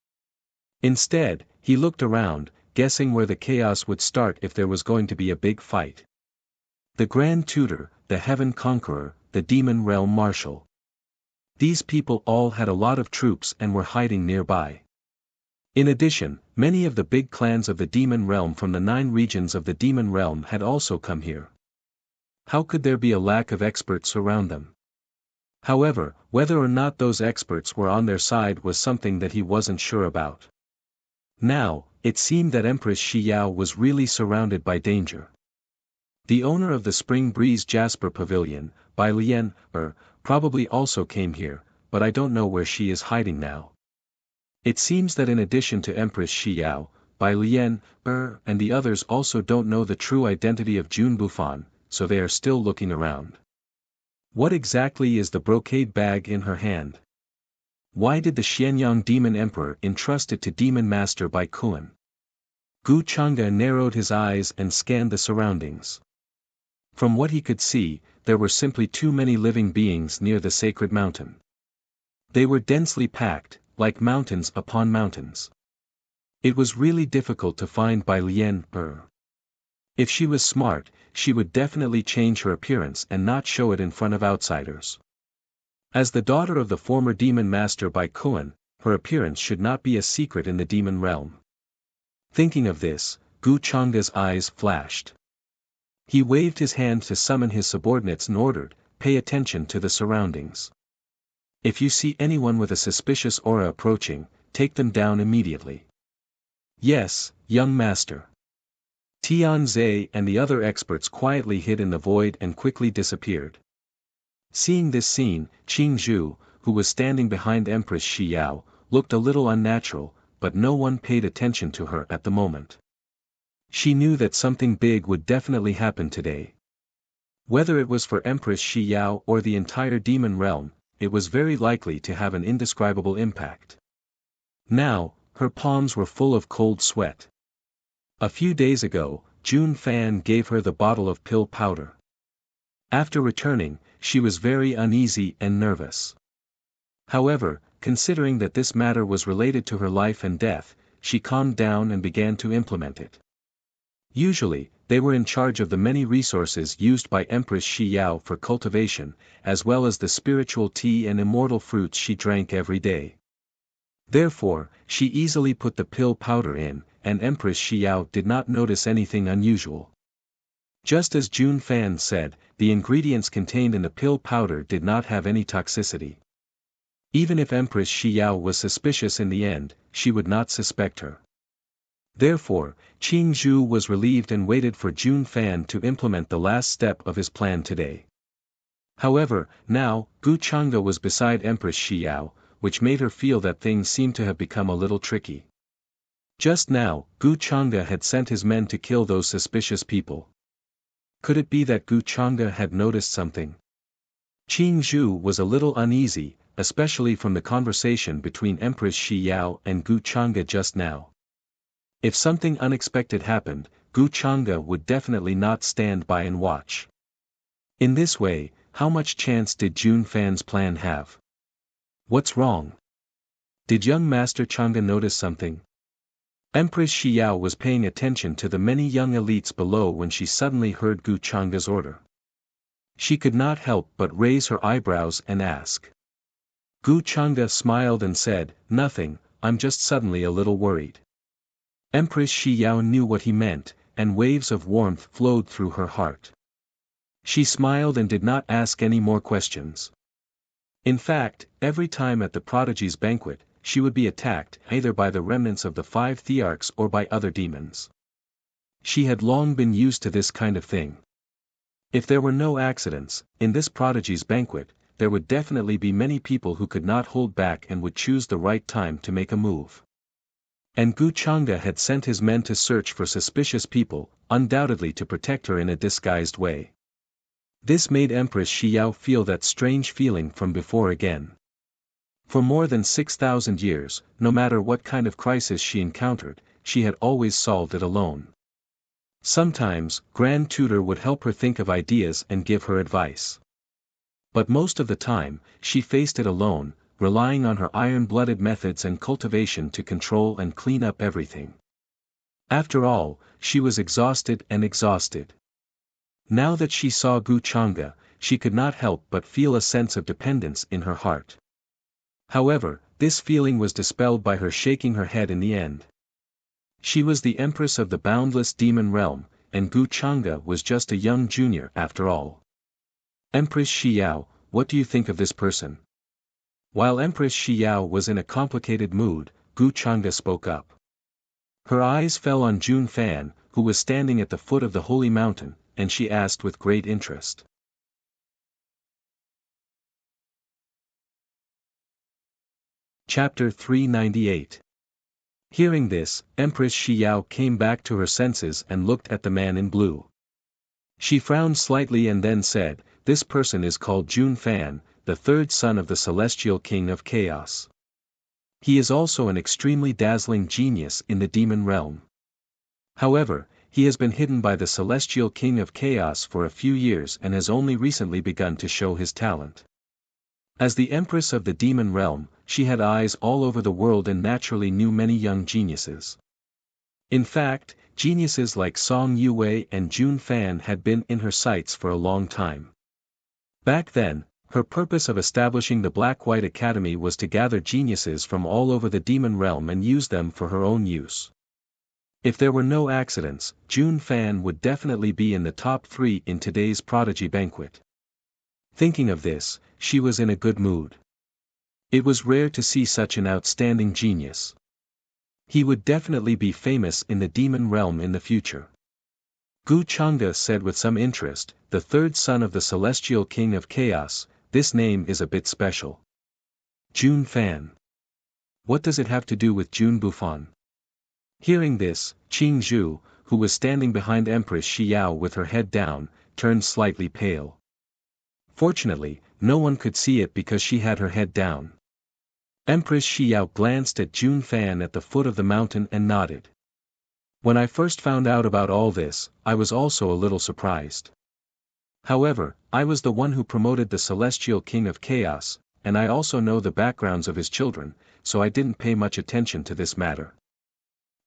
Instead, he looked around, guessing where the chaos would start if there was going to be a big fight. The Grand Tutor, the Heaven Conqueror, the Demon Realm Marshal. These people all had a lot of troops and were hiding nearby. In addition, many of the big clans of the demon realm from the 9 regions of the demon realm had also come here. How could there be a lack of experts around them? However, whether or not those experts were on their side was something that he wasn't sure about. Now, it seemed that Empress Shi Yao was really surrounded by danger. The owner of the Spring Breeze Jasper Pavilion, Bai Lian, probably also came here, but I don't know where she is hiding now. It seems that in addition to Empress Shi Yao, Bai Lian, and the others also don't know the true identity of Jun Bufan, so they are still looking around. What exactly is the brocade bag in her hand? Why did the Xianyang Demon Emperor entrust it to Demon Master Bai Kuan? Gu Chang'e narrowed his eyes and scanned the surroundings. From what he could see, there were simply too many living beings near the sacred mountain. They were densely packed, like mountains upon mountains. It was really difficult to find Bai Lian. If she was smart, she would definitely change her appearance and not show it in front of outsiders. As the daughter of the former demon master Bai Kuan, her appearance should not be a secret in the demon realm. Thinking of this, Gu Chang'e's eyes flashed. He waved his hand to summon his subordinates and ordered, "Pay attention to the surroundings. If you see anyone with a suspicious aura approaching, take them down immediately." "Yes, young master." Tianze and the other experts quietly hid in the void and quickly disappeared. Seeing this scene, Qing Zhu, who was standing behind Empress Shi Yao, looked a little unnatural, but no one paid attention to her at the moment. She knew that something big would definitely happen today. Whether it was for Empress Shi Yao or the entire demon realm, it was very likely to have an indescribable impact. Now, her palms were full of cold sweat. A few days ago, Jun Fan gave her the bottle of pill powder. After returning, she was very uneasy and nervous. However, considering that this matter was related to her life and death, she calmed down and began to implement it. Usually, they were in charge of the many resources used by Empress Shi Yao for cultivation, as well as the spiritual tea and immortal fruits she drank every day. Therefore, she easily put the pill powder in, and Empress Shi Yao did not notice anything unusual. Just as Jun Fan said, the ingredients contained in the pill powder did not have any toxicity. Even if Empress Shi Yao was suspicious in the end, she would not suspect her. Therefore, Qing Zhu was relieved and waited for Jun Fan to implement the last step of his plan today. However, now, Gu Chang'e was beside Empress Shi Yao, which made her feel that things seemed to have become a little tricky. Just now, Gu Chang'e had sent his men to kill those suspicious people. Could it be that Gu Chang'e had noticed something? Qing Zhu was a little uneasy, especially from the conversation between Empress Shi Yao and Gu Chang'e just now. If something unexpected happened, Gu Chang'e would definitely not stand by and watch. In this way, how much chance did Jun Fan's plan have? What's wrong? Did young Master Chang'e notice something? Empress Shi Yao was paying attention to the many young elites below when she suddenly heard Gu Chang'e's order. She could not help but raise her eyebrows and ask. Gu Chang'e smiled and said, "Nothing, I'm just suddenly a little worried." Empress Shi Yao knew what he meant, and waves of warmth flowed through her heart. She smiled and did not ask any more questions. In fact, every time at the prodigy's banquet, she would be attacked either by the remnants of the 5 thearchs or by other demons. She had long been used to this kind of thing. If there were no accidents, in this prodigy's banquet, there would definitely be many people who could not hold back and would choose the right time to make a move. And Gu Chang'e had sent his men to search for suspicious people, undoubtedly to protect her in a disguised way. This made Empress Shi Yao feel that strange feeling from before again. For more than 6,000 years, no matter what kind of crisis she encountered, she had always solved it alone. Sometimes, Grand Tutor would help her think of ideas and give her advice. But most of the time, she faced it alone, relying on her iron-blooded methods and cultivation to control and clean up everything. After all, she was exhausted and exhausted. Now that she saw Gu Chang'e, she could not help but feel a sense of dependence in her heart. However, this feeling was dispelled by her shaking her head in the end. She was the empress of the boundless demon realm, and Gu Chang'e was just a young junior after all. Empress Xiao, what do you think of this person? While Empress Xiao was in a complicated mood, Gu Chang'e spoke up. Her eyes fell on Jun Fan, who was standing at the foot of the holy mountain, and she asked with great interest. Chapter 398. Hearing this, Empress Xiao came back to her senses and looked at the man in blue. She frowned slightly and then said, "This person is called Jun Fan, the third son of the celestial king of chaos. He is also an extremely dazzling genius in the demon realm. However, he has been hidden by the celestial king of chaos for a few years and has only recently begun to show his talent. As the empress of the demon realm, she had eyes all over the world and naturally knew many young geniuses. In fact, geniuses like Song Yue and Jun Fan had been in her sights for a long time. Back then, her purpose of establishing the Black-White Academy was to gather geniuses from all over the demon realm and use them for her own use. If there were no accidents, Jun Fan would definitely be in the top 3 in today's prodigy banquet. Thinking of this, she was in a good mood. It was rare to see such an outstanding genius. He would definitely be famous in the demon realm in the future. Gu Chang'e said with some interest, "The third son of the celestial king of chaos, this name is a bit special. Jun Fan. What does it have to do with Jun Bufan?" Hearing this, Qing Zhu, who was standing behind Empress Xiao with her head down, turned slightly pale. Fortunately, no one could see it because she had her head down. Empress Xiao glanced at Jun Fan at the foot of the mountain and nodded. "When I first found out about all this, I was also a little surprised. However, I was the one who promoted the celestial king of chaos, and I also know the backgrounds of his children, so I didn't pay much attention to this matter."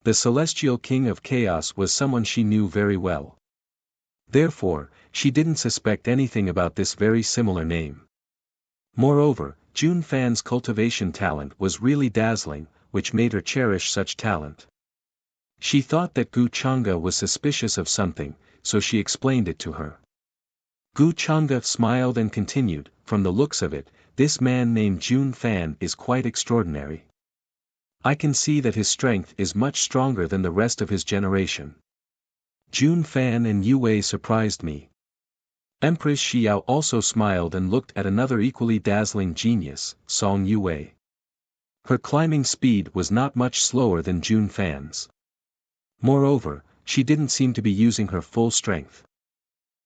The celestial king of chaos was someone she knew very well. Therefore, she didn't suspect anything about this very similar name. Moreover, Jun Fan's cultivation talent was really dazzling, which made her cherish such talent. She thought that Gu Chang'e was suspicious of something, so she explained it to her. Gu Chang'e smiled and continued, "From the looks of it, this man named Jun Fan is quite extraordinary. I can see that his strength is much stronger than the rest of his generation. Jun Fan and Yue surprised me." Empress Xiao also smiled and looked at another equally dazzling genius, Song Yue. Her climbing speed was not much slower than Jun Fan's. Moreover, she didn't seem to be using her full strength.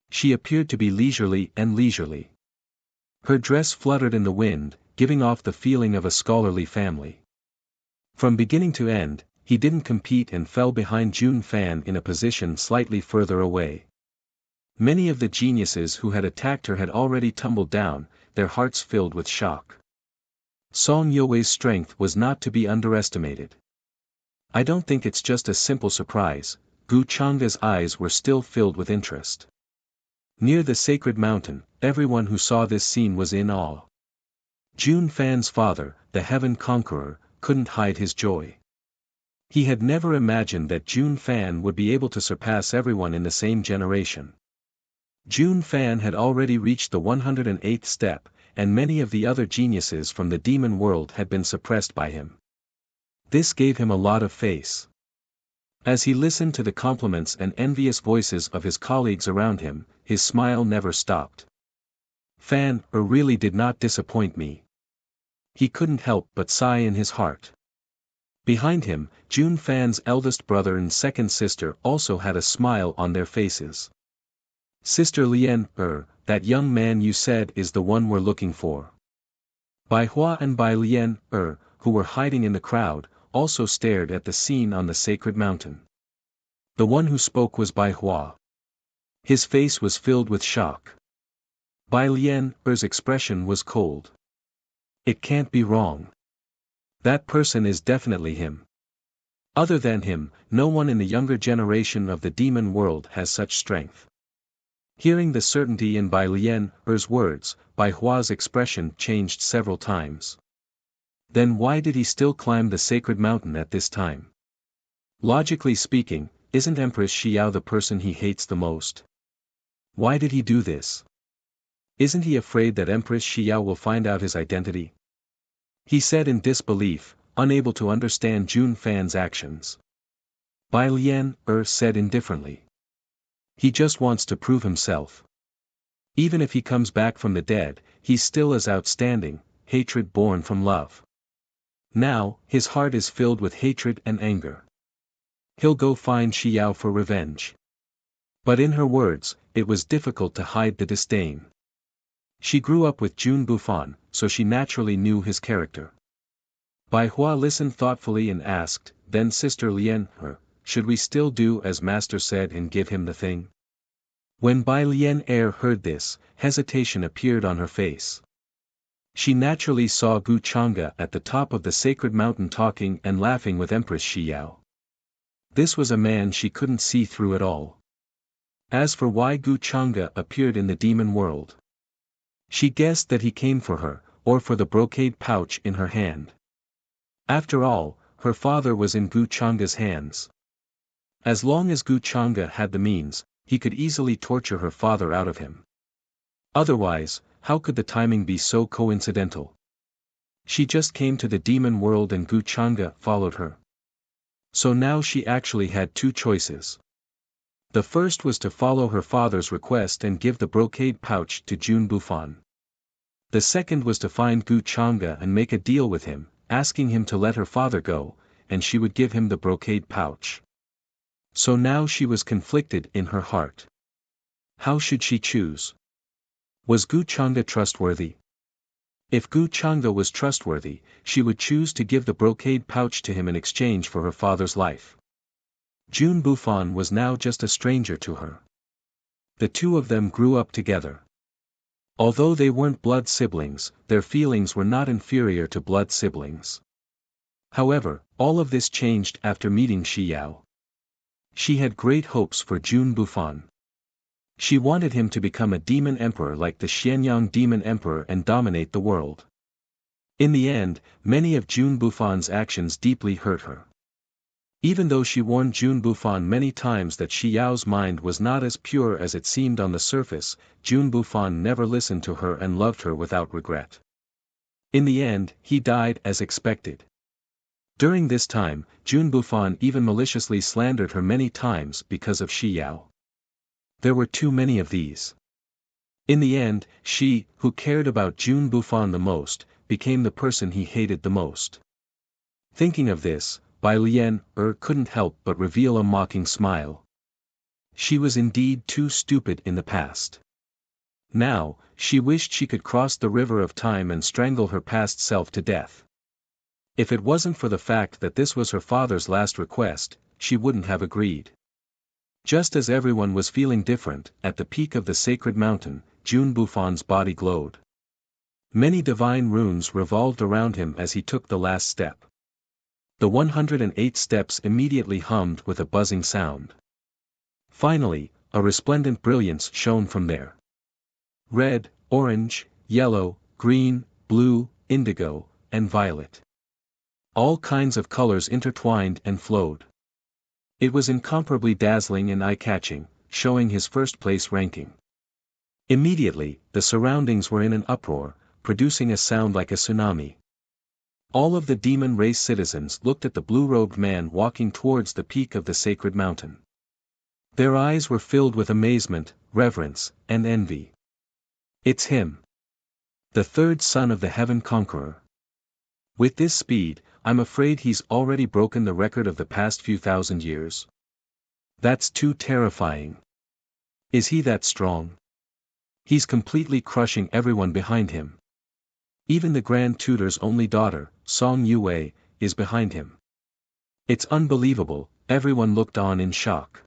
She appeared to be leisurely. Her dress fluttered in the wind, giving off the feeling of a scholarly family. From beginning to end, he didn't compete and fell behind Jun Fan in a position slightly further away. Many of the geniuses who had attacked her had already tumbled down, their hearts filled with shock. Song Yue's strength was not to be underestimated. "I don't think it's just a simple surprise." Gu Chang'e's eyes were still filled with interest. Near the sacred mountain, everyone who saw this scene was in awe. Jun Fan's father, the Heaven Conqueror, couldn't hide his joy. He had never imagined that Jun Fan would be able to surpass everyone in the same generation. Jun Fan had already reached the 108th step, and many of the other geniuses from the demon world had been suppressed by him. This gave him a lot of face. As he listened to the compliments and envious voices of his colleagues around him, his smile never stopped. Fan really did not disappoint me. He couldn't help but sigh in his heart. Behind him, Jun Fan's eldest brother and second sister also had a smile on their faces. "Sister Lian, that young man you said is the one we're looking for." Bai Hua and Bai Lian, who were hiding in the crowd, also stared at the scene on the sacred mountain. The one who spoke was Bai Hua. His face was filled with shock. Bai Lian's expression was cold. "It can't be wrong. That person is definitely him. Other than him, no one in the younger generation of the demon world has such strength." Hearing the certainty in Bai Lian's words, Bai Hua's expression changed several times. Then why did he still climb the sacred mountain at this time? Logically speaking, isn't Empress Xiao the person he hates the most? Why did he do this? Isn't he afraid that Empress Xiao will find out his identity? He said in disbelief, unable to understand Jun Fan's actions. Bai Lian said indifferently. He just wants to prove himself. Even if he comes back from the dead, he's still as outstanding, hatred born from love. Now, his heart is filled with hatred and anger. He'll go find Xiao for revenge. But in her words, it was difficult to hide the disdain. She grew up with Jun Bufan, so she naturally knew his character. Bai Hua listened thoughtfully and asked, then Sister Lian, should we still do as Master said and give him the thing? When Bai Lian heard this, hesitation appeared on her face. She naturally saw Gu Chang'e at the top of the sacred mountain talking and laughing with Empress Xiao. This was a man she couldn't see through at all. As for why Gu Chang'e appeared in the demon world, she guessed that he came for her, or for the brocade pouch in her hand. After all, her father was in Gu Chang'e's hands. As long as Gu Chang'e had the means, he could easily torture her father out of him. Otherwise, how could the timing be so coincidental? She just came to the demon world and Gu Chang'e followed her. So now she actually had two choices. The first was to follow her father's request and give the brocade pouch to Jun Bufan. The second was to find Gu Chang'e and make a deal with him, asking him to let her father go, and she would give him the brocade pouch. So now she was conflicted in her heart. How should she choose? Was Gu Chang'e trustworthy? If Gu Chang'e was trustworthy, she would choose to give the brocade pouch to him in exchange for her father's life. Jun Bufan was now just a stranger to her. The two of them grew up together. Although they weren't blood siblings, their feelings were not inferior to blood siblings. However, all of this changed after meeting Xiao. She had great hopes for Jun Bufan. She wanted him to become a demon emperor like the Xianyang demon emperor and dominate the world. In the end, many of Jun Bufan's actions deeply hurt her. Even though she warned Jun Bufan many times that Xiao's mind was not as pure as it seemed on the surface, Jun Bufan never listened to her and loved her without regret. In the end, he died as expected. During this time, Jun Bufan even maliciously slandered her many times because of Xiao. There were too many of these. In the end, she, who cared about Jun Bufan the most, became the person he hated the most. Thinking of this, Bai Lian couldn't help but reveal a mocking smile. She was indeed too stupid in the past. Now, she wished she could cross the river of time and strangle her past self to death. If it wasn't for the fact that this was her father's last request, she wouldn't have agreed. Just as everyone was feeling different, at the peak of the sacred mountain, Jun Bufan's body glowed. Many divine runes revolved around him as he took the last step. The 108 steps immediately hummed with a buzzing sound. Finally, a resplendent brilliance shone from there. Red, orange, yellow, green, blue, indigo, and violet. All kinds of colors intertwined and flowed. It was incomparably dazzling and eye-catching, showing his first-place ranking. Immediately, the surroundings were in an uproar, producing a sound like a tsunami. All of the demon race citizens looked at the blue-robed man walking towards the peak of the sacred mountain. Their eyes were filled with amazement, reverence, and envy. It's him. The third son of the Heaven Conqueror. With this speed, I'm afraid he's already broken the record of the past few thousand years. That's too terrifying. Is he that strong? He's completely crushing everyone behind him. Even the Grand Tutor's only daughter, Song Yue, is behind him. It's unbelievable, everyone looked on in shock.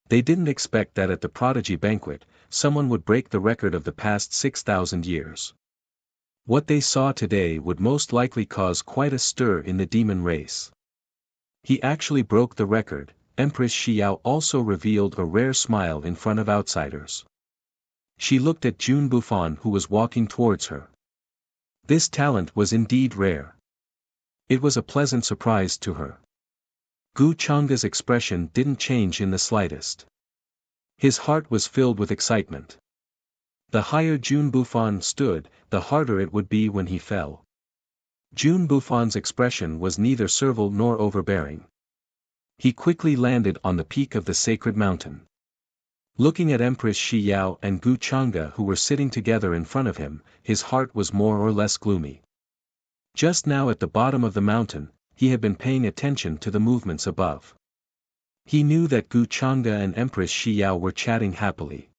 They didn't expect that at the Prodigy Banquet, someone would break the record of the past 6,000 years. What they saw today would most likely cause quite a stir in the demon race. He actually broke the record. Empress Xiao also revealed a rare smile in front of outsiders. She looked at Jun Bufan who was walking towards her. This talent was indeed rare. It was a pleasant surprise to her. Gu Changa's expression didn't change in the slightest. His heart was filled with excitement. The higher Jun Bufan stood, the harder it would be when he fell. Jun Bufan's expression was neither servile nor overbearing. He quickly landed on the peak of the sacred mountain. Looking at Empress Shi Yao and Gu Changa who were sitting together in front of him, his heart was more or less gloomy. Just now at the bottom of the mountain, he had been paying attention to the movements above. He knew that Gu Changa and Empress Shi Yao were chatting happily.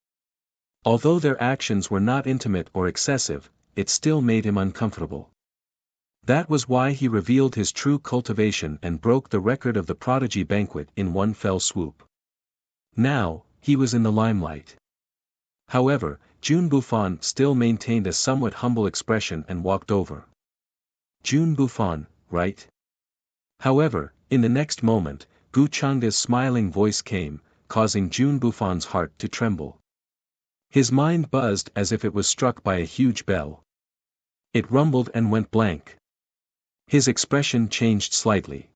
Although their actions were not intimate or excessive, it still made him uncomfortable. That was why he revealed his true cultivation and broke the record of the prodigy banquet in one fell swoop. Now, he was in the limelight. However, Jun Bufan still maintained a somewhat humble expression and walked over. Jun Bufan, right? However, in the next moment, Gu Changa's smiling voice came, causing Jun Bufan's heart to tremble. His mind buzzed as if it was struck by a huge bell. It rumbled and went blank. His expression changed slightly.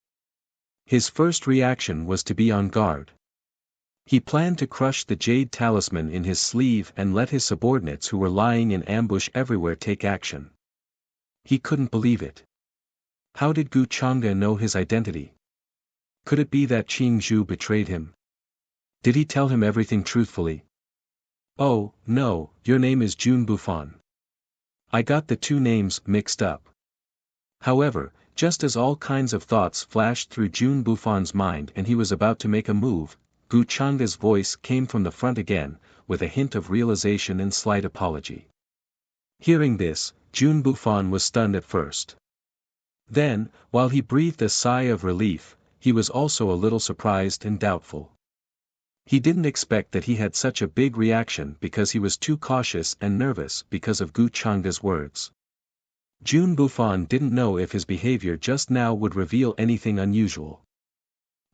His first reaction was to be on guard. He planned to crush the jade talisman in his sleeve and let his subordinates who were lying in ambush everywhere take action. He couldn't believe it. How did Gu Changa know his identity? Could it be that Qing Zhu betrayed him? Did he tell him everything truthfully? Oh, no, your name is Jun Bufan. I got the two names mixed up. However, just as all kinds of thoughts flashed through Jun Bufan's mind and he was about to make a move, Gu Changa's voice came from the front again, with a hint of realization and slight apology. Hearing this, Jun Bufan was stunned at first. Then, while he breathed a sigh of relief, he was also a little surprised and doubtful. He didn't expect that he had such a big reaction because he was too cautious and nervous because of Gu Changa's words. Jun Bufan didn't know if his behavior just now would reveal anything unusual.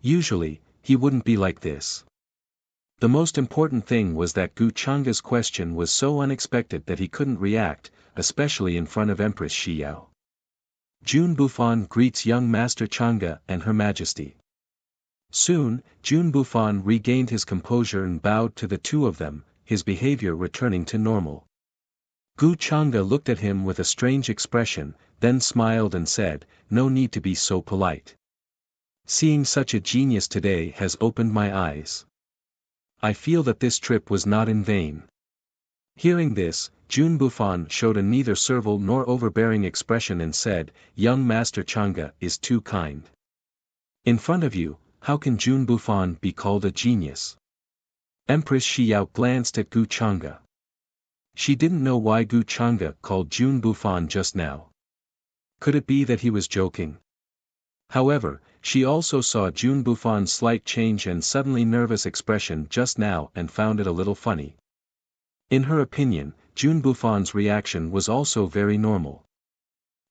Usually, he wouldn't be like this. The most important thing was that Gu Changa's question was so unexpected that he couldn't react, especially in front of Empress Shi Yao. Jun Bufan greets young Master Changa and Her Majesty. Soon, Jun Bufan regained his composure and bowed to the two of them, his behavior returning to normal. Gu Changa looked at him with a strange expression, then smiled and said, "No need to be so polite. Seeing such a genius today has opened my eyes. I feel that this trip was not in vain." Hearing this, Jun Bufan showed a neither servile nor overbearing expression and said, "Young Master Changa is too kind. In front of you, how can Jun Bufan be called a genius?" Empress Shi Yao glanced at Gu Changa. She didn't know why Gu Changa called Jun Bufan just now. Could it be that he was joking? However, she also saw Jun Bufan's slight change and suddenly nervous expression just now and found it a little funny. In her opinion, Jun Bufan's reaction was also very normal.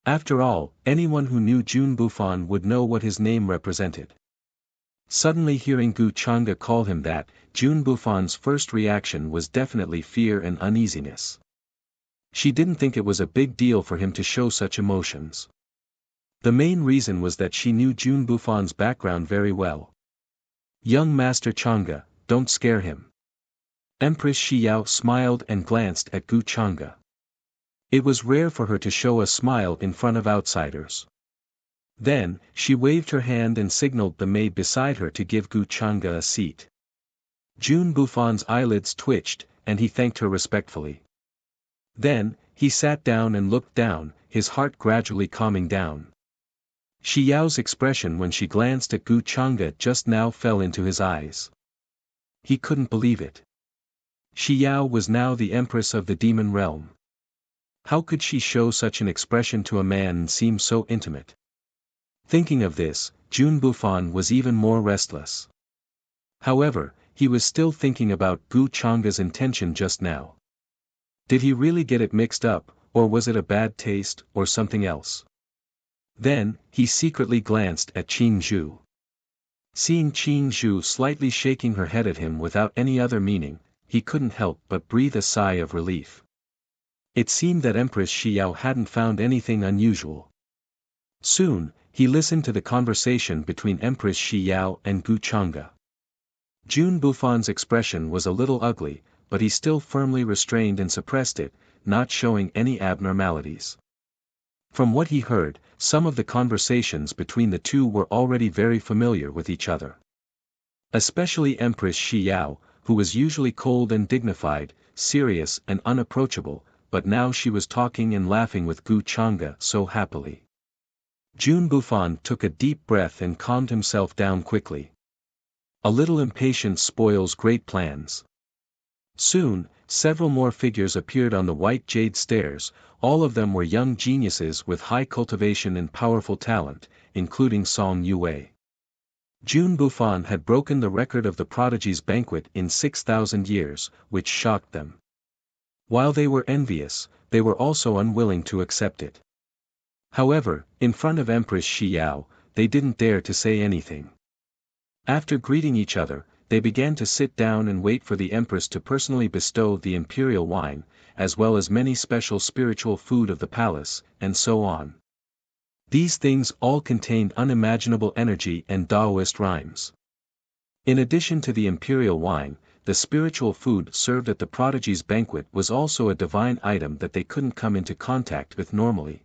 After all, anyone who knew Jun Bufan would know what his name represented. Suddenly hearing Gu Changa call him that, Jun Bufan's first reaction was definitely fear and uneasiness. She didn't think it was a big deal for him to show such emotions. The main reason was that she knew Jun Bufan's background very well. "Young Master Changa, don't scare him." Empress Shi Yao smiled and glanced at Gu Changa. It was rare for her to show a smile in front of outsiders. Then, she waved her hand and signaled the maid beside her to give Gu Changa a seat. Jun Bufan's eyelids twitched, and he thanked her respectfully. Then, he sat down and looked down, his heart gradually calming down. Shi Yao's expression when she glanced at Gu Changa just now fell into his eyes. He couldn't believe it. Shi Yao was now the empress of the demon realm. How could she show such an expression to a man and seem so intimate? Thinking of this, Jun Bufan was even more restless. However, he was still thinking about Gu Changa's intention just now. Did he really get it mixed up, or was it a bad taste, or something else? Then, he secretly glanced at Qing Zhu. Seeing Qing Zhu slightly shaking her head at him without any other meaning, he couldn't help but breathe a sigh of relief. It seemed that Empress Shi Yao hadn't found anything unusual. Soon, he listened to the conversation between Empress Shi Yao and Gu Chang'e. Jun Buffan's expression was a little ugly, but he still firmly restrained and suppressed it, not showing any abnormalities. From what he heard, some of the conversations between the two were already very familiar with each other. Especially Empress Shi Yao, who was usually cold and dignified, serious and unapproachable, but now she was talking and laughing with Gu Chang'e so happily. Jun Buffon took a deep breath and calmed himself down quickly. A little impatience spoils great plans. Soon, several more figures appeared on the white jade stairs. All of them were young geniuses with high cultivation and powerful talent, including Song Yue. Jun Buffon had broken the record of the prodigy's banquet in 6,000 years, which shocked them. While they were envious, they were also unwilling to accept it. However, in front of Empress Shi Yao, they didn't dare to say anything. After greeting each other, they began to sit down and wait for the Empress to personally bestow the imperial wine, as well as many special spiritual food of the palace, and so on. These things all contained unimaginable energy and Taoist rhymes. In addition to the imperial wine, the spiritual food served at the prodigy's banquet was also a divine item that they couldn't come into contact with normally.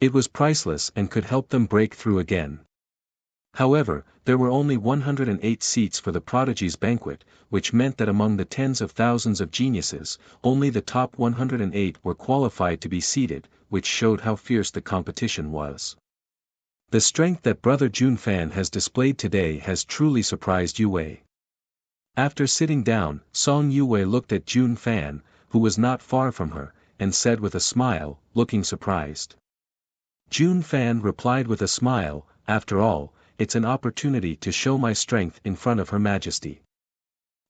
It was priceless and could help them break through again. However, there were only 108 seats for the prodigy's banquet, which meant that among the tens of thousands of geniuses, only the top 108 were qualified to be seated, which showed how fierce the competition was. The strength that Brother Jun Fan has displayed today has truly surprised Yue. After sitting down, Song Yue looked at Jun Fan, who was not far from her, and said with a smile, looking surprised. Jun Fan replied with a smile, "After all, it's an opportunity to show my strength in front of Her Majesty.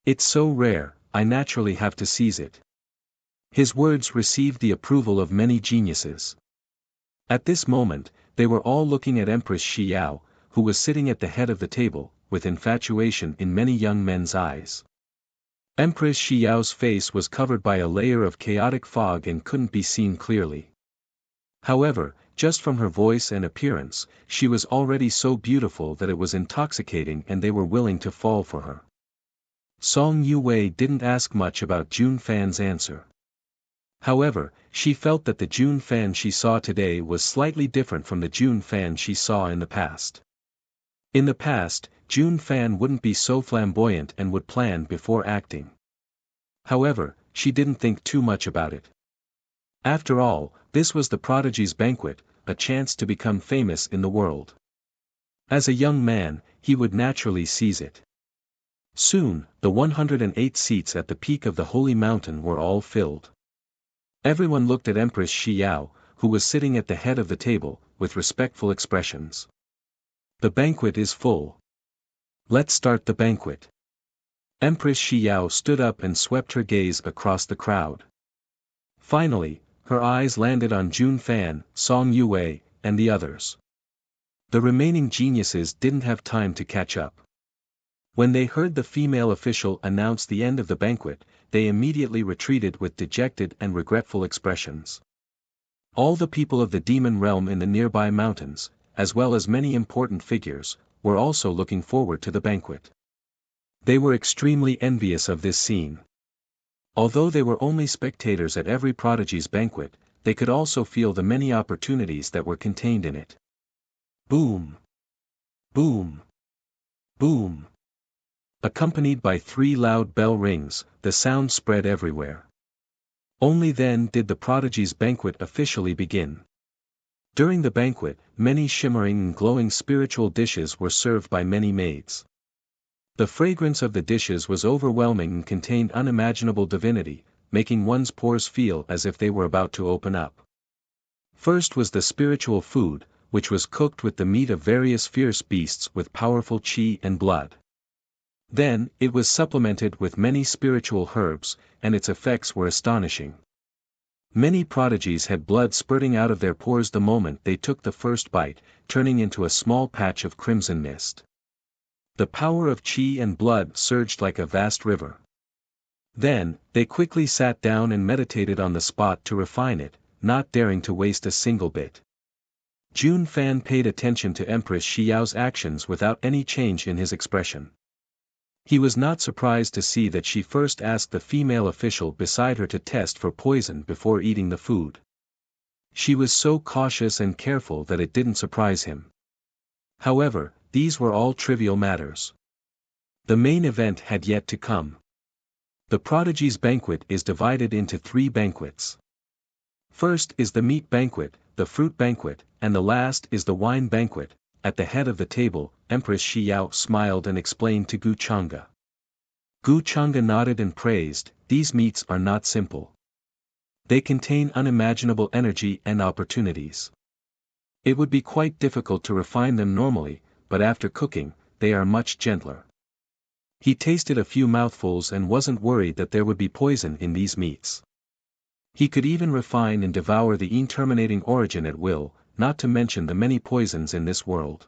It's so rare, I naturally have to seize it." His words received the approval of many geniuses. At this moment, they were all looking at Empress Shi Yao, who was sitting at the head of the table, with infatuation in many young men's eyes. Empress Shi Yao's face was covered by a layer of chaotic fog and couldn't be seen clearly. However, just from her voice and appearance, she was already so beautiful that it was intoxicating and they were willing to fall for her. Song Yue didn't ask much about Jun Fan's answer. However, she felt that the Jun Fan she saw today was slightly different from the Jun Fan she saw in the past. In the past, Jun Fan wouldn't be so flamboyant and would plan before acting. However, she didn't think too much about it. After all, this was the prodigy's banquet, a chance to become famous in the world. As a young man, he would naturally seize it. Soon, the 108 seats at the peak of the holy mountain were all filled. Everyone looked at Empress Shi Yao, who was sitting at the head of the table, with respectful expressions. The banquet is full. Let's start the banquet. Empress Shi Yao stood up and swept her gaze across the crowd. Finally, her eyes landed on Jun Fan, Song Yue, and the others. The remaining geniuses didn't have time to catch up. When they heard the female official announce the end of the banquet, they immediately retreated with dejected and regretful expressions. All the people of the demon realm in the nearby mountains, as well as many important figures, were also looking forward to the banquet. They were extremely envious of this scene. Although they were only spectators at every prodigy's banquet, they could also feel the many opportunities that were contained in it. Boom! Boom! Boom! Accompanied by 3 loud bell rings, the sound spread everywhere. Only then did the prodigy's banquet officially begin. During the banquet, many shimmering and glowing spiritual dishes were served by many maids. The fragrance of the dishes was overwhelming and contained unimaginable divinity, making one's pores feel as if they were about to open up. First was the spiritual food, which was cooked with the meat of various fierce beasts with powerful qi and blood. Then, it was supplemented with many spiritual herbs, and its effects were astonishing. Many prodigies had blood spurting out of their pores the moment they took the first bite, turning into a small patch of crimson mist. The power of qi and blood surged like a vast river. Then, they quickly sat down and meditated on the spot to refine it, not daring to waste a single bit. Jun Fan paid attention to Empress Xiao's actions without any change in his expression. He was not surprised to see that she first asked the female official beside her to test for poison before eating the food. She was so cautious and careful that it didn't surprise him. However, these were all trivial matters. The main event had yet to come. The prodigy's banquet is divided into 3 banquets. First is the meat banquet, the fruit banquet, and the last is the wine banquet. At the head of the table, Empress Xiao smiled and explained to Gu Chang'e. Gu Chang'e nodded and praised, "These meats are not simple. They contain unimaginable energy and opportunities. It would be quite difficult to refine them normally, but after cooking, they are much gentler." He tasted a few mouthfuls and wasn't worried that there would be poison in these meats. He could even refine and devour the interminating origin at will, not to mention the many poisons in this world.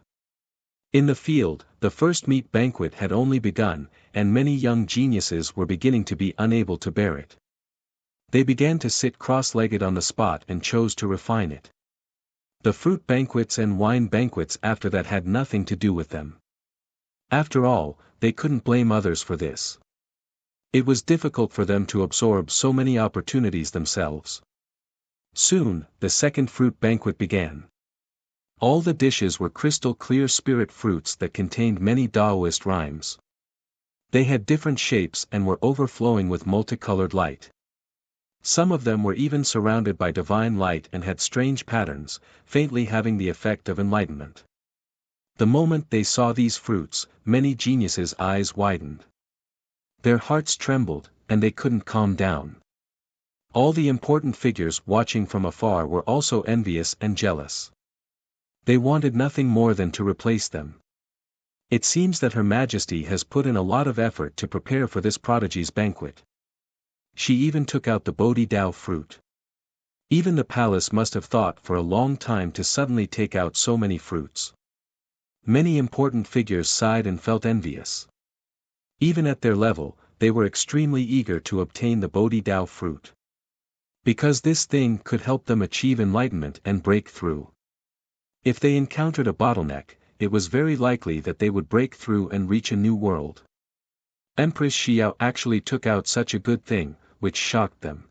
In the field, the first meat banquet had only begun, and many young geniuses were beginning to be unable to bear it. They began to sit cross-legged on the spot and chose to refine it. The fruit banquets and wine banquets after that had nothing to do with them. After all, they couldn't blame others for this. It was difficult for them to absorb so many opportunities themselves. Soon, the second fruit banquet began. All the dishes were crystal-clear spirit fruits that contained many Taoist rhymes. They had different shapes and were overflowing with multicolored light. Some of them were even surrounded by divine light and had strange patterns, faintly having the effect of enlightenment. The moment they saw these fruits, many geniuses' eyes widened. Their hearts trembled, and they couldn't calm down. All the important figures watching from afar were also envious and jealous. They wanted nothing more than to replace them. It seems that Her Majesty has put in a lot of effort to prepare for this prodigy's banquet. She even took out the Bodhi Dao fruit. Even the palace must have thought for a long time to suddenly take out so many fruits. Many important figures sighed and felt envious. Even at their level, they were extremely eager to obtain the Bodhi Dao fruit. Because this thing could help them achieve enlightenment and break through. If they encountered a bottleneck, it was very likely that they would break through and reach a new world. Empress Xiao actually took out such a good thing, which shocked them.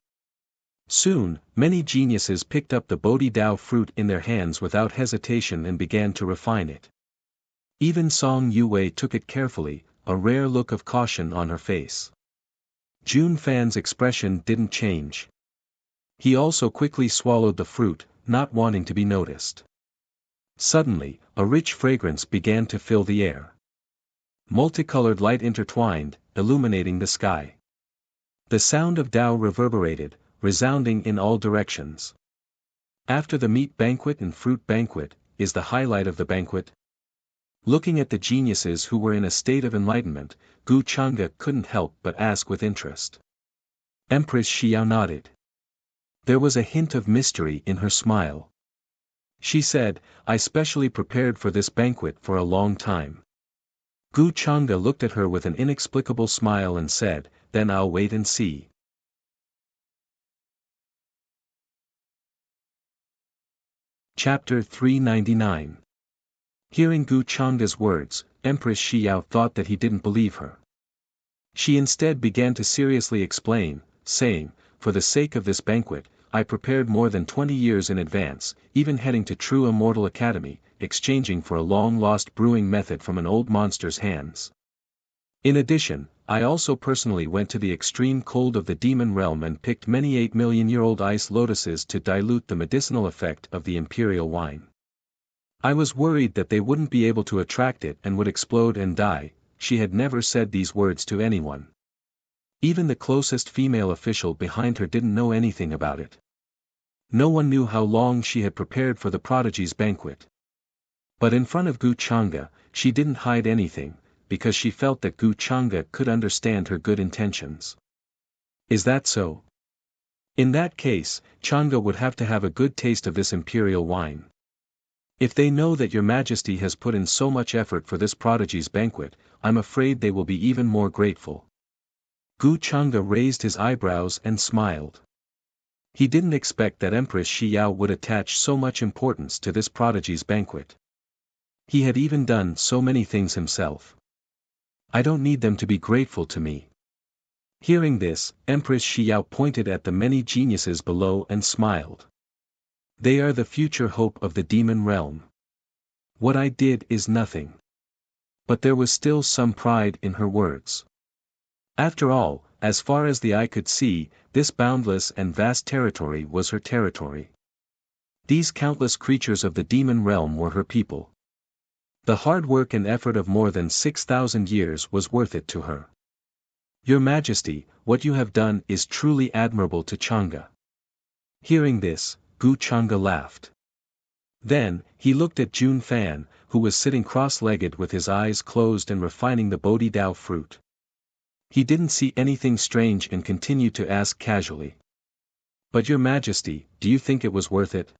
Soon, many geniuses picked up the Bodhi Dao fruit in their hands without hesitation and began to refine it. Even Song Yue took it carefully, a rare look of caution on her face. Jun Fan's expression didn't change. He also quickly swallowed the fruit, not wanting to be noticed. Suddenly, a rich fragrance began to fill the air. Multicolored light intertwined, illuminating the sky. The sound of Tao reverberated, resounding in all directions. After the meat banquet and fruit banquet, is the highlight of the banquet. Looking at the geniuses who were in a state of enlightenment, Gu Chang'e couldn't help but ask with interest. Empress Xiao nodded. There was a hint of mystery in her smile. She said, "I specially prepared for this banquet for a long time." Gu Chang'e looked at her with an inexplicable smile and said, "Then I'll wait and see." Chapter 399. Hearing Gu Chang'e's words, Empress Xiao thought that he didn't believe her. She instead began to seriously explain, saying, "For the sake of this banquet, I prepared more than 20 years in advance, even heading to True Immortal Academy, exchanging for a long-lost brewing method from an old monster's hands. In addition, I also personally went to the extreme cold of the demon realm and picked many 8 million-year-old ice lotuses to dilute the medicinal effect of the imperial wine. I was worried that they wouldn't be able to attract it and would explode and die." She had never said these words to anyone. Even the closest female official behind her didn't know anything about it. No one knew how long she had prepared for the prodigy's banquet. But in front of Gu Chang'e, she didn't hide anything, because she felt that Gu Chang'e could understand her good intentions. Is that so? In that case, Chang'e would have to have a good taste of this imperial wine. If they know that your majesty has put in so much effort for this prodigy's banquet, I'm afraid they will be even more grateful. Gu Chang'e raised his eyebrows and smiled. He didn't expect that Empress Xiao would attach so much importance to this prodigy's banquet. He had even done so many things himself. I don't need them to be grateful to me. Hearing this, Empress Xiao pointed at the many geniuses below and smiled. They are the future hope of the demon realm. What I did is nothing. But there was still some pride in her words. After all, as far as the eye could see, this boundless and vast territory was her territory. These countless creatures of the demon realm were her people. The hard work and effort of more than 6,000 years was worth it to her. Your Majesty, what you have done is truly admirable to Chang'e. Hearing this, Gu Chang'e laughed. Then, he looked at Jun Fan, who was sitting cross-legged with his eyes closed and refining the Bodhi Dao fruit. He didn't see anything strange and continued to ask casually. But Your Majesty, do you think it was worth it?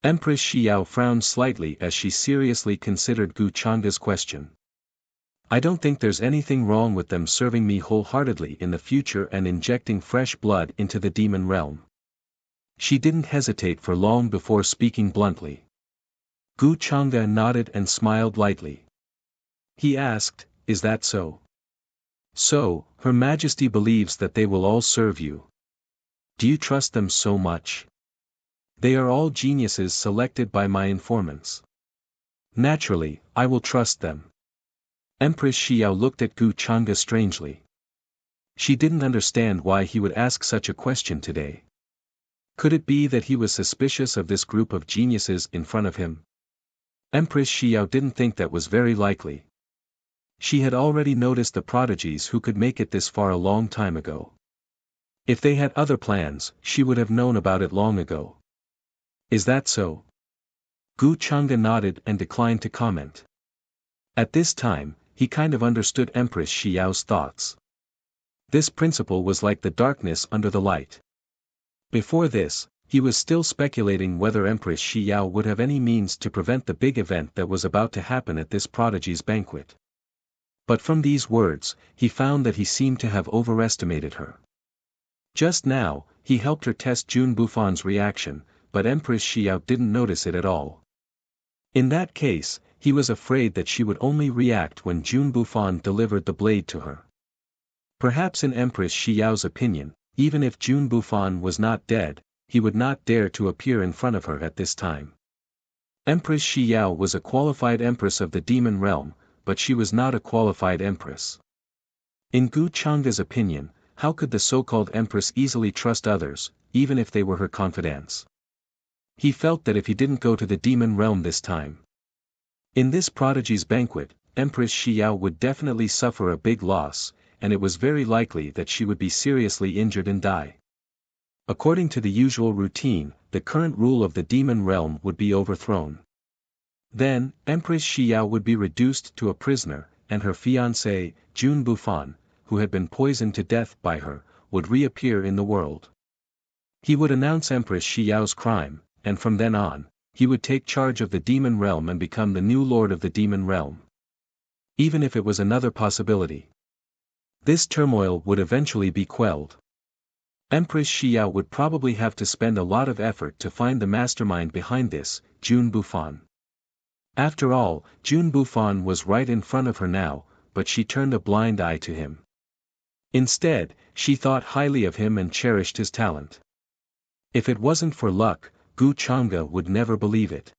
Empress Xiao frowned slightly as she seriously considered Gu Chang'e's question. I don't think there's anything wrong with them serving me wholeheartedly in the future and injecting fresh blood into the demon realm. She didn't hesitate for long before speaking bluntly. Gu Chang'e nodded and smiled lightly. He asked, is that so? So, Her Majesty believes that they will all serve you. Do you trust them so much? They are all geniuses selected by my informants. Naturally, I will trust them. Empress Xiao looked at Gu Chang'e strangely. She didn't understand why he would ask such a question today. Could it be that he was suspicious of this group of geniuses in front of him? Empress Xiao didn't think that was very likely. She had already noticed the prodigies who could make it this far a long time ago. If they had other plans, she would have known about it long ago. Is that so? Gu Chang'e nodded and declined to comment. At this time, he kind of understood Empress Xiao's thoughts. This principle was like the darkness under the light. Before this, he was still speculating whether Empress Xiao would have any means to prevent the big event that was about to happen at this prodigy's banquet. But from these words, he found that he seemed to have overestimated her. Just now, he helped her test Jun Bufan's reaction, but Empress Xiao didn't notice it at all. In that case, he was afraid that she would only react when Jun Bufan delivered the blade to her. Perhaps in Empress Xiao's opinion, even if Jun Bufan was not dead, he would not dare to appear in front of her at this time. Empress Xiao was a qualified empress of the demon realm, but she was not a qualified empress. In Gu Chang'e's opinion, how could the so-called empress easily trust others, even if they were her confidants? He felt that if he didn't go to the demon realm this time, in this prodigy's banquet, Empress Xiao would definitely suffer a big loss, and it was very likely that she would be seriously injured and die. According to the usual routine, the current rule of the demon realm would be overthrown. Then, Empress Xiao would be reduced to a prisoner, and her fiancé, Jun Bufan, who had been poisoned to death by her, would reappear in the world. He would announce Empress Xiao's crime, and from then on, he would take charge of the demon realm and become the new lord of the demon realm. Even if it was another possibility, this turmoil would eventually be quelled. Empress Xiao would probably have to spend a lot of effort to find the mastermind behind this, Jun Bufan. After all, Jun Bufan was right in front of her now, but she turned a blind eye to him. Instead, she thought highly of him and cherished his talent. If it wasn't for luck, Gu Chang'e would never believe it.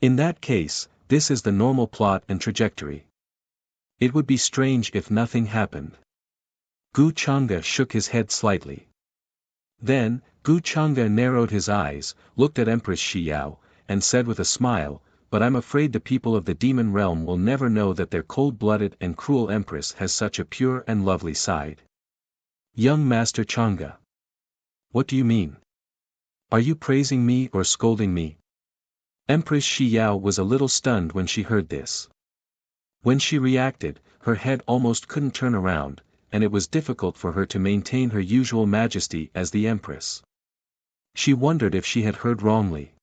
In that case, this is the normal plot and trajectory. It would be strange if nothing happened. Gu Chang'e shook his head slightly. Then, Gu Chang'e narrowed his eyes, looked at Empress Xiao, and said with a smile, but I'm afraid the people of the demon realm will never know that their cold-blooded and cruel empress has such a pure and lovely side. Young Master Chang'e. What do you mean? Are you praising me or scolding me? Empress Xiao was a little stunned when she heard this. When she reacted, her head almost couldn't turn around, and it was difficult for her to maintain her usual majesty as the empress. She wondered if she had heard wrongly.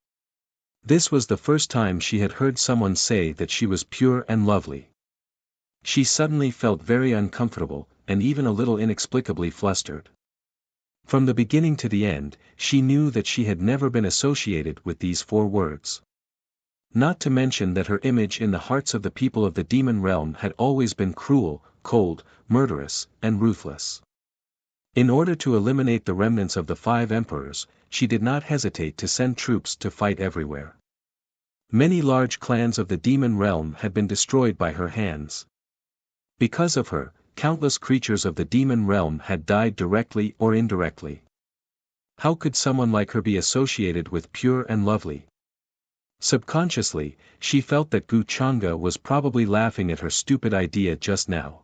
This was the first time she had heard someone say that she was pure and lovely. She suddenly felt very uncomfortable, and even a little inexplicably flustered. From the beginning to the end, she knew that she had never been associated with these 4 words. Not to mention that her image in the hearts of the people of the demon realm had always been cruel, cold, murderous, and ruthless. In order to eliminate the remnants of the 5 emperors, she did not hesitate to send troops to fight everywhere. Many large clans of the demon realm had been destroyed by her hands. Because of her, countless creatures of the demon realm had died directly or indirectly. How could someone like her be associated with pure and lovely? Subconsciously, she felt that Gu Changa was probably laughing at her stupid idea just now.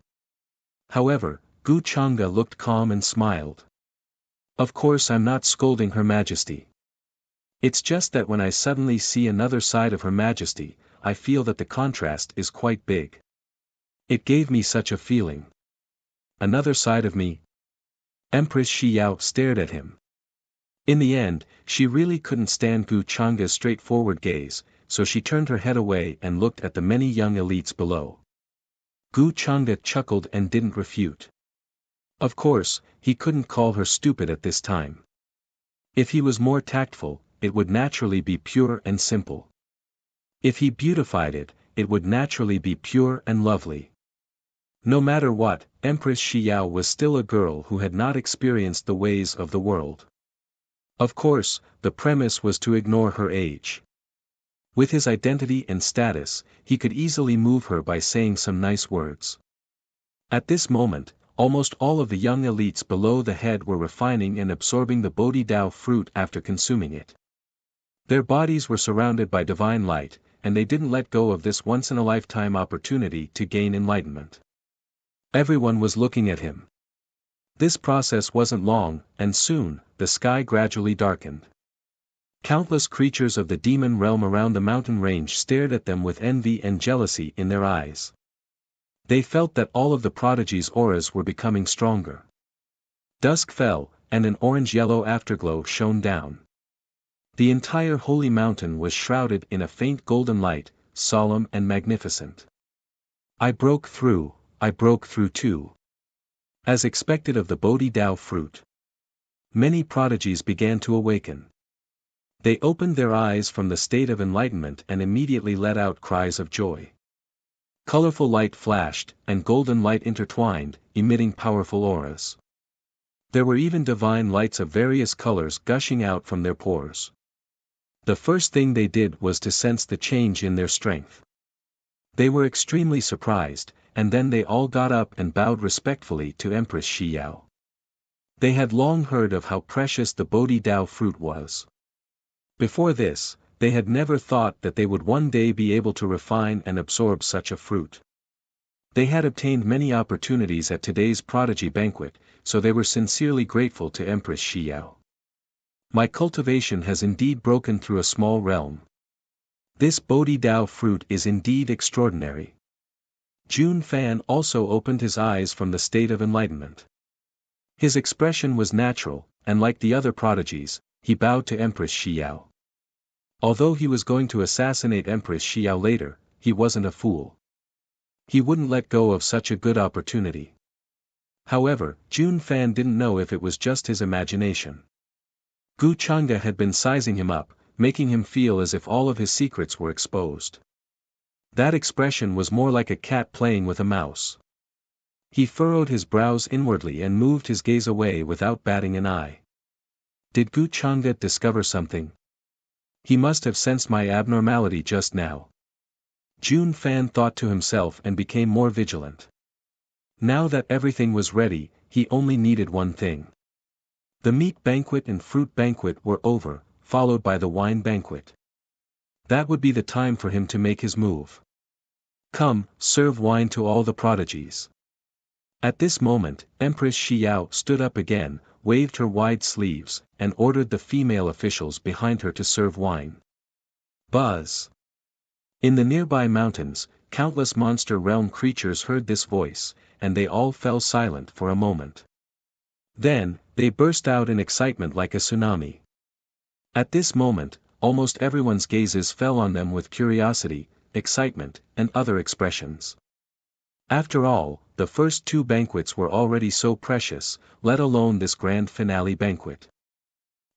However, Gu Changa looked calm and smiled. Of course, I'm not scolding Her Majesty. It's just that when I suddenly see another side of Her Majesty, I feel that the contrast is quite big. It gave me such a feeling. Another side of me? Empress Xiao stared at him. In the end, she really couldn't stand Gu Changa's straightforward gaze, so she turned her head away and looked at the many young elites below. Gu Changa chuckled and didn't refute. Of course, he couldn't call her stupid at this time. If he was more tactful, it would naturally be pure and simple. If he beautified it, it would naturally be pure and lovely. No matter what, Empress Xiao was still a girl who had not experienced the ways of the world. Of course, the premise was to ignore her age. With his identity and status, he could easily move her by saying some nice words. At this moment, almost all of the young elites below the head were refining and absorbing the Bodhi Dao fruit after consuming it. Their bodies were surrounded by divine light, and they didn't let go of this once-in-a-lifetime opportunity to gain enlightenment. Everyone was looking at him. This process wasn't long, and soon, the sky gradually darkened. Countless creatures of the demon realm around the mountain range stared at them with envy and jealousy in their eyes. They felt that all of the prodigy's auras were becoming stronger. Dusk fell, and an orange-yellow afterglow shone down. The entire holy mountain was shrouded in a faint golden light, solemn and magnificent. I broke through too. As expected of the Bodhi Dao fruit, many prodigies began to awaken. They opened their eyes from the state of enlightenment and immediately let out cries of joy. Colorful light flashed, and golden light intertwined, emitting powerful auras. There were even divine lights of various colors gushing out from their pores. The first thing they did was to sense the change in their strength. They were extremely surprised, and then they all got up and bowed respectfully to Empress Xiao. They had long heard of how precious the Bodhi Dao fruit was. Before this, they had never thought that they would one day be able to refine and absorb such a fruit. They had obtained many opportunities at today's prodigy banquet, so they were sincerely grateful to Empress Xiao. My cultivation has indeed broken through a small realm. This Bodhi Dao fruit is indeed extraordinary. Jun Fan also opened his eyes from the state of enlightenment. His expression was natural, and like the other prodigies, he bowed to Empress Xiao. Although he was going to assassinate Empress Xiao later, he wasn't a fool. He wouldn't let go of such a good opportunity. However, Jun Fan didn't know if it was just his imagination. Gu Changa had been sizing him up, making him feel as if all of his secrets were exposed. That expression was more like a cat playing with a mouse. He furrowed his brows inwardly and moved his gaze away without batting an eye. Did Gu Changa discover something? He must have sensed my abnormality just now. Jun Fan thought to himself and became more vigilant. Now that everything was ready, he only needed one thing. The meat banquet and fruit banquet were over, followed by the wine banquet. That would be the time for him to make his move. Come, serve wine to all the prodigies. At this moment, Empress Xiao stood up again, waved her wide sleeves, and ordered the female officials behind her to serve wine. Buzz! In the nearby mountains, countless monster realm creatures heard this voice, and they all fell silent for a moment. Then, they burst out in excitement like a tsunami. At this moment, almost everyone's gazes fell on them with curiosity, excitement, and other expressions. After all, the first two banquets were already so precious, let alone this grand finale banquet.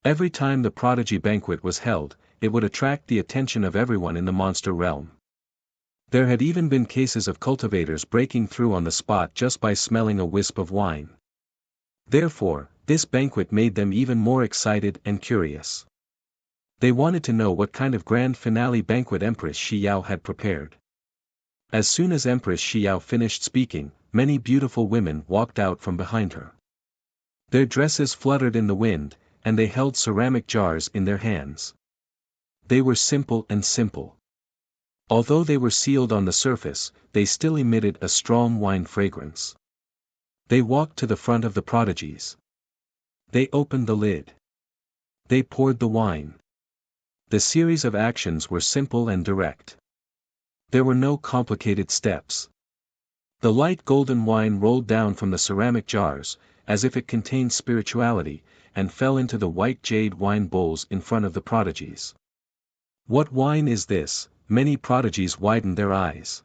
Every time the prodigy banquet was held, it would attract the attention of everyone in the monster realm. There had even been cases of cultivators breaking through on the spot just by smelling a wisp of wine. Therefore, this banquet made them even more excited and curious. They wanted to know what kind of grand finale banquet Empress Xiao had prepared. As soon as Empress Xiao finished speaking, many beautiful women walked out from behind her. Their dresses fluttered in the wind, and they held ceramic jars in their hands. They were simple and simple. Although they were sealed on the surface, they still emitted a strong wine fragrance. They walked to the front of the prodigies. They opened the lid. They poured the wine. The series of actions were simple and direct. There were no complicated steps. The light golden wine rolled down from the ceramic jars, as if it contained spirituality, and fell into the white jade wine bowls in front of the prodigies. What wine is this? Many prodigies widened their eyes.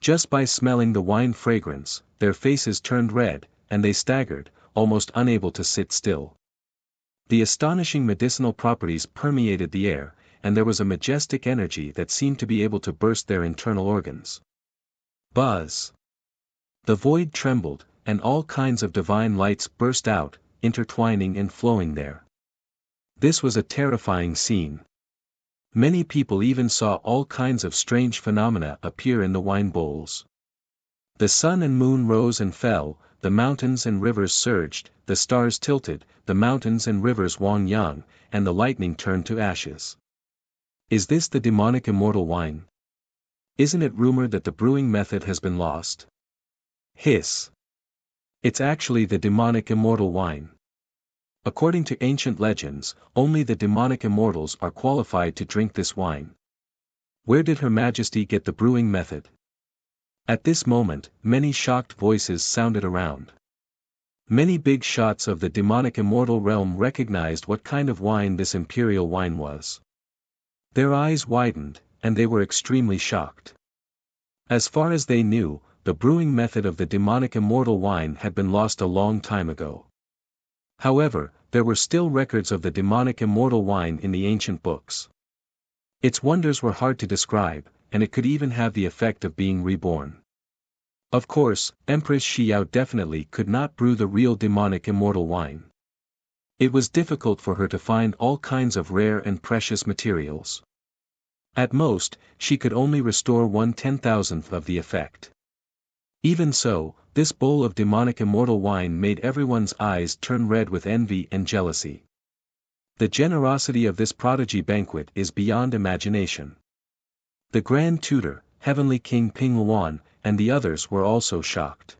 Just by smelling the wine fragrance, their faces turned red, and they staggered, almost unable to sit still. The astonishing medicinal properties permeated the air, and there was a majestic energy that seemed to be able to burst their internal organs. Buzz! The void trembled, and all kinds of divine lights burst out, intertwining and flowing there. This was a terrifying scene. Many people even saw all kinds of strange phenomena appear in the wine bowls. The sun and moon rose and fell, the mountains and rivers surged, the stars tilted, the mountains and rivers Wang Yang, and the lightning turned to ashes. Is this the demonic immortal wine? Isn't it rumored that the brewing method has been lost? Hiss! It's actually the demonic immortal wine. According to ancient legends, only the demonic immortals are qualified to drink this wine. Where did Her Majesty get the brewing method? At this moment, many shocked voices sounded around. Many big shots of the demonic immortal realm recognized what kind of wine this imperial wine was. Their eyes widened, and they were extremely shocked. As far as they knew, the brewing method of the demonic immortal wine had been lost a long time ago. However, there were still records of the demonic immortal wine in the ancient books. Its wonders were hard to describe, and it could even have the effect of being reborn. Of course, Empress Xiao definitely could not brew the real demonic immortal wine. It was difficult for her to find all kinds of rare and precious materials. At most, she could only restore 1/10,000th of the effect. Even so, this bowl of demonic immortal wine made everyone's eyes turn red with envy and jealousy. The generosity of this prodigy banquet is beyond imagination. The Grand Tutor, Heavenly King Ping Luan, and the others were also shocked.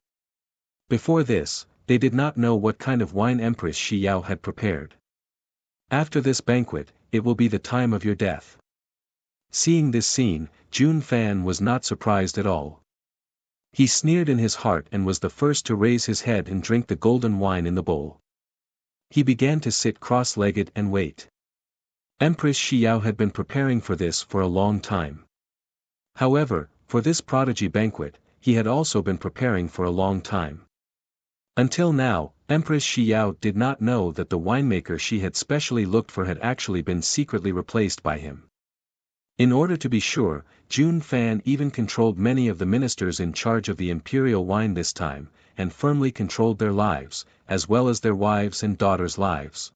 Before this, they did not know what kind of wine Empress Xiao had prepared. After this banquet, it will be the time of your death. Seeing this scene, Jun Fan was not surprised at all. He sneered in his heart and was the first to raise his head and drink the golden wine in the bowl. He began to sit cross-legged and wait. Empress Xiao had been preparing for this for a long time. However, for this prodigy banquet, he had also been preparing for a long time. Until now, Empress Xiao did not know that the winemaker she had specially looked for had actually been secretly replaced by him. In order to be sure, Jun Fan even controlled many of the ministers in charge of the imperial wine this time, and firmly controlled their lives, as well as their wives' and daughters' lives.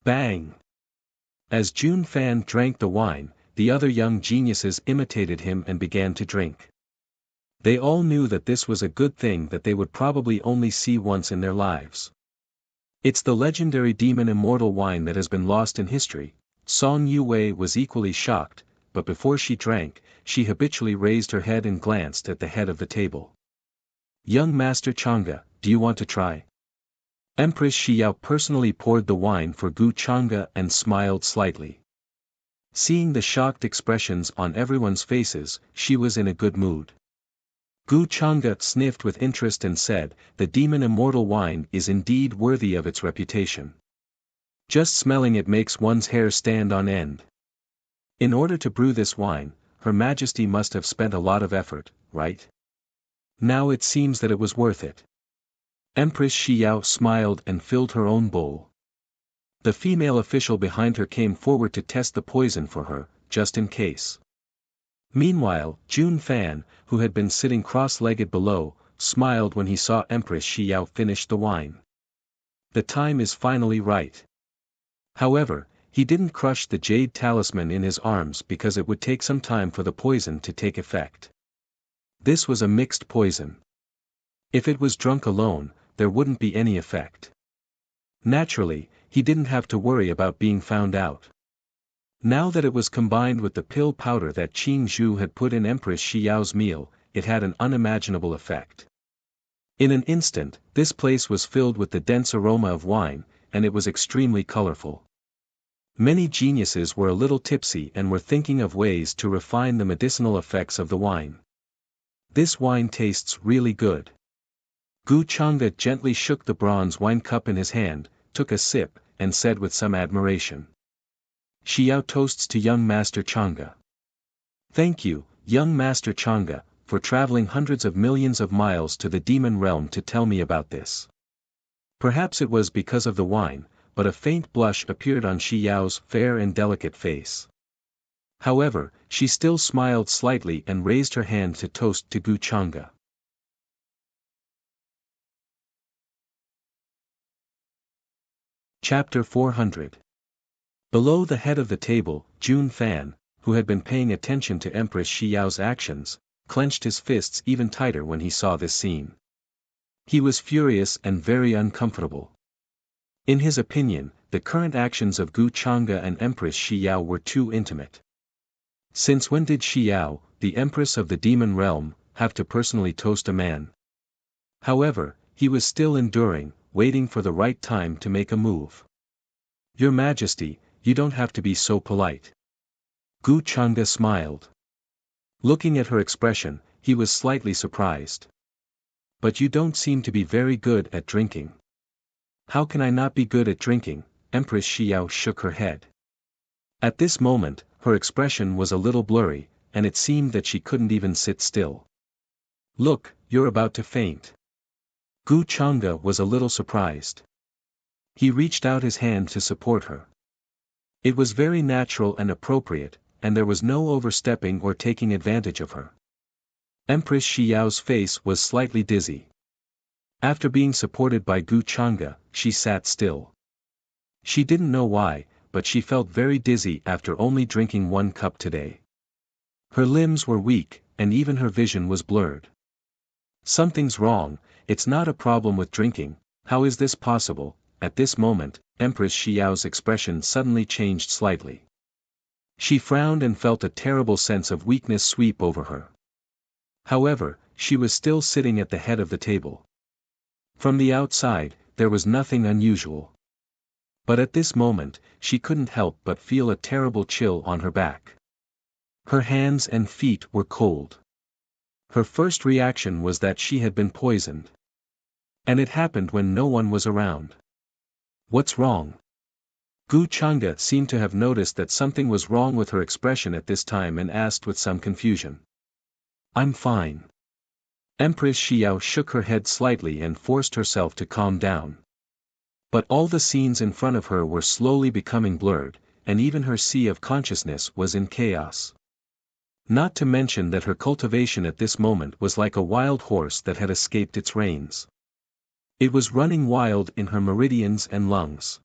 Bang! As Jun Fan drank the wine, the other young geniuses imitated him and began to drink. They all knew that this was a good thing that they would probably only see once in their lives. It's the legendary demon immortal wine that has been lost in history. Song Yue was equally shocked, but before she drank, she habitually raised her head and glanced at the head of the table. Young Master Chang'e, do you want to try? Empress Xiao personally poured the wine for Gu Chang'e and smiled slightly. Seeing the shocked expressions on everyone's faces, she was in a good mood. Gu Chang'e sniffed with interest and said, "The demon immortal wine is indeed worthy of its reputation. Just smelling it makes one's hair stand on end. In order to brew this wine, Her Majesty must have spent a lot of effort, right?" Now it seems that it was worth it. Empress Xiao smiled and filled her own bowl. The female official behind her came forward to test the poison for her, just in case. Meanwhile, Jun Fan, who had been sitting cross-legged below, smiled when he saw Empress Xiao finish the wine. The time is finally right. However, he didn't crush the jade talisman in his arms because it would take some time for the poison to take effect. This was a mixed poison. If it was drunk alone, there wouldn't be any effect. Naturally, he didn't have to worry about being found out. Now that it was combined with the pill powder that Qing Zhu had put in Empress Xiao's meal, it had an unimaginable effect. In an instant, this place was filled with the dense aroma of wine, and it was extremely colorful. Many geniuses were a little tipsy and were thinking of ways to refine the medicinal effects of the wine. This wine tastes really good. Gu Changde gently shook the bronze wine cup in his hand, took a sip, and said with some admiration. Xiao toasts to young Master Chang'e. Thank you, young Master Chang'e, for traveling hundreds of millions of miles to the demon realm to tell me about this. Perhaps it was because of the wine, but a faint blush appeared on Xiao's fair and delicate face. However, she still smiled slightly and raised her hand to toast to Gu Chang'e. Chapter 400. Below the head of the table, Jun Fan, who had been paying attention to Empress Xiao's actions, clenched his fists even tighter when he saw this scene. He was furious and very uncomfortable. In his opinion, the current actions of Gu Chang'e and Empress Xiao were too intimate. Since when did Xiao, the Empress of the Demon Realm, have to personally toast a man? However, he was still enduring, waiting for the right time to make a move. Your Majesty, you don't have to be so polite. Gu Chang'e smiled. Looking at her expression, he was slightly surprised. But you don't seem to be very good at drinking. How can I not be good at drinking? Empress Xiao shook her head. At this moment, her expression was a little blurry, and it seemed that she couldn't even sit still. Look, you're about to faint. Gu Chang'e was a little surprised. He reached out his hand to support her. It was very natural and appropriate, and there was no overstepping or taking advantage of her. Empress Xiao's face was slightly dizzy. After being supported by Gu Chang'e, she sat still. She didn't know why, but she felt very dizzy after only drinking 1 cup today. Her limbs were weak, and even her vision was blurred. Something's wrong, it's not a problem with drinking, how is this possible? At this moment, Empress Xiao's expression suddenly changed slightly. She frowned and felt a terrible sense of weakness sweep over her. However, she was still sitting at the head of the table. From the outside, there was nothing unusual. But at this moment, she couldn't help but feel a terrible chill on her back. Her hands and feet were cold. Her first reaction was that she had been poisoned. And it happened when no one was around. What's wrong? Gu Chang'e seemed to have noticed that something was wrong with her expression at this time and asked with some confusion. I'm fine. Empress Xiao shook her head slightly and forced herself to calm down. But all the scenes in front of her were slowly becoming blurred, and even her sea of consciousness was in chaos. Not to mention that her cultivation at this moment was like a wild horse that had escaped its reins. It was running wild in her meridians and lungs.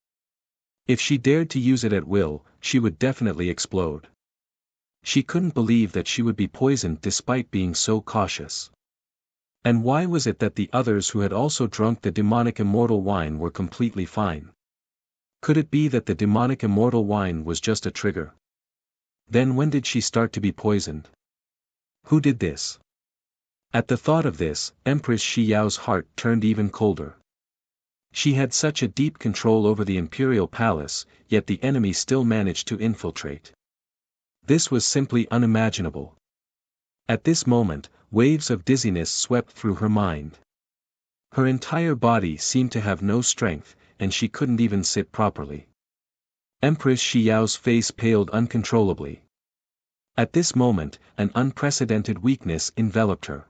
If she dared to use it at will, she would definitely explode. She couldn't believe that she would be poisoned despite being so cautious. And why was it that the others who had also drunk the demonic immortal wine were completely fine? Could it be that the demonic immortal wine was just a trigger? Then when did she start to be poisoned? Who did this? At the thought of this, Empress Xiao's heart turned even colder. She had such a deep control over the imperial palace, yet the enemy still managed to infiltrate. This was simply unimaginable. At this moment, waves of dizziness swept through her mind. Her entire body seemed to have no strength, and she couldn't even sit properly. Empress Xiao's face paled uncontrollably. At this moment, an unprecedented weakness enveloped her.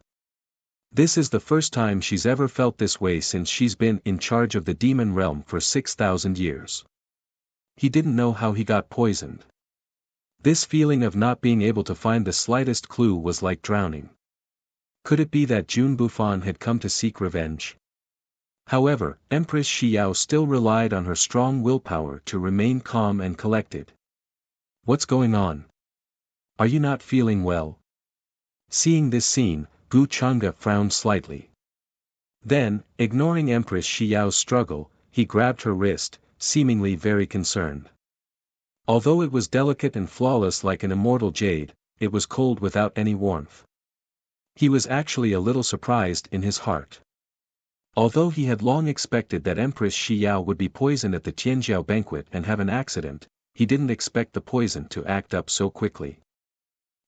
This is the first time she's ever felt this way since she's been in charge of the demon realm for 6,000 years. He didn't know how he got poisoned. This feeling of not being able to find the slightest clue was like drowning. Could it be that Jun Bufan had come to seek revenge? However, Empress Xiao still relied on her strong willpower to remain calm and collected. What's going on? Are you not feeling well? Seeing this scene, Gu Chang'e frowned slightly. Then, ignoring Empress Xiao's struggle, he grabbed her wrist, seemingly very concerned. Although it was delicate and flawless like an immortal jade, it was cold without any warmth. He was actually a little surprised in his heart. Although he had long expected that Empress Xiao would be poisoned at the Tianjiao banquet and have an accident, he didn't expect the poison to act up so quickly.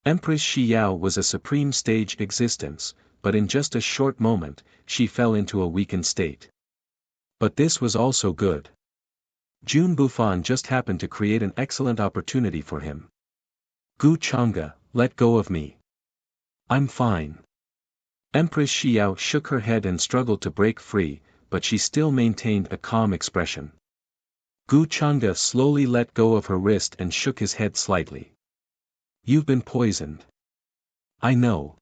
Empress Xiao was a supreme stage existence, but in just a short moment, she fell into a weakened state. But this was also good. Jun Bufan just happened to create an excellent opportunity for him. Gu Chang'e, let go of me. I'm fine. Empress Xiao shook her head and struggled to break free, but she still maintained a calm expression. Gu Chang'e slowly let go of her wrist and shook his head slightly. You've been poisoned. I know.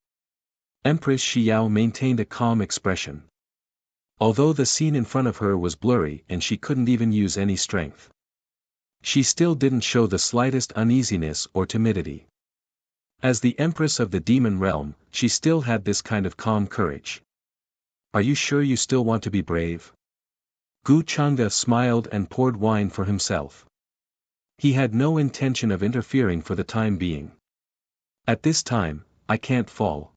Empress Xiao maintained a calm expression. Although the scene in front of her was blurry and she couldn't even use any strength, she still didn't show the slightest uneasiness or timidity. As the Empress of the Demon Realm, she still had this kind of calm courage. Are you sure you still want to be brave? Gu Chang'e smiled and poured wine for himself. He had no intention of interfering for the time being. At this time, I can't fall.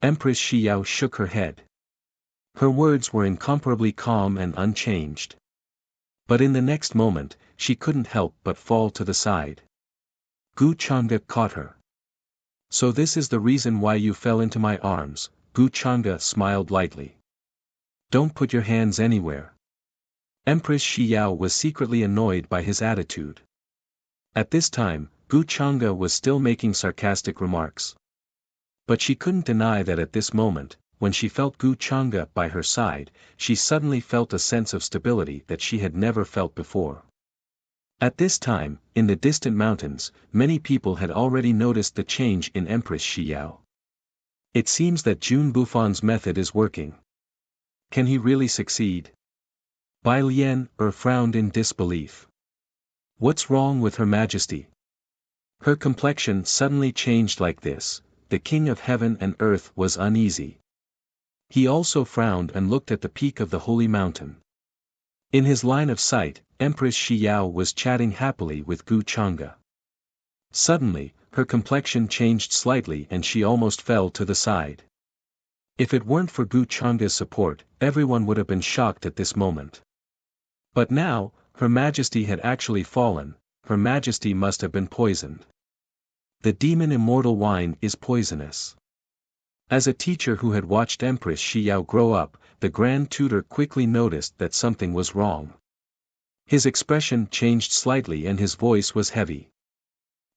Empress Xiao shook her head. Her words were incomparably calm and unchanged. But in the next moment, she couldn't help but fall to the side. Gu Chang'e caught her. So this is the reason why you fell into my arms, Gu Chang'e smiled lightly. Don't put your hands anywhere. Empress Xiao was secretly annoyed by his attitude. At this time, Gu Chang'e was still making sarcastic remarks. But she couldn't deny that at this moment, when she felt Gu Chang'e by her side, she suddenly felt a sense of stability that she had never felt before. At this time, in the distant mountains, many people had already noticed the change in Empress Xiao. It seems that Jun Bufan's method is working. Can he really succeed? Bai Lian frowned in disbelief. What's wrong with Her Majesty? Her complexion suddenly changed like this. The King of Heaven and Earth was uneasy. He also frowned and looked at the peak of the holy mountain. In his line of sight, Empress Xiao was chatting happily with Gu Chang'e. Suddenly, her complexion changed slightly and she almost fell to the side. If it weren't for Gu Chang'e's support, everyone would have been shocked at this moment. But now, Her Majesty had actually fallen. Her Majesty must have been poisoned. The demon immortal wine is poisonous. As a teacher who had watched Empress Xiao grow up, the Grand Tutor quickly noticed that something was wrong. His expression changed slightly and his voice was heavy.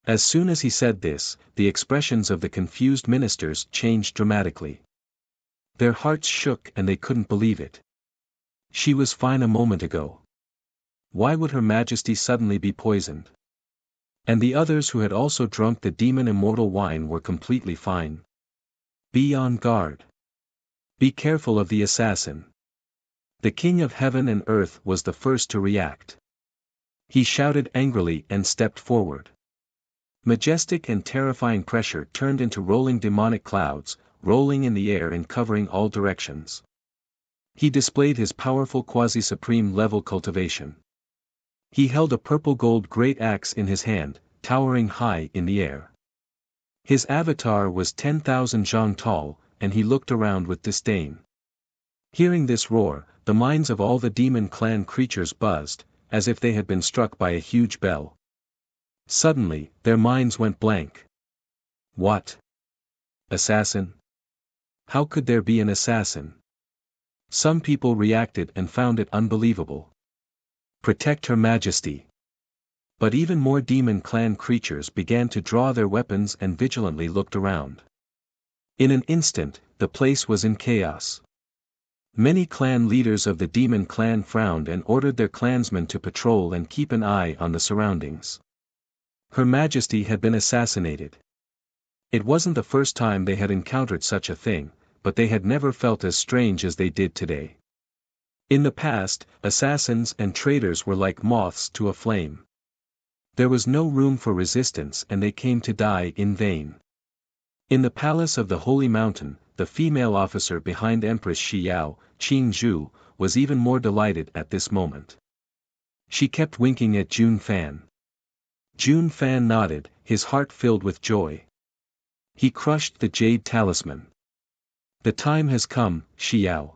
As soon as he said this, the expressions of the confused ministers changed dramatically. Their hearts shook and they couldn't believe it. She was fine a moment ago. Why would Her Majesty suddenly be poisoned? And the others who had also drunk the demon immortal wine were completely fine. Be on guard. Be careful of the assassin. The King of Heaven and Earth was the first to react. He shouted angrily and stepped forward. Majestic and terrifying pressure turned into rolling demonic clouds, rolling in the air and covering all directions. He displayed his powerful quasi-supreme level cultivation. He held a purple-gold great axe in his hand, towering high in the air. His avatar was 10,000 zhang tall, and he looked around with disdain. Hearing this roar, the minds of all the demon clan creatures buzzed, as if they had been struck by a huge bell. Suddenly, their minds went blank. What? Assassin? How could there be an assassin? Some people reacted and found it unbelievable. Protect Her Majesty. But even more demon clan creatures began to draw their weapons and vigilantly looked around. In an instant, the place was in chaos. Many clan leaders of the demon clan frowned and ordered their clansmen to patrol and keep an eye on the surroundings. Her Majesty had been assassinated. It wasn't the first time they had encountered such a thing, but they had never felt as strange as they did today. In the past, assassins and traitors were like moths to a flame. There was no room for resistance and they came to die in vain. In the palace of the Holy Mountain, the female officer behind Empress Xiao, Qing Zhu, was even more delighted at this moment. She kept winking at Jun Fan. Jun Fan nodded, his heart filled with joy. He crushed the jade talisman. The time has come, Xiao.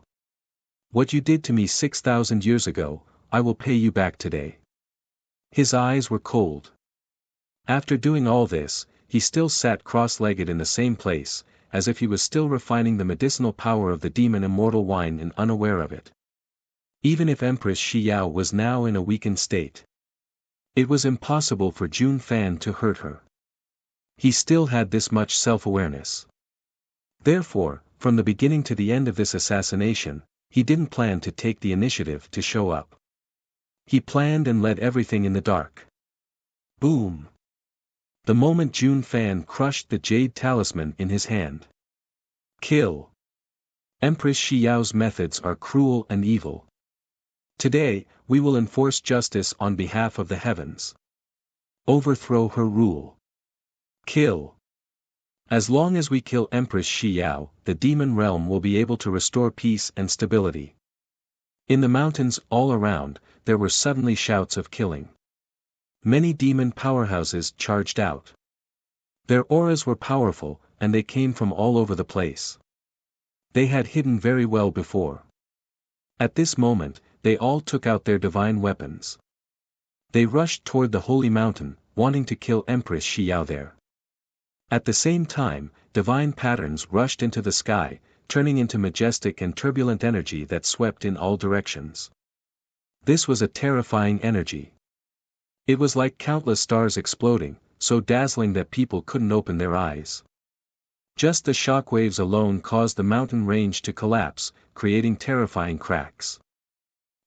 What you did to me 6,000 years ago, I will pay you back today. His eyes were cold. After doing all this, he still sat cross-legged in the same place, as if he was still refining the medicinal power of the demon immortal wine and unaware of it. Even if Empress Xiao was now in a weakened state, it was impossible for Jun Fan to hurt her. He still had this much self-awareness. Therefore, from the beginning to the end of this assassination, he didn't plan to take the initiative to show up. He planned and led everything in the dark. Boom! The moment Jun Fan crushed the jade talisman in his hand. Kill! Empress Xiao's methods are cruel and evil. Today, we will enforce justice on behalf of the heavens. Overthrow her rule. Kill! As long as we kill Empress Xiao, the demon realm will be able to restore peace and stability. In the mountains all around, there were suddenly shouts of killing. Many demon powerhouses charged out. Their auras were powerful, and they came from all over the place. They had hidden very well before. At this moment, they all took out their divine weapons. They rushed toward the holy mountain, wanting to kill Empress Xiao there. At the same time, divine patterns rushed into the sky, turning into majestic and turbulent energy that swept in all directions. This was a terrifying energy. It was like countless stars exploding, so dazzling that people couldn't open their eyes. Just the shockwaves alone caused the mountain range to collapse, creating terrifying cracks.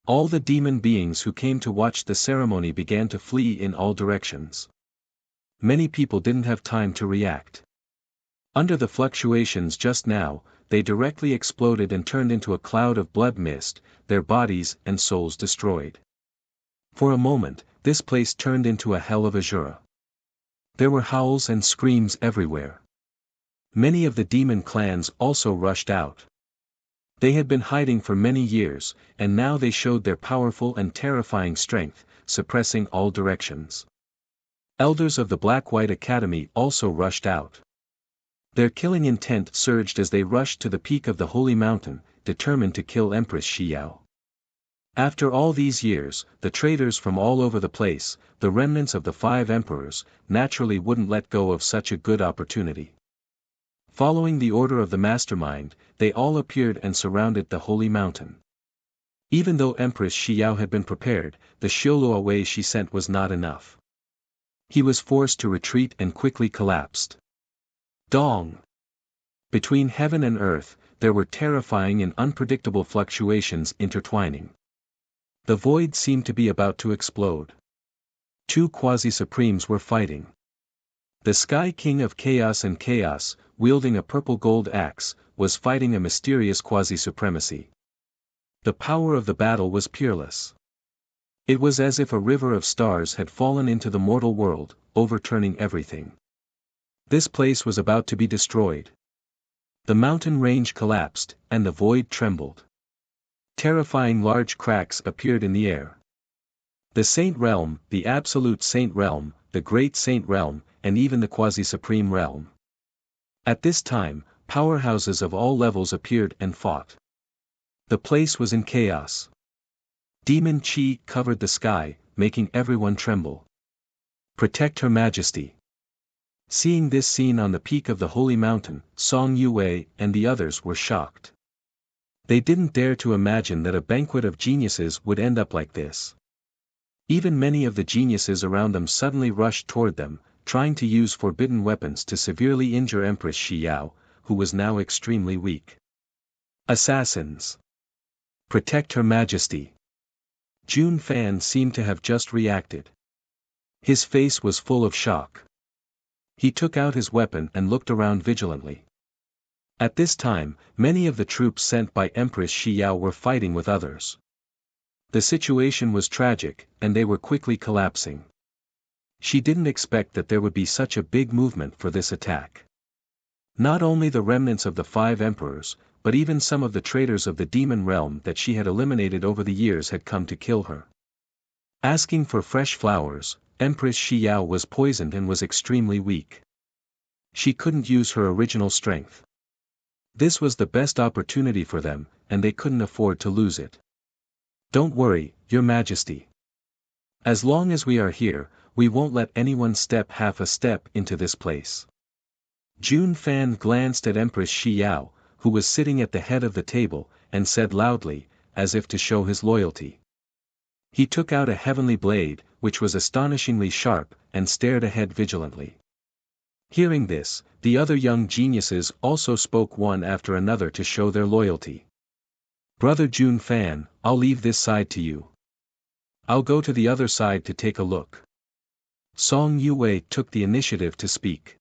All the demon beings who came to watch the ceremony began to flee in all directions. Many people didn't have time to react. Under the fluctuations just now, they directly exploded and turned into a cloud of blood mist, their bodies and souls destroyed. For a moment, this place turned into a hell of azure. There were howls and screams everywhere. Many of the demon clans also rushed out. They had been hiding for many years, and now they showed their powerful and terrifying strength, suppressing all directions. Elders of the Black-White Academy also rushed out. Their killing intent surged as they rushed to the peak of the holy mountain, determined to kill Empress Xiao. After all these years, the traitors from all over the place, the remnants of the 5 emperors, naturally wouldn't let go of such a good opportunity. Following the order of the mastermind, they all appeared and surrounded the holy mountain. Even though Empress Xiao had been prepared, the Xiaoluo way she sent was not enough. He was forced to retreat and quickly collapsed. Dong! Between heaven and earth, there were terrifying and unpredictable fluctuations intertwining. The void seemed to be about to explode. 2 quasi-supremes were fighting. The Sky King of Chaos and Chaos, wielding a purple gold axe, was fighting a mysterious quasi-supremacy. The power of the battle was peerless. It was as if a river of stars had fallen into the mortal world, overturning everything. This place was about to be destroyed. The mountain range collapsed, and the void trembled. Terrifying large cracks appeared in the air. The Saint Realm, the Absolute Saint Realm, the Great Saint Realm, and even the Quasi-Supreme Realm. At this time, powerhouses of all levels appeared and fought. The place was in chaos. Demon Qi covered the sky, making everyone tremble. Protect Her Majesty. Seeing this scene on the peak of the holy mountain, Song Yue and the others were shocked. They didn't dare to imagine that a banquet of geniuses would end up like this. Even many of the geniuses around them suddenly rushed toward them, trying to use forbidden weapons to severely injure Empress Xiao, who was now extremely weak. Assassins! Protect Her Majesty! Jun Fan seemed to have just reacted. His face was full of shock. He took out his weapon and looked around vigilantly. At this time, many of the troops sent by Empress Xiao were fighting with others. The situation was tragic, and they were quickly collapsing. She didn't expect that there would be such a big movement for this attack. Not only the remnants of the 5 emperors, but even some of the traitors of the demon realm that she had eliminated over the years had come to kill her. Asking for fresh flowers, Empress Xiao was poisoned and was extremely weak. She couldn't use her original strength. This was the best opportunity for them, and they couldn't afford to lose it. Don't worry, Your Majesty. As long as we are here, we won't let anyone step half a step into this place. Jun Fan glanced at Empress Xiao, who was sitting at the head of the table, and said loudly, as if to show his loyalty. He took out a heavenly blade, which was astonishingly sharp, and stared ahead vigilantly. Hearing this, the other young geniuses also spoke one after another to show their loyalty. Brother Jun Fan, I'll leave this side to you. I'll go to the other side to take a look. Song Yue took the initiative to speak.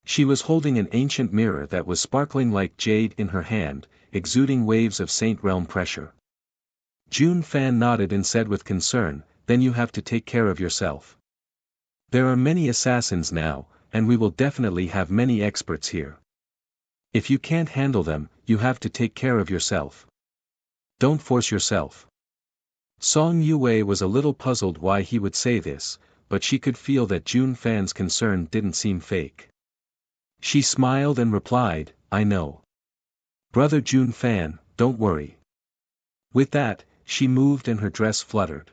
She was holding an ancient mirror that was sparkling like jade in her hand, exuding waves of Saint Realm pressure. Jun Fan nodded and said with concern, then you have to take care of yourself. There are many assassins now, and we will definitely have many experts here. If you can't handle them, you have to take care of yourself. Don't force yourself. Song Yue was a little puzzled why he would say this, but she could feel that Jun Fan's concern didn't seem fake. She smiled and replied, I know. Brother Jun Fan, don't worry. With that, she moved and her dress fluttered.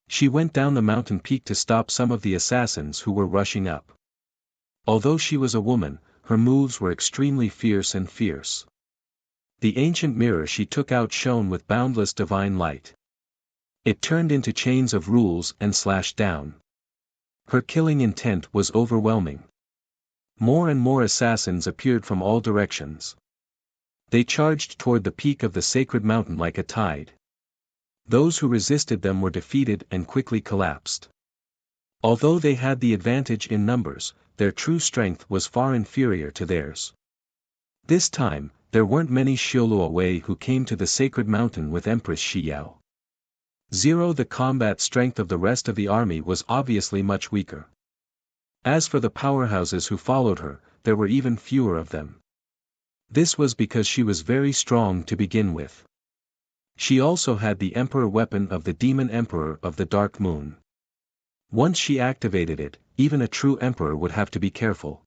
She went down the mountain peak to stop some of the assassins who were rushing up. Although she was a woman, her moves were extremely fierce and fierce. The ancient mirror she took out shone with boundless divine light. It turned into chains of rules and slashed down. Her killing intent was overwhelming. More and more assassins appeared from all directions. They charged toward the peak of the sacred mountain like a tide. Those who resisted them were defeated and quickly collapsed. Although they had the advantage in numbers, their true strength was far inferior to theirs. This time, there weren't many Shiluo who came to the sacred mountain with Empress Xiao. The combat strength of the rest of the army was obviously much weaker. As for the powerhouses who followed her, there were even fewer of them. This was because she was very strong to begin with. She also had the Emperor weapon of the Demon Emperor of the Dark Moon. Once she activated it, even a true emperor would have to be careful.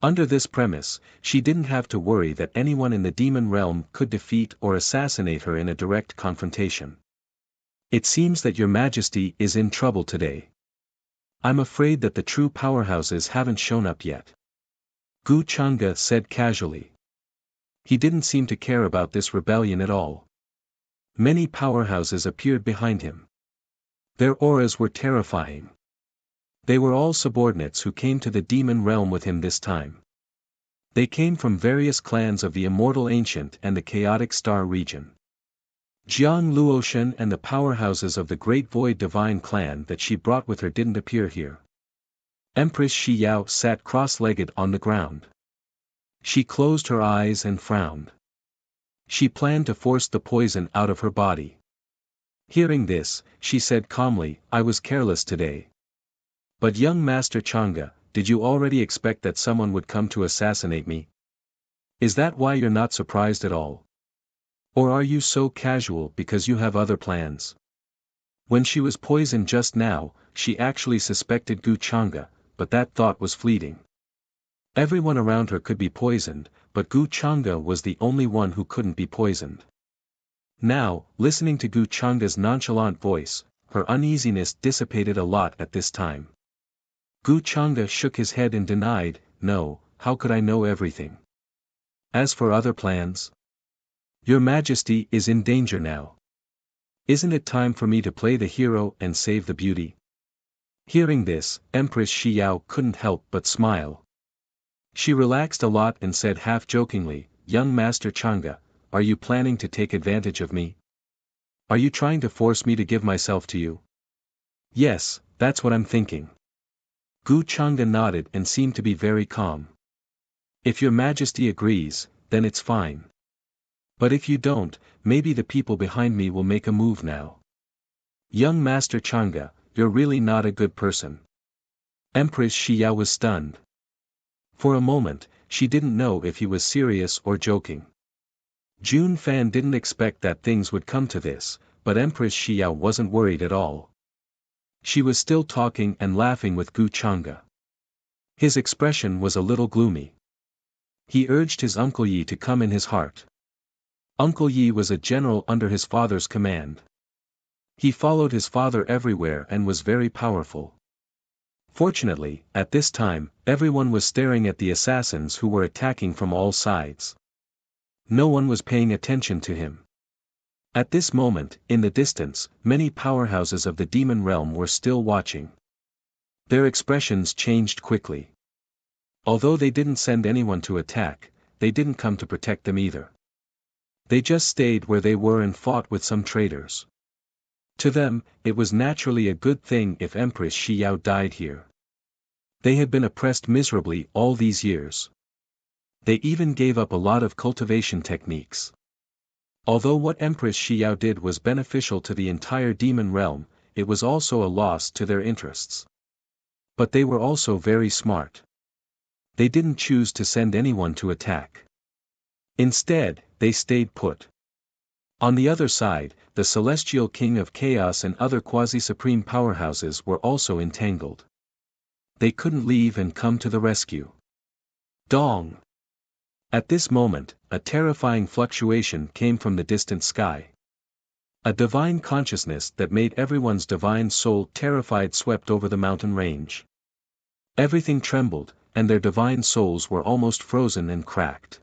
Under this premise, she didn't have to worry that anyone in the demon realm could defeat or assassinate her in a direct confrontation. It seems that Your Majesty is in trouble today. I'm afraid that the true powerhouses haven't shown up yet. Gu Chang'e said casually. He didn't seem to care about this rebellion at all. Many powerhouses appeared behind him. Their auras were terrifying. They were all subordinates who came to the demon realm with him this time. They came from various clans of the Immortal Ancient and the Chaotic Star region. Jiang Luoshan and the powerhouses of the Great Void Divine clan that she brought with her didn't appear here. Empress Xiao sat cross-legged on the ground. She closed her eyes and frowned. She planned to force the poison out of her body. Hearing this, she said calmly, I was careless today. But young Master Chang'e, did you already expect that someone would come to assassinate me? Is that why you're not surprised at all? Or are you so casual because you have other plans? When she was poisoned just now, she actually suspected Gu Chang'e, but that thought was fleeting. Everyone around her could be poisoned, but Gu Chang'e was the only one who couldn't be poisoned. Now, listening to Gu Chang'e's nonchalant voice, her uneasiness dissipated a lot at this time. Gu Chang'e shook his head and denied, no, how could I know everything? As for other plans? Your Majesty is in danger now. Isn't it time for me to play the hero and save the beauty? Hearing this, Empress Xiao couldn't help but smile. She relaxed a lot and said half-jokingly, "Young Master Chang'e, are you planning to take advantage of me? Are you trying to force me to give myself to you?" "Yes, that's what I'm thinking." Gu Chang'e nodded and seemed to be very calm. "If your majesty agrees, then it's fine. But if you don't, maybe the people behind me will make a move now." "Young Master Chang'e, you're really not a good person." Empress Xiao was stunned. For a moment, she didn't know if he was serious or joking. Jun Fan didn't expect that things would come to this, but Empress Xiao wasn't worried at all. She was still talking and laughing with Gu Chang'e. His expression was a little gloomy. He urged his Uncle Yi to come in his heart. Uncle Yi was a general under his father's command. He followed his father everywhere and was very powerful. Fortunately, at this time, everyone was staring at the assassins who were attacking from all sides. No one was paying attention to him. At this moment, in the distance, many powerhouses of the demon realm were still watching. Their expressions changed quickly. Although they didn't send anyone to attack, they didn't come to protect them either. They just stayed where they were and fought with some traitors. To them, it was naturally a good thing if Empress Xiao died here. They had been oppressed miserably all these years. They even gave up a lot of cultivation techniques. Although what Empress Xiao did was beneficial to the entire demon realm, it was also a loss to their interests. But they were also very smart. They didn't choose to send anyone to attack. Instead, they stayed put. On the other side, the Celestial King of Chaos and other quasi-supreme powerhouses were also entangled. They couldn't leave and come to the rescue. Dong! At this moment, a terrifying fluctuation came from the distant sky. A divine consciousness that made everyone's divine soul terrified swept over the mountain range. Everything trembled, and their divine souls were almost frozen and cracked.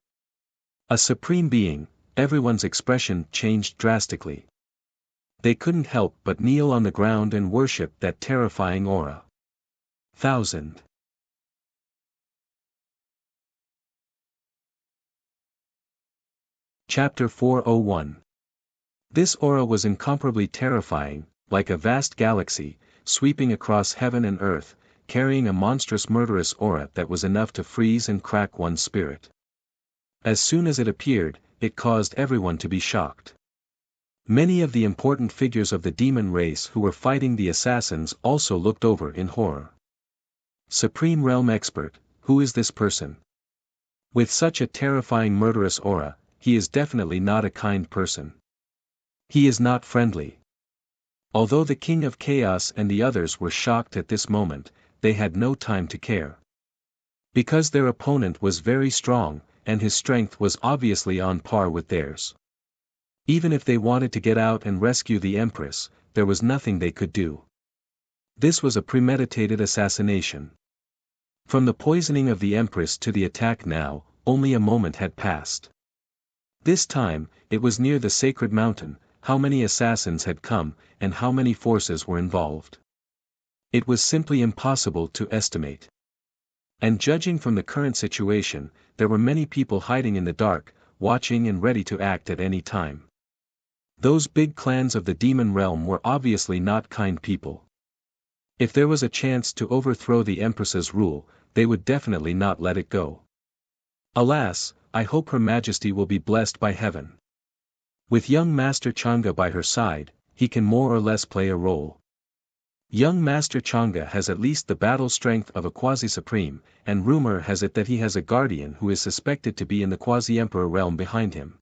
A supreme being, everyone's expression changed drastically. They couldn't help but kneel on the ground and worship that terrifying aura. 1000. Chapter 401. This aura was incomparably terrifying, like a vast galaxy, sweeping across heaven and earth, carrying a monstrous murderous aura that was enough to freeze and crack one's spirit. As soon as it appeared, it caused everyone to be shocked. Many of the important figures of the demon race who were fighting the assassins also looked over in horror. Supreme Realm Expert, who is this person? With such a terrifying murderous aura, he is definitely not a kind person. He is not friendly. Although the King of Chaos and the others were shocked at this moment, they had no time to care. Because their opponent was very strong, and his strength was obviously on par with theirs. Even if they wanted to get out and rescue the Empress, there was nothing they could do. This was a premeditated assassination. From the poisoning of the Empress to the attack now, only a moment had passed. This time, it was near the sacred mountain. How many assassins had come, and how many forces were involved? It was simply impossible to estimate. And judging from the current situation, there were many people hiding in the dark, watching and ready to act at any time. Those big clans of the demon realm were obviously not kind people. If there was a chance to overthrow the Empress's rule, they would definitely not let it go. Alas, I hope Her Majesty will be blessed by heaven. With young Master Chang'e by her side, he can more or less play a role. Young Master Chang'e has at least the battle strength of a quasi-supreme, and rumor has it that he has a guardian who is suspected to be in the quasi-emperor realm behind him.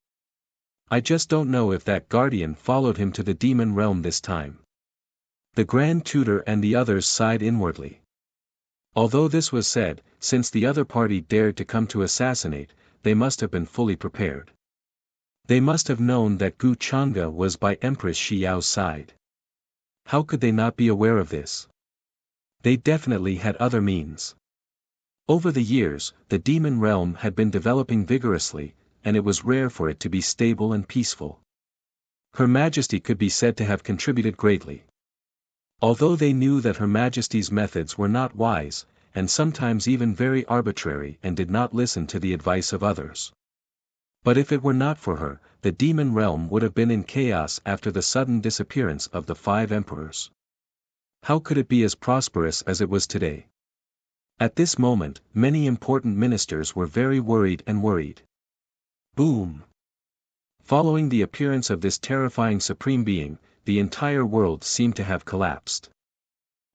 I just don't know if that guardian followed him to the demon realm this time. The Grand Tutor and the others sighed inwardly. Although this was said, since the other party dared to come to assassinate, they must have been fully prepared. They must have known that Gu Chang'e was by Empress Xiao's side. How could they not be aware of this? They definitely had other means. Over the years, the demon realm had been developing vigorously, and it was rare for it to be stable and peaceful. Her Majesty could be said to have contributed greatly. Although they knew that Her Majesty's methods were not wise, and sometimes even very arbitrary, and did not listen to the advice of others. But if it were not for her, the demon realm would have been in chaos after the sudden disappearance of the 5 emperors. How could it be as prosperous as it was today? At this moment, many important ministers were very worried. Boom! Following the appearance of this terrifying supreme being, the entire world seemed to have collapsed.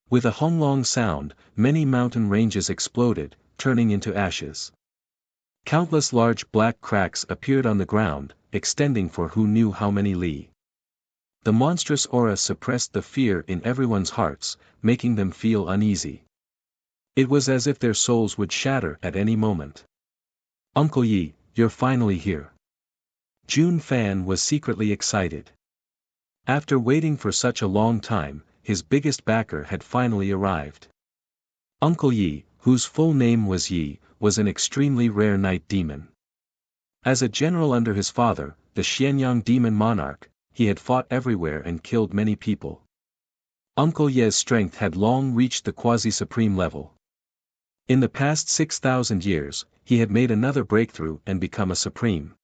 With a hung-long sound, many mountain ranges exploded, turning into ashes. Countless large black cracks appeared on the ground, extending for who knew how many li. The monstrous aura suppressed the fear in everyone's hearts, making them feel uneasy. It was as if their souls would shatter at any moment. "Uncle Yi, you're finally here." Jun Fan was secretly excited. After waiting for such a long time, his biggest backer had finally arrived. Uncle Yi, whose full name was Yi, was an extremely rare night demon. As a general under his father, the Xianyang demon monarch, he had fought everywhere and killed many people. Uncle Ye's strength had long reached the quasi-supreme level. In the past 6,000 years, he had made another breakthrough and become a supreme.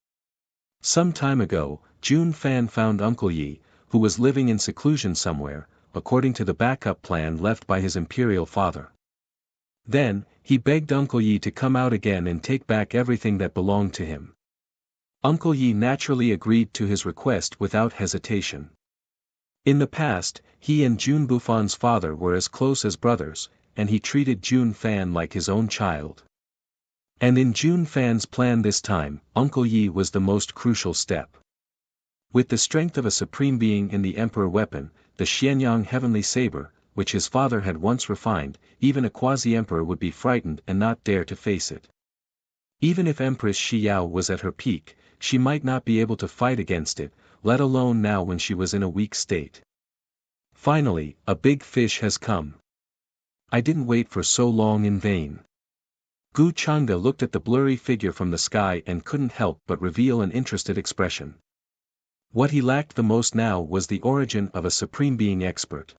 Some time ago, Jun Fan found Uncle Yi, who was living in seclusion somewhere, according to the backup plan left by his imperial father. Then, he begged Uncle Yi to come out again and take back everything that belonged to him. Uncle Yi naturally agreed to his request without hesitation. In the past, he and Jun Bufan's father were as close as brothers, and he treated Jun Fan like his own child. And in Jun Fan's plan this time, Uncle Yi was the most crucial step. With the strength of a supreme being in the emperor weapon, the Xianyang heavenly saber, which his father had once refined, even a quasi-emperor would be frightened and not dare to face it. Even if Empress Shiyao was at her peak, she might not be able to fight against it, let alone now when she was in a weak state. Finally, a big fish has come. I didn't wait for so long in vain. Gu Changda looked at the blurry figure from the sky and couldn't help but reveal an interested expression. What he lacked the most now was the origin of a supreme being expert.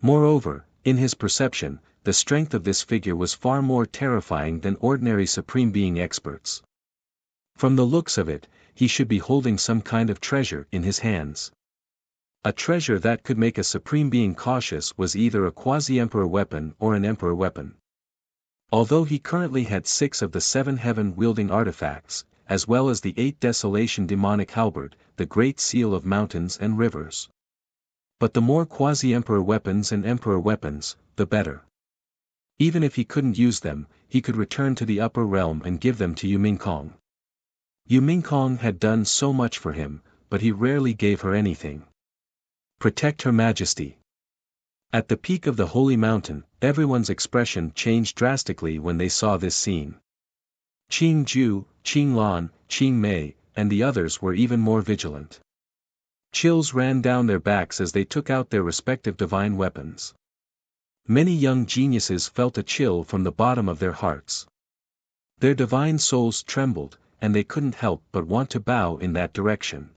Moreover, in his perception, the strength of this figure was far more terrifying than ordinary supreme being experts. From the looks of it, he should be holding some kind of treasure in his hands. A treasure that could make a supreme being cautious was either a quasi-emperor weapon or an emperor weapon. Although he currently had 6 of the 7 heaven-wielding artifacts, as well as the 8 desolation demonic halberd, the great seal of mountains and rivers. But the more quasi-emperor weapons and emperor weapons, the better. Even if he couldn't use them, he could return to the upper realm and give them to Yumingkong. Yumingkong had done so much for him, but he rarely gave her anything. Protect Her Majesty. At the peak of the holy mountain, everyone's expression changed drastically when they saw this scene. Qing Ju, Qing Lan, Qing Mei, and the others were even more vigilant. Chills ran down their backs as they took out their respective divine weapons. Many young geniuses felt a chill from the bottom of their hearts. Their divine souls trembled, and they couldn't help but want to bow in that direction.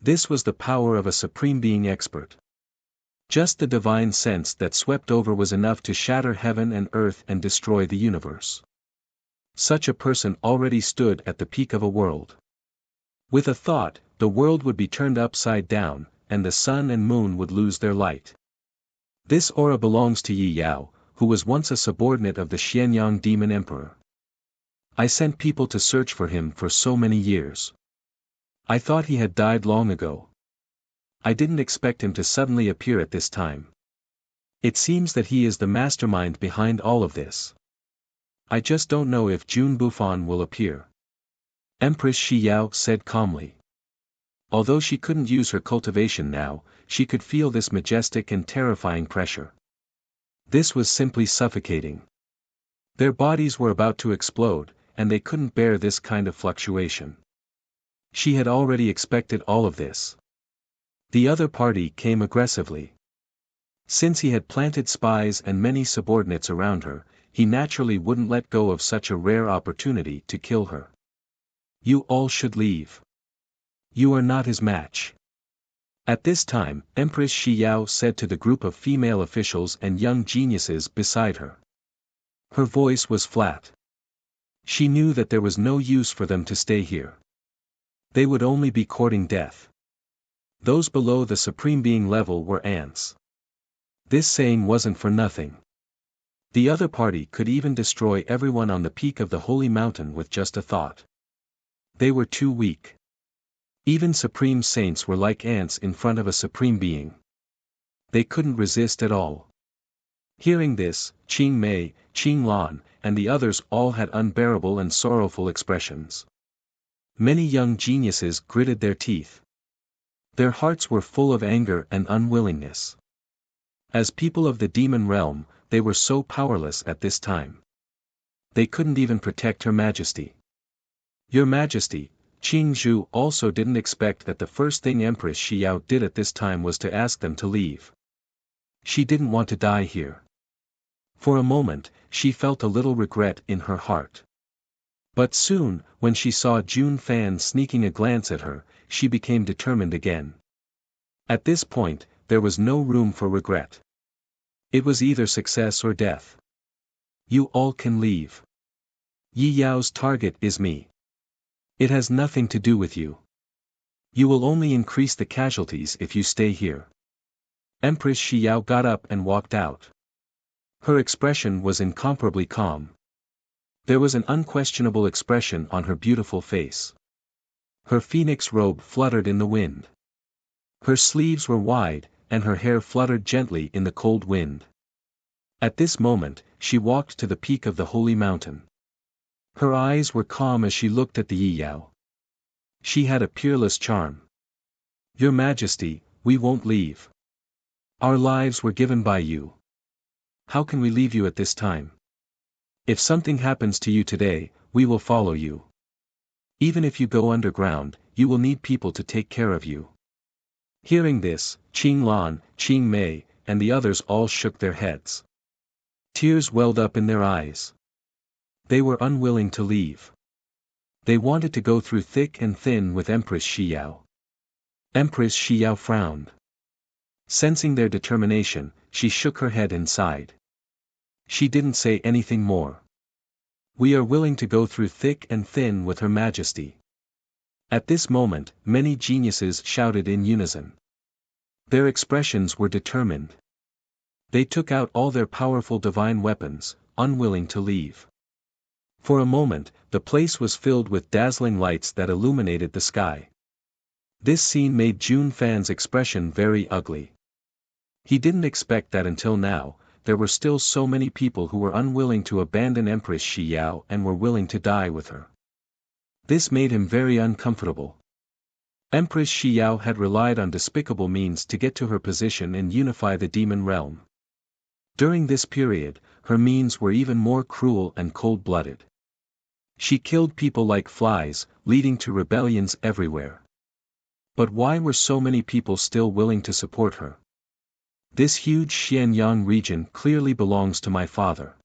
This was the power of a supreme being expert. Just the divine sense that swept over was enough to shatter heaven and earth and destroy the universe. Such a person already stood at the peak of a world. With a thought, the world would be turned upside down, and the sun and moon would lose their light. This aura belongs to Yi Yao, who was once a subordinate of the Xianyang demon emperor. I sent people to search for him for so many years. I thought he had died long ago. I didn't expect him to suddenly appear at this time. It seems that he is the mastermind behind all of this. I just don't know if Jun Bufan will appear. Empress Shi Yao said calmly. Although she couldn't use her cultivation now, she could feel this majestic and terrifying pressure. This was simply suffocating. Their bodies were about to explode, and they couldn't bear this kind of fluctuation. She had already expected all of this. The other party came aggressively. Since he had planted spies and many subordinates around her, he naturally wouldn't let go of such a rare opportunity to kill her. You all should leave. You are not his match. At this time, Empress Shi Yao said to the group of female officials and young geniuses beside her. Her voice was flat. She knew that there was no use for them to stay here. They would only be courting death. Those below the supreme being level were ants. This saying wasn't for nothing. The other party could even destroy everyone on the peak of the holy mountain with just a thought. They were too weak. Even supreme saints were like ants in front of a supreme being. They couldn't resist at all. Hearing this, Qing Mei, Qing Lan, and the others all had unbearable and sorrowful expressions. Many young geniuses gritted their teeth. Their hearts were full of anger and unwillingness. As people of the demon realm, they were so powerless at this time. They couldn't even protect Her Majesty. Your Majesty, Qing Zhu also didn't expect that the first thing Empress Xiao did at this time was to ask them to leave. She didn't want to die here. For a moment, she felt a little regret in her heart. But soon, when she saw Jun Fan sneaking a glance at her, she became determined again. At this point, there was no room for regret. It was either success or death. You all can leave. Yi Yao's target is me. It has nothing to do with you. You will only increase the casualties if you stay here. Empress Xiao got up and walked out. Her expression was incomparably calm. There was an unquestionable expression on her beautiful face. Her phoenix robe fluttered in the wind. Her sleeves were wide, and her hair fluttered gently in the cold wind. At this moment, she walked to the peak of the holy mountain. Her eyes were calm as she looked at the Yi Yao. She had a peerless charm. Your Majesty, we won't leave. Our lives were given by you. How can we leave you at this time? If something happens to you today, we will follow you. Even if you go underground, you will need people to take care of you. Hearing this, Qing Lan, Qing Mei, and the others all shook their heads. Tears welled up in their eyes. They were unwilling to leave. They wanted to go through thick and thin with Empress Xiao. Empress Xiao frowned. Sensing their determination, she shook her head and sighed. She didn't say anything more. We are willing to go through thick and thin with Her Majesty. At this moment, many geniuses shouted in unison. Their expressions were determined. They took out all their powerful divine weapons, unwilling to leave. For a moment, the place was filled with dazzling lights that illuminated the sky. This scene made Jun Fan's expression very ugly. He didn't expect that until now, there were still so many people who were unwilling to abandon Empress Xiao and were willing to die with her. This made him very uncomfortable. Empress Xiao had relied on despicable means to get to her position and unify the demon realm. During this period, her means were even more cruel and cold-blooded. She killed people like flies, leading to rebellions everywhere. But why were so many people still willing to support her? This huge Xianyang region clearly belongs to my father.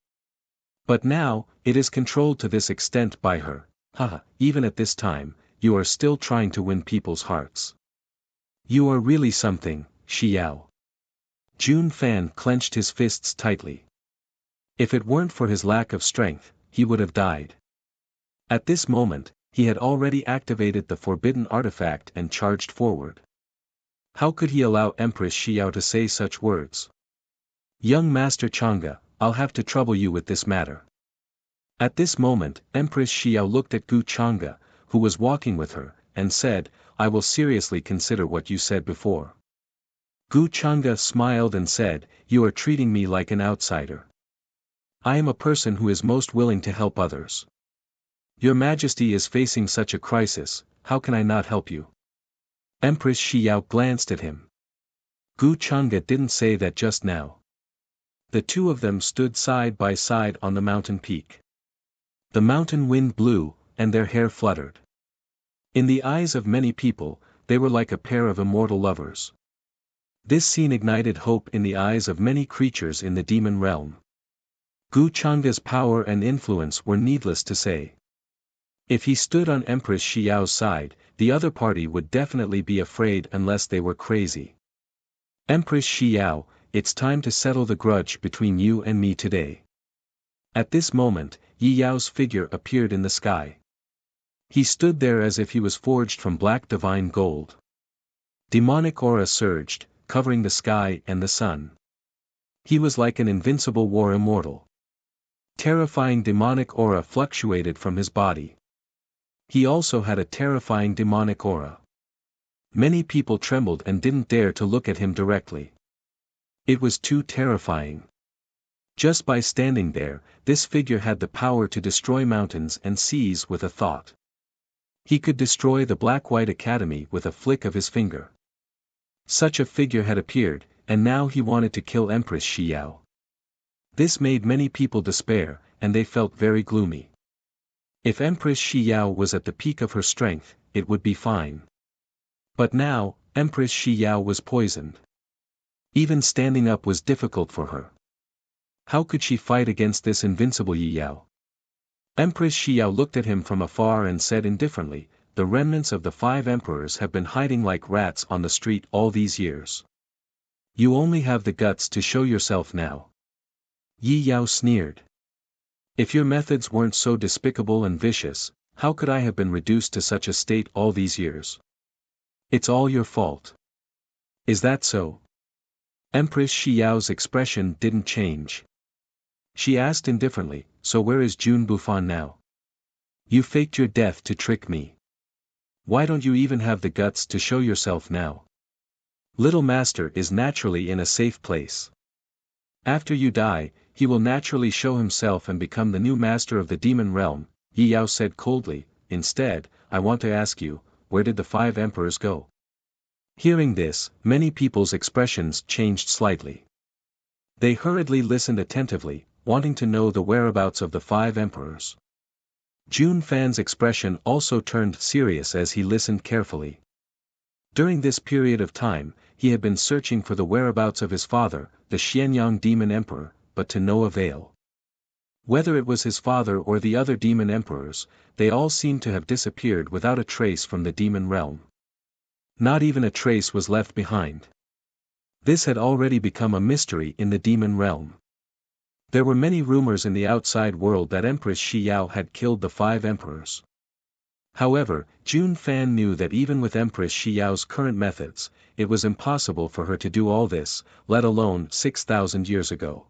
But now, it is controlled to this extent by her. Haha, even at this time, you are still trying to win people's hearts. You are really something, Xiao. Jun Fan clenched his fists tightly. If it weren't for his lack of strength, he would have died. At this moment, he had already activated the forbidden artifact and charged forward. How could he allow Empress Xiao to say such words? Young Master Chang'e, I'll have to trouble you with this matter. At this moment, Empress Xiao looked at Gu Chang'e, who was walking with her, and said, I will seriously consider what you said before. Gu Chang'e smiled and said, you are treating me like an outsider. I am a person who is most willing to help others. Your Majesty is facing such a crisis, how can I not help you? Empress Xiao glanced at him. Gu Chang'e didn't say that just now. The two of them stood side by side on the mountain peak. The mountain wind blew, and their hair fluttered. In the eyes of many people, they were like a pair of immortal lovers. This scene ignited hope in the eyes of many creatures in the demon realm. Gu Chang'e's power and influence were needless to say. If he stood on Empress Xiao's side, the other party would definitely be afraid unless they were crazy. Empress Xiao, it's time to settle the grudge between you and me today. At this moment, Yi Yao's figure appeared in the sky. He stood there as if he was forged from black divine gold. Demonic aura surged, covering the sky and the sun. He was like an invincible war immortal. Terrifying demonic aura fluctuated from his body. He also had a terrifying demonic aura. Many people trembled and didn't dare to look at him directly. It was too terrifying. Just by standing there, this figure had the power to destroy mountains and seas with a thought. He could destroy the Black-White Academy with a flick of his finger. Such a figure had appeared, and now he wanted to kill Empress Shi Yao. This made many people despair, and they felt very gloomy. If Empress Shi Yao was at the peak of her strength, it would be fine. But now, Empress Shi Yao was poisoned. Even standing up was difficult for her. How could she fight against this invincible Yi Yao? Empress Shi Yao looked at him from afar and said indifferently, "The remnants of the 5 emperors have been hiding like rats on the street all these years. You only have the guts to show yourself now." Yi Yao sneered. "If your methods weren't so despicable and vicious, how could I have been reduced to such a state all these years? It's all your fault." "Is that so?" Empress Shi Yao's expression didn't change. She asked indifferently, "So where is Jun Bufan now? You faked your death to trick me. Why don't you even have the guts to show yourself now? Little Master is naturally in a safe place. After you die, he will naturally show himself and become the new master of the demon realm," Yi Yao said coldly. "Instead, I want to ask you, where did the 5 emperors go?" Hearing this, many people's expressions changed slightly. They hurriedly listened attentively, wanting to know the whereabouts of the 5 emperors. Jun Fan's expression also turned serious as he listened carefully. During this period of time, he had been searching for the whereabouts of his father, the Xianyang demon emperor, but to no avail. Whether it was his father or the other demon emperors, they all seemed to have disappeared without a trace from the demon realm. Not even a trace was left behind. This had already become a mystery in the demon realm. There were many rumors in the outside world that Empress Shi Yao had killed the 5 emperors. However, Jun Fan knew that even with Empress Shi Yao's current methods, it was impossible for her to do all this, let alone 6,000 years ago.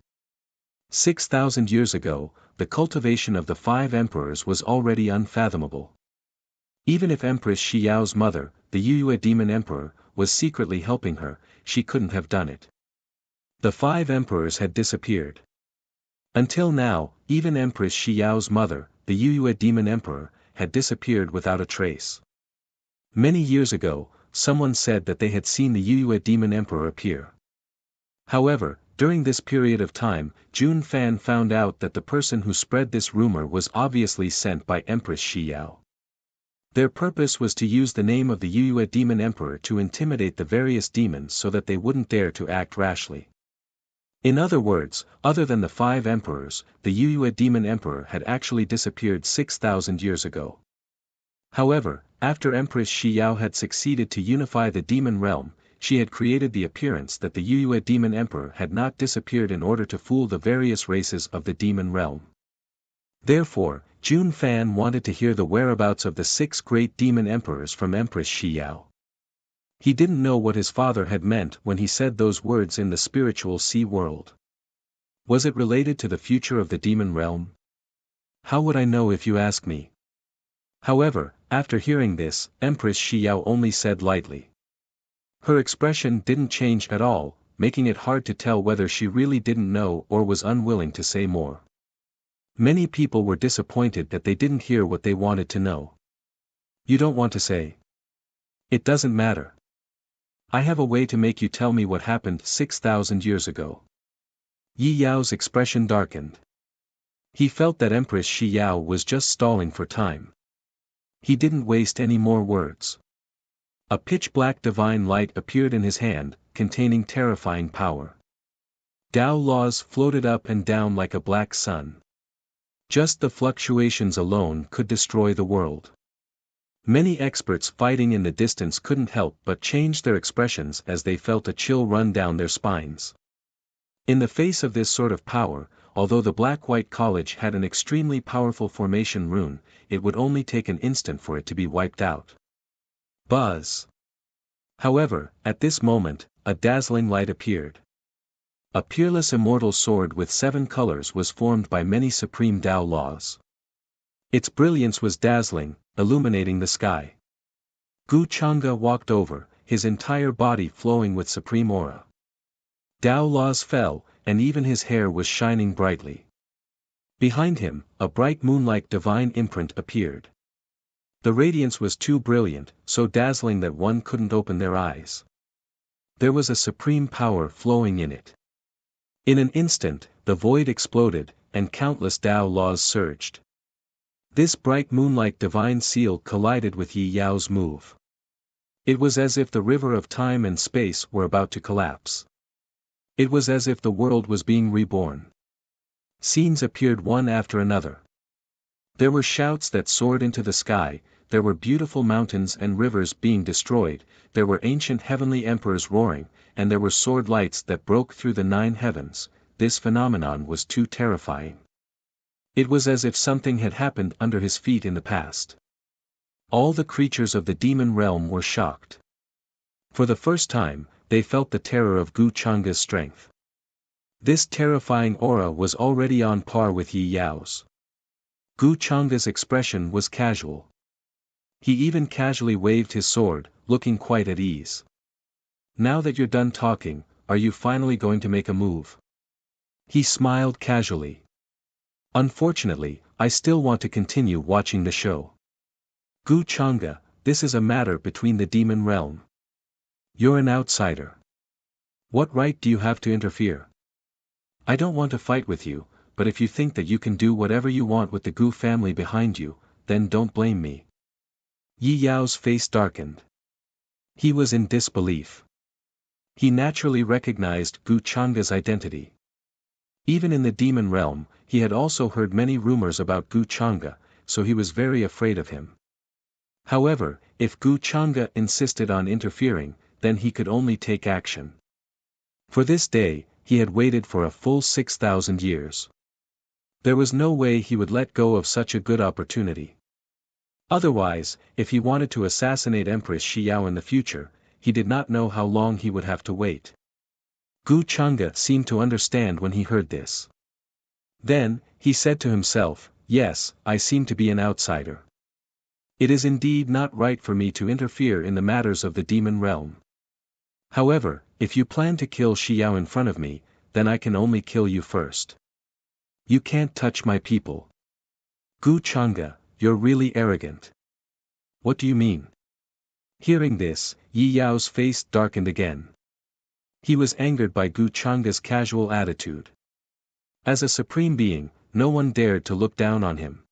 6,000 years ago, the cultivation of the 5 emperors was already unfathomable. Even if Empress Shi Yao's mother, the Yuyue demon emperor, was secretly helping her, she couldn't have done it. The 5 emperors had disappeared. Until now, even Empress Shi Yao's mother, the Yuyue demon emperor, had disappeared without a trace. Many years ago, someone said that they had seen the Yuyue demon emperor appear. However, during this period of time, Jun Fan found out that the person who spread this rumor was obviously sent by Empress Shi Yao. Their purpose was to use the name of the Yuyue demon emperor to intimidate the various demons so that they wouldn't dare to act rashly. In other words, other than the 5 emperors, the Yuyue demon emperor had actually disappeared 6,000 years ago. However, after Empress Shi Yao had succeeded to unify the demon realm, she had created the appearance that the Yuyue demon emperor had not disappeared in order to fool the various races of the demon realm. Therefore, Jun Fan wanted to hear the whereabouts of the 6 great demon emperors from Empress Shi Yao. He didn't know what his father had meant when he said those words in the spiritual sea world. Was it related to the future of the demon realm? How would I know if you ask me? However, after hearing this, Empress Shi Yao only said lightly. Her expression didn't change at all, making it hard to tell whether she really didn't know or was unwilling to say more. Many people were disappointed that they didn't hear what they wanted to know. You don't want to say? It doesn't matter. I have a way to make you tell me what happened 6,000 years ago. Yi Yao's expression darkened. He felt that Empress Shi Yao was just stalling for time. He didn't waste any more words. A pitch-black divine light appeared in his hand, containing terrifying power. Tao laws floated up and down like a black sun. Just the fluctuations alone could destroy the world. Many experts fighting in the distance couldn't help but change their expressions as they felt a chill run down their spines. In the face of this sort of power, although the Black-White College had an extremely powerful formation rune, it would only take an instant for it to be wiped out. Buzz! However, at this moment, a dazzling light appeared. A peerless immortal sword with 7 colors was formed by many supreme Tao laws. Its brilliance was dazzling, illuminating the sky. Gu Chang'e walked over, his entire body flowing with supreme aura. Tao laws fell, and even his hair was shining brightly. Behind him, a bright moon-like divine imprint appeared. The radiance was too brilliant, so dazzling that one couldn't open their eyes. There was a supreme power flowing in it. In an instant, the void exploded, and countless Tao laws surged. This bright moon-like divine seal collided with Yi Yao's move. It was as if the river of time and space were about to collapse. It was as if the world was being reborn. Scenes appeared one after another. There were shouts that soared into the sky, there were beautiful mountains and rivers being destroyed, there were ancient heavenly emperors roaring, and there were sword lights that broke through the 9 heavens. This phenomenon was too terrifying. It was as if something had happened under his feet in the past. All the creatures of the demon realm were shocked. For the first time, they felt the terror of Gu Chang'e's strength. This terrifying aura was already on par with Yi Yao's. Gu Chang'e's expression was casual. He even casually waved his sword, looking quite at ease. Now that you're done talking, are you finally going to make a move? He smiled casually. Unfortunately, I still want to continue watching the show. Gu Chang'e, this is a matter between the demon realm. You're an outsider. What right do you have to interfere? I don't want to fight with you, but if you think that you can do whatever you want with the Gu family behind you, then don't blame me. Yi Yao's face darkened. He was in disbelief. He naturally recognized Gu Chang'e's identity. Even in the demon realm, he had also heard many rumors about Gu Chang'e, so he was very afraid of him. However, if Gu Chang'e insisted on interfering, then he could only take action. For this day, he had waited for a full 6,000 years. There was no way he would let go of such a good opportunity. Otherwise, if he wanted to assassinate Empress Xiao in the future, he did not know how long he would have to wait. Gu Chang'e seemed to understand when he heard this. Then, he said to himself, yes, I seem to be an outsider. It is indeed not right for me to interfere in the matters of the demon realm. However, if you plan to kill Xiao in front of me, then I can only kill you first. You can't touch my people. Gu Chang'e, you're really arrogant. What do you mean? Hearing this, Yi Yao's face darkened again. He was angered by Gu Chang'e's casual attitude. As a supreme being, no one dared to look down on him.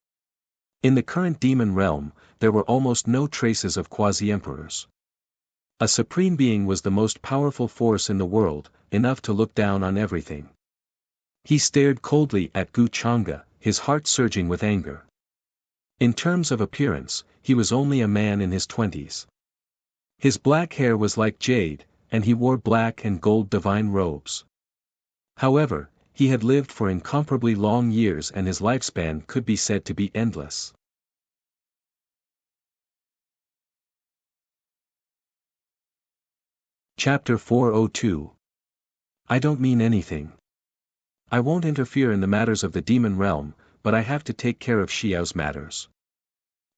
In the current demon realm, there were almost no traces of quasi-emperors. A supreme being was the most powerful force in the world, enough to look down on everything. He stared coldly at Gu Chang'e, his heart surging with anger. In terms of appearance, he was only a man in his 20s. His black hair was like jade, and he wore black and gold divine robes. However, he had lived for incomparably long years and his lifespan could be said to be endless. Chapter 402. I don't mean anything. I won't interfere in the matters of the demon realm, but I have to take care of Xiao's matters.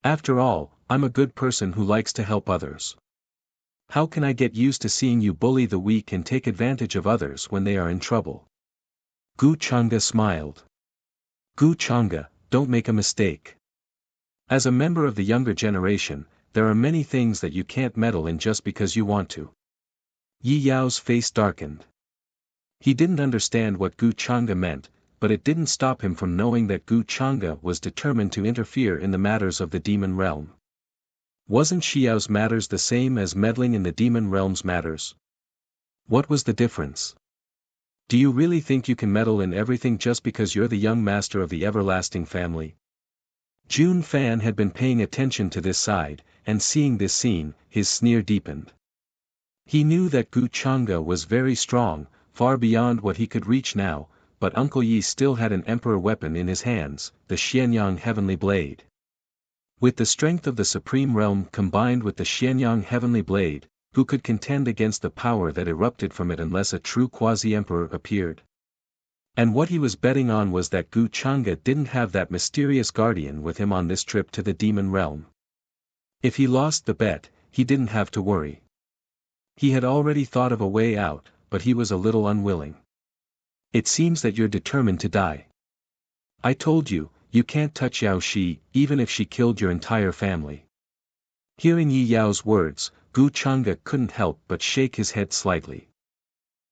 After all, I'm a good person who likes to help others. How can I get used to seeing you bully the weak and take advantage of others when they are in trouble? Gu Chang'e smiled. Gu Chang'e, don't make a mistake. As a member of the younger generation, there are many things that you can't meddle in just because you want to. Yi Yao's face darkened. He didn't understand what Gu Chang'e meant, but it didn't stop him from knowing that Gu Chang'e was determined to interfere in the matters of the demon realm. Wasn't Xiao's matters the same as meddling in the demon realm's matters? What was the difference? Do you really think you can meddle in everything just because you're the young master of the everlasting family? Jun Fan had been paying attention to this side, and seeing this scene, his sneer deepened. He knew that Gu Chang'e was very strong, far beyond what he could reach now, but Uncle Yi still had an emperor weapon in his hands, the Xianyang Heavenly Blade. With the strength of the Supreme Realm combined with the Xianyang Heavenly Blade, who could contend against the power that erupted from it unless a true quasi-emperor appeared? And what he was betting on was that Gu Changa didn't have that mysterious guardian with him on this trip to the demon realm. If he lost the bet, he didn't have to worry. He had already thought of a way out, but he was a little unwilling. It seems that you're determined to die. I told you, you can't touch Yao Shi, even if she killed your entire family. Hearing Yi Yao's words, Gu Changa couldn't help but shake his head slightly.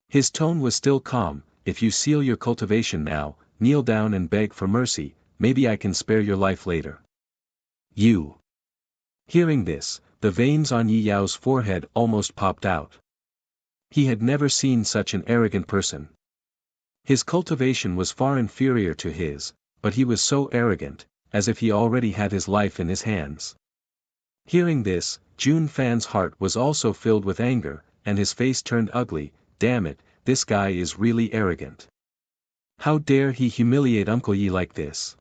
His tone was still calm. If you seal your cultivation now, kneel down and beg for mercy, maybe I can spare your life later. You. Hearing this, the veins on Yi Yao's forehead almost popped out. He had never seen such an arrogant person. His cultivation was far inferior to his, but he was so arrogant, as if he already had his life in his hands. Hearing this, Jun Fan's heart was also filled with anger, and his face turned ugly. Damn it, this guy is really arrogant. How dare he humiliate Uncle Yi like this?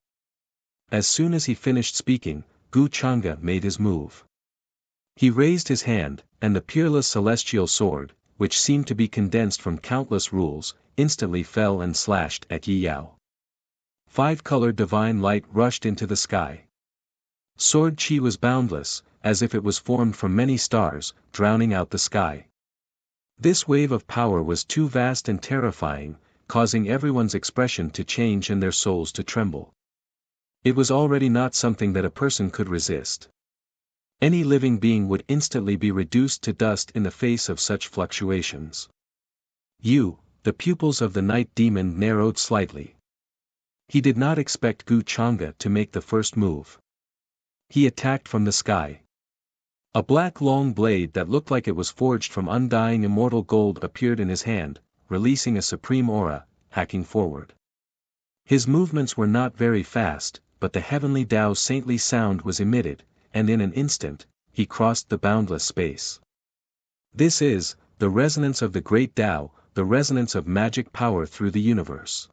As soon as he finished speaking, Gu Changa made his move. He raised his hand, and the peerless celestial sword, which seemed to be condensed from countless rules, instantly fell and slashed at Yi Yao. 5-color divine light rushed into the sky. Sword chi was boundless, as if it was formed from many stars, drowning out the sky. This wave of power was too vast and terrifying, causing everyone's expression to change and their souls to tremble. It was already not something that a person could resist. Any living being would instantly be reduced to dust in the face of such fluctuations. The pupils of the night demon narrowed slightly. He did not expect Gu Changa to make the first move. He attacked from the sky. A black long blade that looked like it was forged from undying immortal gold appeared in his hand, releasing a supreme aura, hacking forward. His movements were not very fast, but the heavenly Tao's saintly sound was emitted, and in an instant, he crossed the boundless space. This is, the resonance of the great Tao, the resonance of magic power through the universe.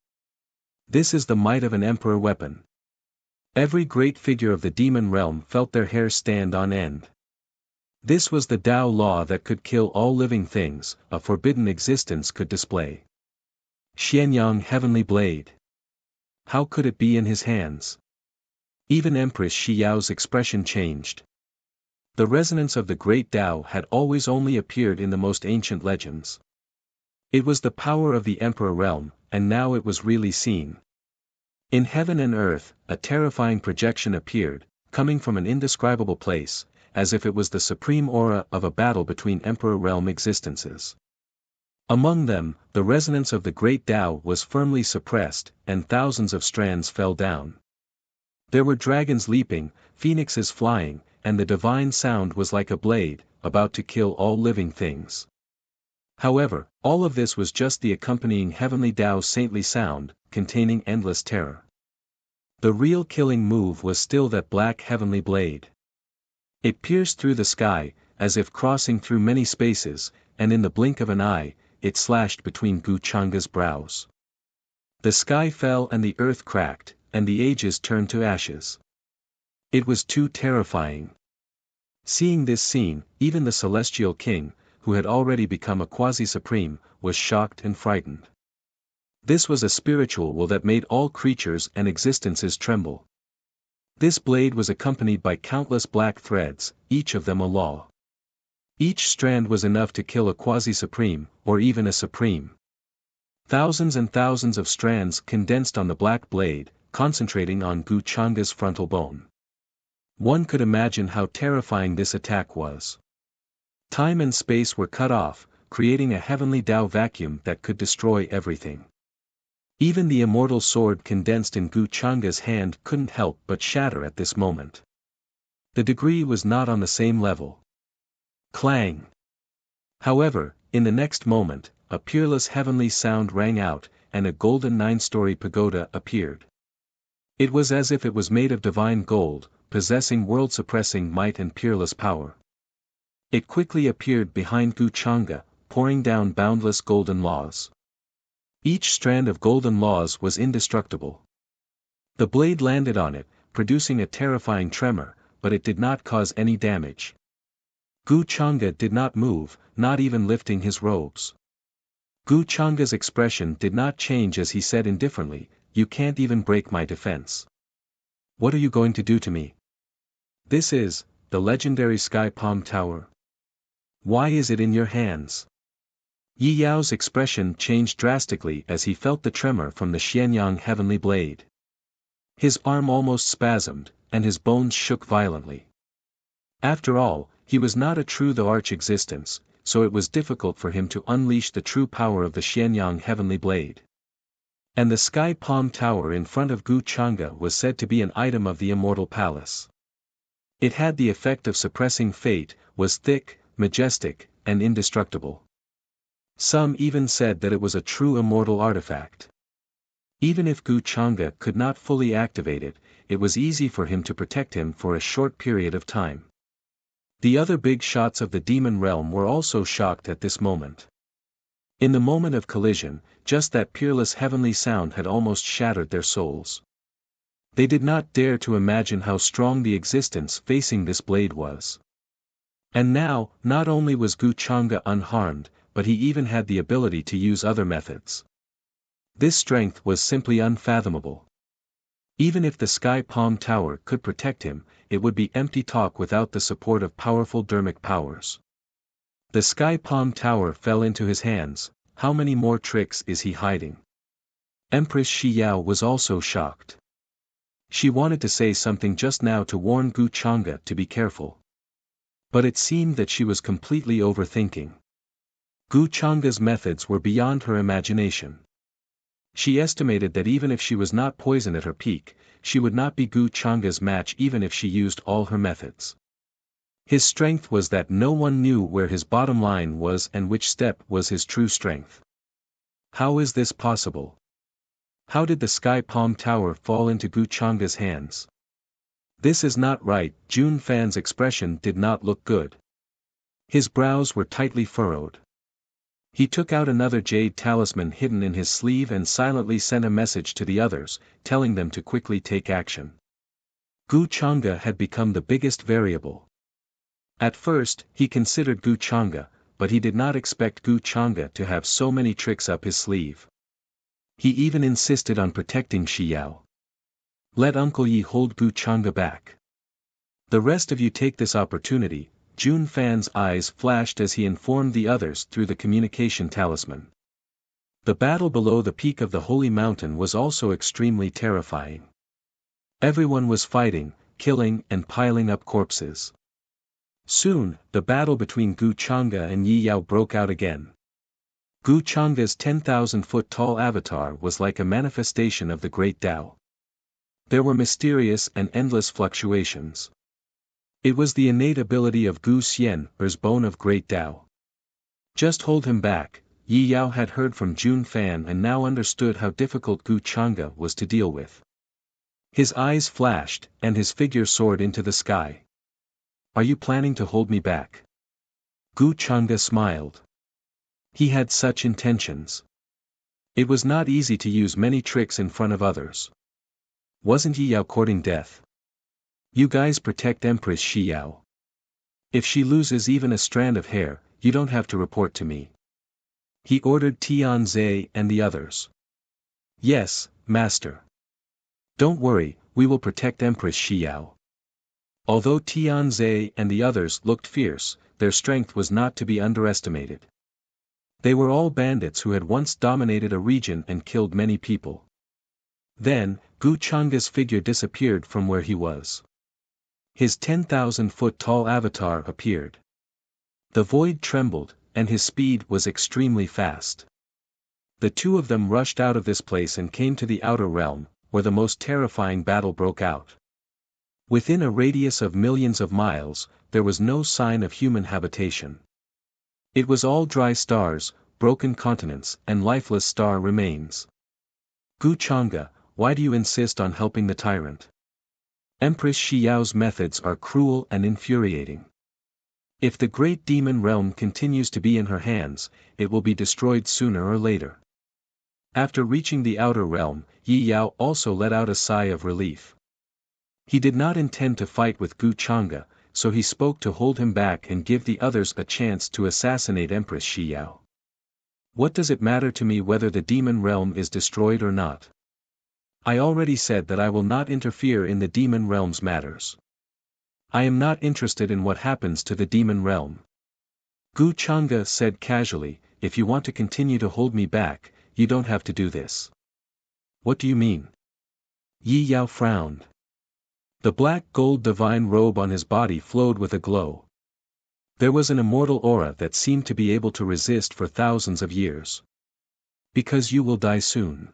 This is the might of an emperor weapon. Every great figure of the demon realm felt their hair stand on end. This was the Tao law that could kill all living things, a forbidden existence could display. Xianyang Heavenly Blade. How could it be in his hands? Even Empress Shi Yao's expression changed. The resonance of the great Tao had always only appeared in the most ancient legends. It was the power of the emperor realm, and now it was really seen. In heaven and earth, a terrifying projection appeared, coming from an indescribable place, as if it was the supreme aura of a battle between emperor realm existences. Among them, the resonance of the great Tao was firmly suppressed, and thousands of strands fell down. There were dragons leaping, phoenixes flying, and the divine sound was like a blade, about to kill all living things. However, all of this was just the accompanying heavenly Tao's saintly sound, containing endless terror. The real killing move was still that black heavenly blade. It pierced through the sky, as if crossing through many spaces, and in the blink of an eye, it slashed between Gu Changa's brows. The sky fell and the earth cracked, and the ages turned to ashes. It was too terrifying. Seeing this scene, even the celestial king, who had already become a quasi-supreme, was shocked and frightened. This was a spiritual will that made all creatures and existences tremble. This blade was accompanied by countless black threads, each of them a law. Each strand was enough to kill a quasi-supreme, or even a supreme. Thousands and thousands of strands condensed on the black blade, concentrating on Gu Changa's frontal bone. One could imagine how terrifying this attack was. Time and space were cut off, creating a heavenly Tao vacuum that could destroy everything. Even the immortal sword condensed in Gu Changa's hand couldn't help but shatter at this moment. The degree was not on the same level. Clang! However, in the next moment, a peerless heavenly sound rang out, and a golden 9-story pagoda appeared. It was as if it was made of divine gold, possessing world-suppressing might and peerless power. It quickly appeared behind Gu Changa, pouring down boundless golden laws. Each strand of golden laws was indestructible. The blade landed on it, producing a terrifying tremor, but it did not cause any damage. Gu Changa did not move, not even lifting his robes. Gu Changa's expression did not change as he said indifferently, "You can't even break my defense. What are you going to do to me? This is, the legendary Sky Palm Tower. Why is it in your hands?" Yi Yao's expression changed drastically as he felt the tremor from the Xianyang heavenly blade. His arm almost spasmed, and his bones shook violently. After all, he was not a true the arch existence, so it was difficult for him to unleash the true power of the Xianyang heavenly blade. And the Sky Palm Tower in front of Gu Changa was said to be an item of the Immortal Palace. It had the effect of suppressing fate, was thick, majestic, and indestructible. Some even said that it was a true immortal artifact. Even if Gu Changa could not fully activate it, it was easy for him to protect him for a short period of time. The other big shots of the demon realm were also shocked at this moment. In the moment of collision, just that peerless heavenly sound had almost shattered their souls. They did not dare to imagine how strong the existence facing this blade was. And now, not only was Gu Changa unharmed, but he even had the ability to use other methods. This strength was simply unfathomable. Even if the Sky Palm Tower could protect him, it would be empty talk without the support of powerful dermic powers. The Sky Palm Tower fell into his hands. How many more tricks is he hiding? Empress Shi Yao was also shocked. She wanted to say something just now to warn Gu Changa to be careful. But it seemed that she was completely overthinking. Gu Changa's methods were beyond her imagination. She estimated that even if she was not poisoned at her peak, she would not be Gu Changa's match even if she used all her methods. His strength was that no one knew where his bottom line was and which step was his true strength. How is this possible? How did the Sky Palm Tower fall into Gu Changa's hands? This is not right. Jun Fan's expression did not look good. His brows were tightly furrowed. He took out another jade talisman hidden in his sleeve and silently sent a message to the others, telling them to quickly take action. Gu Changa had become the biggest variable. At first, he considered Gu Changa, but he did not expect Gu Changa to have so many tricks up his sleeve. He even insisted on protecting Shi Yao. Let Uncle Yi hold Gu Changa back. The rest of you take this opportunity. Jun Fan's eyes flashed as he informed the others through the communication talisman. The battle below the peak of the holy mountain was also extremely terrifying. Everyone was fighting, killing and piling up corpses. Soon, the battle between Gu Changa and Yi Yao broke out again. Gu Changa's 10,000-foot tall avatar was like a manifestation of the great Tao. There were mysterious and endless fluctuations. It was the innate ability of Gu Xian, Er's bone of great Tao. Just hold him back. Yi Yao had heard from Jun Fan and now understood how difficult Gu Changa was to deal with. His eyes flashed, and his figure soared into the sky. Are you planning to hold me back? Gu Changa smiled. He had such intentions. It was not easy to use many tricks in front of others. Wasn't Yi Yao courting death? You guys protect Empress Shi Yao. If she loses even a strand of hair, you don't have to report to me. He ordered Tianze and the others. Yes, master. Don't worry, we will protect Empress Shi Yao. Although Tianze and the others looked fierce, their strength was not to be underestimated. They were all bandits who had once dominated a region and killed many people. Then, Gu Changa's figure disappeared from where he was. His 10,000-foot tall avatar appeared. The void trembled, and his speed was extremely fast. The two of them rushed out of this place and came to the outer realm, where the most terrifying battle broke out. Within a radius of millions of miles, there was no sign of human habitation. It was all dry stars, broken continents, and lifeless star remains. Gu Changa, why do you insist on helping the tyrant? Empress Shi Yao's methods are cruel and infuriating. If the great demon realm continues to be in her hands, it will be destroyed sooner or later. After reaching the outer realm, Yi Yao also let out a sigh of relief. He did not intend to fight with Gu Chang'e, so he spoke to hold him back and give the others a chance to assassinate Empress Shi Yao. What does it matter to me whether the demon realm is destroyed or not? I already said that I will not interfere in the demon realm's matters. I am not interested in what happens to the demon realm. Gu Chang'e said casually, if you want to continue to hold me back, you don't have to do this. What do you mean? Yi Yao frowned. The black gold divine robe on his body flowed with a glow. There was an immortal aura that seemed to be able to resist for thousands of years. Because you will die soon.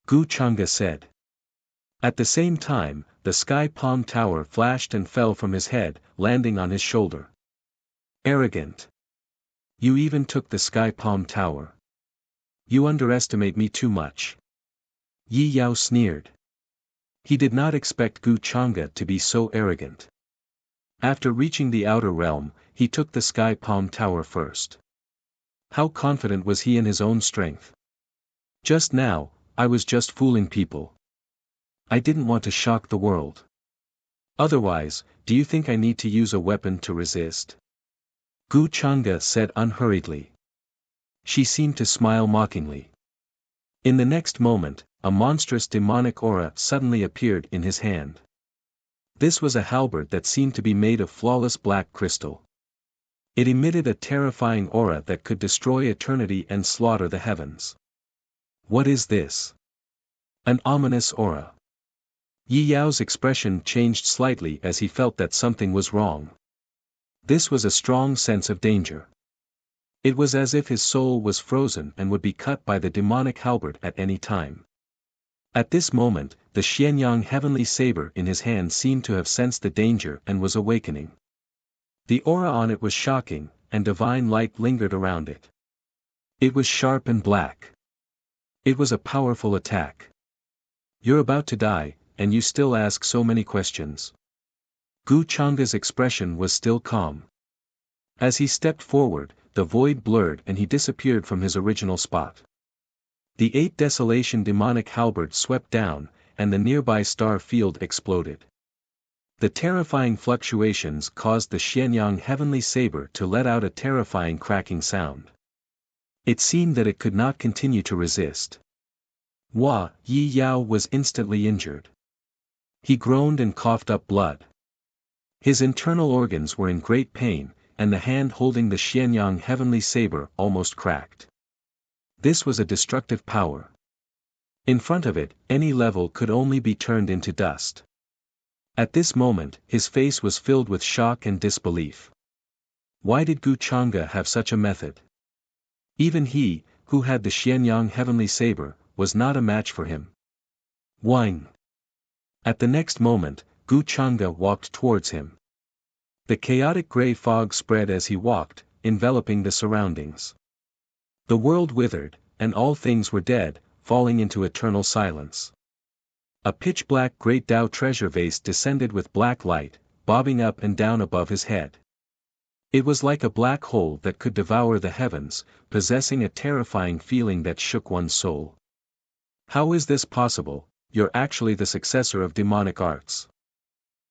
Gu Chang'e said. At the same time, the sky palm tower flashed and fell from his head, landing on his shoulder. Arrogant. You even took the sky palm tower. You underestimate me too much. Yi Yao sneered. He did not expect Gu Chang'e to be so arrogant. After reaching the outer realm, he took the sky palm tower first. How confident was he in his own strength? Just now, I was just fooling people. I didn't want to shock the world. Otherwise, do you think I need to use a weapon to resist? Gu Chang'e said unhurriedly. She seemed to smile mockingly. In the next moment, a monstrous demonic aura suddenly appeared in his hand. This was a halberd that seemed to be made of flawless black crystal. It emitted a terrifying aura that could destroy eternity and slaughter the heavens. What is this? An ominous aura. Yi Yao's expression changed slightly as he felt that something was wrong. This was a strong sense of danger. It was as if his soul was frozen and would be cut by the demonic halberd at any time. At this moment, the Xianyang heavenly saber in his hand seemed to have sensed the danger and was awakening. The aura on it was shocking, and divine light lingered around it. It was sharp and black. It was a powerful attack. You're about to die, and you still ask so many questions. Gu Chang'e's expression was still calm. As he stepped forward, the void blurred and he disappeared from his original spot. The 8 Desolation demonic halberd swept down, and the nearby star field exploded. The terrifying fluctuations caused the Xianyang heavenly saber to let out a terrifying cracking sound. It seemed that it could not continue to resist. Yi Yao was instantly injured. He groaned and coughed up blood. His internal organs were in great pain, and the hand holding the Xianyang heavenly saber almost cracked. This was a destructive power. In front of it, any level could only be turned into dust. At this moment, his face was filled with shock and disbelief. Why did Gu Chang'e have such a method? Even he, who had the Xianyang heavenly saber, was not a match for him. Whine. At the next moment, Gu Chang'e walked towards him. The chaotic gray fog spread as he walked, enveloping the surroundings. The world withered, and all things were dead, falling into eternal silence. A pitch-black great Tao treasure vase descended with black light, bobbing up and down above his head. It was like a black hole that could devour the heavens, possessing a terrifying feeling that shook one's soul. How is this possible? You're actually the successor of demonic arts.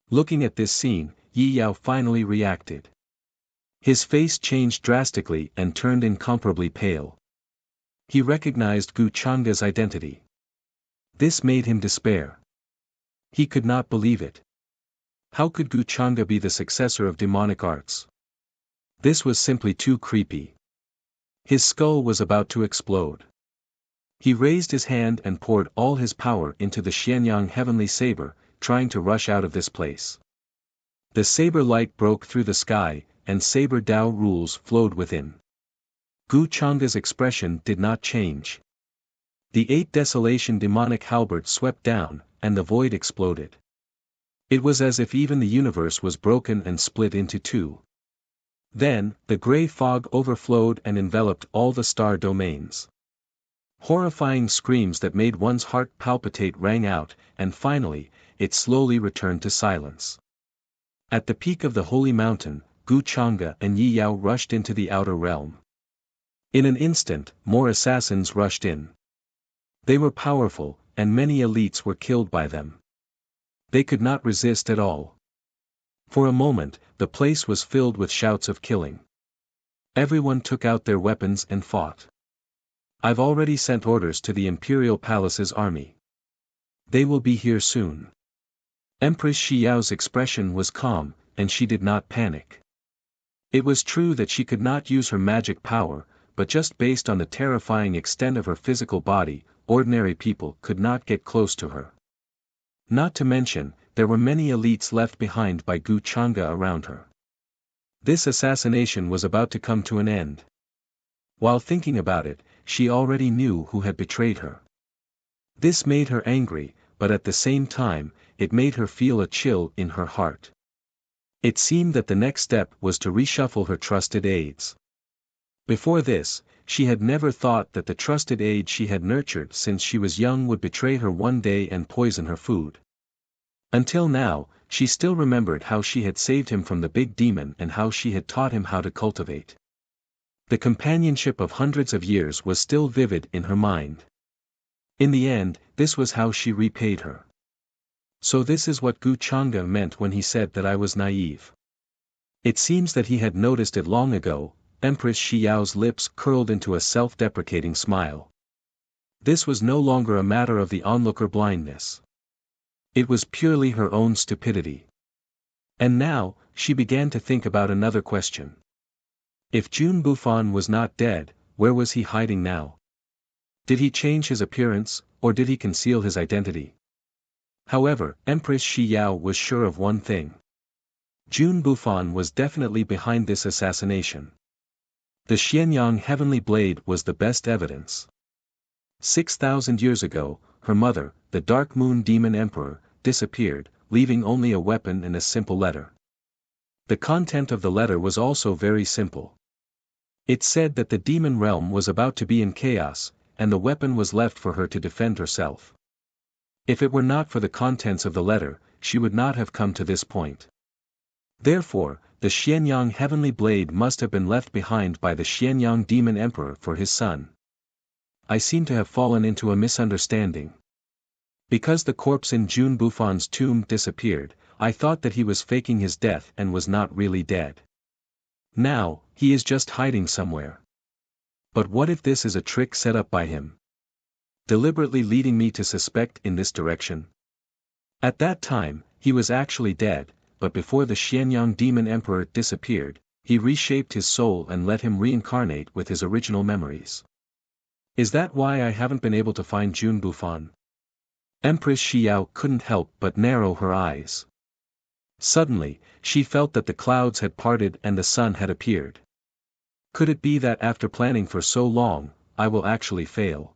Looking at this scene, Yi Yao finally reacted. His face changed drastically and turned incomparably pale. He recognized Gu Chang'e's identity. This made him despair. He could not believe it. How could Gu Chang'e be the successor of demonic arts? This was simply too creepy. His skull was about to explode. He raised his hand and poured all his power into the Xianyang heavenly saber, trying to rush out of this place. The saber light broke through the sky, and saber Tao rules flowed within. Gu Chang'e's expression did not change. The 8 Desolation demonic halberd swept down, and the void exploded. It was as if even the universe was broken and split into two. Then, the gray fog overflowed and enveloped all the star domains. Horrifying screams that made one's heart palpitate rang out, and finally, it slowly returned to silence. At the peak of the holy mountain, Gu Chang'e and Yi Yao rushed into the outer realm. In an instant, more assassins rushed in. They were powerful, and many elites were killed by them. They could not resist at all. For a moment, the place was filled with shouts of killing. Everyone took out their weapons and fought. I've already sent orders to the Imperial Palace's army. They will be here soon. Empress Xiao's expression was calm, and she did not panic. It was true that she could not use her magic power, but just based on the terrifying extent of her physical body, ordinary people could not get close to her. Not to mention, there were many elites left behind by Gu Chang'e around her. This assassination was about to come to an end. While thinking about it, she already knew who had betrayed her. This made her angry, but at the same time, it made her feel a chill in her heart. It seemed that the next step was to reshuffle her trusted aides. Before this, she had never thought that the trusted aide she had nurtured since she was young would betray her one day and poison her food. Until now, she still remembered how she had saved him from the big demon and how she had taught him how to cultivate. The companionship of hundreds of years was still vivid in her mind. In the end, this was how she repaid her. So this is what Gu Chang'e meant when he said that I was naive. It seems that he had noticed it long ago. Empress Xiao's lips curled into a self-deprecating smile. This was no longer a matter of the onlooker blindness. It was purely her own stupidity. And now, she began to think about another question. If Jun Bufan was not dead, where was he hiding now? Did he change his appearance, or did he conceal his identity? However, Empress Xiao was sure of one thing. Jun Bufan was definitely behind this assassination. The Xianyang Heavenly Blade was the best evidence. 6,000 years ago, her mother, the Dark Moon Demon Emperor, disappeared, leaving only a weapon and a simple letter. The content of the letter was also very simple. It said that the demon realm was about to be in chaos, and the weapon was left for her to defend herself. If it were not for the contents of the letter, she would not have come to this point. Therefore, the Xianyang Heavenly Blade must have been left behind by the Xianyang Demon Emperor for his son. I seem to have fallen into a misunderstanding. Because the corpse in Jun Bufan's tomb disappeared, I thought that he was faking his death and was not really dead. Now, he is just hiding somewhere. But what if this is a trick set up by him? Deliberately leading me to suspect in this direction? At that time, he was actually dead, but before the Xianyang Demon Emperor disappeared, he reshaped his soul and let him reincarnate with his original memories. Is that why I haven't been able to find Jun Bufan? Empress Xiao couldn't help but narrow her eyes. Suddenly, she felt that the clouds had parted and the sun had appeared. Could it be that after planning for so long, I will actually fail?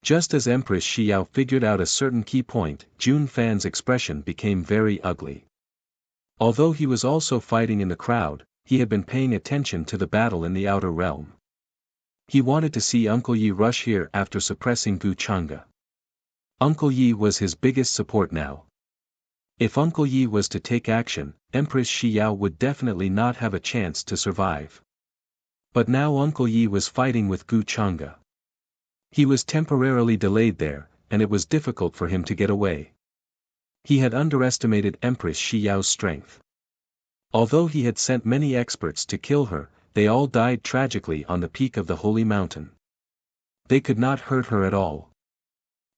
Just as Empress Xiao figured out a certain key point, Jun Fan's expression became very ugly. Although he was also fighting in the crowd, he had been paying attention to the battle in the outer realm. He wanted to see Uncle Yi rush here after suppressing Gu Chang'e. Uncle Yi was his biggest support now. If Uncle Yi was to take action, Empress Xiao would definitely not have a chance to survive. But now Uncle Yi was fighting with Gu Chang'e. He was temporarily delayed there, and it was difficult for him to get away. He had underestimated Empress Xiao's strength. Although he had sent many experts to kill her, they all died tragically on the peak of the holy mountain. They could not hurt her at all.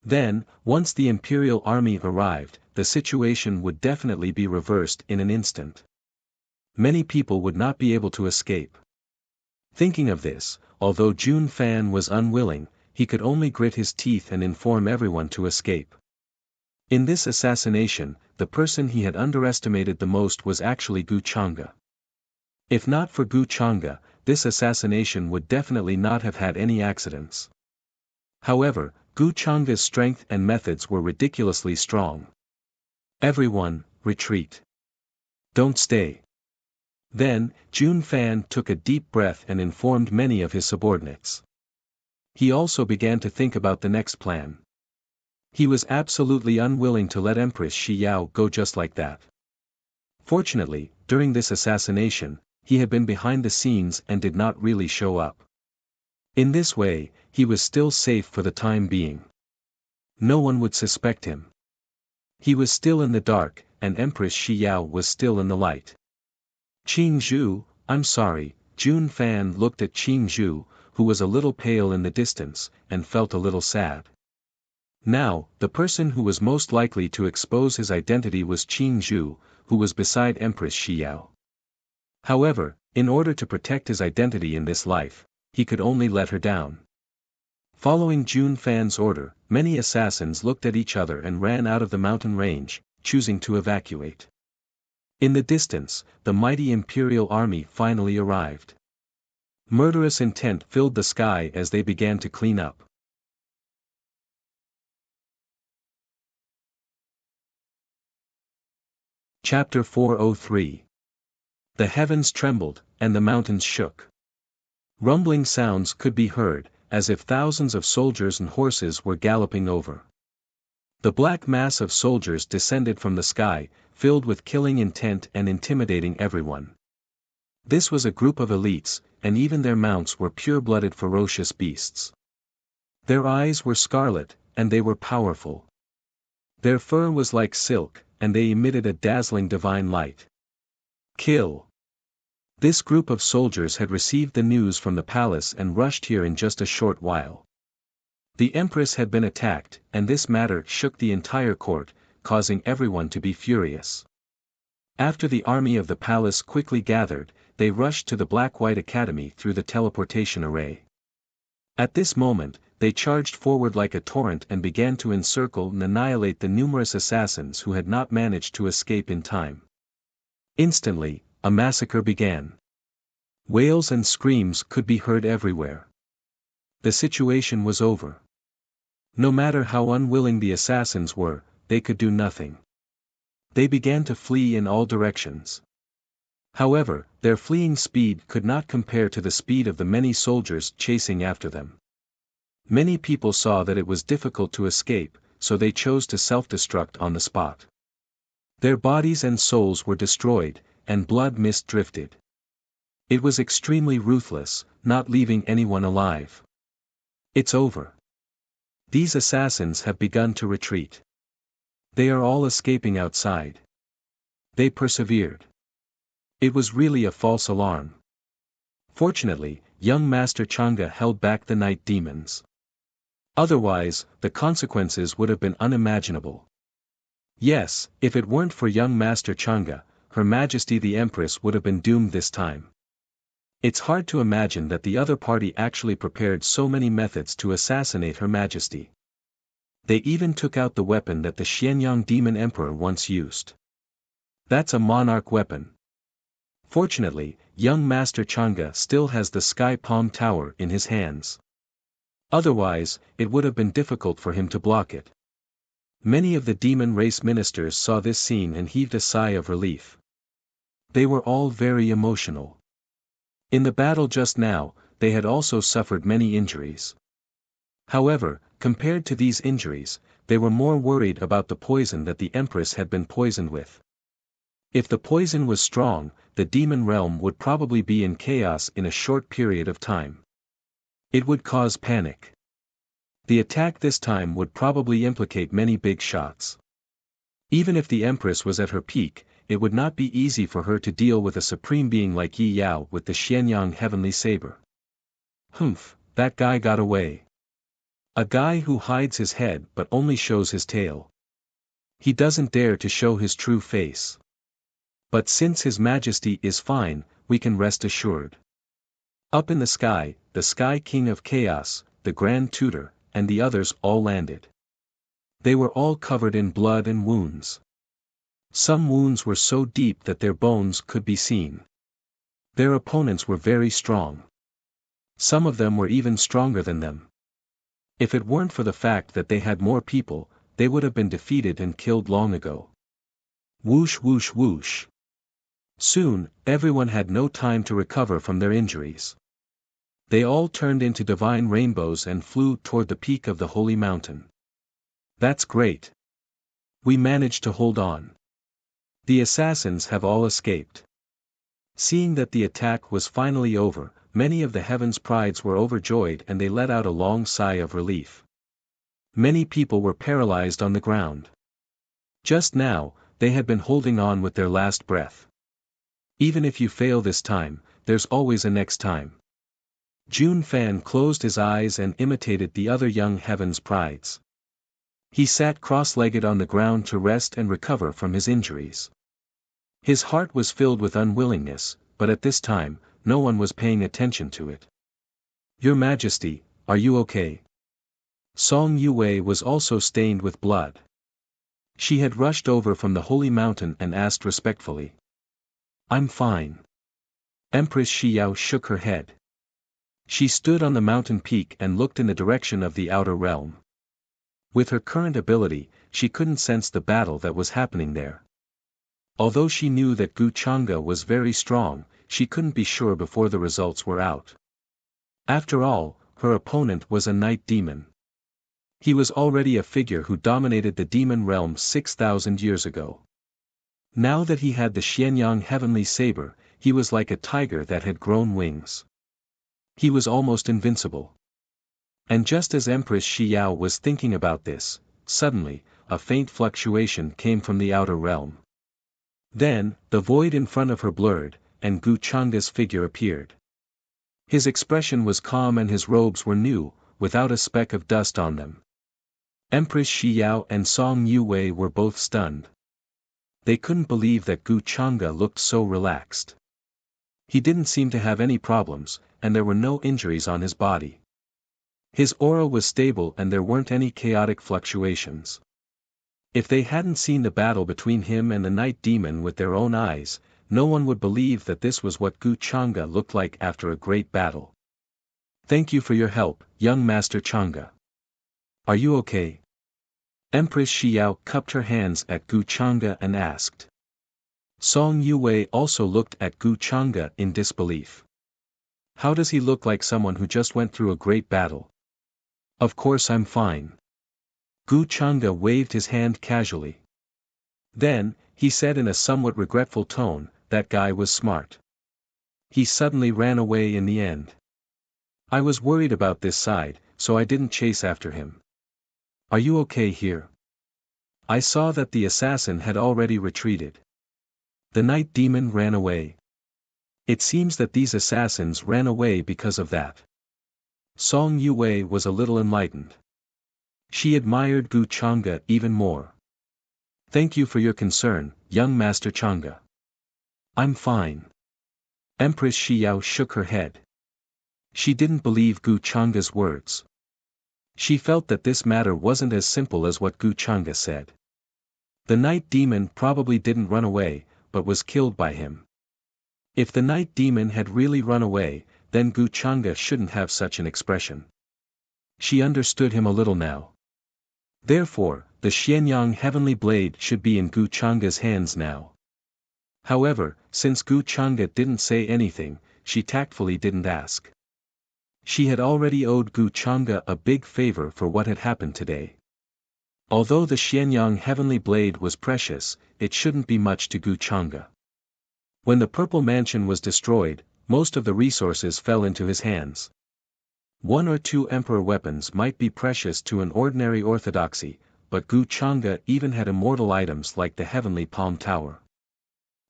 Then, once the imperial army arrived, the situation would definitely be reversed in an instant. Many people would not be able to escape. Thinking of this, although Jun Fan was unwilling, he could only grit his teeth and inform everyone to escape. In this assassination, the person he had underestimated the most was actually Gu Chang'e. If not for Gu Chang'e, this assassination would definitely not have had any accidents. However, Gu Chang'e's strength and methods were ridiculously strong. Everyone, retreat. Don't stay. Then, Jun Fan took a deep breath and informed many of his subordinates. He also began to think about the next plan. He was absolutely unwilling to let Empress Xiao go just like that. Fortunately, during this assassination, he had been behind the scenes and did not really show up. In this way, he was still safe for the time being. No one would suspect him. He was still in the dark, and Empress Shi Yao was still in the light. Qing Zhu, I'm sorry. Jun Fan looked at Qing Zhu, who was a little pale in the distance, and felt a little sad. Now, the person who was most likely to expose his identity was Qing Zhu, who was beside Empress Shi Yao. However, in order to protect his identity in this life, he could only let her down. Following Jun Fan's order, many assassins looked at each other and ran out of the mountain range, choosing to evacuate. In the distance, the mighty imperial army finally arrived. Murderous intent filled the sky as they began to clean up. Chapter 403. The heavens trembled, and the mountains shook. Rumbling sounds could be heard, as if thousands of soldiers and horses were galloping over. The black mass of soldiers descended from the sky, filled with killing intent and intimidating everyone. This was a group of elites, and even their mounts were pure-blooded ferocious beasts. Their eyes were scarlet, and they were powerful. Their fur was like silk, and they emitted a dazzling divine light. Kill! This group of soldiers had received the news from the palace and rushed here in just a short while. The empress had been attacked, and this matter shook the entire court, causing everyone to be furious. After the army of the palace quickly gathered, they rushed to the Black-White Academy through the teleportation array. At this moment, they charged forward like a torrent and began to encircle and annihilate the numerous assassins who had not managed to escape in time. Instantly, a massacre began. Wails and screams could be heard everywhere. The situation was over. No matter how unwilling the assassins were, they could do nothing. They began to flee in all directions. However, their fleeing speed could not compare to the speed of the many soldiers chasing after them. Many people saw that it was difficult to escape, so they chose to self-destruct on the spot. Their bodies and souls were destroyed, and blood mist drifted. It was extremely ruthless, not leaving anyone alive. It's over. These assassins have begun to retreat. They are all escaping outside. They persevered. It was really a false alarm. Fortunately, young Master Chang'e held back the night demons. Otherwise, the consequences would have been unimaginable. Yes, if it weren't for young Master Chang'e, Her Majesty the Empress would have been doomed this time. It's hard to imagine that the other party actually prepared so many methods to assassinate Her Majesty. They even took out the weapon that the Xianyang Demon Emperor once used. That's a monarch weapon. Fortunately, young Master Chang'e still has the Sky Palm Tower in his hands. Otherwise, it would have been difficult for him to block it. Many of the demon race ministers saw this scene and heaved a sigh of relief. They were all very emotional. In the battle just now, they had also suffered many injuries. However, compared to these injuries, they were more worried about the poison that the Empress had been poisoned with. If the poison was strong, the demon realm would probably be in chaos in a short period of time. It would cause panic. The attack this time would probably implicate many big shots. Even if the Empress was at her peak, it would not be easy for her to deal with a supreme being like Yi Yao with the Xianyang Heavenly Saber. Humph, that guy got away. A guy who hides his head but only shows his tail. He doesn't dare to show his true face. But since His Majesty is fine, we can rest assured. Up in the Sky King of Chaos, the Grand Tutor, and the others all landed. They were all covered in blood and wounds. Some wounds were so deep that their bones could be seen. Their opponents were very strong. Some of them were even stronger than them. If it weren't for the fact that they had more people, they would have been defeated and killed long ago. Whoosh whoosh whoosh. Soon, everyone had no time to recover from their injuries. They all turned into divine rainbows and flew toward the peak of the holy mountain. That's great. We managed to hold on. The assassins have all escaped. Seeing that the attack was finally over, many of the heavens' prides were overjoyed and they let out a long sigh of relief. Many people were paralyzed on the ground. Just now, they had been holding on with their last breath. Even if you fail this time, there's always a next time. Jun Fan closed his eyes and imitated the other young heaven's prides. He sat cross-legged on the ground to rest and recover from his injuries. His heart was filled with unwillingness, but at this time, no one was paying attention to it. Your Majesty, are you okay? Song Yue was also stained with blood. She had rushed over from the holy mountain and asked respectfully. I'm fine. Empress Xiao shook her head. She stood on the mountain peak and looked in the direction of the outer realm. With her current ability, she couldn't sense the battle that was happening there. Although she knew that Gu Chang'e was very strong, she couldn't be sure before the results were out. After all, her opponent was a night demon. He was already a figure who dominated the demon realm 6,000 years ago. Now that he had the Xianyang heavenly saber, he was like a tiger that had grown wings. He was almost invincible. And just as Empress Xiao was thinking about this, suddenly, a faint fluctuation came from the outer realm. Then, the void in front of her blurred, and Gu Chang'e's figure appeared. His expression was calm and his robes were new, without a speck of dust on them. Empress Xiao and Song Yue were both stunned. They couldn't believe that Gu Chang'e looked so relaxed. He didn't seem to have any problems, and there were no injuries on his body. His aura was stable and there weren't any chaotic fluctuations. If they hadn't seen the battle between him and the night demon with their own eyes, no one would believe that this was what Gu Chang'e looked like after a great battle. Thank you for your help, young Master Chang'e. Are you okay? Empress Xiao cupped her hands at Gu Chang'e and asked. Song Yue also looked at Gu Chang'e in disbelief. How does he look like someone who just went through a great battle? Of course I'm fine. Gu Chang'e waved his hand casually. Then, he said in a somewhat regretful tone, that guy was smart. He suddenly ran away in the end. I was worried about this side, so I didn't chase after him. Are you okay here? I saw that the assassin had already retreated. The night demon ran away. It seems that these assassins ran away because of that. Song Yue was a little enlightened. She admired Gu Chang'e even more. Thank you for your concern, young Master Chang'e. I'm fine. Empress Xiao shook her head. She didn't believe Gu Chang'e's words. She felt that this matter wasn't as simple as what Gu Chang'e said. The night demon probably didn't run away, but was killed by him. If the night demon had really run away, then Gu Chang'e shouldn't have such an expression. She understood him a little now. Therefore, the Xianyang heavenly blade should be in Gu Chang'e's hands now. However, since Gu Chang'e didn't say anything, she tactfully didn't ask. She had already owed Gu Chang'e a big favor for what had happened today. Although the Xianyang heavenly blade was precious, it shouldn't be much to Gu Chang'e. When the purple mansion was destroyed, most of the resources fell into his hands. 1 or 2 emperor weapons might be precious to an ordinary orthodoxy, but Gu Chang'e even had immortal items like the heavenly palm tower.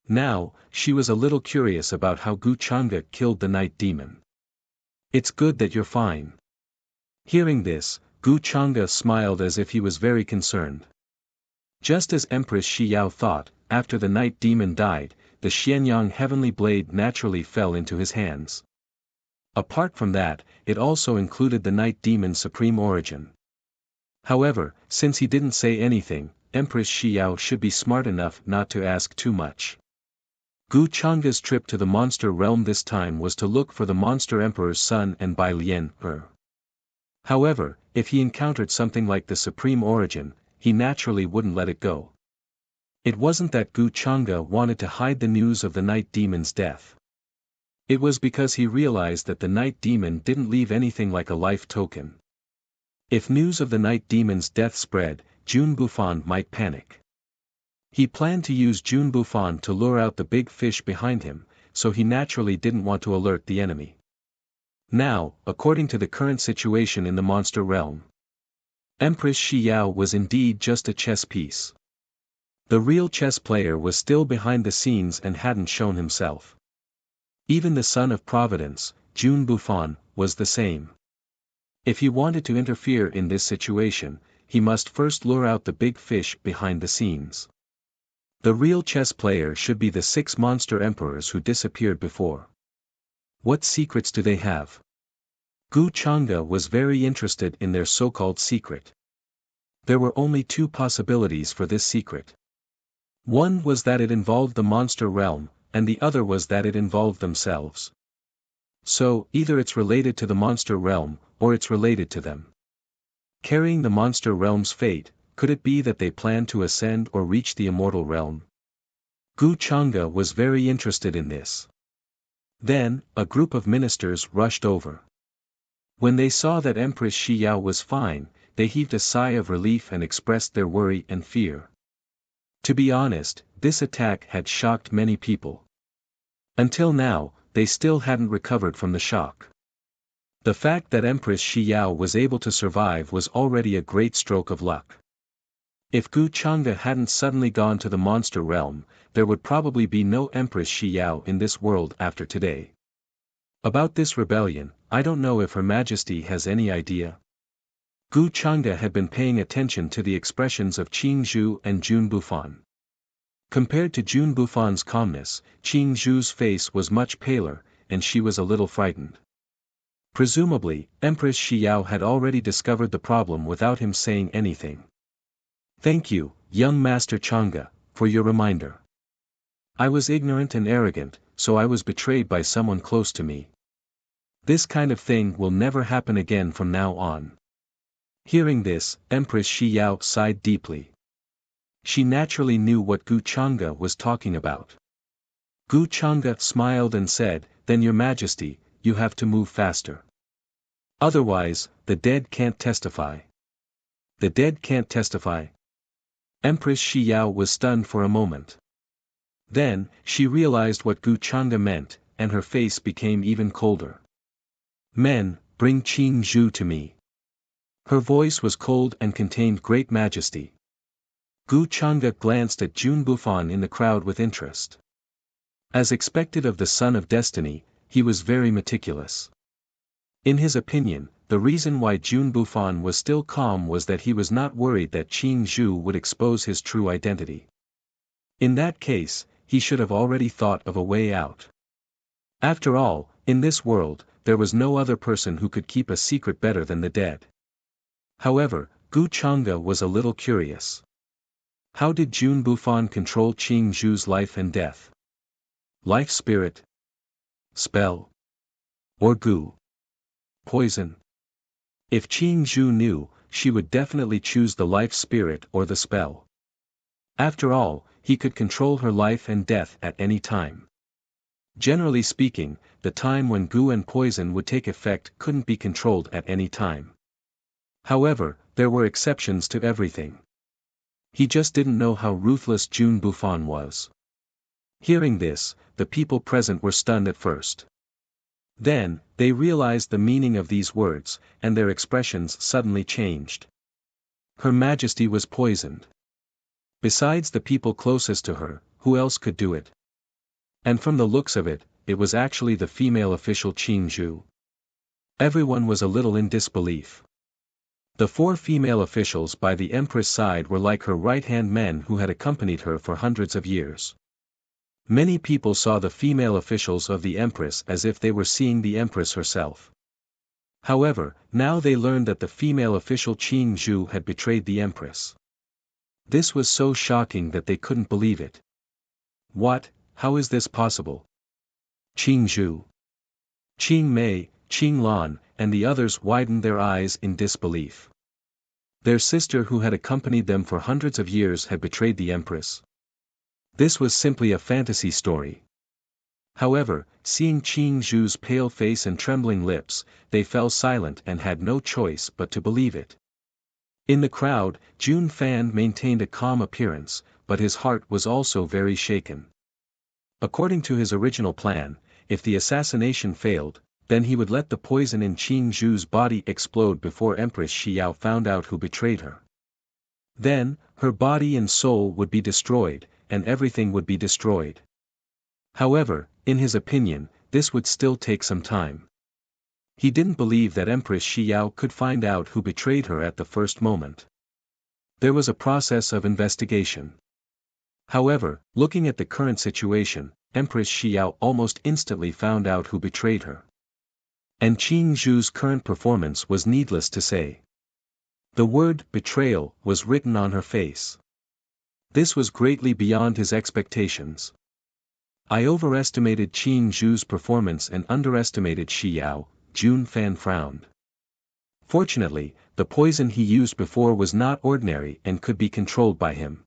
Now, she was a little curious about how Gu Chang'e killed the night demon. It's good that you're fine. Hearing this, Gu Chang'e smiled as if he was very concerned. Just as Empress Xiao thought, after the night demon died, the Xianyang heavenly blade naturally fell into his hands. Apart from that, it also included the night demon's supreme origin. However, since he didn't say anything, Empress Xiao should be smart enough not to ask too much. Gu Chang'e's trip to the monster realm this time was to look for the monster emperor's son and Bai Lian. However, if he encountered something like the supreme origin, he naturally wouldn't let it go. It wasn't that Gu Chang'e wanted to hide the news of the night demon's death. It was because he realized that the night demon didn't leave anything like a life token. If news of the night demon's death spread, Jun Bufan might panic. He planned to use Jun Bufan to lure out the big fish behind him, so he naturally didn't want to alert the enemy. Now, according to the current situation in the monster realm, Empress Shi Yao was indeed just a chess piece. The real chess player was still behind the scenes and hadn't shown himself. Even the son of Providence, Jun Buffon, was the same. If he wanted to interfere in this situation, he must first lure out the big fish behind the scenes. The real chess player should be the 6 monster emperors who disappeared before. What secrets do they have? Gu Chang'e was very interested in their so-called secret. There were only 2 possibilities for this secret. One was that it involved the monster realm, and the other was that it involved themselves. So, either it's related to the monster realm, or it's related to them. Carrying the monster realm's fate, could it be that they planned to ascend or reach the immortal realm? Gu Chang'e was very interested in this. Then, a group of ministers rushed over. When they saw that Empress Shi Yao was fine, they heaved a sigh of relief and expressed their worry and fear. To be honest, this attack had shocked many people. Until now, they still hadn't recovered from the shock. The fact that Empress Shi Yao was able to survive was already a great stroke of luck. If Gu Chang'e hadn't suddenly gone to the monster realm, there would probably be no Empress Shi Yao in this world after today. About this rebellion, I don't know if Her Majesty has any idea. Gu Chang'e had been paying attention to the expressions of Qing Zhu and Jun Buffon. Compared to Jun Buffon's calmness, Qing Zhu's face was much paler, and she was a little frightened. Presumably, Empress Shi Yao had already discovered the problem without him saying anything. Thank you, young Master Chang'e, for your reminder. I was ignorant and arrogant, so I was betrayed by someone close to me. This kind of thing will never happen again from now on. Hearing this, Empress Shi Yao sighed deeply. She naturally knew what Gu Chang'e was talking about. Gu Chang'e smiled and said, "Then Your Majesty, you have to move faster. Otherwise, the dead can't testify." The dead can't testify? Empress Shi Yao was stunned for a moment. Then, she realized what Gu Chang'e meant, and her face became even colder. Men, bring Qing Zhu to me. Her voice was cold and contained great majesty. Gu Chang'e glanced at Jun Buffon in the crowd with interest. As expected of the son of destiny, he was very meticulous. In his opinion, the reason why Jun Buffon was still calm was that he was not worried that Qing Zhu would expose his true identity. In that case, he should have already thought of a way out. After all, in this world, there was no other person who could keep a secret better than the dead. However, Gu Chang'e was a little curious. How did Jun Buffon control Qing Zhu's life and death? Life spirit? Spell? Or Gu? Poison? If Qing Zhu knew, she would definitely choose the life spirit or the spell. After all, he could control her life and death at any time. Generally speaking, the time when Gu and poison would take effect couldn't be controlled at any time. However, there were exceptions to everything. He just didn't know how ruthless Jun Buffon was. Hearing this, the people present were stunned at first. Then, they realized the meaning of these words, and their expressions suddenly changed. Her Majesty was poisoned. Besides the people closest to her, who else could do it? And from the looks of it, it was actually the female official Qing Zhu. Everyone was a little in disbelief. The 4 female officials by the Empress side were like her right-hand men who had accompanied her for hundreds of years. Many people saw the female officials of the Empress as if they were seeing the Empress herself. However, now they learned that the female official Qing Zhu had betrayed the Empress. This was so shocking that they couldn't believe it. What? How is this possible? Qing Zhu, Qing Mei, Qing Lan, and the others widened their eyes in disbelief. Their sister who had accompanied them for hundreds of years had betrayed the Empress. This was simply a fantasy story. However, seeing Qing Zhu's pale face and trembling lips, they fell silent and had no choice but to believe it. In the crowd, Jun Fan maintained a calm appearance, but his heart was also very shaken. According to his original plan, if the assassination failed, then he would let the poison in Qing Zhu's body explode before Empress Xiao found out who betrayed her. Then, her body and soul would be destroyed, and everything would be destroyed. However, in his opinion, this would still take some time. He didn't believe that Empress Xiao could find out who betrayed her at the first moment. There was a process of investigation. However, looking at the current situation, Empress Xiao almost instantly found out who betrayed her. And Qing Zhu's current performance was needless to say. The word betrayal was written on her face. This was greatly beyond his expectations. I overestimated Qing Zhu's performance and underestimated Xiao, Jun Fan frowned. Fortunately, the poison he used before was not ordinary and could be controlled by him.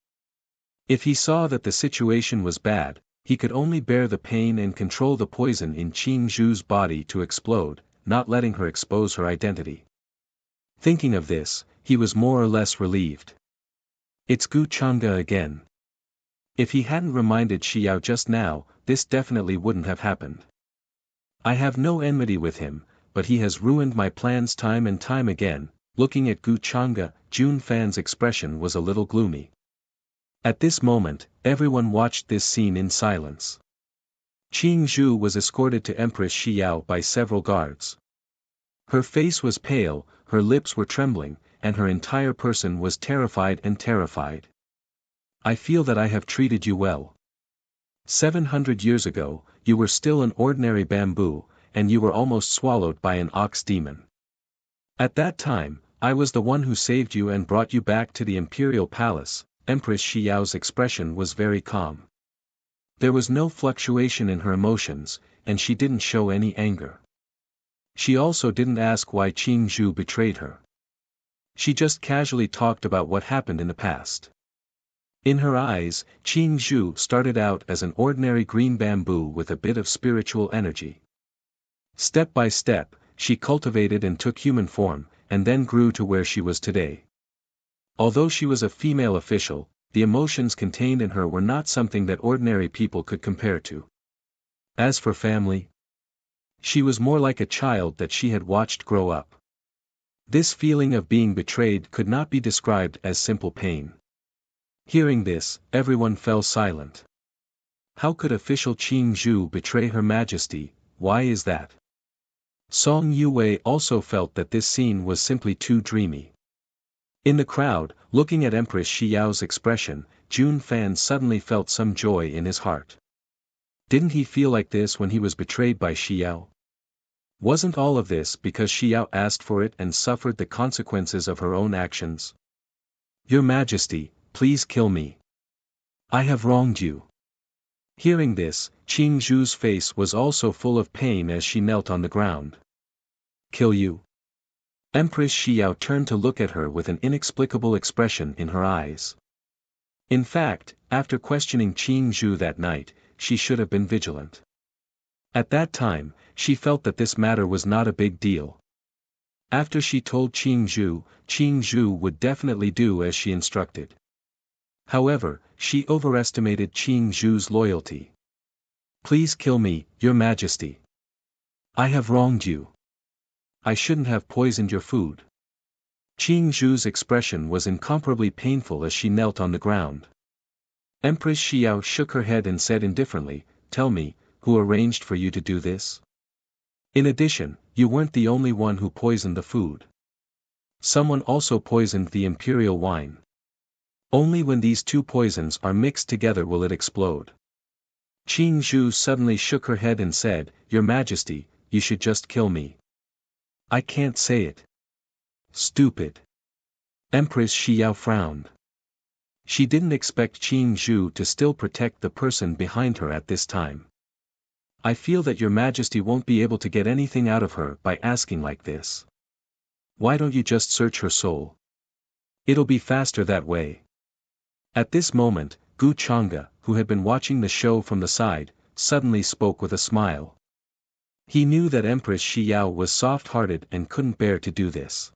If he saw that the situation was bad, he could only bear the pain and control the poison in Qing Zhu's body to explode, not letting her expose her identity. Thinking of this, he was more or less relieved. It's Gu Chang'e again. If he hadn't reminded Xiao just now, this definitely wouldn't have happened. I have no enmity with him, but he has ruined my plans time and time again. Looking at Gu Chang'e, Jun Fan's expression was a little gloomy. At this moment, everyone watched this scene in silence. Qing Zhu was escorted to Empress Xiao by several guards. Her face was pale, her lips were trembling, and her entire person was terrified and terrified. I feel that I have treated you well. 700 years ago, you were still an ordinary bamboo, and you were almost swallowed by an ox demon. At that time, I was the one who saved you and brought you back to the imperial palace. Empress Xiao's expression was very calm. There was no fluctuation in her emotions, and she didn't show any anger. She also didn't ask why Qing Zhu betrayed her. She just casually talked about what happened in the past. In her eyes, Qing Zhu started out as an ordinary green bamboo with a bit of spiritual energy. Step by step, she cultivated and took human form, and then grew to where she was today. Although she was a female official, the emotions contained in her were not something that ordinary people could compare to. As for family, she was more like a child that she had watched grow up. This feeling of being betrayed could not be described as simple pain. Hearing this, everyone fell silent. How could official Qing Zhu betray Her Majesty? Why is that? Song Yue also felt that this scene was simply too dreamy. In the crowd, looking at Empress Xiao's expression, Jun Fan suddenly felt some joy in his heart. Didn't he feel like this when he was betrayed by Xiao? Wasn't all of this because Xiao asked for it and suffered the consequences of her own actions? Your Majesty, please kill me. I have wronged you. Hearing this, Qing Zhu's face was also full of pain as she knelt on the ground. Kill you? Empress Xiao turned to look at her with an inexplicable expression in her eyes. In fact, after questioning Qing Zhu that night, she should have been vigilant. At that time, she felt that this matter was not a big deal. After she told Qing Zhu would definitely do as she instructed. However, she overestimated Qing Zhu's loyalty. Please kill me, Your Majesty. I have wronged you. I shouldn't have poisoned your food. Qing Zhu's expression was incomparably painful as she knelt on the ground. Empress Xiao shook her head and said indifferently, Tell me, who arranged for you to do this? In addition, you weren't the only one who poisoned the food. Someone also poisoned the imperial wine. Only when these two poisons are mixed together will it explode. Qing Zhu suddenly shook her head and said, Your Majesty, you should just kill me. I can't say it. Stupid. Empress Xiao frowned. She didn't expect Qing Zhu to still protect the person behind her at this time. I feel that Your Majesty won't be able to get anything out of her by asking like this. Why don't you just search her soul? It'll be faster that way. At this moment, Gu Chang'e, who had been watching the show from the side, suddenly spoke with a smile. He knew that Empress Xiao was soft-hearted and couldn't bear to do this.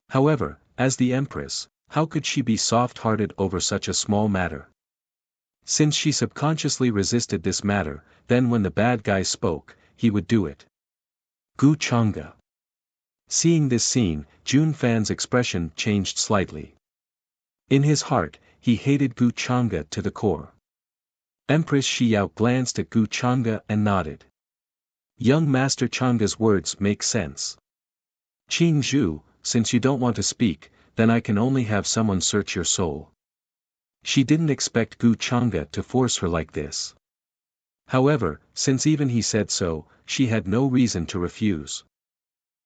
However, as the Empress, how could she be soft-hearted over such a small matter? Since she subconsciously resisted this matter, then when the bad guy spoke, he would do it. Gu Chang'e. Seeing this scene, Jun Fan's expression changed slightly. In his heart, he hated Gu Chang'e to the core. Empress Xiao glanced at Gu Chang'e and nodded. Young Master Chang'e's words make sense. Qing Zhu, since you don't want to speak, then I can only have someone search your soul. She didn't expect Gu Chang'e to force her like this. However, since even he said so, she had no reason to refuse.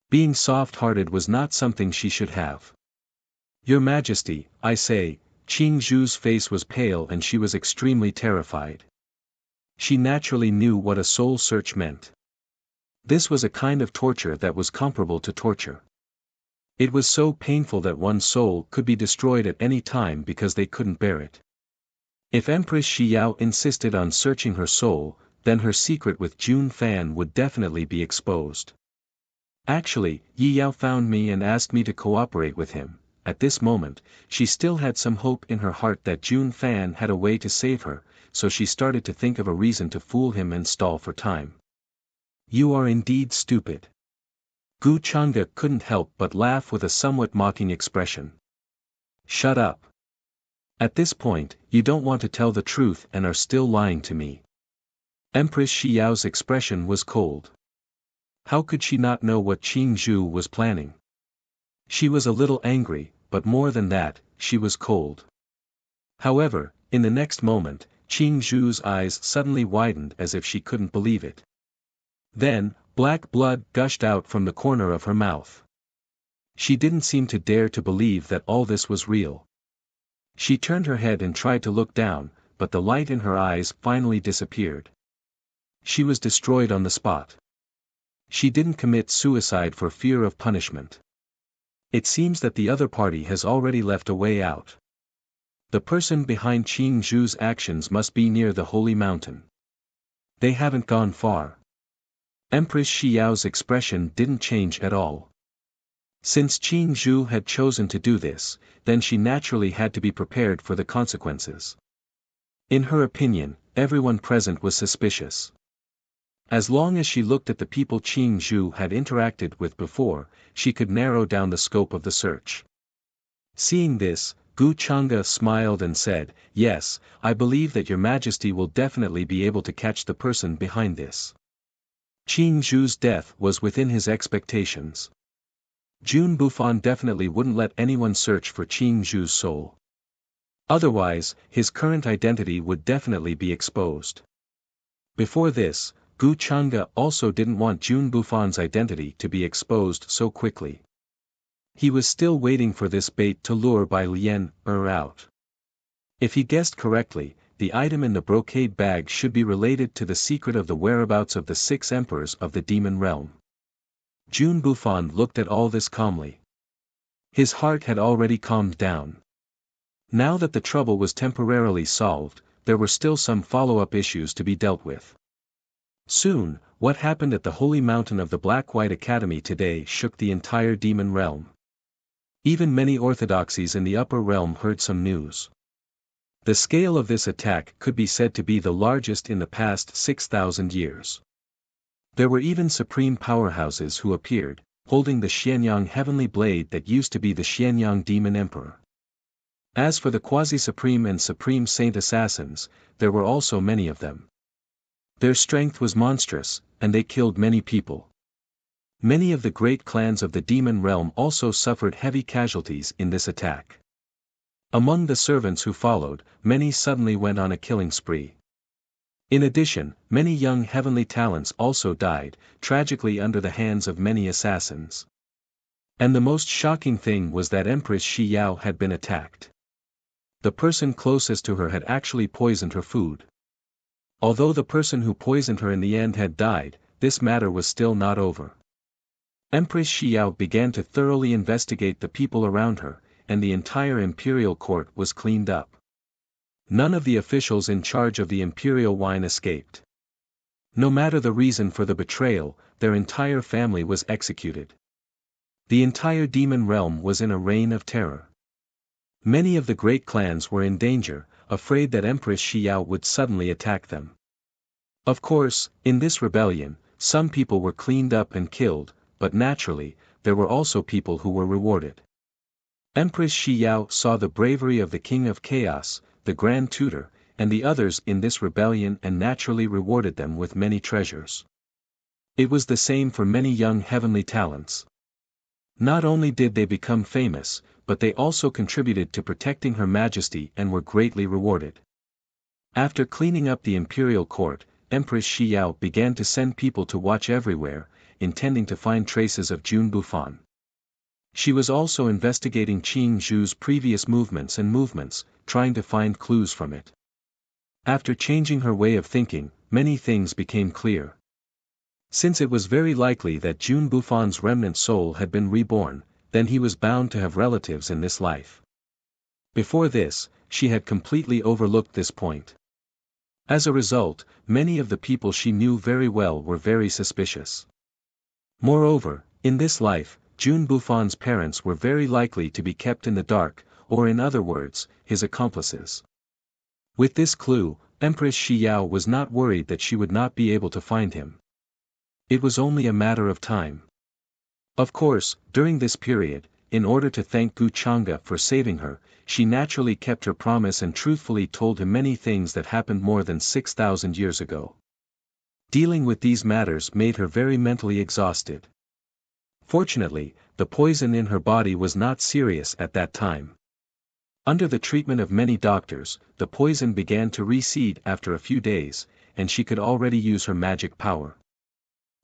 Being soft-hearted was not something she should have. Your Majesty, I say. Qing Zhu's face was pale and she was extremely terrified. She naturally knew what a soul search meant. This was a kind of torture that was comparable to torture. It was so painful that one's soul could be destroyed at any time because they couldn't bear it. If Empress Xiao insisted on searching her soul, then her secret with Jun Fan would definitely be exposed. Actually, Yi Yao found me and asked me to cooperate with him. At this moment, she still had some hope in her heart that Jun Fan had a way to save her, so she started to think of a reason to fool him and stall for time. You are indeed stupid. Gu Chang'e couldn't help but laugh with a somewhat mocking expression. Shut up. At this point, you don't want to tell the truth and are still lying to me. Empress Xiao's expression was cold. How could she not know what Qing Zhu was planning? She was a little angry, but more than that, she was cold. However, in the next moment, Qing Zhu's eyes suddenly widened as if she couldn't believe it. Then, black blood gushed out from the corner of her mouth. She didn't seem to dare to believe that all this was real. She turned her head and tried to look down, but the light in her eyes finally disappeared. She was destroyed on the spot. She didn't commit suicide for fear of punishment. It seems that the other party has already left a way out. The person behind Qing Zhu's actions must be near the holy mountain. They haven't gone far. Empress Xiao's expression didn't change at all. Since Qing Zhu had chosen to do this, then she naturally had to be prepared for the consequences. In her opinion, everyone present was suspicious. As long as she looked at the people Qing Zhu had interacted with before, she could narrow down the scope of the search. Seeing this, Gu Chang'e smiled and said, "Yes, I believe that your Majesty will definitely be able to catch the person behind this." Qing Zhu's death was within his expectations. Jun Bufan definitely wouldn't let anyone search for Qing Zhu's soul. Otherwise, his current identity would definitely be exposed. Before this, Gu Chang'e also didn't want Jun Bufan's identity to be exposed so quickly. He was still waiting for this bait to lure Bai Lian out. If he guessed correctly, the item in the brocade bag should be related to the secret of the whereabouts of the 6 emperors of the demon realm. Jun Bufan looked at all this calmly. His heart had already calmed down. Now that the trouble was temporarily solved, there were still some follow-up issues to be dealt with. Soon, what happened at the holy mountain of the Black-White Academy today shook the entire demon realm. Even many orthodoxies in the upper realm heard some news. The scale of this attack could be said to be the largest in the past 6,000 years. There were even supreme powerhouses who appeared, holding the Xianyang heavenly blade that used to be the Xianyang demon emperor. As for the quasi-supreme and supreme saint assassins, there were also many of them. Their strength was monstrous, and they killed many people. Many of the great clans of the demon realm also suffered heavy casualties in this attack. Among the servants who followed, many suddenly went on a killing spree. In addition, many young heavenly talents also died, tragically under the hands of many assassins. And the most shocking thing was that Empress Xiao had been attacked. The person closest to her had actually poisoned her food. Although the person who poisoned her in the end had died, this matter was still not over. Empress Xiao began to thoroughly investigate the people around her, and the entire imperial court was cleaned up. None of the officials in charge of the imperial wine escaped. No matter the reason for the betrayal, their entire family was executed. The entire demon realm was in a reign of terror. Many of the great clans were in danger, afraid that Empress Xiao would suddenly attack them. Of course, in this rebellion, some people were cleaned up and killed, but naturally, there were also people who were rewarded. Empress Shi Yao saw the bravery of the King of Chaos, the Grand Tutor, and the others in this rebellion and naturally rewarded them with many treasures. It was the same for many young heavenly talents. Not only did they become famous, but they also contributed to protecting Her Majesty and were greatly rewarded. After cleaning up the imperial court, Empress Shi Yao began to send people to watch everywhere, intending to find traces of Jun Bufan. She was also investigating Qing Zhu's previous movements, trying to find clues from it. After changing her way of thinking, many things became clear. Since it was very likely that Jun Bufan's remnant soul had been reborn, then he was bound to have relatives in this life. Before this, she had completely overlooked this point. As a result, many of the people she knew very well were very suspicious. Moreover, in this life, Jun Bufan's parents were very likely to be kept in the dark, or in other words, his accomplices. With this clue, Empress Shi Yao was not worried that she would not be able to find him. It was only a matter of time. Of course, during this period, in order to thank Gu Chang'e for saving her, she naturally kept her promise and truthfully told him many things that happened more than 6,000 years ago. Dealing with these matters made her very mentally exhausted. Fortunately, the poison in her body was not serious at that time. Under the treatment of many doctors, the poison began to recede after a few days, and she could already use her magic power.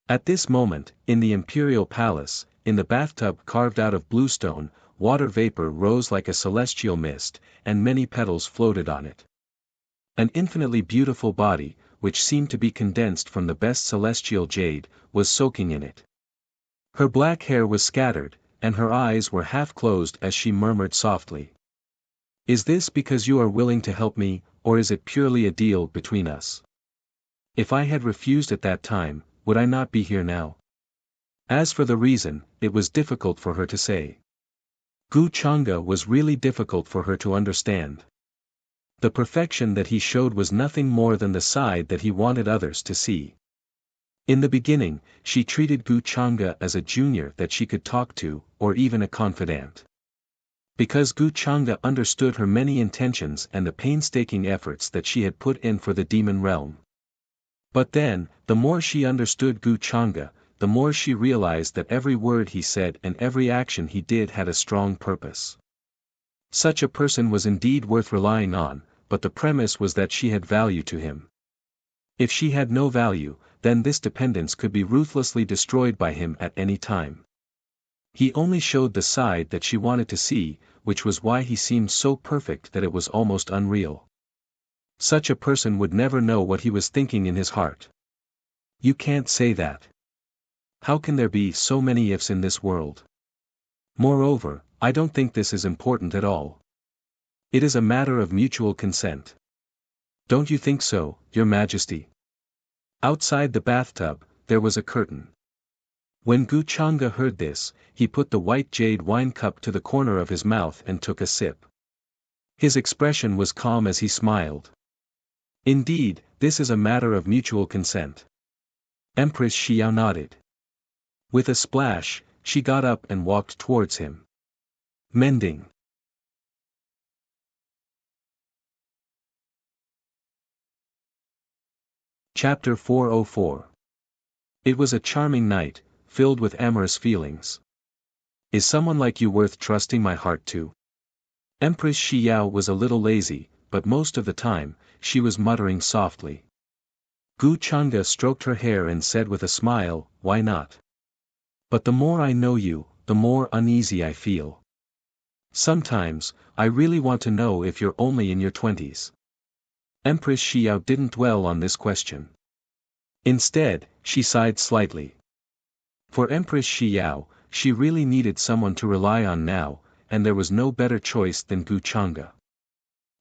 At this moment, in the imperial palace, in the bathtub carved out of bluestone, water vapor rose like a celestial mist, and many petals floated on it. An infinitely beautiful body, which seemed to be condensed from the best celestial jade, was soaking in it. Her black hair was scattered, and her eyes were half closed as she murmured softly. "Is this because you are willing to help me, or is it purely a deal between us? If I had refused at that time, would I not be here now?" As for the reason, it was difficult for her to say. Gu Chang'e was really difficult for her to understand. The perfection that he showed was nothing more than the side that he wanted others to see. In the beginning, she treated Gu Chang'e as a junior that she could talk to, or even a confidant. Because Gu Chang'e understood her many intentions and the painstaking efforts that she had put in for the demon realm. But then, the more she understood Gu Chang'e, the more she realized that every word he said and every action he did had a strong purpose. Such a person was indeed worth relying on, but the premise was that she had value to him. If she had no value, then this dependence could be ruthlessly destroyed by him at any time. He only showed the side that she wanted to see, which was why he seemed so perfect that it was almost unreal. Such a person would never know what he was thinking in his heart. You can't say that. How can there be so many ifs in this world? Moreover, I don't think this is important at all. It is a matter of mutual consent. Don't you think so, Your Majesty? Outside the bathtub, there was a curtain. When Gu Chang'e heard this, he put the white jade wine cup to the corner of his mouth and took a sip. His expression was calm as he smiled. Indeed, this is a matter of mutual consent. Empress Shi Yao nodded. With a splash, she got up and walked towards him. Mending. Chapter 404. It was a charming night, filled with amorous feelings. Is someone like you worth trusting my heart to? Empress Shi Yao was a little lazy, but most of the time, she was muttering softly. Gu Chang'e stroked her hair and said with a smile, "Why not? But the more I know you, the more uneasy I feel. Sometimes, I really want to know if you're only in your 20s. Empress Shi Yao didn't dwell on this question. Instead, she sighed slightly. For Empress Shi Yao, she really needed someone to rely on now, and there was no better choice than Gu Chang'e.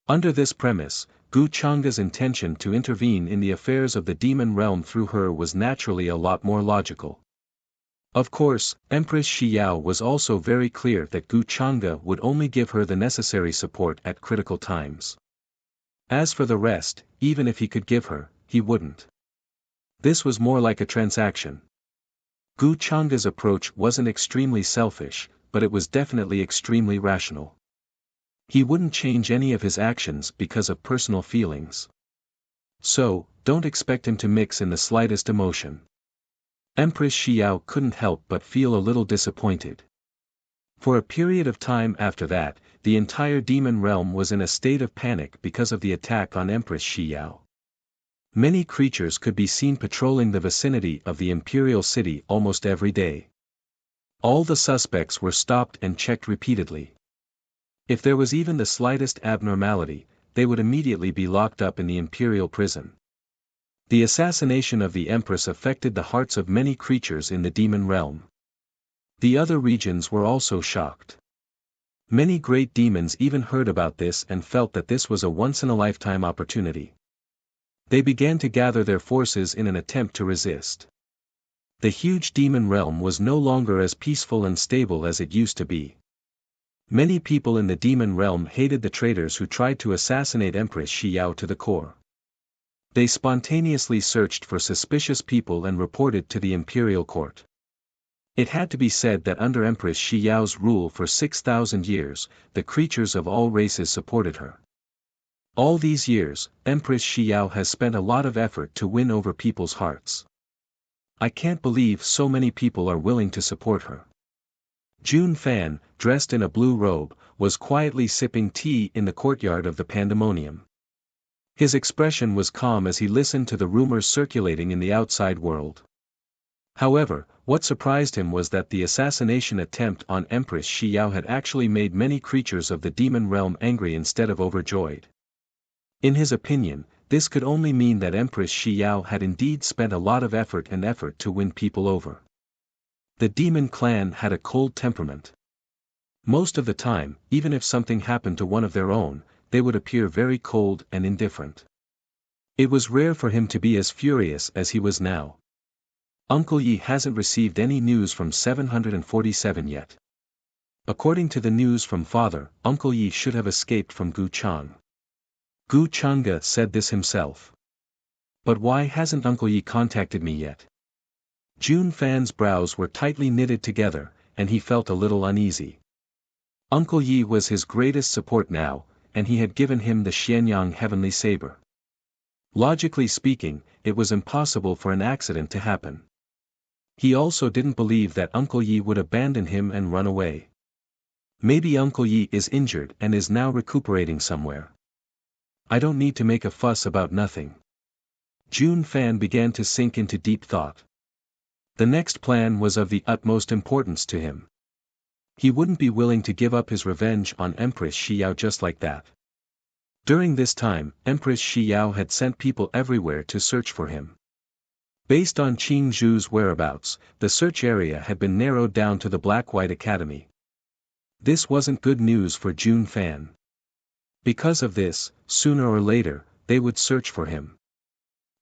Under this premise, Gu Chang'e's intention to intervene in the affairs of the demon realm through her was naturally a lot more logical. Of course, Empress Shi Yao was also very clear that Gu Chang'e would only give her the necessary support at critical times. As for the rest, even if he could give her, he wouldn't. This was more like a transaction. Gu Changa's approach wasn't extremely selfish, but it was definitely extremely rational. He wouldn't change any of his actions because of personal feelings. So, don't expect him to mix in the slightest emotion. Empress Xiao couldn't help but feel a little disappointed. For a period of time after that, the entire demon realm was in a state of panic because of the attack on Empress Xiao. Many creatures could be seen patrolling the vicinity of the imperial city almost every day. All the suspects were stopped and checked repeatedly. If there was even the slightest abnormality, they would immediately be locked up in the imperial prison. The assassination of the Empress affected the hearts of many creatures in the demon realm. The other regions were also shocked. Many great demons even heard about this and felt that this was a once-in-a-lifetime opportunity. They began to gather their forces in an attempt to resist. The huge demon realm was no longer as peaceful and stable as it used to be. Many people in the demon realm hated the traitors who tried to assassinate Empress Xiao to the core. They spontaneously searched for suspicious people and reported to the imperial court. It had to be said that under Empress Xiao's rule for 6,000 years, the creatures of all races supported her. All these years, Empress Xiao has spent a lot of effort to win over people's hearts. I can't believe so many people are willing to support her. Jun Fan, dressed in a blue robe, was quietly sipping tea in the courtyard of the pandemonium. His expression was calm as he listened to the rumors circulating in the outside world. However, what surprised him was that the assassination attempt on Empress Xiao had actually made many creatures of the demon realm angry instead of overjoyed. In his opinion, this could only mean that Empress Xiao had indeed spent a lot of effort to win people over. The demon clan had a cold temperament. Most of the time, even if something happened to one of their own, they would appear very cold and indifferent. It was rare for him to be as furious as he was now. Uncle Yi hasn't received any news from 747 yet. According to the news from father, Uncle Yi should have escaped from Gu Chang. Gu Changge said this himself. But why hasn't Uncle Yi contacted me yet? Jun Fan's brows were tightly knitted together, and he felt a little uneasy. Uncle Yi was his greatest support now, and he had given him the Xianyang heavenly saber. Logically speaking, it was impossible for an accident to happen. He also didn't believe that Uncle Yi would abandon him and run away. Maybe Uncle Yi is injured and is now recuperating somewhere. I don't need to make a fuss about nothing. Jun Fan began to sink into deep thought. The next plan was of the utmost importance to him. He wouldn't be willing to give up his revenge on Empress Xiao just like that. During this time, Empress Xiao had sent people everywhere to search for him. Based on Qing Zhu's whereabouts, the search area had been narrowed down to the Black-White Academy. This wasn't good news for Jun Fan. Because of this, sooner or later, they would search for him.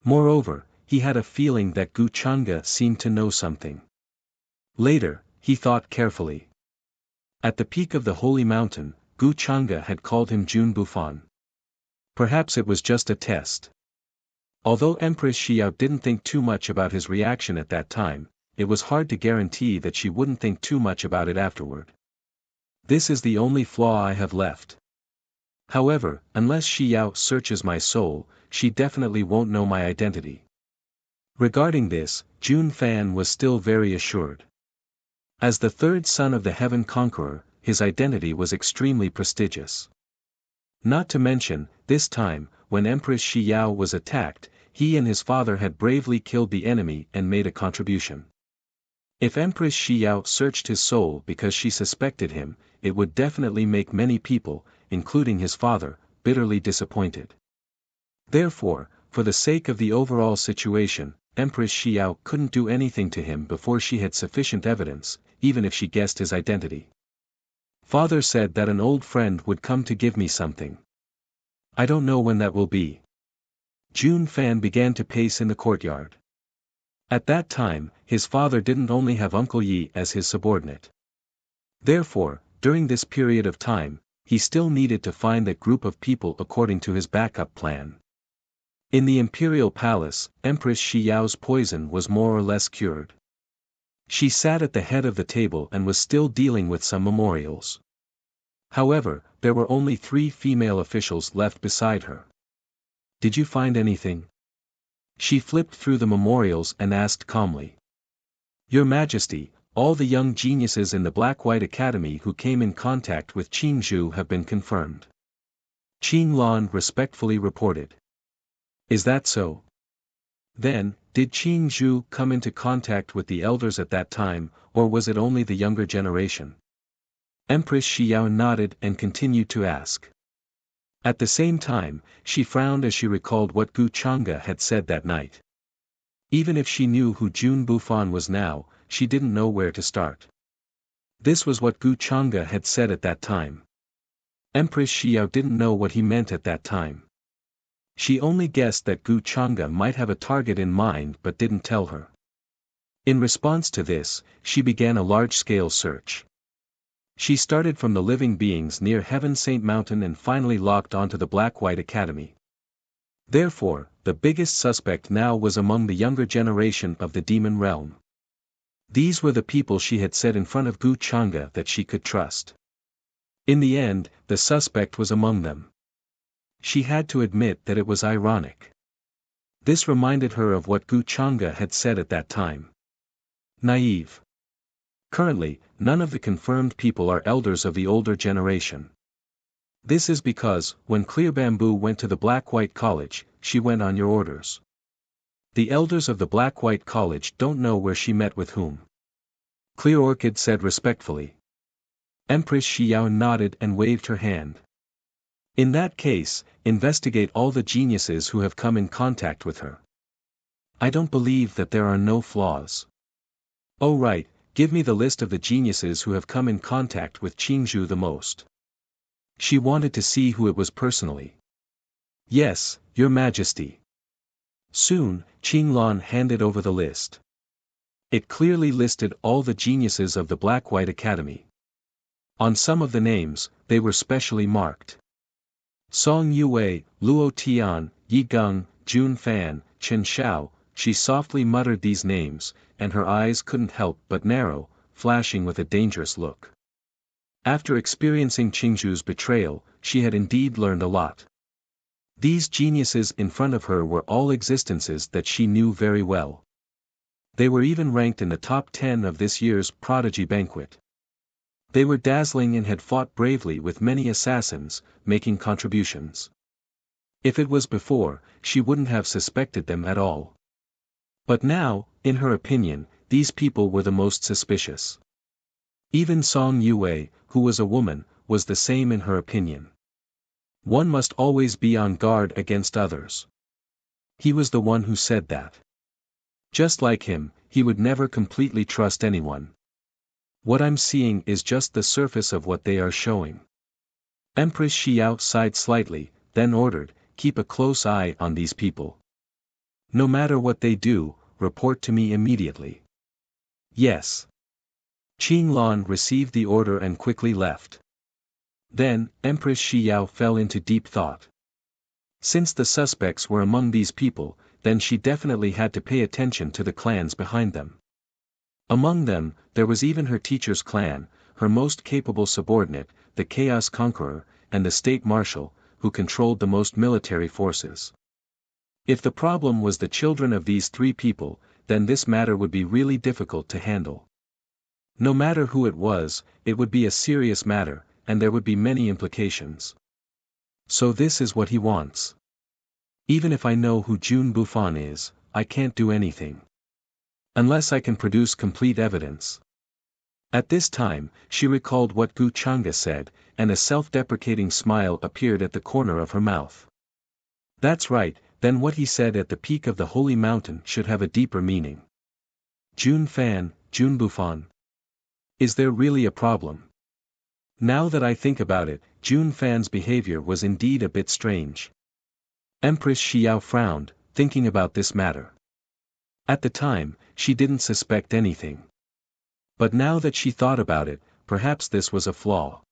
Moreover, he had a feeling that Gu Changge seemed to know something. Later, he thought carefully. At the peak of the holy mountain, Gu Changge had called him Jun Bufan. Perhaps it was just a test. Although Empress Xiao didn't think too much about his reaction at that time, it was hard to guarantee that she wouldn't think too much about it afterward. This is the only flaw I have left. However, unless Xiao searches my soul, she definitely won't know my identity. Regarding this, Jun Fan was still very assured. As the third son of the Heaven Conqueror, his identity was extremely prestigious. Not to mention, this time, when Empress Xiao was attacked, he and his father had bravely killed the enemy and made a contribution. If Empress Xiao searched his soul because she suspected him, it would definitely make many people, including his father, bitterly disappointed. Therefore, for the sake of the overall situation, Empress Xiao couldn't do anything to him before she had sufficient evidence, even if she guessed his identity. Father said that an old friend would come to give me something. I don't know when that will be. Jun Fan began to pace in the courtyard. At that time, his father didn't only have Uncle Yi as his subordinate. Therefore, during this period of time, he still needed to find that group of people according to his backup plan. In the imperial palace, Empress Shi Yao's poison was more or less cured. She sat at the head of the table and was still dealing with some memorials. However, there were only 3 female officials left beside her. Did you find anything? She flipped through the memorials and asked calmly. Your Majesty, all the young geniuses in the Black-White Academy who came in contact with Qing Zhu have been confirmed. Qing Lan respectfully reported. Is that so? Then, did Qing Zhu come into contact with the elders at that time, or was it only the younger generation? Empress Shi Yao nodded and continued to ask. At the same time, she frowned as she recalled what Gu Chang'e had said that night. Even if she knew who Jun Bufan was now, she didn't know where to start. This was what Gu Chang'e had said at that time. Empress Shi Yao didn't know what he meant at that time. She only guessed that Gu Chang'e might have a target in mind but didn't tell her. In response to this, she began a large-scale search. She started from the living beings near Heaven Saint Mountain and finally locked onto the Black-White Academy. Therefore, the biggest suspect now was among the younger generation of the demon realm. These were the people she had said in front of Gu Chang'e that she could trust. In the end, the suspect was among them. She had to admit that it was ironic. This reminded her of what Gu Chang'e had said at that time. Naive. Currently, none of the confirmed people are elders of the older generation. This is because, when Clear Bamboo went to the Black-White College, she went on your orders. The elders of the Black-White College don't know where she met with whom. Clear Orchid said respectfully. Empress Shi Yao nodded and waved her hand. In that case, investigate all the geniuses who have come in contact with her. I don't believe that there are no flaws. Oh right, give me the list of the geniuses who have come in contact with Qingzhu the most. She wanted to see who it was personally. Yes, Your Majesty. Soon, Qing Lan handed over the list. It clearly listed all the geniuses of the Black-White Academy. On some of the names, they were specially marked. Song Yue, Luo Tian, Yi Geng, Jun Fan, Chen Xiao. She softly muttered these names, and her eyes couldn't help but narrow, flashing with a dangerous look. After experiencing Qingzhu's betrayal, she had indeed learned a lot. These geniuses in front of her were all existences that she knew very well. They were even ranked in the top 10 of this year's Prodigy Banquet. They were dazzling and had fought bravely with many assassins, making contributions. If it was before, she wouldn't have suspected them at all. But now, in her opinion, these people were the most suspicious. Even Song Yue, who was a woman, was the same in her opinion. One must always be on guard against others. He was the one who said that. Just like him, he would never completely trust anyone. What I'm seeing is just the surface of what they are showing. Empress Shi Yao sighed slightly, then ordered, keep a close eye on these people. No matter what they do, report to me immediately. Yes. Qing Lan received the order and quickly left. Then, Empress Shi Yao fell into deep thought. Since the suspects were among these people, then she definitely had to pay attention to the clans behind them. Among them, there was even her teacher's clan, her most capable subordinate, the Chaos Conqueror, and the State Marshal, who controlled the most military forces. If the problem was the children of these 3 people, then this matter would be really difficult to handle. No matter who it was, it would be a serious matter, and there would be many implications. So this is what he wants. Even if I know who Jun Bufan is, I can't do anything. Unless I can produce complete evidence. At this time, she recalled what Gu Chang'e said, and a self-deprecating smile appeared at the corner of her mouth. That's right, then what he said at the peak of the holy mountain should have a deeper meaning. Jun Fan, Jun Bufan. Is there really a problem? Now that I think about it, Jun Fan's behavior was indeed a bit strange. Empress Shi Yao frowned, thinking about this matter. At the time, she didn't suspect anything. But now that she thought about it, perhaps this was a flaw.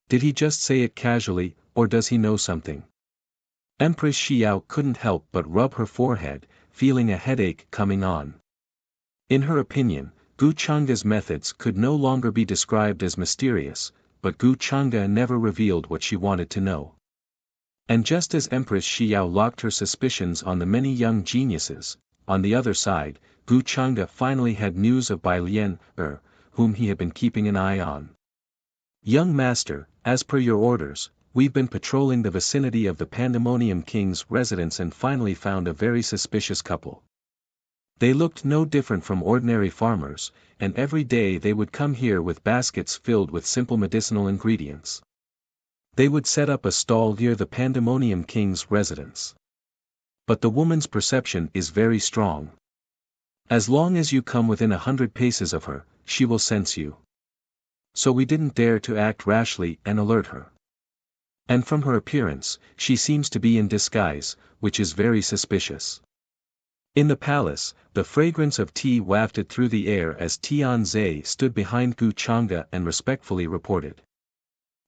Did he just say it casually, or does he know something? Empress Xiao couldn't help but rub her forehead, feeling a headache coming on. In her opinion, Gu Changa's methods could no longer be described as mysterious, but Gu Changa never revealed what she wanted to know. And just as Empress Xiao locked her suspicions on the many young geniuses, on the other side, Gu Changa finally had news of Bai Lian, whom he had been keeping an eye on. Young master, as per your orders, we've been patrolling the vicinity of the Pandemonium King's residence and finally found a very suspicious couple. They looked no different from ordinary farmers, and every day they would come here with baskets filled with simple medicinal ingredients. They would set up a stall near the Pandemonium King's residence. But the woman's perception is very strong. As long as you come within 100 paces of her, she will sense you. So we didn't dare to act rashly and alert her. And from her appearance, she seems to be in disguise, which is very suspicious. In the palace, the fragrance of tea wafted through the air as Tianze stood behind Gu Changa and respectfully reported.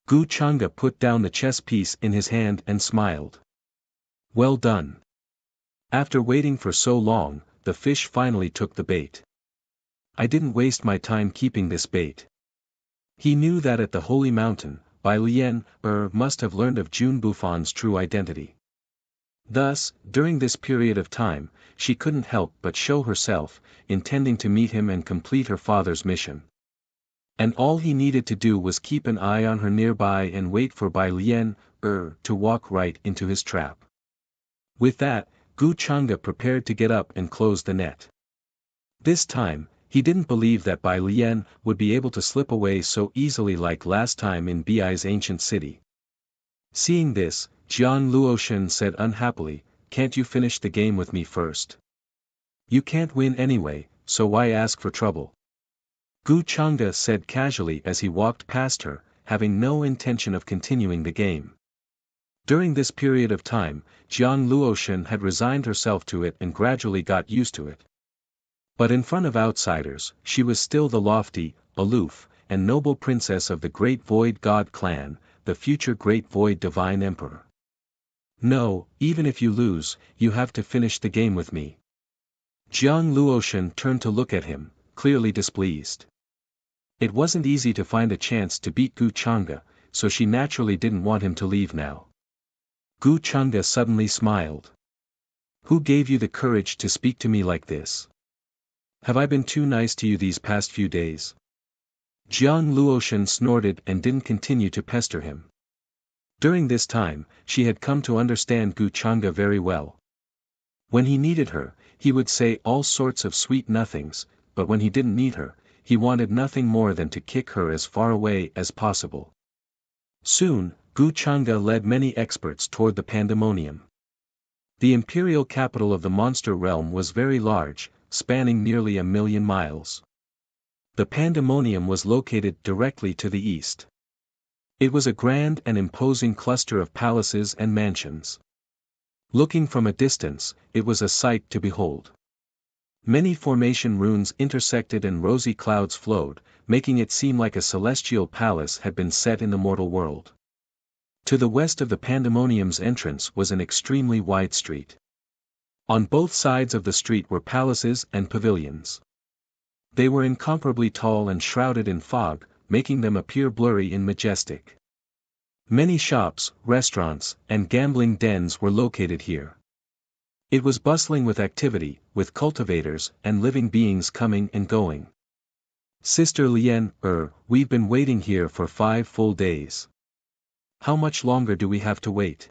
Gu Changa put down the chess piece in his hand and smiled. Well done. After waiting for so long, the fish finally took the bait. I didn't waste my time keeping this bait. He knew that at the Holy Mountain, Bai Lian, must have learned of June Buffon's true identity. Thus, during this period of time, she couldn't help but show herself, intending to meet him and complete her father's mission. And all he needed to do was keep an eye on her nearby and wait for Bai Lian, to walk right into his trap. With that, Gu Changa prepared to get up and close the net. This time, he didn't believe that Bai Lian would be able to slip away so easily like last time in Bi's ancient city. Seeing this, Jian Luoshan said unhappily, can't you finish the game with me first? You can't win anyway, so why ask for trouble? Gu Changa said casually as he walked past her, having no intention of continuing the game. During this period of time, Jian Luoshan had resigned herself to it and gradually got used to it. But in front of outsiders, she was still the lofty, aloof, and noble princess of the Great Void God clan, the future Great Void Divine Emperor. No, even if you lose, you have to finish the game with me. Jiang Luoshan turned to look at him, clearly displeased. It wasn't easy to find a chance to beat Gu Changa, so she naturally didn't want him to leave now. Gu Changa suddenly smiled. Who gave you the courage to speak to me like this? Have I been too nice to you these past few days? Jiang Luoshan snorted and didn't continue to pester him. During this time, she had come to understand Gu Changa very well. When he needed her, he would say all sorts of sweet nothings, but when he didn't need her, he wanted nothing more than to kick her as far away as possible. Soon, Gu Changa led many experts toward the Pandemonium. The imperial capital of the monster realm was very large, spanning nearly 1,000,000 miles. The Pandemonium was located directly to the east. It was a grand and imposing cluster of palaces and mansions. Looking from a distance, it was a sight to behold. Many formation runes intersected and rosy clouds flowed, making it seem like a celestial palace had been set in the mortal world. To the west of the Pandemonium's entrance was an extremely wide street. On both sides of the street were palaces and pavilions. They were incomparably tall and shrouded in fog, making them appear blurry and majestic. Many shops, restaurants, and gambling dens were located here. It was bustling with activity, with cultivators and living beings coming and going. Sister Lian, we've been waiting here for 5 full days. How much longer do we have to wait?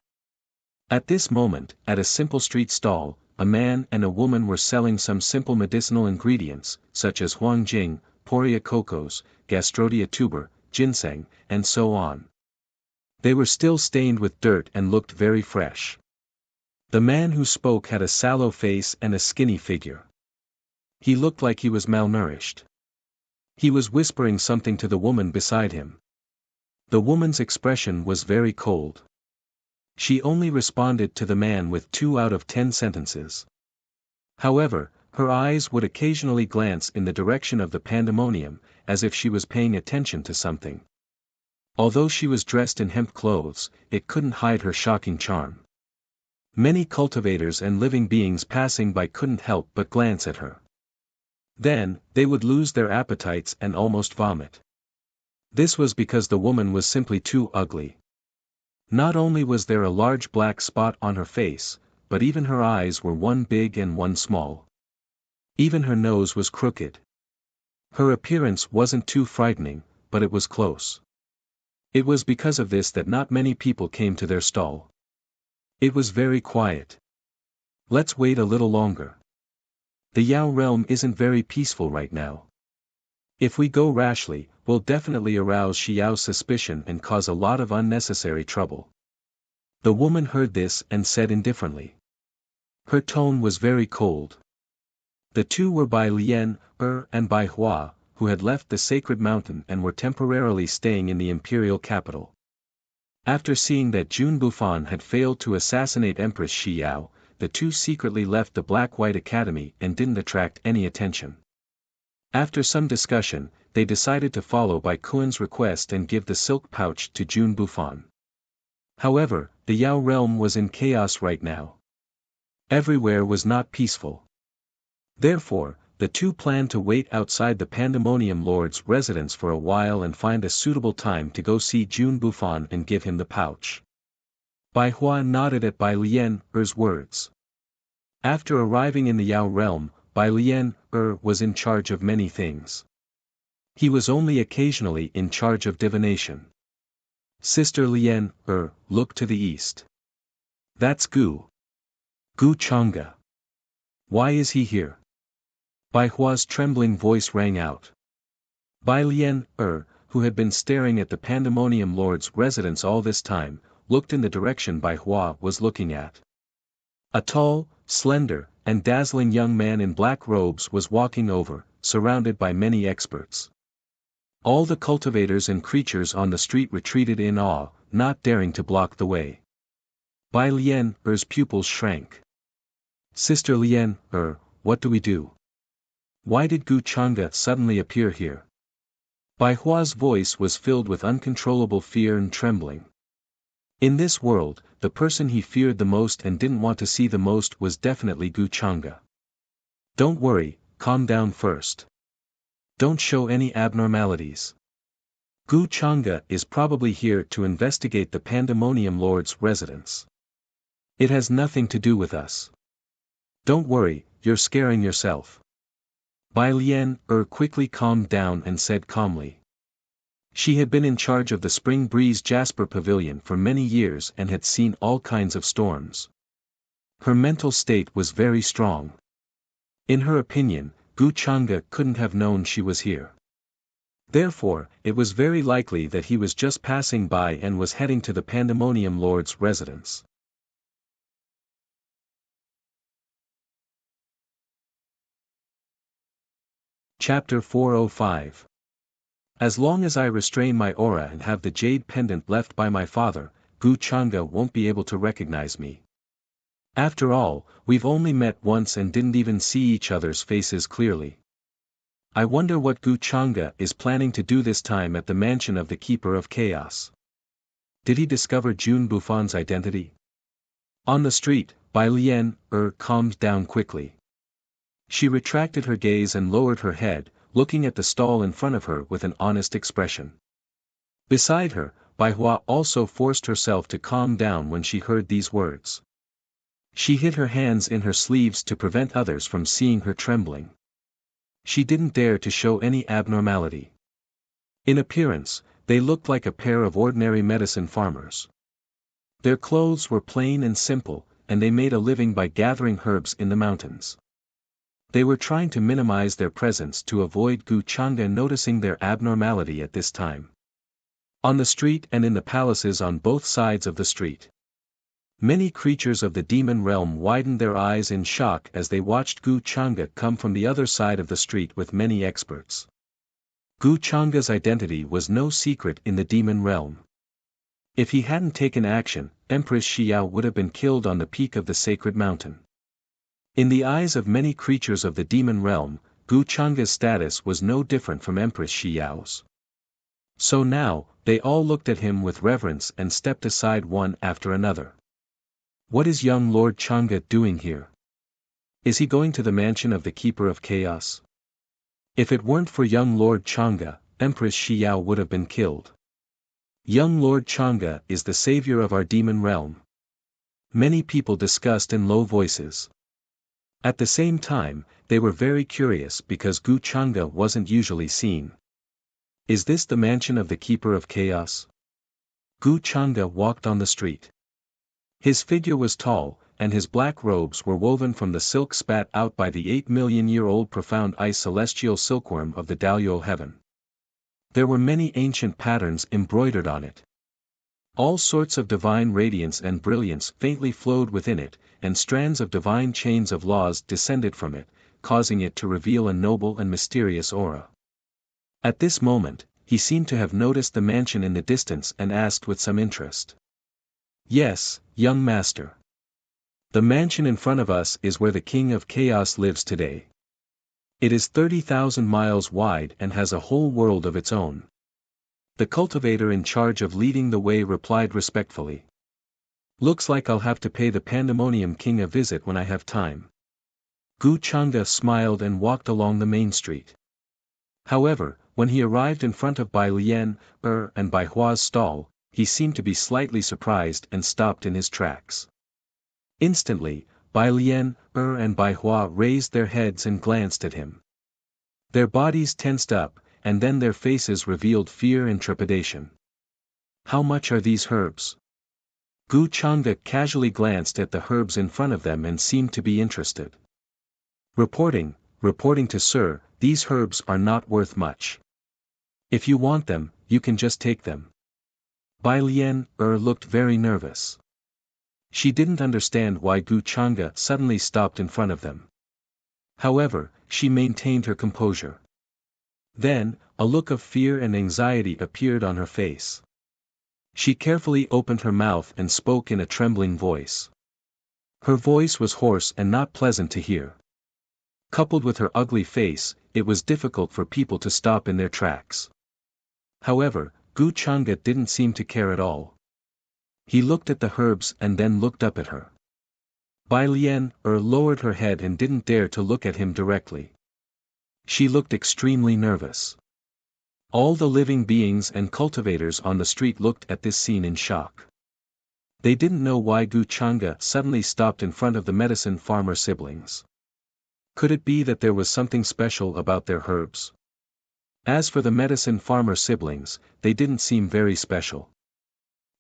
At this moment, at a simple street stall, a man and a woman were selling some simple medicinal ingredients, such as huangjing, poria cocos, gastrodia tuber, ginseng, and so on. They were still stained with dirt and looked very fresh. The man who spoke had a sallow face and a skinny figure. He looked like he was malnourished. He was whispering something to the woman beside him. The woman's expression was very cold. She only responded to the man with 2 out of 10 sentences. However, her eyes would occasionally glance in the direction of the Pandemonium, as if she was paying attention to something. Although she was dressed in hemp clothes, it couldn't hide her shocking charm. Many cultivators and living beings passing by couldn't help but glance at her. Then, they would lose their appetites and almost vomit. This was because the woman was simply too ugly. Not only was there a large black spot on her face, but even her eyes were one big and one small. Even her nose was crooked. Her appearance wasn't too frightening, but it was close. It was because of this that not many people came to their stall. It was very quiet. Let's wait a little longer. The Yao realm isn't very peaceful right now. If we go rashly, we'll definitely arouse Xiao's suspicion and cause a lot of unnecessary trouble. The woman heard this and said indifferently. Her tone was very cold. The two were Bai Lian, and Bai Hua, who had left the sacred mountain and were temporarily staying in the imperial capital. After seeing that Jun Bufan had failed to assassinate Empress Xiao, the two secretly left the Black-White Academy and didn't attract any attention. After some discussion, they decided to follow Bai Kuan's request and give the silk pouch to Jun Bufan. However, the Yao realm was in chaos right now. Everywhere was not peaceful. Therefore, the two planned to wait outside the Pandemonium Lord's residence for a while and find a suitable time to go see Jun Bufan and give him the pouch. Bai Hua nodded at Bai Lian's words. After arriving in the Yao realm, Bai Lian was in charge of many things. He was only occasionally in charge of divination. Sister Lian looked to the east. That's Gu Chang'e. Why is he here? Bai Hua's trembling voice rang out. Bai Lian who had been staring at the Pandemonium Lord's residence all this time, looked in the direction Bai Hua was looking at. A tall, slender, and dazzling young man in black robes was walking over, surrounded by many experts. All the cultivators and creatures on the street retreated in awe, not daring to block the way. Bai Lian's pupils shrank. Sister Lian, what do we do? Why did Gu Chang'e suddenly appear here? Bai Hua's voice was filled with uncontrollable fear and trembling. In this world, the person he feared the most and didn't want to see the most was definitely Gu Chang'e. Don't worry, calm down first. Don't show any abnormalities. Gu Chang'e is probably here to investigate the Pandemonium Lord's residence. It has nothing to do with us. Don't worry, you're scaring yourself. Bai Lian quickly calmed down and said calmly. She had been in charge of the Spring Breeze Jasper Pavilion for many years and had seen all kinds of storms. Her mental state was very strong. In her opinion, Gu Chang'e couldn't have known she was here. Therefore, it was very likely that he was just passing by and was heading to the Pandemonium Lord's residence. Chapter 405. As long as I restrain my aura and have the jade pendant left by my father, Gu Chang'e won't be able to recognize me. After all, we've only met once and didn't even see each other's faces clearly. I wonder what Gu Chang'e is planning to do this time at the mansion of the Keeper of Chaos. Did he discover Jun Bufan's identity? On the street, Bai Lian calmed down quickly. She retracted her gaze and lowered her head, looking at the stall in front of her with an honest expression. Beside her, Bai Hua also forced herself to calm down when she heard these words. She hid her hands in her sleeves to prevent others from seeing her trembling. She didn't dare to show any abnormality. In appearance, they looked like a pair of ordinary medicine farmers. Their clothes were plain and simple, and they made a living by gathering herbs in the mountains. They were trying to minimize their presence to avoid Gu Chang'e noticing their abnormality at this time. On the street and in the palaces on both sides of the street, many creatures of the demon realm widened their eyes in shock as they watched Gu Chang'e come from the other side of the street with many experts. Gu Chang'e's identity was no secret in the demon realm. If he hadn't taken action, Empress Xiao would have been killed on the peak of the sacred mountain. In the eyes of many creatures of the demon realm, Gu Chang'e's status was no different from Empress Xiao's. So now, they all looked at him with reverence and stepped aside one after another. What is young Lord Chang'e doing here? Is he going to the mansion of the Keeper of Chaos? If it weren't for young Lord Chang'e, Empress Xiao would have been killed. Young Lord Chang'e is the savior of our demon realm. Many people discussed in low voices. At the same time, they were very curious because Gu Chang'e wasn't usually seen. Is this the mansion of the Keeper of Chaos? Gu Chang'e walked on the street. His figure was tall, and his black robes were woven from the silk spat out by the 8 million-year-old profound ice celestial silkworm of the Daoyuo heaven. There were many ancient patterns embroidered on it. All sorts of divine radiance and brilliance faintly flowed within it, and strands of divine chains of laws descended from it, causing it to reveal a noble and mysterious aura. At this moment, he seemed to have noticed the mansion in the distance and asked with some interest. Yes, young master. The mansion in front of us is where the King of Chaos lives today. It is 30,000 miles wide and has a whole world of its own. The cultivator in charge of leading the way replied respectfully. Looks like I'll have to pay the Pandemonium King a visit when I have time. Gu Chang'e smiled and walked along the main street. However, when he arrived in front of Bai Lian, and Bai Hua's stall, he seemed to be slightly surprised and stopped in his tracks. Instantly, Bai Lian, and Bai Hua raised their heads and glanced at him. Their bodies tensed up, and then their faces revealed fear and trepidation. How much are these herbs? Gu Chang'e casually glanced at the herbs in front of them and seemed to be interested. Reporting to Sir, these herbs are not worth much. If you want them, you can just take them. Bai Lian, looked very nervous. She didn't understand why Gu Chang'e suddenly stopped in front of them. However, she maintained her composure. Then, a look of fear and anxiety appeared on her face. She carefully opened her mouth and spoke in a trembling voice. Her voice was hoarse and not pleasant to hear. Coupled with her ugly face, it was difficult for people to stop in their tracks. However, Gu Chang'e didn't seem to care at all. He looked at the herbs and then looked up at her. Bai Lian, lowered her head and didn't dare to look at him directly. She looked extremely nervous. All the living beings and cultivators on the street looked at this scene in shock. They didn't know why Gu Chang'e suddenly stopped in front of the medicine farmer siblings. Could it be that there was something special about their herbs? As for the medicine farmer siblings, they didn't seem very special.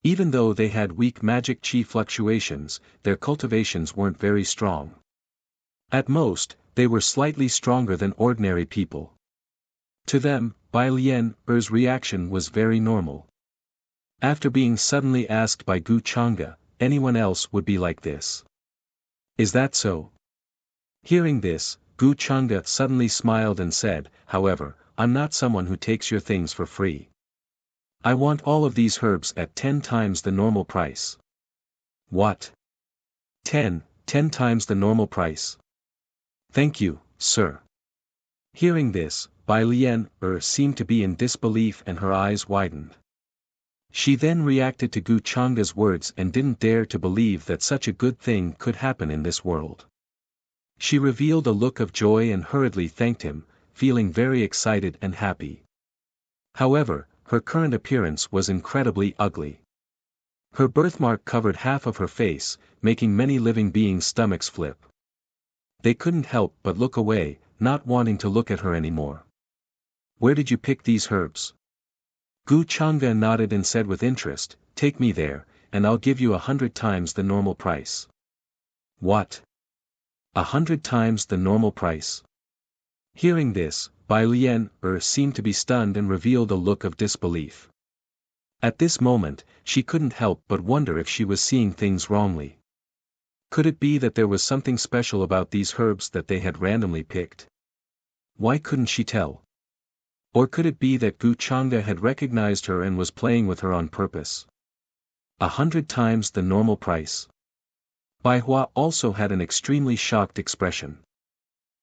Even though they had weak magic chi fluctuations, their cultivations weren't very strong. At most, they were slightly stronger than ordinary people. To them, Bai Lian's reaction was very normal. After being suddenly asked by Gu Chang'e, anyone else would be like this. Is that so? Hearing this, Gu Chang'e suddenly smiled and said, however, I'm not someone who takes your things for free. I want all of these herbs at 10 times the normal price. What? 10 times the normal price. Thank you, sir. Hearing this, Bai Lian seemed to be in disbelief and her eyes widened. She then reacted to Gu Chang'e's words and didn't dare to believe that such a good thing could happen in this world. She revealed a look of joy and hurriedly thanked him, feeling very excited and happy. However, her current appearance was incredibly ugly. Her birthmark covered half of her face, making many living beings' stomachs flip. They couldn't help but look away, not wanting to look at her anymore. Where did you pick these herbs? Gu Chang'e nodded and said with interest, take me there, and I'll give you 100 times the normal price. What? 100 times the normal price? Hearing this, Bai Lian seemed to be stunned and revealed a look of disbelief. At this moment, she couldn't help but wonder if she was seeing things wrongly. Could it be that there was something special about these herbs that they had randomly picked? Why couldn't she tell? Or could it be that Gu Chang'e had recognized her and was playing with her on purpose? 100 times the normal price. Bai Hua also had an extremely shocked expression.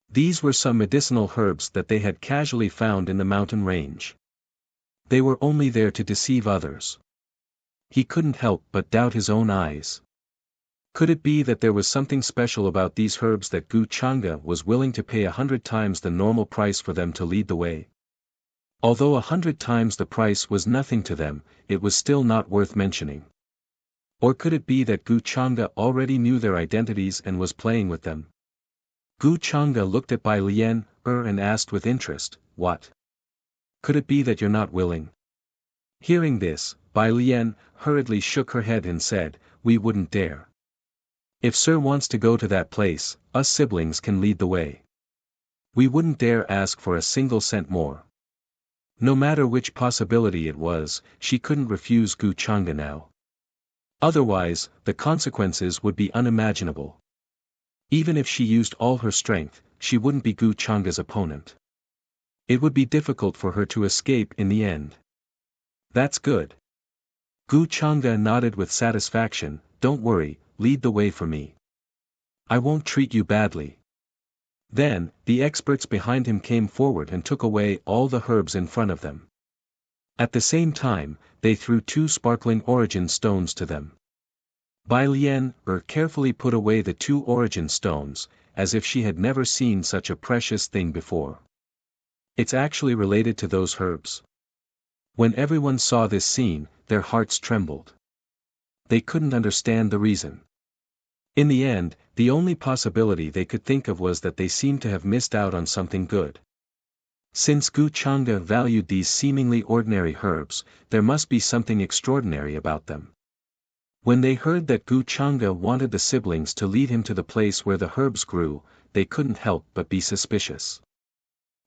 These were some medicinal herbs that they had casually found in the mountain range. They were only there to deceive others. He couldn't help but doubt his own eyes. Could it be that there was something special about these herbs that Gu Changa was willing to pay 100 times the normal price for them to lead the way? Although 100 times the price was nothing to them, it was still not worth mentioning. Or could it be that Gu Changa already knew their identities and was playing with them? Gu Changa looked at Bai Lian and asked with interest, "What? Could it be that you're not willing?" Hearing this, Bai Lian hurriedly shook her head and said, "We wouldn't dare. If Sir wants to go to that place, us siblings can lead the way. We wouldn't dare ask for a single cent more." No matter which possibility it was, she couldn't refuse Gu Changa now. Otherwise, the consequences would be unimaginable. Even if she used all her strength, she wouldn't be Gu Changa's opponent. It would be difficult for her to escape in the end. "That's good." Gu Changa nodded with satisfaction, "Don't worry, lead the way for me. I won't treat you badly." Then, the experts behind him came forward and took away all the herbs in front of them. At the same time, they threw 2 sparkling origin stones to them. Bai Lian carefully put away the 2 origin stones, as if she had never seen such a precious thing before. "It's actually related to those herbs." When everyone saw this scene, their hearts trembled. They couldn't understand the reason. In the end, the only possibility they could think of was that they seemed to have missed out on something good. Since Gu Changa valued these seemingly ordinary herbs, there must be something extraordinary about them. When they heard that Gu Changa wanted the siblings to lead him to the place where the herbs grew, they couldn't help but be suspicious.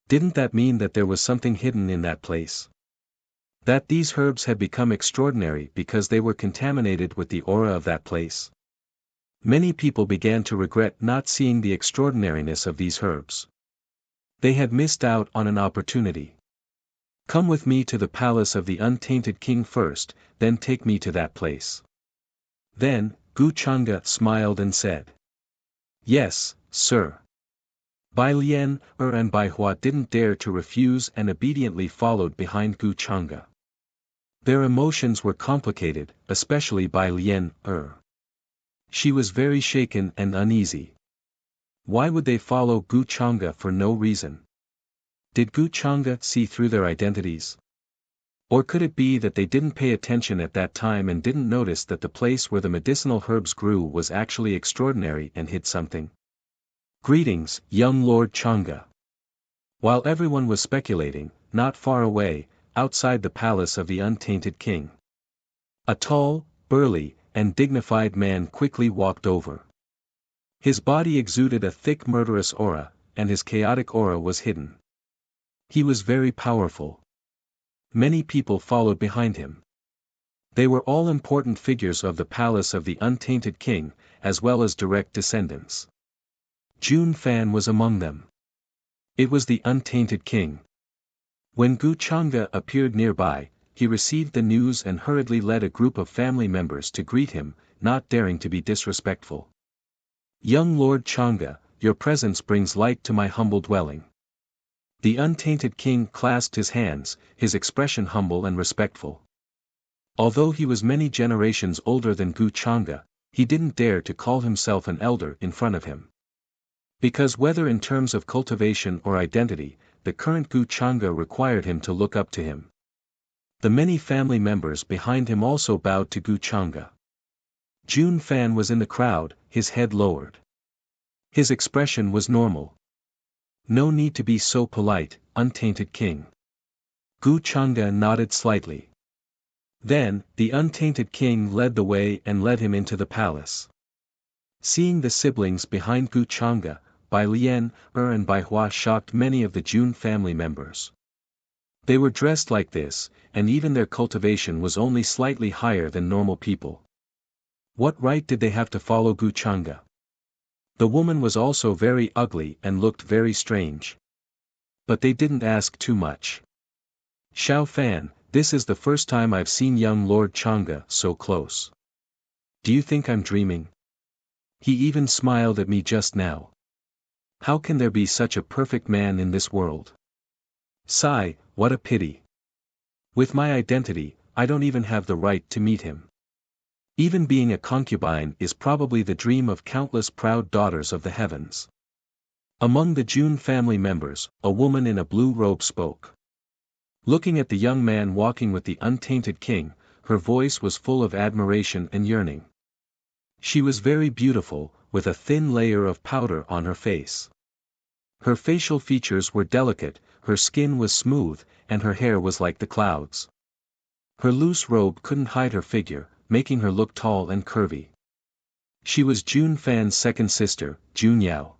Didn't that mean that there was something hidden in that place? That these herbs had become extraordinary because they were contaminated with the aura of that place? Many people began to regret not seeing the extraordinariness of these herbs. They had missed out on an opportunity. "Come with me to the palace of the untainted king first, then take me to that place." Then, Gu Changa smiled and said, "Yes, sir." Bai Lian and Bai Hua didn't dare to refuse and obediently followed behind Gu Changa. Their emotions were complicated, especially Bai Lian. She was very shaken and uneasy. Why would they follow Gu Changa for no reason? Did Gu Changa see through their identities? Or could it be that they didn't pay attention at that time and didn't notice that the place where the medicinal herbs grew was actually extraordinary and hid something? "Greetings, young Lord Changa." While everyone was speculating, not far away, outside the palace of the untainted king, a tall, burly, and dignified man quickly walked over. His body exuded a thick murderous aura, and his chaotic aura was hidden. He was very powerful. Many people followed behind him. They were all important figures of the palace of the untainted king, as well as direct descendants. Jun Fan was among them. It was the untainted king. When Gu Changa appeared nearby, he received the news and hurriedly led a group of family members to greet him, not daring to be disrespectful. "Young Lord Changa, your presence brings light to my humble dwelling." The untainted king clasped his hands, his expression humble and respectful. Although he was many generations older than Gu Changa, he didn't dare to call himself an elder in front of him. Because whether in terms of cultivation or identity, the current Gu Changa required him to look up to him. The many family members behind him also bowed to Gu Changa. Jun Fan was in the crowd, his head lowered. His expression was normal. "No need to be so polite, untainted king." Gu Changa nodded slightly. Then, the untainted king led the way and led him into the palace. Seeing the siblings behind Gu Changa, Bai Lian and Bai Hua shocked many of the Jun family members. They were dressed like this, and even their cultivation was only slightly higher than normal people. What right did they have to follow Gu Changa? The woman was also very ugly and looked very strange. But they didn't ask too much. "Xiao Fan, this is the first time I've seen young Lord Changa so close. Do you think I'm dreaming? He even smiled at me just now. How can there be such a perfect man in this world? Sigh, what a pity. With my identity, I don't even have the right to meet him. Even being a concubine is probably the dream of countless proud daughters of the heavens. Among the Jun family members, a woman in a blue robe spoke. Looking at the young man walking with the untainted king, her voice was full of admiration and yearning. She was very beautiful, with a thin layer of powder on her face. Her facial features were delicate, her skin was smooth, and her hair was like the clouds. Her loose robe couldn't hide her figure, making her look tall and curvy. She was Jun Fan's second sister, Jun Yao.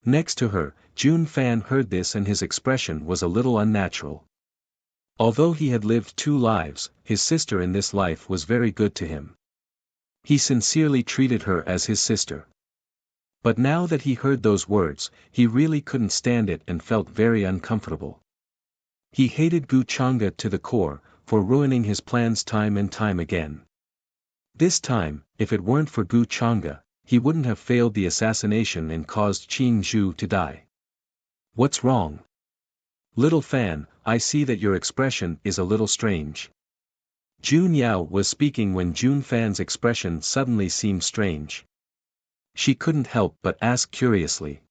Next to her, Jun Fan heard this and his expression was a little unnatural. Although he had lived 2 lives, his sister in this life was very good to him. He sincerely treated her as his sister. But now that he heard those words, he really couldn't stand it and felt very uncomfortable. He hated Gu Chang'e to the core, for ruining his plans time and time again. This time, if it weren't for Gu Chang'e, he wouldn't have failed the assassination and caused Qing Zhu to die. What's wrong? Little Fan, I see that your expression is a little strange. Jun Yao was speaking when Jun Fan's expression suddenly seemed strange. She couldn't help but ask curiously.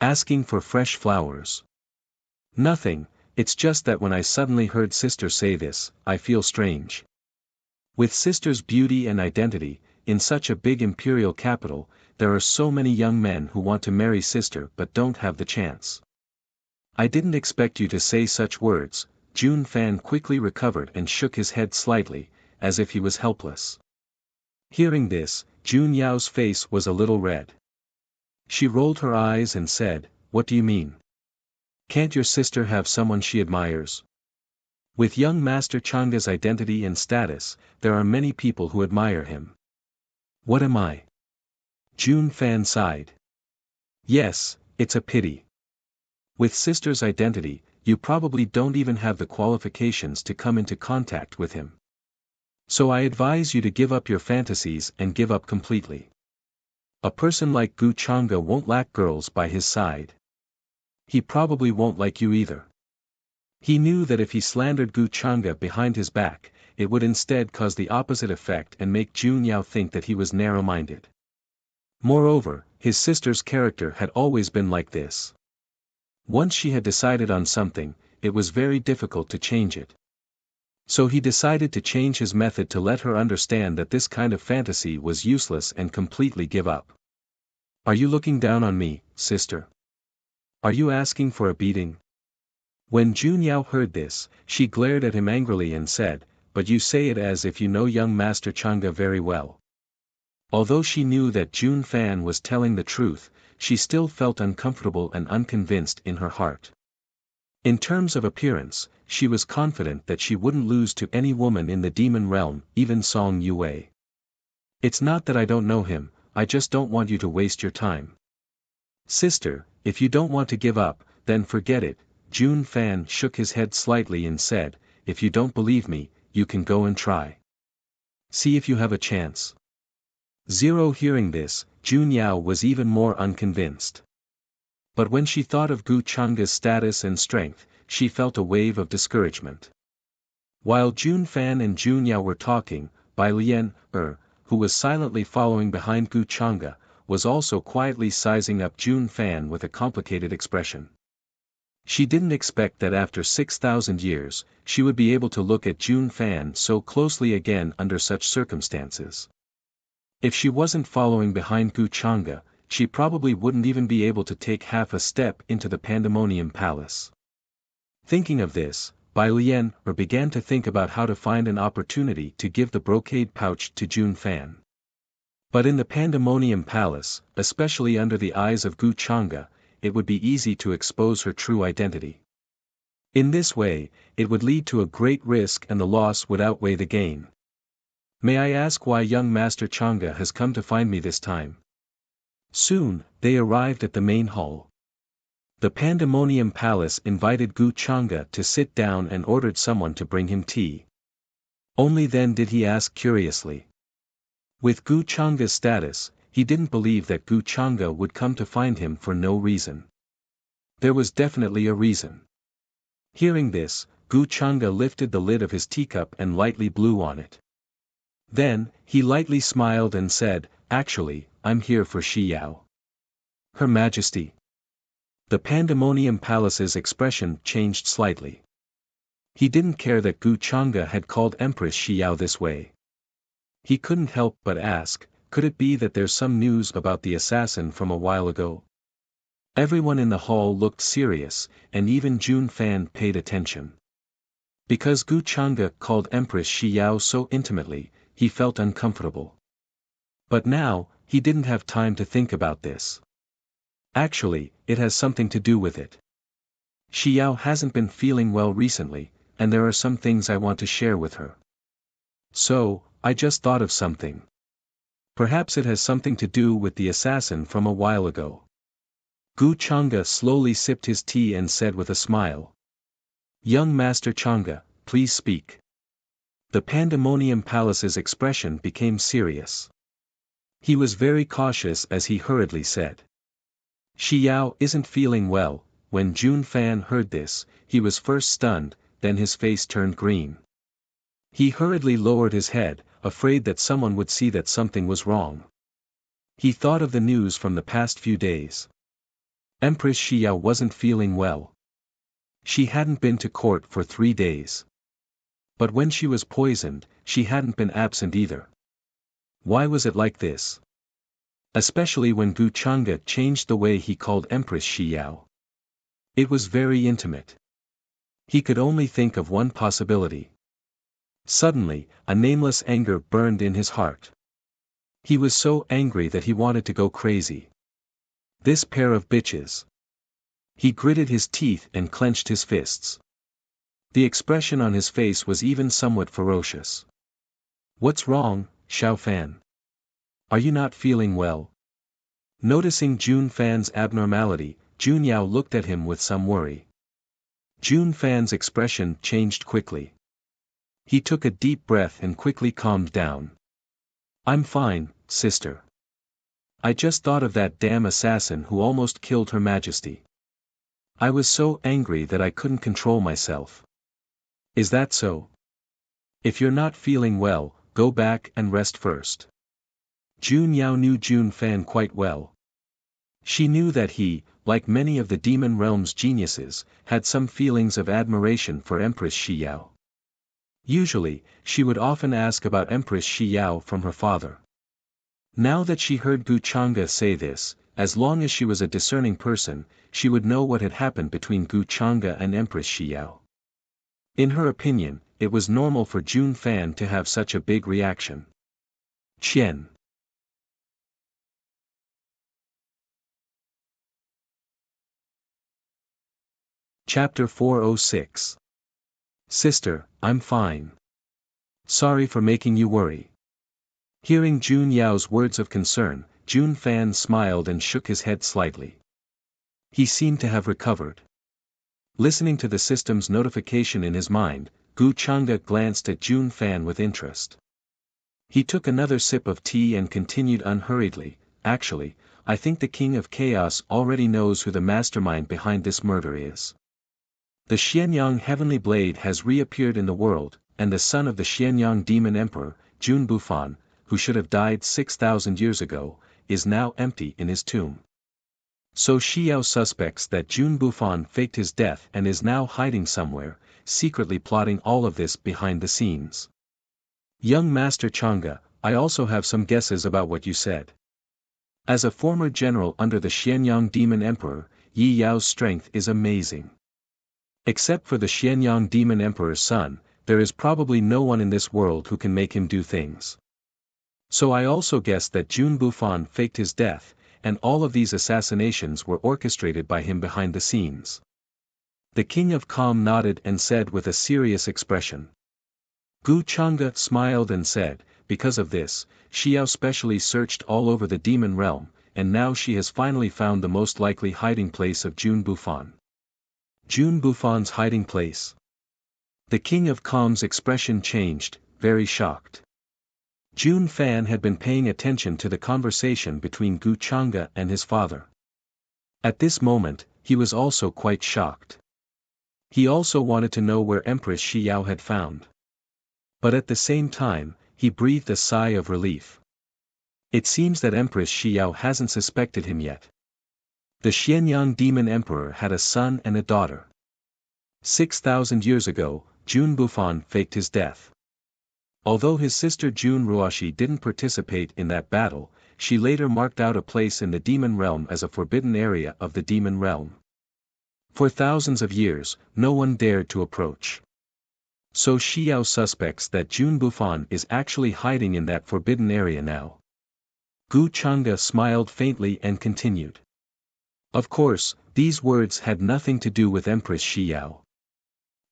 Asking for fresh flowers. Nothing, it's just that when I suddenly heard sister say this, I feel strange. With sister's beauty and identity, in such a big imperial capital, there are so many young men who want to marry sister but don't have the chance. I didn't expect you to say such words. Jun Fan quickly recovered and shook his head slightly, as if he was helpless. Hearing this, Jun Yao's face was a little red. She rolled her eyes and said, "What do you mean? Can't your sister have someone she admires?" With young Master Chang'e's identity and status, there are many people who admire him. What am I? Jun Fan sighed. Yes, it's a pity. With sister's identity, you probably don't even have the qualifications to come into contact with him. So I advise you to give up your fantasies and give up completely. A person like Gu Chang'e won't lack girls by his side. He probably won't like you either. He knew that if he slandered Gu Chang'e behind his back, it would instead cause the opposite effect and make Jun Yao think that he was narrow-minded. Moreover, his sister's character had always been like this. Once she had decided on something, it was very difficult to change it. So he decided to change his method to let her understand that this kind of fantasy was useless and completely give up. Are you looking down on me, sister? Are you asking for a beating? When Jun Yao heard this, she glared at him angrily and said, "But you say it as if you know young Master Chang'e very well." Although she knew that Jun Fan was telling the truth, she still felt uncomfortable and unconvinced in her heart. In terms of appearance, she was confident that she wouldn't lose to any woman in the demon realm, even Song Yue. It's not that I don't know him, I just don't want you to waste your time. Sister, if you don't want to give up, then forget it. Jun Fan shook his head slightly and said, "If you don't believe me, you can go and try. See if you have a chance." Hearing this, Jun Yao was even more unconvinced. But when she thought of Gu Chang'e's status and strength, she felt a wave of discouragement. While Jun Fan and Jun Yao were talking, Bai Lian, who was silently following behind Gu Chang'e, was also quietly sizing up Jun Fan with a complicated expression. She didn't expect that after 6,000 years, she would be able to look at Jun Fan so closely again under such circumstances. If she wasn't following behind Gu Chang'e, she probably wouldn't even be able to take half a step into the Pandemonium Palace. Thinking of this, Bai Lian began to think about how to find an opportunity to give the brocade pouch to Jun Fan. But in the Pandemonium Palace, especially under the eyes of Gu Chang'e, it would be easy to expose her true identity. In this way, it would lead to a great risk and the loss would outweigh the gain. May I ask why young Master Chang'e has come to find me this time? Soon, they arrived at the main hall. The Pandemonium Palace invited Gu Chang'e to sit down and ordered someone to bring him tea. Only then did he ask curiously. With Gu Chang'e's status, he didn't believe that Gu Chang'e would come to find him for no reason. There was definitely a reason. Hearing this, Gu Chang'e lifted the lid of his teacup and lightly blew on it. Then, he lightly smiled and said, "Actually, I'm here for Xiao. Her Majesty." The Pandemonium Palace's expression changed slightly. He didn't care that Gu Chang'e had called Empress Xiao this way. He couldn't help but ask, could it be that there's some news about the assassin from a while ago? Everyone in the hall looked serious, and even Jun Fan paid attention. Because Gu Chang'e called Empress Xiao so intimately, he felt uncomfortable. But now, he didn't have time to think about this. Actually, it has something to do with it. Xiao hasn't been feeling well recently, and there are some things I want to share with her. So, I just thought of something. Perhaps it has something to do with the assassin from a while ago. Gu Chang'e slowly sipped his tea and said with a smile. "Young Master Chang'e, please speak." The Pandemonium Palace's expression became serious. He was very cautious as he hurriedly said. "Xiao isn't feeling well." When Jun Fan heard this, he was first stunned, then his face turned green. He hurriedly lowered his head, afraid that someone would see that something was wrong. He thought of the news from the past few days. Empress Xiao wasn't feeling well. She hadn't been to court for 3 days. But when she was poisoned, she hadn't been absent either. Why was it like this? Especially when Gu Chang'e changed the way he called Empress Xiao. It was very intimate. He could only think of one possibility. Suddenly, a nameless anger burned in his heart. He was so angry that he wanted to go crazy. This pair of bitches. He gritted his teeth and clenched his fists. The expression on his face was even somewhat ferocious. "What's wrong, Xiao Fan? Are you not feeling well?" Noticing Jun Fan's abnormality, Jun Yao looked at him with some worry. Jun Fan's expression changed quickly. He took a deep breath and quickly calmed down. "I'm fine, sister. I just thought of that damn assassin who almost killed Her Majesty. I was so angry that I couldn't control myself." "Is that so? If you're not feeling well, go back and rest first." Jun Yao knew Jun Fan quite well. She knew that he, like many of the demon realm's geniuses, had some feelings of admiration for Empress Xiao. Usually, she would often ask about Empress Xiao from her father. Now that she heard Gu Chang'e say this, as long as she was a discerning person, she would know what had happened between Gu Chang'e and Empress Xiao. In her opinion, it was normal for Jun Fan to have such a big reaction. Qian. Chapter 406. Sister, I'm fine. Sorry for making you worry. Hearing Jun Yao's words of concern, Jun Fan smiled and shook his head slightly. He seemed to have recovered. Listening to the system's notification in his mind, Gu Chang'e glanced at Jun Fan with interest. He took another sip of tea and continued unhurriedly, "Actually, I think the King of Chaos already knows who the mastermind behind this murder is. The Xianyang Heavenly Blade has reappeared in the world, and the son of the Xianyang Demon Emperor, Jun Bufan, who should have died 6,000 years ago, is now empty in his tomb. So Xiao suspects that Jun Bufan faked his death and is now hiding somewhere, secretly plotting all of this behind the scenes. Young Master Chang'e, I also have some guesses about what you said. As a former general under the Xianyang Demon Emperor, Yi Yao's strength is amazing. Except for the Xianyang Demon Emperor's son, there is probably no one in this world who can make him do things. So I also guessed that Jun Bufan faked his death, and all of these assassinations were orchestrated by him behind the scenes." The King of Calm nodded and said with a serious expression. Gu Chang'e smiled and said, "Because of this, Xiao specially searched all over the demon realm, and now she has finally found the most likely hiding place of Jun Bufan." Jun Bufan's hiding place. The King of Calm's expression changed, very shocked. Jun Fan had been paying attention to the conversation between Gu Chang'e and his father. At this moment, he was also quite shocked. He also wanted to know where Empress Xiao had found. But at the same time, he breathed a sigh of relief. It seems that Empress Xiao hasn't suspected him yet. The Xianyang Demon Emperor had a son and a daughter. 6,000 years ago, Jun Bufan faked his death. Although his sister Jun Ruoshi didn't participate in that battle, she later marked out a place in the demon realm as a forbidden area of the demon realm. For thousands of years, no one dared to approach. So Xiao suspects that Jun Bufan is actually hiding in that forbidden area now. Gu Chang'e smiled faintly and continued. Of course, these words had nothing to do with Empress Xiao.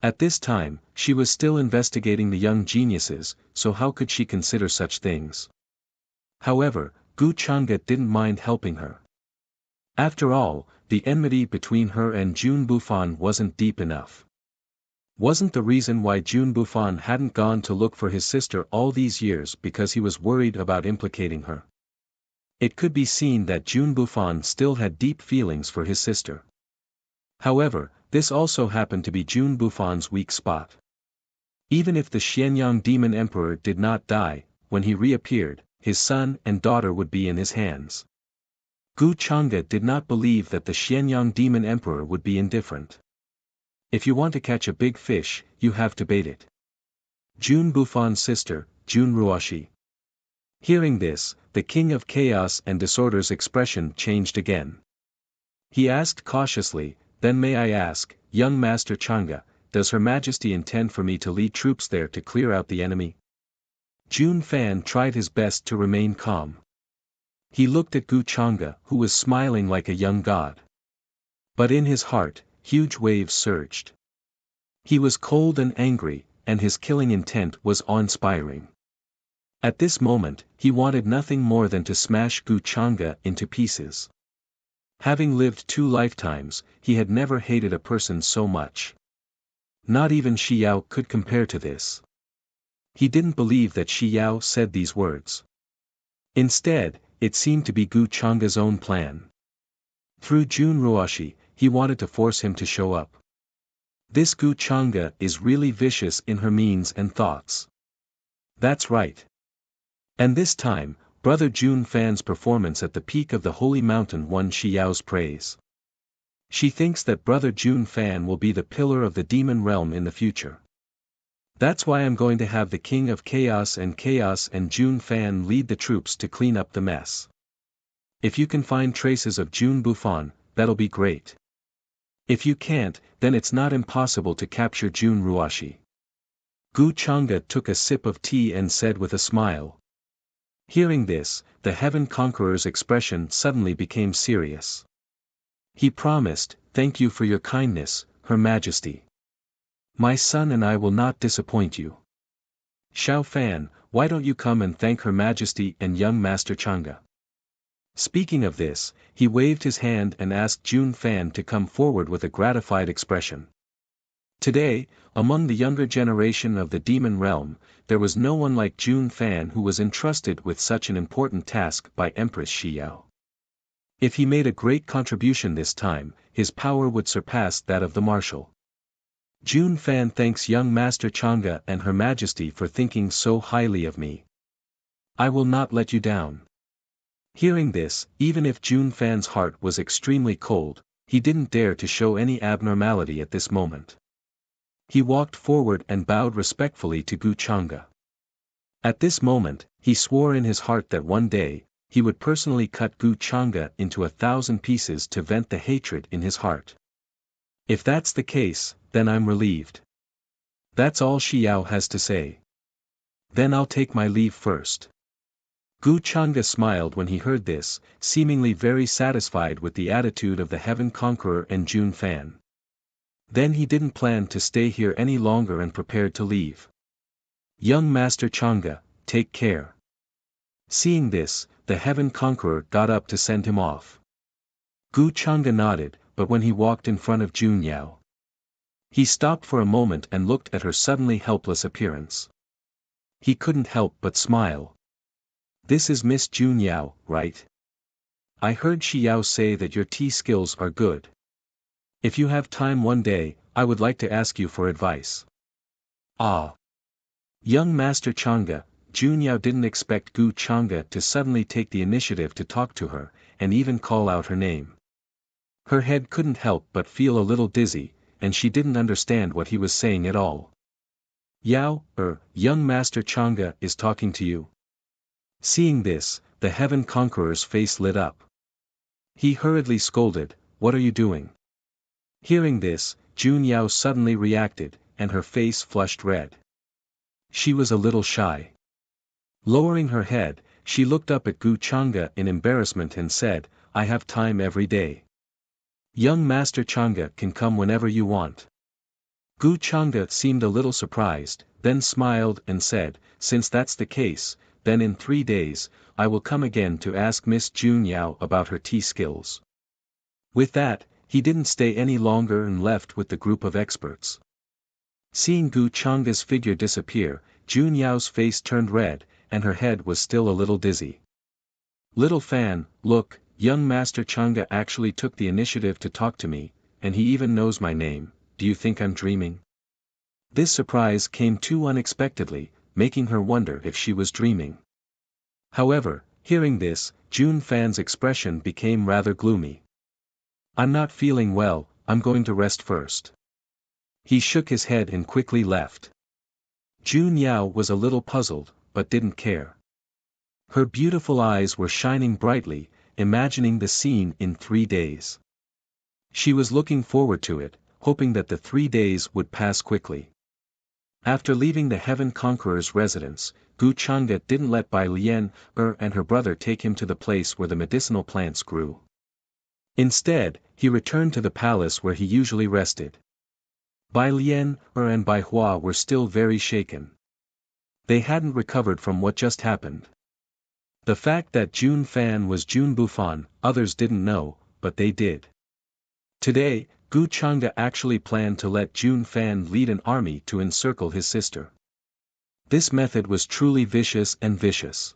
At this time, she was still investigating the young geniuses, so how could she consider such things? However, Gu Chang'e didn't mind helping her. After all, the enmity between her and Jun Bufan wasn't deep enough. Wasn't the reason why Jun Bufan hadn't gone to look for his sister all these years because he was worried about implicating her? It could be seen that Jun Bufan still had deep feelings for his sister. However, this also happened to be Jun Bufan's weak spot. Even if the Xianyang Demon Emperor did not die, when he reappeared, his son and daughter would be in his hands. Gu Chang'e did not believe that the Xianyang Demon Emperor would be indifferent. If you want to catch a big fish, you have to bait it. Jun Bufan's sister, Jun Ruoshi. Hearing this, the King of Chaos and Disorder's expression changed again. He asked cautiously, "Then may I ask, young Master Chang'e, does Her Majesty intend for me to lead troops there to clear out the enemy?" Jun Fan tried his best to remain calm. He looked at Gu Chang'e, who was smiling like a young god. But in his heart, huge waves surged. He was cold and angry, and his killing intent was awe-inspiring. At this moment, he wanted nothing more than to smash Gu Chang'e into pieces. Having lived 2 lifetimes, he had never hated a person so much. Not even Xiao could compare to this. He didn't believe that Xiao said these words. Instead, it seemed to be Gu Chang'e's own plan. Through Jun Ruoshi, he wanted to force him to show up. This Gu Chang'e is really vicious in her means and thoughts. That's right. And this time, Brother Jun Fan's performance at the peak of the holy mountain won Xiao's praise. She thinks that Brother Jun Fan will be the pillar of the demon realm in the future. That's why I'm going to have the King of Chaos and Jun Fan lead the troops to clean up the mess. If you can find traces of Jun Bufan, that'll be great. If you can't, then it's not impossible to capture Jun Ruoshi. Gu Chang'e took a sip of tea and said with a smile. Hearing this, the Heaven Conqueror's expression suddenly became serious. He promised, "Thank you for your kindness, Her Majesty. My son and I will not disappoint you. Xiao Fan, why don't you come and thank Her Majesty and young Master Chang'e?" Speaking of this, he waved his hand and asked Jun Fan to come forward with a gratified expression. Today, among the younger generation of the demon realm, there was no one like Jun Fan who was entrusted with such an important task by Empress Xiao. If he made a great contribution this time, his power would surpass that of the marshal. Jun Fan thanks young Master Chang'e and Her Majesty for thinking so highly of me. I will not let you down. Hearing this, even if Jun Fan's heart was extremely cold, he didn't dare to show any abnormality at this moment. He walked forward and bowed respectfully to Gu Chang'e. At this moment, he swore in his heart that one day, he would personally cut Gu Chang'e into 1,000 pieces to vent the hatred in his heart. If that's the case, then I'm relieved. That's all Xiao has to say. Then I'll take my leave first. Gu Chang'e smiled when he heard this, seemingly very satisfied with the attitude of the Heaven Conqueror and Jun Fan. Then he didn't plan to stay here any longer and prepared to leave. Young Master Chang'e, take care. Seeing this, the Heaven Conqueror got up to send him off. Gu Chang'e nodded, but when he walked in front of Jun Yao, he stopped for a moment and looked at her suddenly helpless appearance. He couldn't help but smile. This is Miss Jun Yao, right? I heard Xiao say that your tea skills are good. If you have time one day, I would like to ask you for advice. Ah. Young Master Chang'e, Jun Yao didn't expect Gu Chang'e to suddenly take the initiative to talk to her, and even call out her name. Her head couldn't help but feel a little dizzy, and she didn't understand what he was saying at all. Yao, young Master Chang'e is talking to you. Seeing this, the Heaven Conqueror's face lit up. He hurriedly scolded, "What are you doing?" Hearing this, Jun Yao suddenly reacted, and her face flushed red. She was a little shy. Lowering her head, she looked up at Gu Chang'e in embarrassment and said, "I have time every day. Young Master Chang'e can come whenever you want." Gu Chang'e seemed a little surprised, then smiled and said, "Since that's the case, then in 3 days, I will come again to ask Miss Jun Yao about her tea skills." With that, he didn't stay any longer and left with the group of experts. Seeing Gu Chang'e's figure disappear, Jun Yao's face turned red, and her head was still a little dizzy. "Little fan, look, young Master Chang'e actually took the initiative to talk to me, and he even knows my name. Do you think I'm dreaming?" This surprise came too unexpectedly, making her wonder if she was dreaming. However, hearing this, Jun Fan's expression became rather gloomy. "I'm not feeling well, I'm going to rest first." He shook his head and quickly left. Jun Yao was a little puzzled, but didn't care. Her beautiful eyes were shining brightly, imagining the scene in 3 days. She was looking forward to it, hoping that the 3 days would pass quickly. After leaving the Heaven Conqueror's residence, Gu Chang'e didn't let Bai Lian, and her brother take him to the place where the medicinal plants grew. Instead, he returned to the palace where he usually rested. Bai Lian, and Bai Hua were still very shaken. They hadn't recovered from what just happened. The fact that Jun Fan was Jun Bufan, others didn't know, but they did. Today, Gu Chang'e actually planned to let Jun Fan lead an army to encircle his sister. This method was truly vicious and vicious.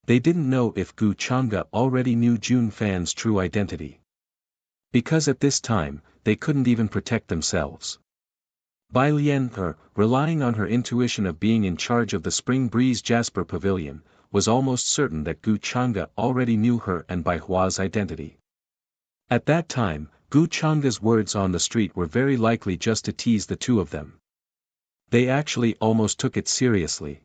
They didn't know if Gu Chang'e already knew Jun Fan's true identity. Because at this time, they couldn't even protect themselves. Bai Lian, relying on her intuition of being in charge of the Spring Breeze Jasper Pavilion, was almost certain that Gu Chang'e already knew her and Bai Hua's identity. At that time, Gu Chang'e's words on the street were very likely just to tease the two of them. They actually almost took it seriously.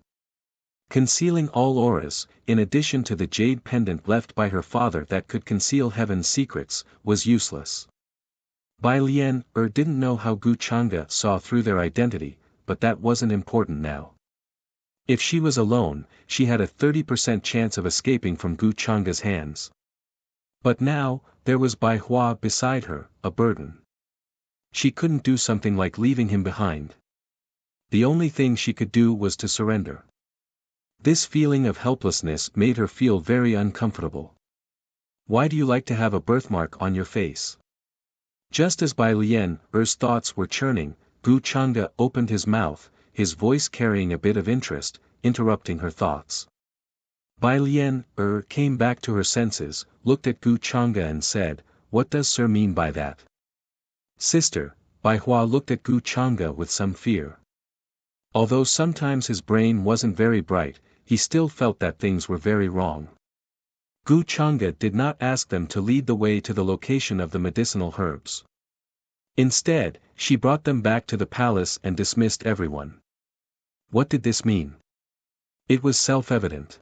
Concealing all auras, in addition to the jade pendant left by her father that could conceal heaven's secrets, was useless. Bai Lian, didn't know how Gu Chang'e saw through their identity, but that wasn't important now. If she was alone, she had a 30% chance of escaping from Gu Chang'e's hands. But now, there was Bai Hua beside her, a burden. She couldn't do something like leaving him behind. The only thing she could do was to surrender. This feeling of helplessness made her feel very uncomfortable. "Why do you like to have a birthmark on your face?" Just as Bai Lian's thoughts were churning, Gu Chang'e opened his mouth, his voice carrying a bit of interest, interrupting her thoughts. Bai Lian came back to her senses, looked at Gu Chang'e and said, "What does sir mean by that?" "Sister," Bai Hua looked at Gu Chang'e with some fear. Although sometimes his brain wasn't very bright, he still felt that things were very wrong. Gu Chang'e did not ask them to lead the way to the location of the medicinal herbs. Instead, she brought them back to the palace and dismissed everyone. What did this mean? It was self-evident.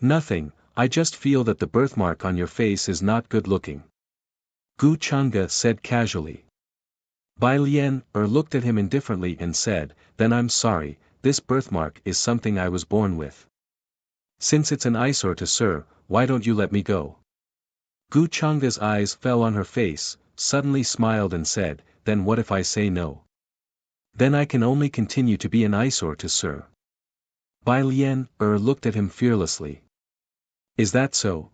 "Nothing, I just feel that the birthmark on your face is not good looking," Gu Chang'e said casually. Bai Lian looked at him indifferently and said, "Then I'm sorry, this birthmark is something I was born with. Since it's an eyesore to sir, why don't you let me go?" Gu Chang'e's eyes fell on her face, suddenly smiled and said, "Then what if I say no? Then I can only continue to be an eyesore to sir." Bai Lian looked at him fearlessly. "Is that so?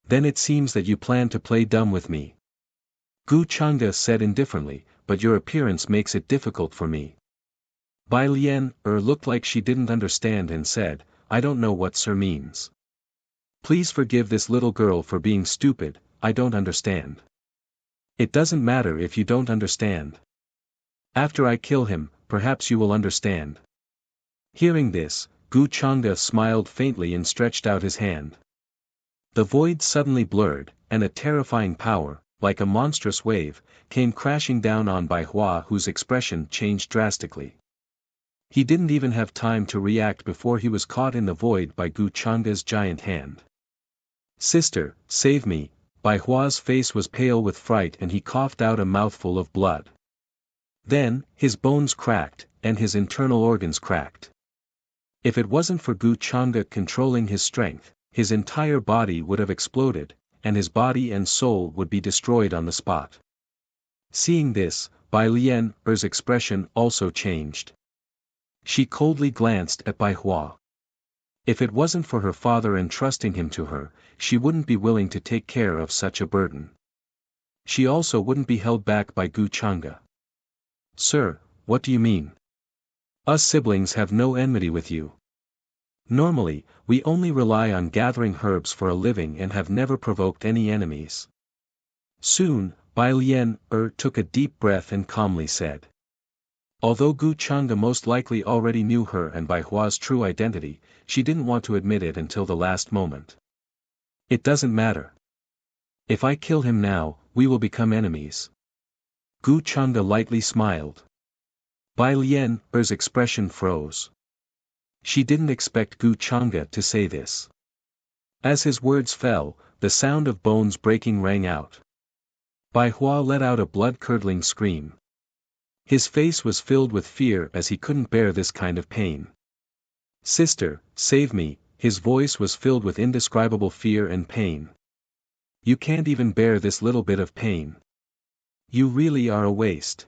Then it seems that you plan to play dumb with me." Gu Chang'e said indifferently, "But your appearance makes it difficult for me." Bai Lian looked like she didn't understand and said, "I don't know what sir means. Please forgive this little girl for being stupid, I don't understand." "It doesn't matter if you don't understand. After I kill him, perhaps you will understand." Hearing this, Gu Chang'e smiled faintly and stretched out his hand. The void suddenly blurred, and a terrifying power, like a monstrous wave, came crashing down on Bai Hua, whose expression changed drastically. He didn't even have time to react before he was caught in the void by Gu Chang'e's giant hand. "Sister, save me." Bai Hua's face was pale with fright and he coughed out a mouthful of blood. Then, his bones cracked, and his internal organs cracked. If it wasn't for Gu Chang'e controlling his strength, his entire body would have exploded, and his body and soul would be destroyed on the spot. Seeing this, Bai Lian's expression also changed. She coldly glanced at Bai Hua. If it wasn't for her father entrusting him to her, she wouldn't be willing to take care of such a burden. She also wouldn't be held back by Gu Chang'e. "Sir, what do you mean? Us siblings have no enmity with you. Normally, we only rely on gathering herbs for a living and have never provoked any enemies." Soon, Bai Lian took a deep breath and calmly said. Although Gu Chang'e most likely already knew her and Bai Hua's true identity, she didn't want to admit it until the last moment. "It doesn't matter. If I kill him now, we will become enemies." Gu Chang'e lightly smiled. Bai Lian's expression froze. She didn't expect Gu Chang'e to say this. As his words fell, the sound of bones breaking rang out. Bai Hua let out a blood-curdling scream. His face was filled with fear as he couldn't bear this kind of pain. "Sister, save me." His voice was filled with indescribable fear and pain. "You can't even bear this little bit of pain. You really are a waste."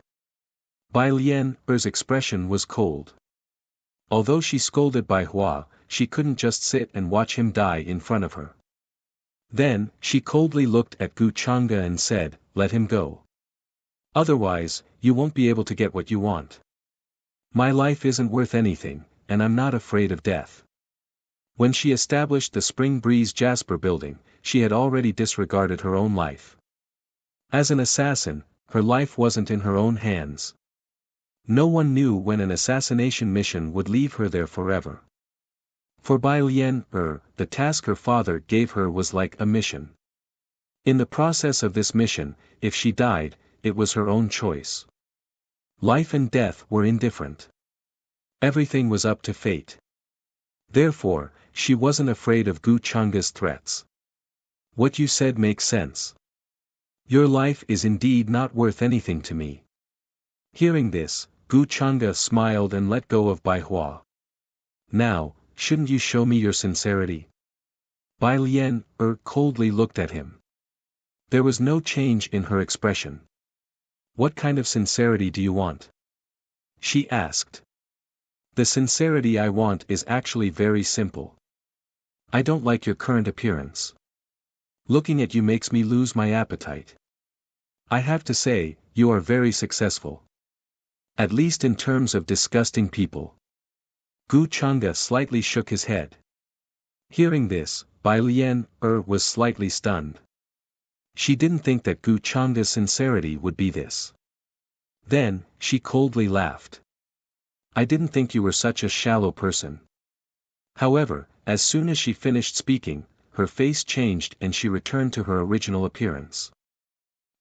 Bai Lian's expression was cold. Although she scolded Bai Hua, she couldn't just sit and watch him die in front of her. Then, she coldly looked at Gu Chang'e and said, "Let him go. Otherwise, you won't be able to get what you want. My life isn't worth anything, and I'm not afraid of death." When she established the Spring Breeze Jasper building, she had already disregarded her own life. As an assassin, her life wasn't in her own hands. No one knew when an assassination mission would leave her there forever. For Bai Lian, the task her father gave her was like a mission. In the process of this mission, if she died, it was her own choice. Life and death were indifferent. Everything was up to fate. Therefore, she wasn't afraid of Gu Chang'e's threats. "What you said makes sense. Your life is indeed not worth anything to me." Hearing this, Gu Chang'e smiled and let go of Bai Hua. "Now, shouldn't you show me your sincerity?" Bai Lian coldly looked at him. There was no change in her expression. "What kind of sincerity do you want?" she asked. "The sincerity I want is actually very simple. I don't like your current appearance. Looking at you makes me lose my appetite. I have to say, you are very successful. At least in terms of disgusting people." Gu Chang'e slightly shook his head. Hearing this, Bai Lian was slightly stunned. She didn't think that Gu Chang'e's sincerity would be this. Then, she coldly laughed. "I didn't think you were such a shallow person." However, as soon as she finished speaking, her face changed and she returned to her original appearance.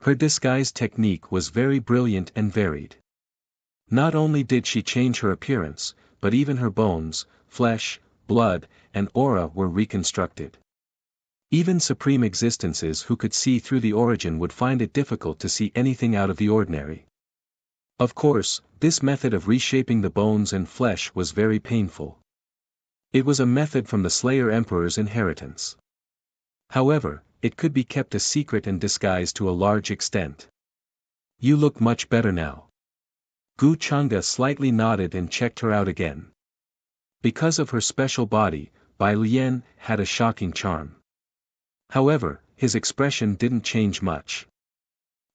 Her disguise technique was very brilliant and varied. Not only did she change her appearance, but even her bones, flesh, blood, and aura were reconstructed. Even supreme existences who could see through the origin would find it difficult to see anything out of the ordinary. Of course, this method of reshaping the bones and flesh was very painful. It was a method from the Slayer Emperor's inheritance. However, it could be kept a secret and disguised to a large extent. "You look much better now." Gu Chang'e slightly nodded and checked her out again. Because of her special body, Bai Lian had a shocking charm. However, his expression didn't change much.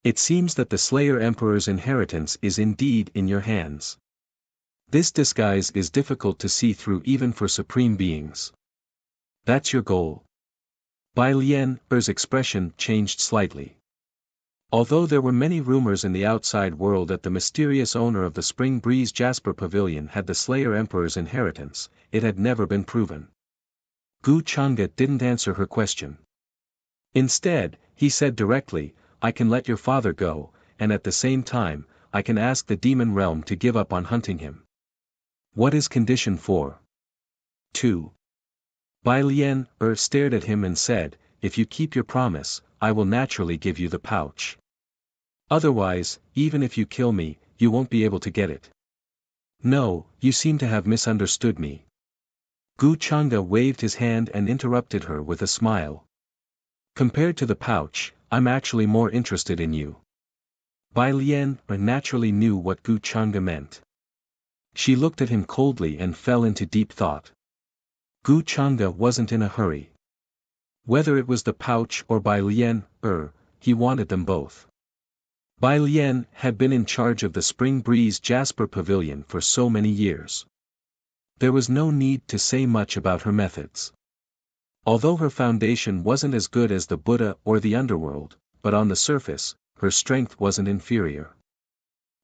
"It seems that the Slayer Emperor's inheritance is indeed in your hands. This disguise is difficult to see through even for supreme beings. That's your goal." Bai Lian's expression changed slightly. Although there were many rumors in the outside world that the mysterious owner of the Spring Breeze Jasper Pavilion had the Slayer Emperor's inheritance, it had never been proven. Gu Changa didn't answer her question. Instead, he said directly, I can let your father go, and at the same time, I can ask the demon realm to give up on hunting him. What is condition 4? 2. Bai Lian stared at him and said, if you keep your promise, I will naturally give you the pouch. Otherwise, even if you kill me, you won't be able to get it. No, you seem to have misunderstood me. Gu Changa waved his hand and interrupted her with a smile. Compared to the pouch, I'm actually more interested in you. Bai Lian naturally knew what Gu Changa meant. She looked at him coldly and fell into deep thought. Gu Changa wasn't in a hurry. Whether it was the pouch or Bai Lian, he wanted them both. Bai Lian had been in charge of the Spring Breeze Jasper Pavilion for so many years. There was no need to say much about her methods. Although her foundation wasn't as good as the Buddha or the underworld, but on the surface, her strength wasn't inferior.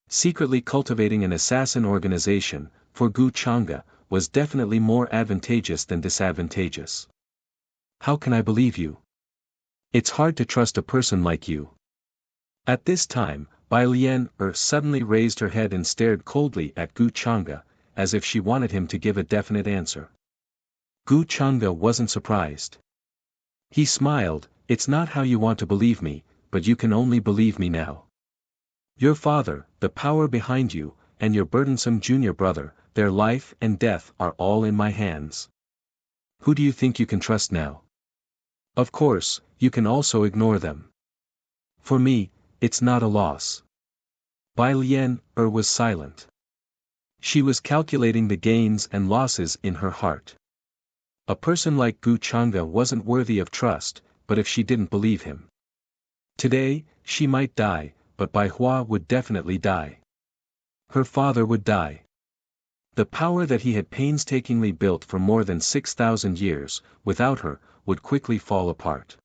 Secretly cultivating an assassin organization, for Gu Changa, was definitely more advantageous than disadvantageous. How can I believe you? It's hard to trust a person like you. At this time, Bai Lian suddenly raised her head and stared coldly at Gu Changa, as if she wanted him to give a definite answer. Gu Changa wasn't surprised. He smiled, it's not how you want to believe me, but you can only believe me now. Your father, the power behind you, and your burdensome junior brother, their life and death are all in my hands. Who do you think you can trust now? Of course, you can also ignore them. For me, it's not a loss. Bai Lian was silent. She was calculating the gains and losses in her heart. A person like Gu Changa wasn't worthy of trust, but if she didn't believe him. Today, she might die, but Bai Hua would definitely die. Her father would die. The power that he had painstakingly built for more than 6,000 years, without her, would quickly fall apart.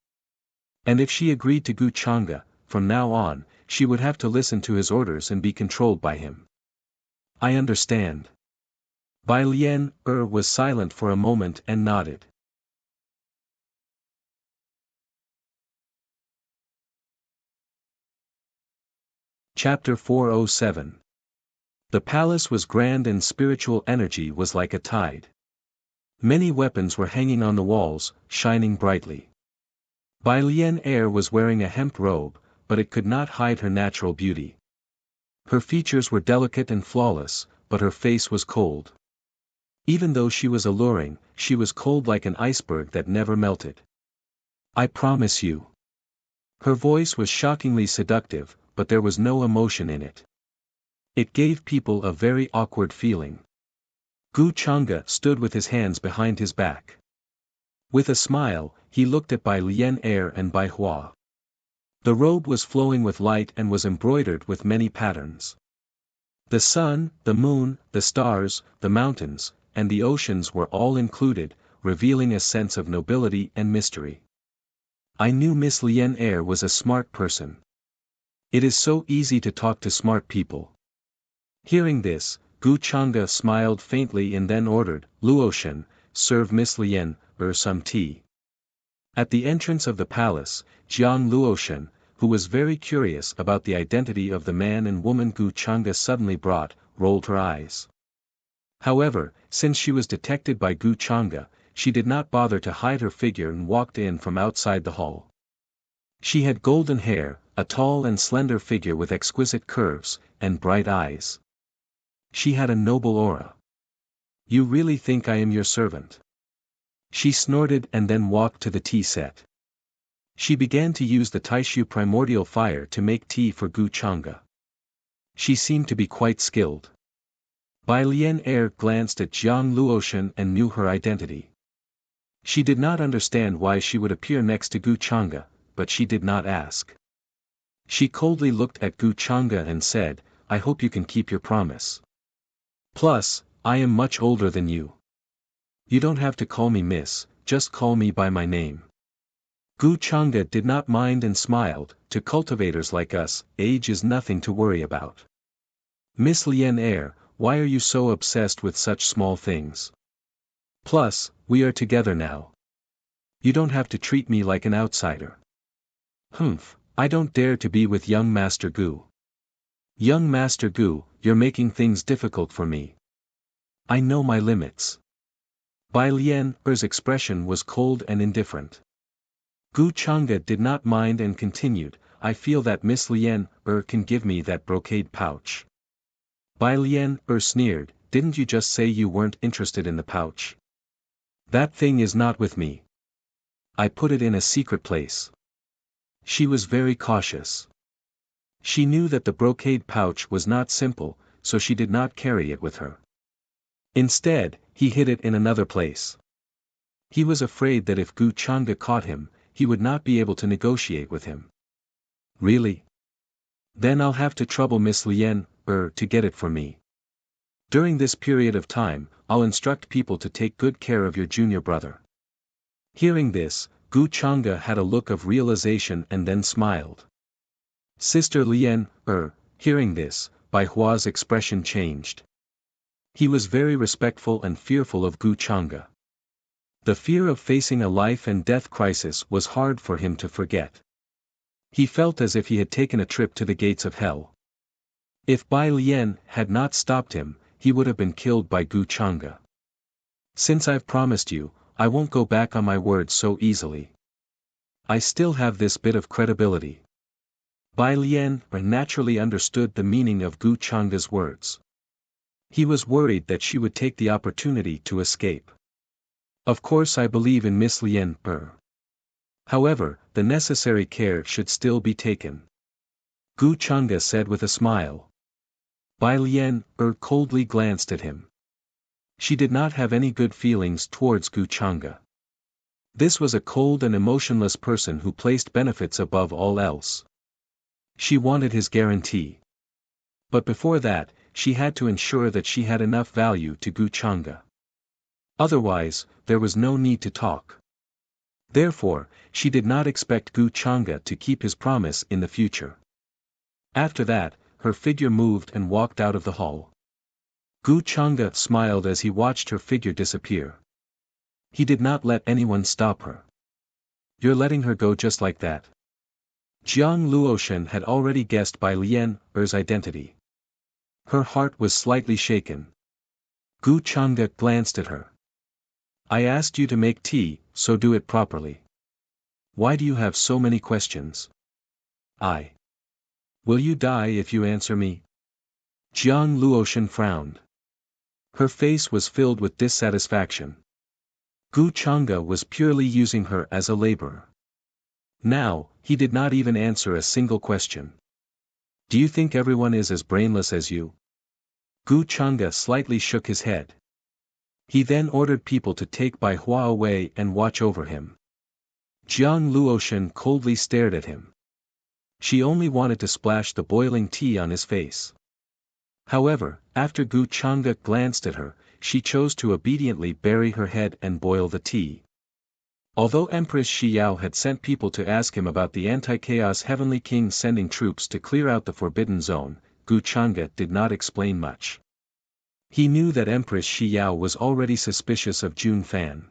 And if she agreed to Gu Changa, from now on, she would have to listen to his orders and be controlled by him. I understand. Bai Lian was silent for a moment and nodded. Chapter 407. The palace was grand and spiritual energy was like a tide. Many weapons were hanging on the walls, shining brightly. Bai Lian was wearing a hemp robe, but it could not hide her natural beauty. Her features were delicate and flawless, but her face was cold. Even though she was alluring, she was cold like an iceberg that never melted. I promise you. Her voice was shockingly seductive, but there was no emotion in it. It gave people a very awkward feeling. Gu Changa stood with his hands behind his back. With a smile, he looked at Bai Lian and Bai Hua. The robe was flowing with light and was embroidered with many patterns. The sun, the moon, the stars, the mountains, and the oceans were all included, revealing a sense of nobility and mystery. I knew Miss Lian was a smart person. It is so easy to talk to smart people. Hearing this, Gu Changa smiled faintly and then ordered, Luoshan, serve Miss Lian some tea. At the entrance of the palace, Jiang Luoshan, who was very curious about the identity of the man and woman Gu Changa suddenly brought, rolled her eyes. However, since she was detected by Gu Changa, she did not bother to hide her figure and walked in from outside the hall. She had golden hair, a tall and slender figure with exquisite curves, and bright eyes. She had a noble aura. You really think I am your servant? She snorted and then walked to the tea set. She began to use the Taishu primordial fire to make tea for Gu Changa. She seemed to be quite skilled. Bai Lian glanced at Jiang Luoshan and knew her identity. She did not understand why she would appear next to Gu Changa, but she did not ask. She coldly looked at Gu Changa and said, I hope you can keep your promise. Plus, I am much older than you. You don't have to call me miss, just call me by my name. Gu Chang'e did not mind and smiled, to cultivators like us, age is nothing to worry about. Miss Lien Er, why are you so obsessed with such small things? Plus, we are together now. You don't have to treat me like an outsider. Humph, I don't dare to be with young Master Gu. Young Master Gu, you're making things difficult for me. I know my limits. Bai Lien Er's expression was cold and indifferent. Gu Chang'e did not mind and continued, I feel that Miss Lien Er can give me that brocade pouch. Bai Lien Er sneered, didn't you just say you weren't interested in the pouch? That thing is not with me. I put it in a secret place. She was very cautious. She knew that the brocade pouch was not simple, so she did not carry it with her. Instead, he hid it in another place. He was afraid that if Gu Chang'e caught him, he would not be able to negotiate with him. Really? Then I'll have to trouble Miss Lien Er to get it for me. During this period of time, I'll instruct people to take good care of your junior brother. Hearing this, Gu Chang'e had a look of realization and then smiled. Sister Lien Er, hearing this, Bai Hua's expression changed. He was very respectful and fearful of Gu Chang'e. The fear of facing a life and death crisis was hard for him to forget. He felt as if he had taken a trip to the gates of hell. If Bai Lien had not stopped him, he would have been killed by Gu Chang'e. Since I've promised you, I won't go back on my word so easily. I still have this bit of credibility. Bai Lien naturally understood the meaning of Gu Chang'e's words. He was worried that she would take the opportunity to escape. Of course I believe in Miss Lien Er. However, the necessary care should still be taken. Gu Chang'e said with a smile. Bai Lien Er coldly glanced at him. She did not have any good feelings towards Gu Chang'e. This was a cold and emotionless person who placed benefits above all else. She wanted his guarantee. But before that, she had to ensure that she had enough value to Gu Chang'e. Otherwise, there was no need to talk. Therefore, she did not expect Gu Chang'e to keep his promise in the future. After that, her figure moved and walked out of the hall. Gu Chang'e smiled as he watched her figure disappear. He did not let anyone stop her. You're letting her go just like that? Jiang Luoshan had already guessed Bai Lien Er's identity. Her heart was slightly shaken. Gu Chang'e glanced at her. I asked you to make tea, so do it properly. Why do you have so many questions? Will you die if you answer me? Jiang Luoshan frowned. Her face was filled with dissatisfaction. Gu Chang'e was purely using her as a laborer. Now, he did not even answer a single question. Do you think everyone is as brainless as you? Gu Chang'e slightly shook his head. He then ordered people to take Bai Hua away and watch over him. Jiang Luoshan coldly stared at him. She only wanted to splash the boiling tea on his face. However, after Gu Chang'e glanced at her, she chose to obediently bury her head and boil the tea. Although Empress Shi Yao had sent people to ask him about the anti-chaos Heavenly King sending troops to clear out the Forbidden Zone, Gu Chang'e did not explain much. He knew that Empress Shi Yao was already suspicious of Jun Fan.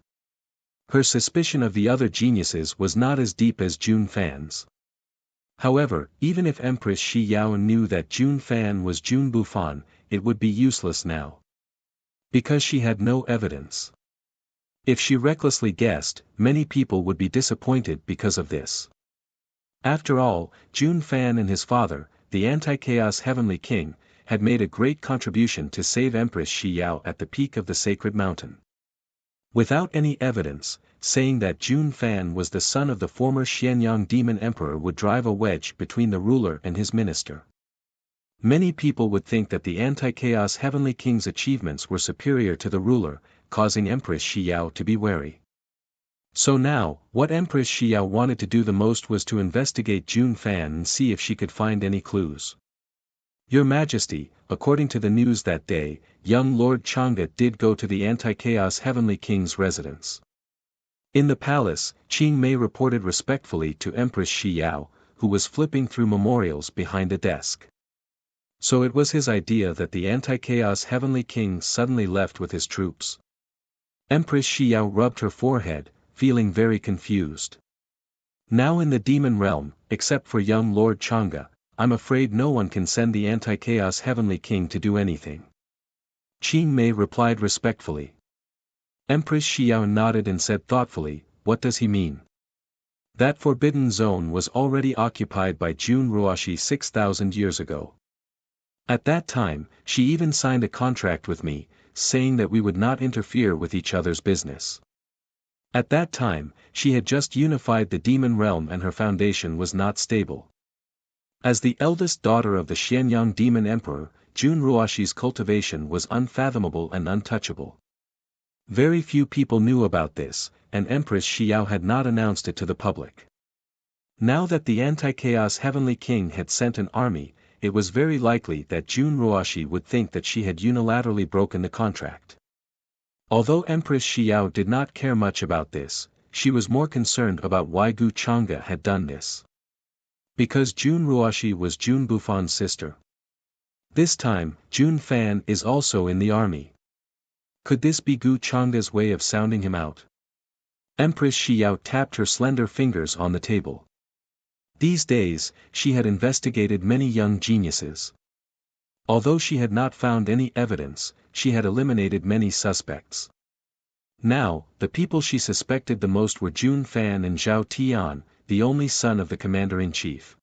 Her suspicion of the other geniuses was not as deep as Jun Fan's. However, even if Empress Shi Yao knew that Jun Fan was Jun Bufan, it would be useless now. Because she had no evidence. If she recklessly guessed, many people would be disappointed because of this. After all, Jun Fan and his father, the anti-chaos Heavenly King, had made a great contribution to save Empress Shi Yao at the peak of the sacred mountain. Without any evidence, saying that Jun Fan was the son of the former Xianyang demon emperor would drive a wedge between the ruler and his minister. Many people would think that the anti-chaos Heavenly King's achievements were superior to the ruler, causing Empress Shi Yao to be wary. So now, what Empress Shi Yao wanted to do the most was to investigate Jun Fan and see if she could find any clues. Your Majesty, according to the news that day, young Lord Chang'e did go to the anti-chaos Heavenly King's residence. In the palace, Qing Mei reported respectfully to Empress Shi Yao, who was flipping through memorials behind a desk. So it was his idea that the anti-chaos heavenly king suddenly left with his troops. Empress Shi Yao rubbed her forehead, feeling very confused. Now in the demon realm, except for young Lord Chang'e, I'm afraid no one can send the anti-chaos heavenly king to do anything. Qing Mei replied respectfully. Empress Shi Yao nodded and said thoughtfully, what does he mean? That forbidden zone was already occupied by Jun Ruoshi 6,000 years ago. At that time, she even signed a contract with me, saying that we would not interfere with each other's business. At that time, she had just unified the demon realm and her foundation was not stable. As the eldest daughter of the Xianyang demon emperor, Jun Ruoshi's cultivation was unfathomable and untouchable. Very few people knew about this, and Empress Shi Yao had not announced it to the public. Now that the anti-chaos heavenly king had sent an army, it was very likely that Jun Ruoshi would think that she had unilaterally broken the contract. Although Empress Shi Yao did not care much about this, she was more concerned about why Gu Chang'e had done this. Because Jun Ruoshi was Jun Bufan's sister. This time, Jun Fan is also in the army. Could this be Gu Chang'e's way of sounding him out? Empress Shi Yao tapped her slender fingers on the table. These days, she had investigated many young geniuses. Although she had not found any evidence, she had eliminated many suspects. Now, the people she suspected the most were Jun Fan and Zhao Tian, the only son of the commander-in-chief.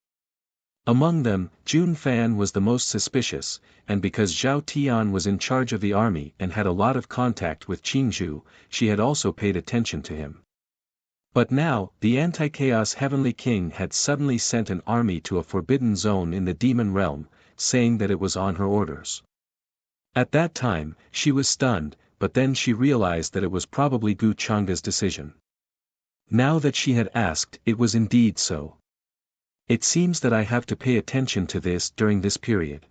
Among them, Jun Fan was the most suspicious, and because Zhao Tian was in charge of the army and had a lot of contact with Qingzhou, she had also paid attention to him. But now, the anti-chaos heavenly king had suddenly sent an army to a forbidden zone in the demon realm, saying that it was on her orders. At that time, she was stunned, but then she realized that it was probably Gu Chang'e's decision. Now that she had asked, it was indeed so. It seems that I have to pay attention to this during this period.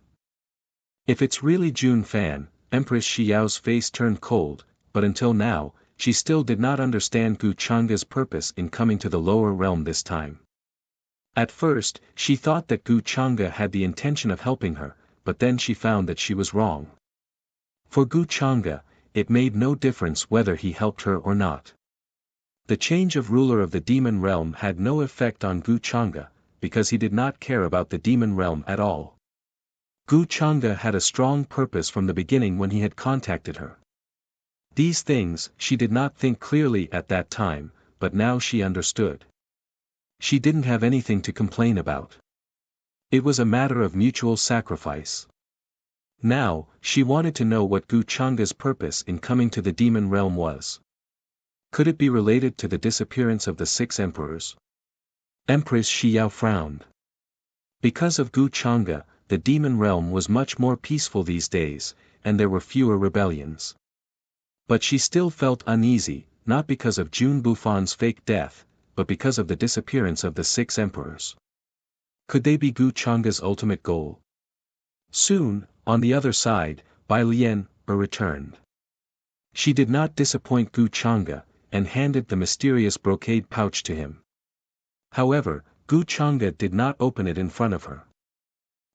If it's really Jun Fan, Empress Shi Yao's face turned cold, but until now, she still did not understand Gu Chang'e's purpose in coming to the lower realm this time. At first, she thought that Gu Chang'e had the intention of helping her, but then she found that she was wrong. For Gu Chang'e, it made no difference whether he helped her or not. The change of ruler of the demon realm had no effect on Gu Chang'e, because he did not care about the demon realm at all. Gu Chang'e had a strong purpose from the beginning when he had contacted her. These things she did not think clearly at that time, but now she understood. She didn't have anything to complain about. It was a matter of mutual sacrifice. Now, she wanted to know what Gu Chang'e's purpose in coming to the demon realm was. Could it be related to the disappearance of the 6 emperors? Empress Shi Yao frowned. Because of Gu Chang'e, the demon realm was much more peaceful these days, and there were fewer rebellions. But she still felt uneasy, not because of Jun Bufan's fake death, but because of the disappearance of the 6 emperors. Could they be Gu Chang'e's ultimate goal? Soon, on the other side, Bai Lian returned. She did not disappoint Gu Chang'e, and handed the mysterious brocade pouch to him. However, Gu Chang'e did not open it in front of her.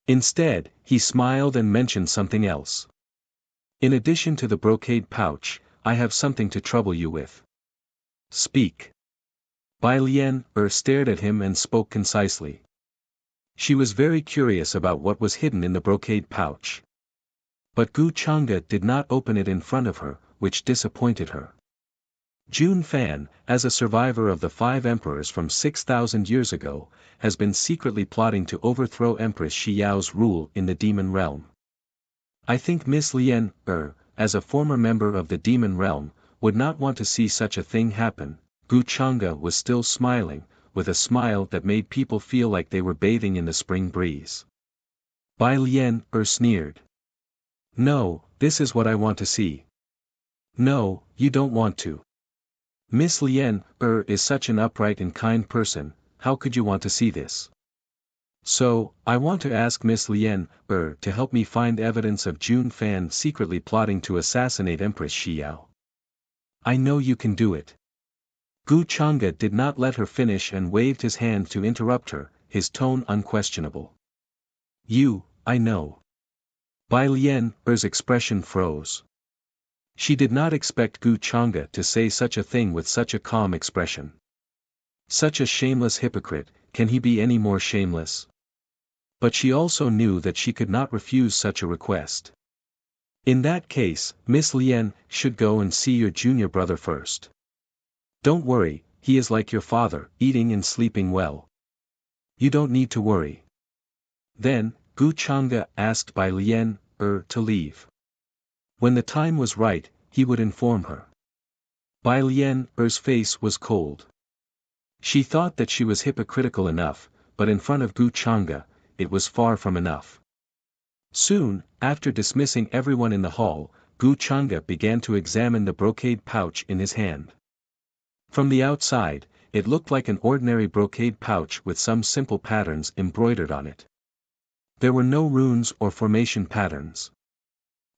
Instead, he smiled and mentioned something else. In addition to the brocade pouch, I have something to trouble you with. Speak. Bai Lian stared at him and spoke concisely. She was very curious about what was hidden in the brocade pouch. But Gu Chang'e did not open it in front of her, which disappointed her. Jun Fan, as a survivor of the 5 emperors from 6,000 years ago, has been secretly plotting to overthrow Empress Shi Yao's rule in the demon realm. I think Miss Lian, as a former member of the demon realm, would not want to see such a thing happen. Gu Chang'e was still smiling, with a smile that made people feel like they were bathing in the spring breeze. Bai Lian sneered. No, this is what I want to see. No, you don't want to. Miss Lian is such an upright and kind person, how could you want to see this? So, I want to ask Miss Lian to help me find evidence of Jun Fan secretly plotting to assassinate Empress Shi Yao. I know you can do it. Gu Chang'e did not let her finish and waved his hand to interrupt her, his tone unquestionable. I know. Bai Lian's expression froze. She did not expect Gu Chang'e to say such a thing with such a calm expression. Such a shameless hypocrite, can he be any more shameless? But she also knew that she could not refuse such a request. In that case, Miss Lian should go and see your junior brother first. Don't worry, he is like your father, eating and sleeping well. You don't need to worry. Then, Gu Chang'e asked Bai Lian to leave. When the time was right, he would inform her. Bai Lian's face was cold. She thought that she was hypocritical enough, but in front of Gu Chang'e, it was far from enough. Soon, after dismissing everyone in the hall, Gu Chang'e began to examine the brocade pouch in his hand. From the outside, it looked like an ordinary brocade pouch with some simple patterns embroidered on it. There were no runes or formation patterns.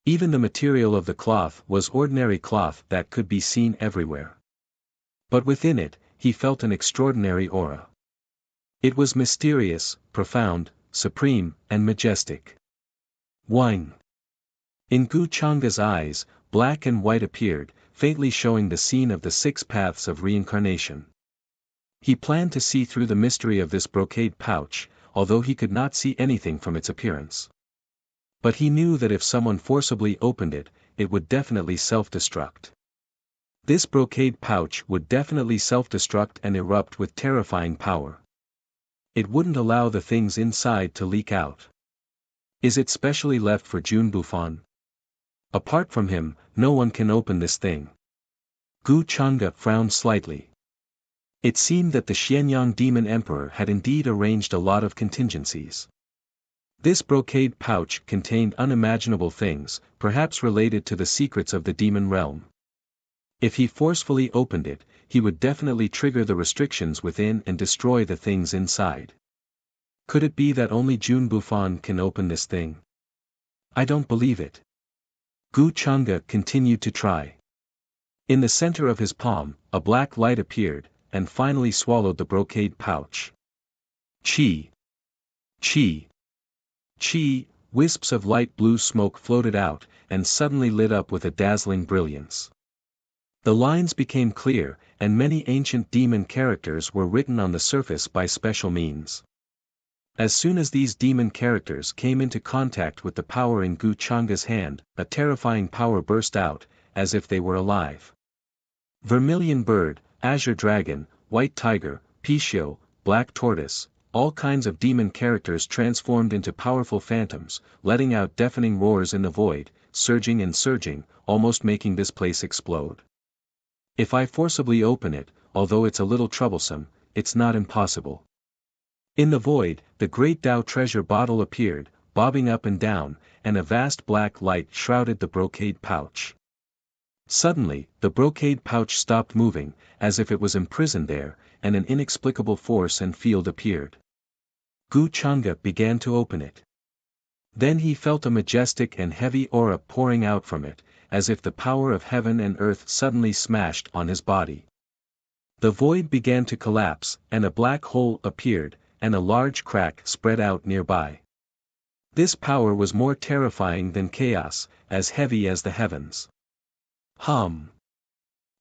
Even the material of the cloth was ordinary cloth that could be seen everywhere. But within it, he felt an extraordinary aura. It was mysterious, profound, supreme, and majestic. Wine. In Gu Chang'e's eyes, black and white appeared, faintly showing the scene of the 6 paths of reincarnation. He planned to see through the mystery of this brocade pouch, although he could not see anything from its appearance. But he knew that if someone forcibly opened it, it would definitely self-destruct. This brocade pouch would definitely self-destruct and erupt with terrifying power. It wouldn't allow the things inside to leak out. Is it specially left for Jun Bufan? Apart from him, no one can open this thing. Gu Chang'e frowned slightly. It seemed that the Xianyang Demon Emperor had indeed arranged a lot of contingencies. This brocade pouch contained unimaginable things, perhaps related to the secrets of the demon realm. If he forcefully opened it, he would definitely trigger the restrictions within and destroy the things inside. Could it be that only Jun Bufan can open this thing? I don't believe it. Gu Chang'e continued to try. In the center of his palm, a black light appeared, and finally swallowed the brocade pouch. Chi! Chi! Chi! Wisps of light blue smoke floated out, and suddenly lit up with a dazzling brilliance. The lines became clear, and many ancient demon characters were written on the surface by special means. As soon as these demon characters came into contact with the power in Gu Chang'e's hand, a terrifying power burst out, as if they were alive. Vermilion bird, azure dragon, white tiger, Pishio, black tortoise, all kinds of demon characters transformed into powerful phantoms, letting out deafening roars in the void, surging and surging, almost making this place explode. If I forcibly open it, although it's a little troublesome, it's not impossible. In the void, the great Tao treasure bottle appeared, bobbing up and down, and a vast black light shrouded the brocade pouch. Suddenly, the brocade pouch stopped moving, as if it was imprisoned there, and an inexplicable force and field appeared. Gu Chang'e began to open it. Then he felt a majestic and heavy aura pouring out from it, as if the power of heaven and earth suddenly smashed on his body. The void began to collapse, and a black hole appeared, and a large crack spread out nearby. This power was more terrifying than chaos, as heavy as the heavens.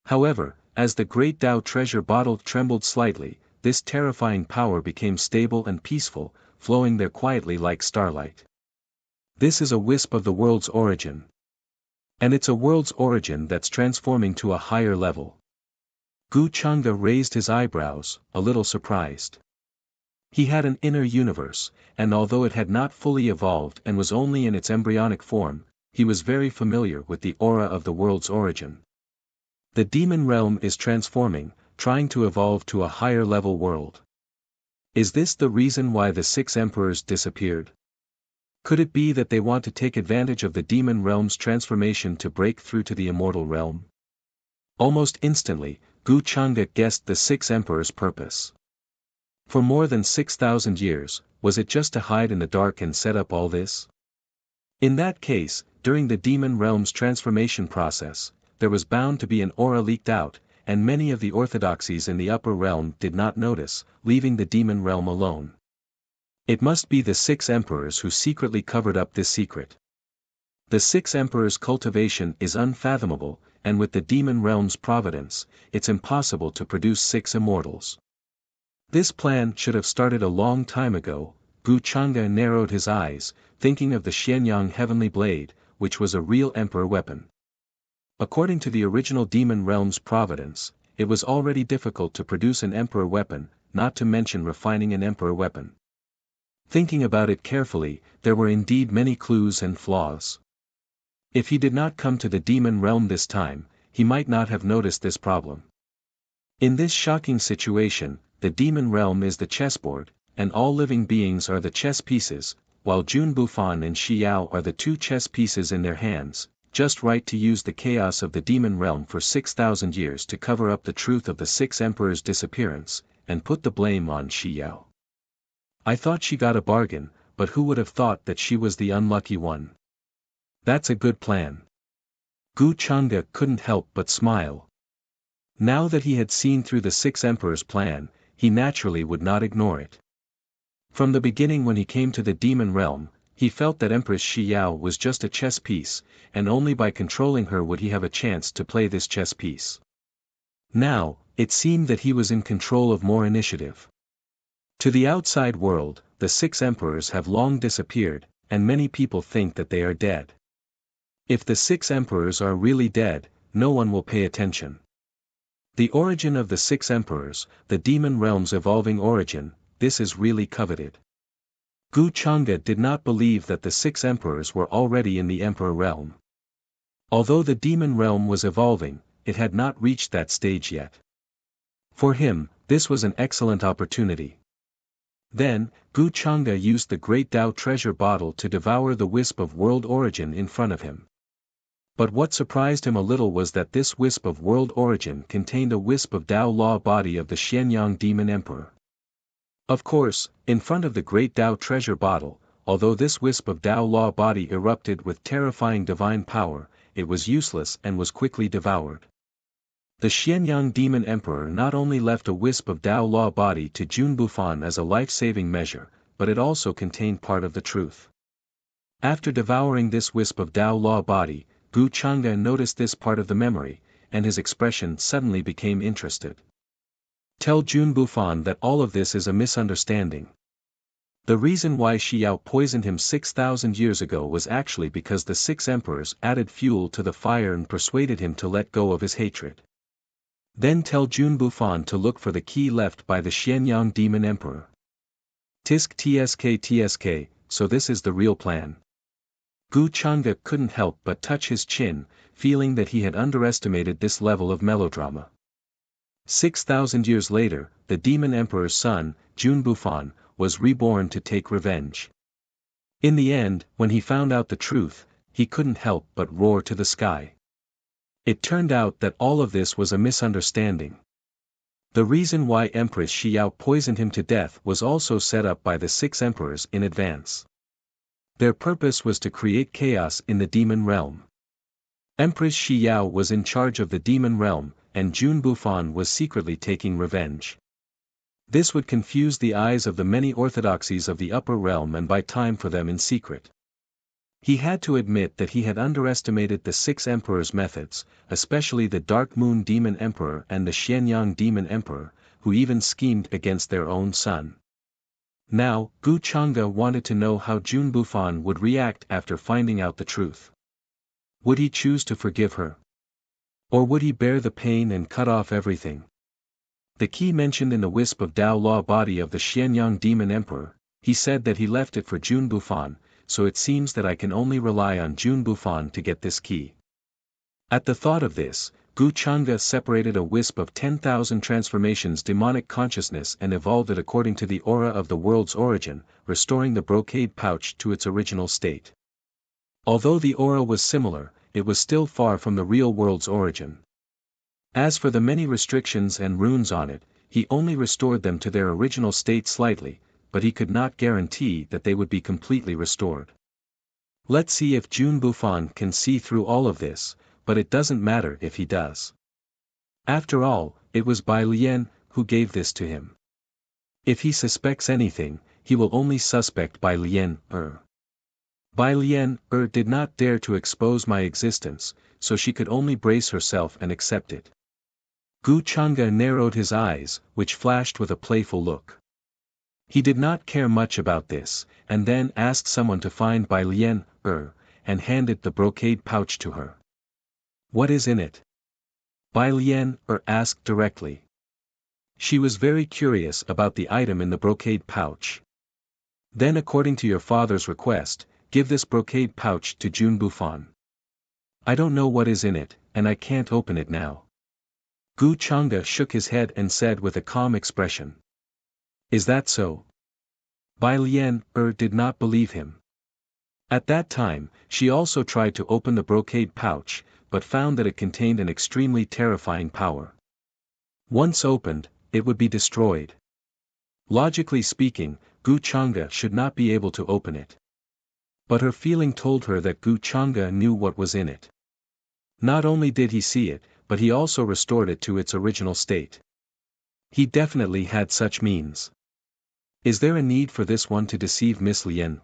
However, as the great Tao treasure bottle trembled slightly, this terrifying power became stable and peaceful, flowing there quietly like starlight. This is a wisp of the world's origin. And it's a world's origin that's transforming to a higher level. Gu Chang'e raised his eyebrows, a little surprised. He had an inner universe, and although it had not fully evolved and was only in its embryonic form, he was very familiar with the aura of the world's origin. The demon realm is transforming, trying to evolve to a higher level world. Is this the reason why the 6 emperors disappeared? Could it be that they want to take advantage of the demon realm's transformation to break through to the immortal realm? Almost instantly, Gu Chang'e guessed the 6 emperors' purpose. For more than 6,000 years, was it just to hide in the dark and set up all this? In that case, during the demon realm's transformation process, there was bound to be an aura leaked out, and many of the orthodoxies in the upper realm did not notice, leaving the demon realm alone. It must be the 6 emperors who secretly covered up this secret. The 6 emperors' cultivation is unfathomable, and with the demon realm's providence, it's impossible to produce 6 immortals. This plan should have started a long time ago. Gu Chang'e narrowed his eyes, thinking of the Xianyang heavenly blade, which was a real emperor weapon. According to the original demon realm's providence, it was already difficult to produce an emperor weapon, not to mention refining an emperor weapon. Thinking about it carefully, there were indeed many clues and flaws. If he did not come to the demon realm this time, he might not have noticed this problem. In this shocking situation, the demon realm is the chessboard, and all living beings are the chess pieces, while Jun Bufan and Shi Yao are the 2 chess pieces in their hands, just right to use the chaos of the demon realm for 6,000 years to cover up the truth of the 6 emperors' disappearance, and put the blame on Shi Yao. I thought she got a bargain, but who would have thought that she was the unlucky one? That's a good plan. Gu Chang'e couldn't help but smile. Now that he had seen through the 6 emperors' plan, he naturally would not ignore it. From the beginning when he came to the demon realm, he felt that Empress Shi Yao was just a chess piece, and only by controlling her would he have a chance to play this chess piece. Now, it seemed that he was in control of more initiative. To the outside world, the 6 emperors have long disappeared, and many people think that they are dead. If the 6 emperors are really dead, no one will pay attention. The origin of the 6 emperors, the demon realm's evolving origin, this is really coveted. Gu Chang'e did not believe that the 6 emperors were already in the emperor realm. Although the demon realm was evolving, it had not reached that stage yet. For him, this was an excellent opportunity. Then, Gu Chang'e used the great Tao treasure bottle to devour the wisp of world origin in front of him. But what surprised him a little was that this wisp of world origin contained a wisp of Tao law body of the Xianyang demon emperor. Of course, in front of the great Tao treasure bottle, although this wisp of Tao law body erupted with terrifying divine power, it was useless and was quickly devoured. The Xianyang demon emperor not only left a wisp of Tao law body to Jun Bufan as a life-saving measure, but it also contained part of the truth. After devouring this wisp of Tao law body, Gu Chang'e noticed this part of the memory, and his expression suddenly became interested. Tell Jun Bufan that all of this is a misunderstanding. The reason why Shi Yao poisoned him 6,000 years ago was actually because the 6 emperors added fuel to the fire and persuaded him to let go of his hatred. Then tell Jun Bufan to look for the key left by the Xianyang demon emperor. Tisk tsk, so this is the real plan. Gu Chang'e couldn't help but touch his chin, feeling that he had underestimated this level of melodrama. 6,000 years later, the demon emperor's son, Jun Bufan, was reborn to take revenge. In the end, when he found out the truth, he couldn't help but roar to the sky. It turned out that all of this was a misunderstanding. The reason why Empress Shi Yao poisoned him to death was also set up by the 6 emperors in advance. Their purpose was to create chaos in the demon realm. Empress Shi Yao was in charge of the demon realm, and Jun Bufan was secretly taking revenge. This would confuse the eyes of the many orthodoxies of the upper realm and buy time for them in secret. He had to admit that he had underestimated the 6 emperors' methods, especially the Dark Moon Demon Emperor and the Xianyang Demon Emperor, who even schemed against their own son. Now, Gu Chang'e wanted to know how Jun Bufan would react after finding out the truth. Would he choose to forgive her? Or would he bear the pain and cut off everything? The key mentioned in the wisp of Tao law body of the Xianyang Demon Emperor, he said that he left it for Jun Bufan, so it seems that I can only rely on Jun Bufan to get this key. At the thought of this, Gu Chang'e separated a wisp of 10,000 transformations demonic consciousness and evolved it according to the aura of the world's origin, restoring the brocade pouch to its original state. Although the aura was similar, it was still far from the real world's origin. As for the many restrictions and runes on it, he only restored them to their original state slightly, but he could not guarantee that they would be completely restored. Let's see if Jun Bufan can see through all of this, but it doesn't matter if he does. After all, it was Bai Lian who gave this to him. If he suspects anything, he will only suspect Bai Lian. Bai Lian did not dare to expose my existence, so she could only brace herself and accept it. Gu Chang'e narrowed his eyes, which flashed with a playful look. He did not care much about this, and then asked someone to find Bai Lian, and handed the brocade pouch to her. What is in it? Bai Lian, asked directly. She was very curious about the item in the brocade pouch. Then, according to your father's request, give this brocade pouch to Jun Bufan. I don't know what is in it, and I can't open it now. Gu Chang'e shook his head and said with a calm expression. Is that so? Bai Lian, did not believe him. At that time, she also tried to open the brocade pouch, but found that it contained an extremely terrifying power. Once opened, it would be destroyed. Logically speaking, Gu Chang'e should not be able to open it. But her feeling told her that Gu Chang'e knew what was in it. Not only did he see it, but he also restored it to its original state. He definitely had such means. Is there a need for this one to deceive Miss Lian,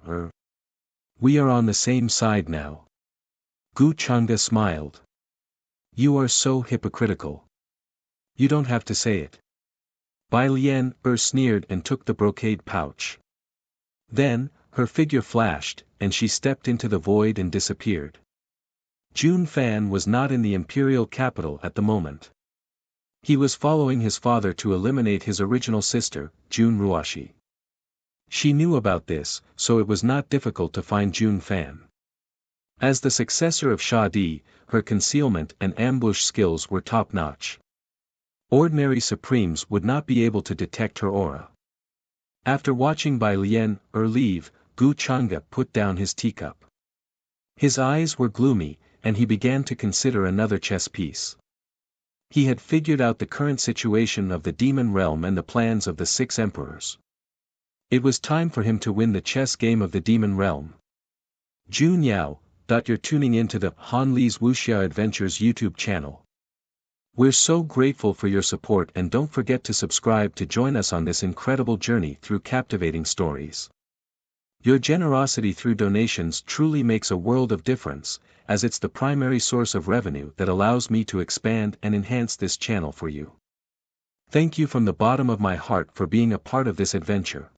We are on the same side now. Gu Chang'e smiled. You are so hypocritical. You don't have to say it. Bai Lian, sneered and took the brocade pouch. Then, her figure flashed, and she stepped into the void and disappeared. Jun Fan was not in the imperial capital at the moment. He was following his father to eliminate his original sister, Jun Ruoshi. She knew about this, so it was not difficult to find Jun Fan. As the successor of Sha Di, her concealment and ambush skills were top-notch. Ordinary Supremes would not be able to detect her aura. After watching Bai Lian, leave, Gu Chang'e put down his teacup. His eyes were gloomy, and he began to consider another chess piece. He had figured out the current situation of the demon realm and the plans of the 6 emperors. It was time for him to win the chess game of the demon realm. Jun Yao, you're tuning into the Han Li's Wuxia Adventures YouTube channel. We're so grateful for your support, and don't forget to subscribe to join us on this incredible journey through captivating stories. Your generosity through donations truly makes a world of difference, as it's the primary source of revenue that allows me to expand and enhance this channel for you. Thank you from the bottom of my heart for being a part of this adventure.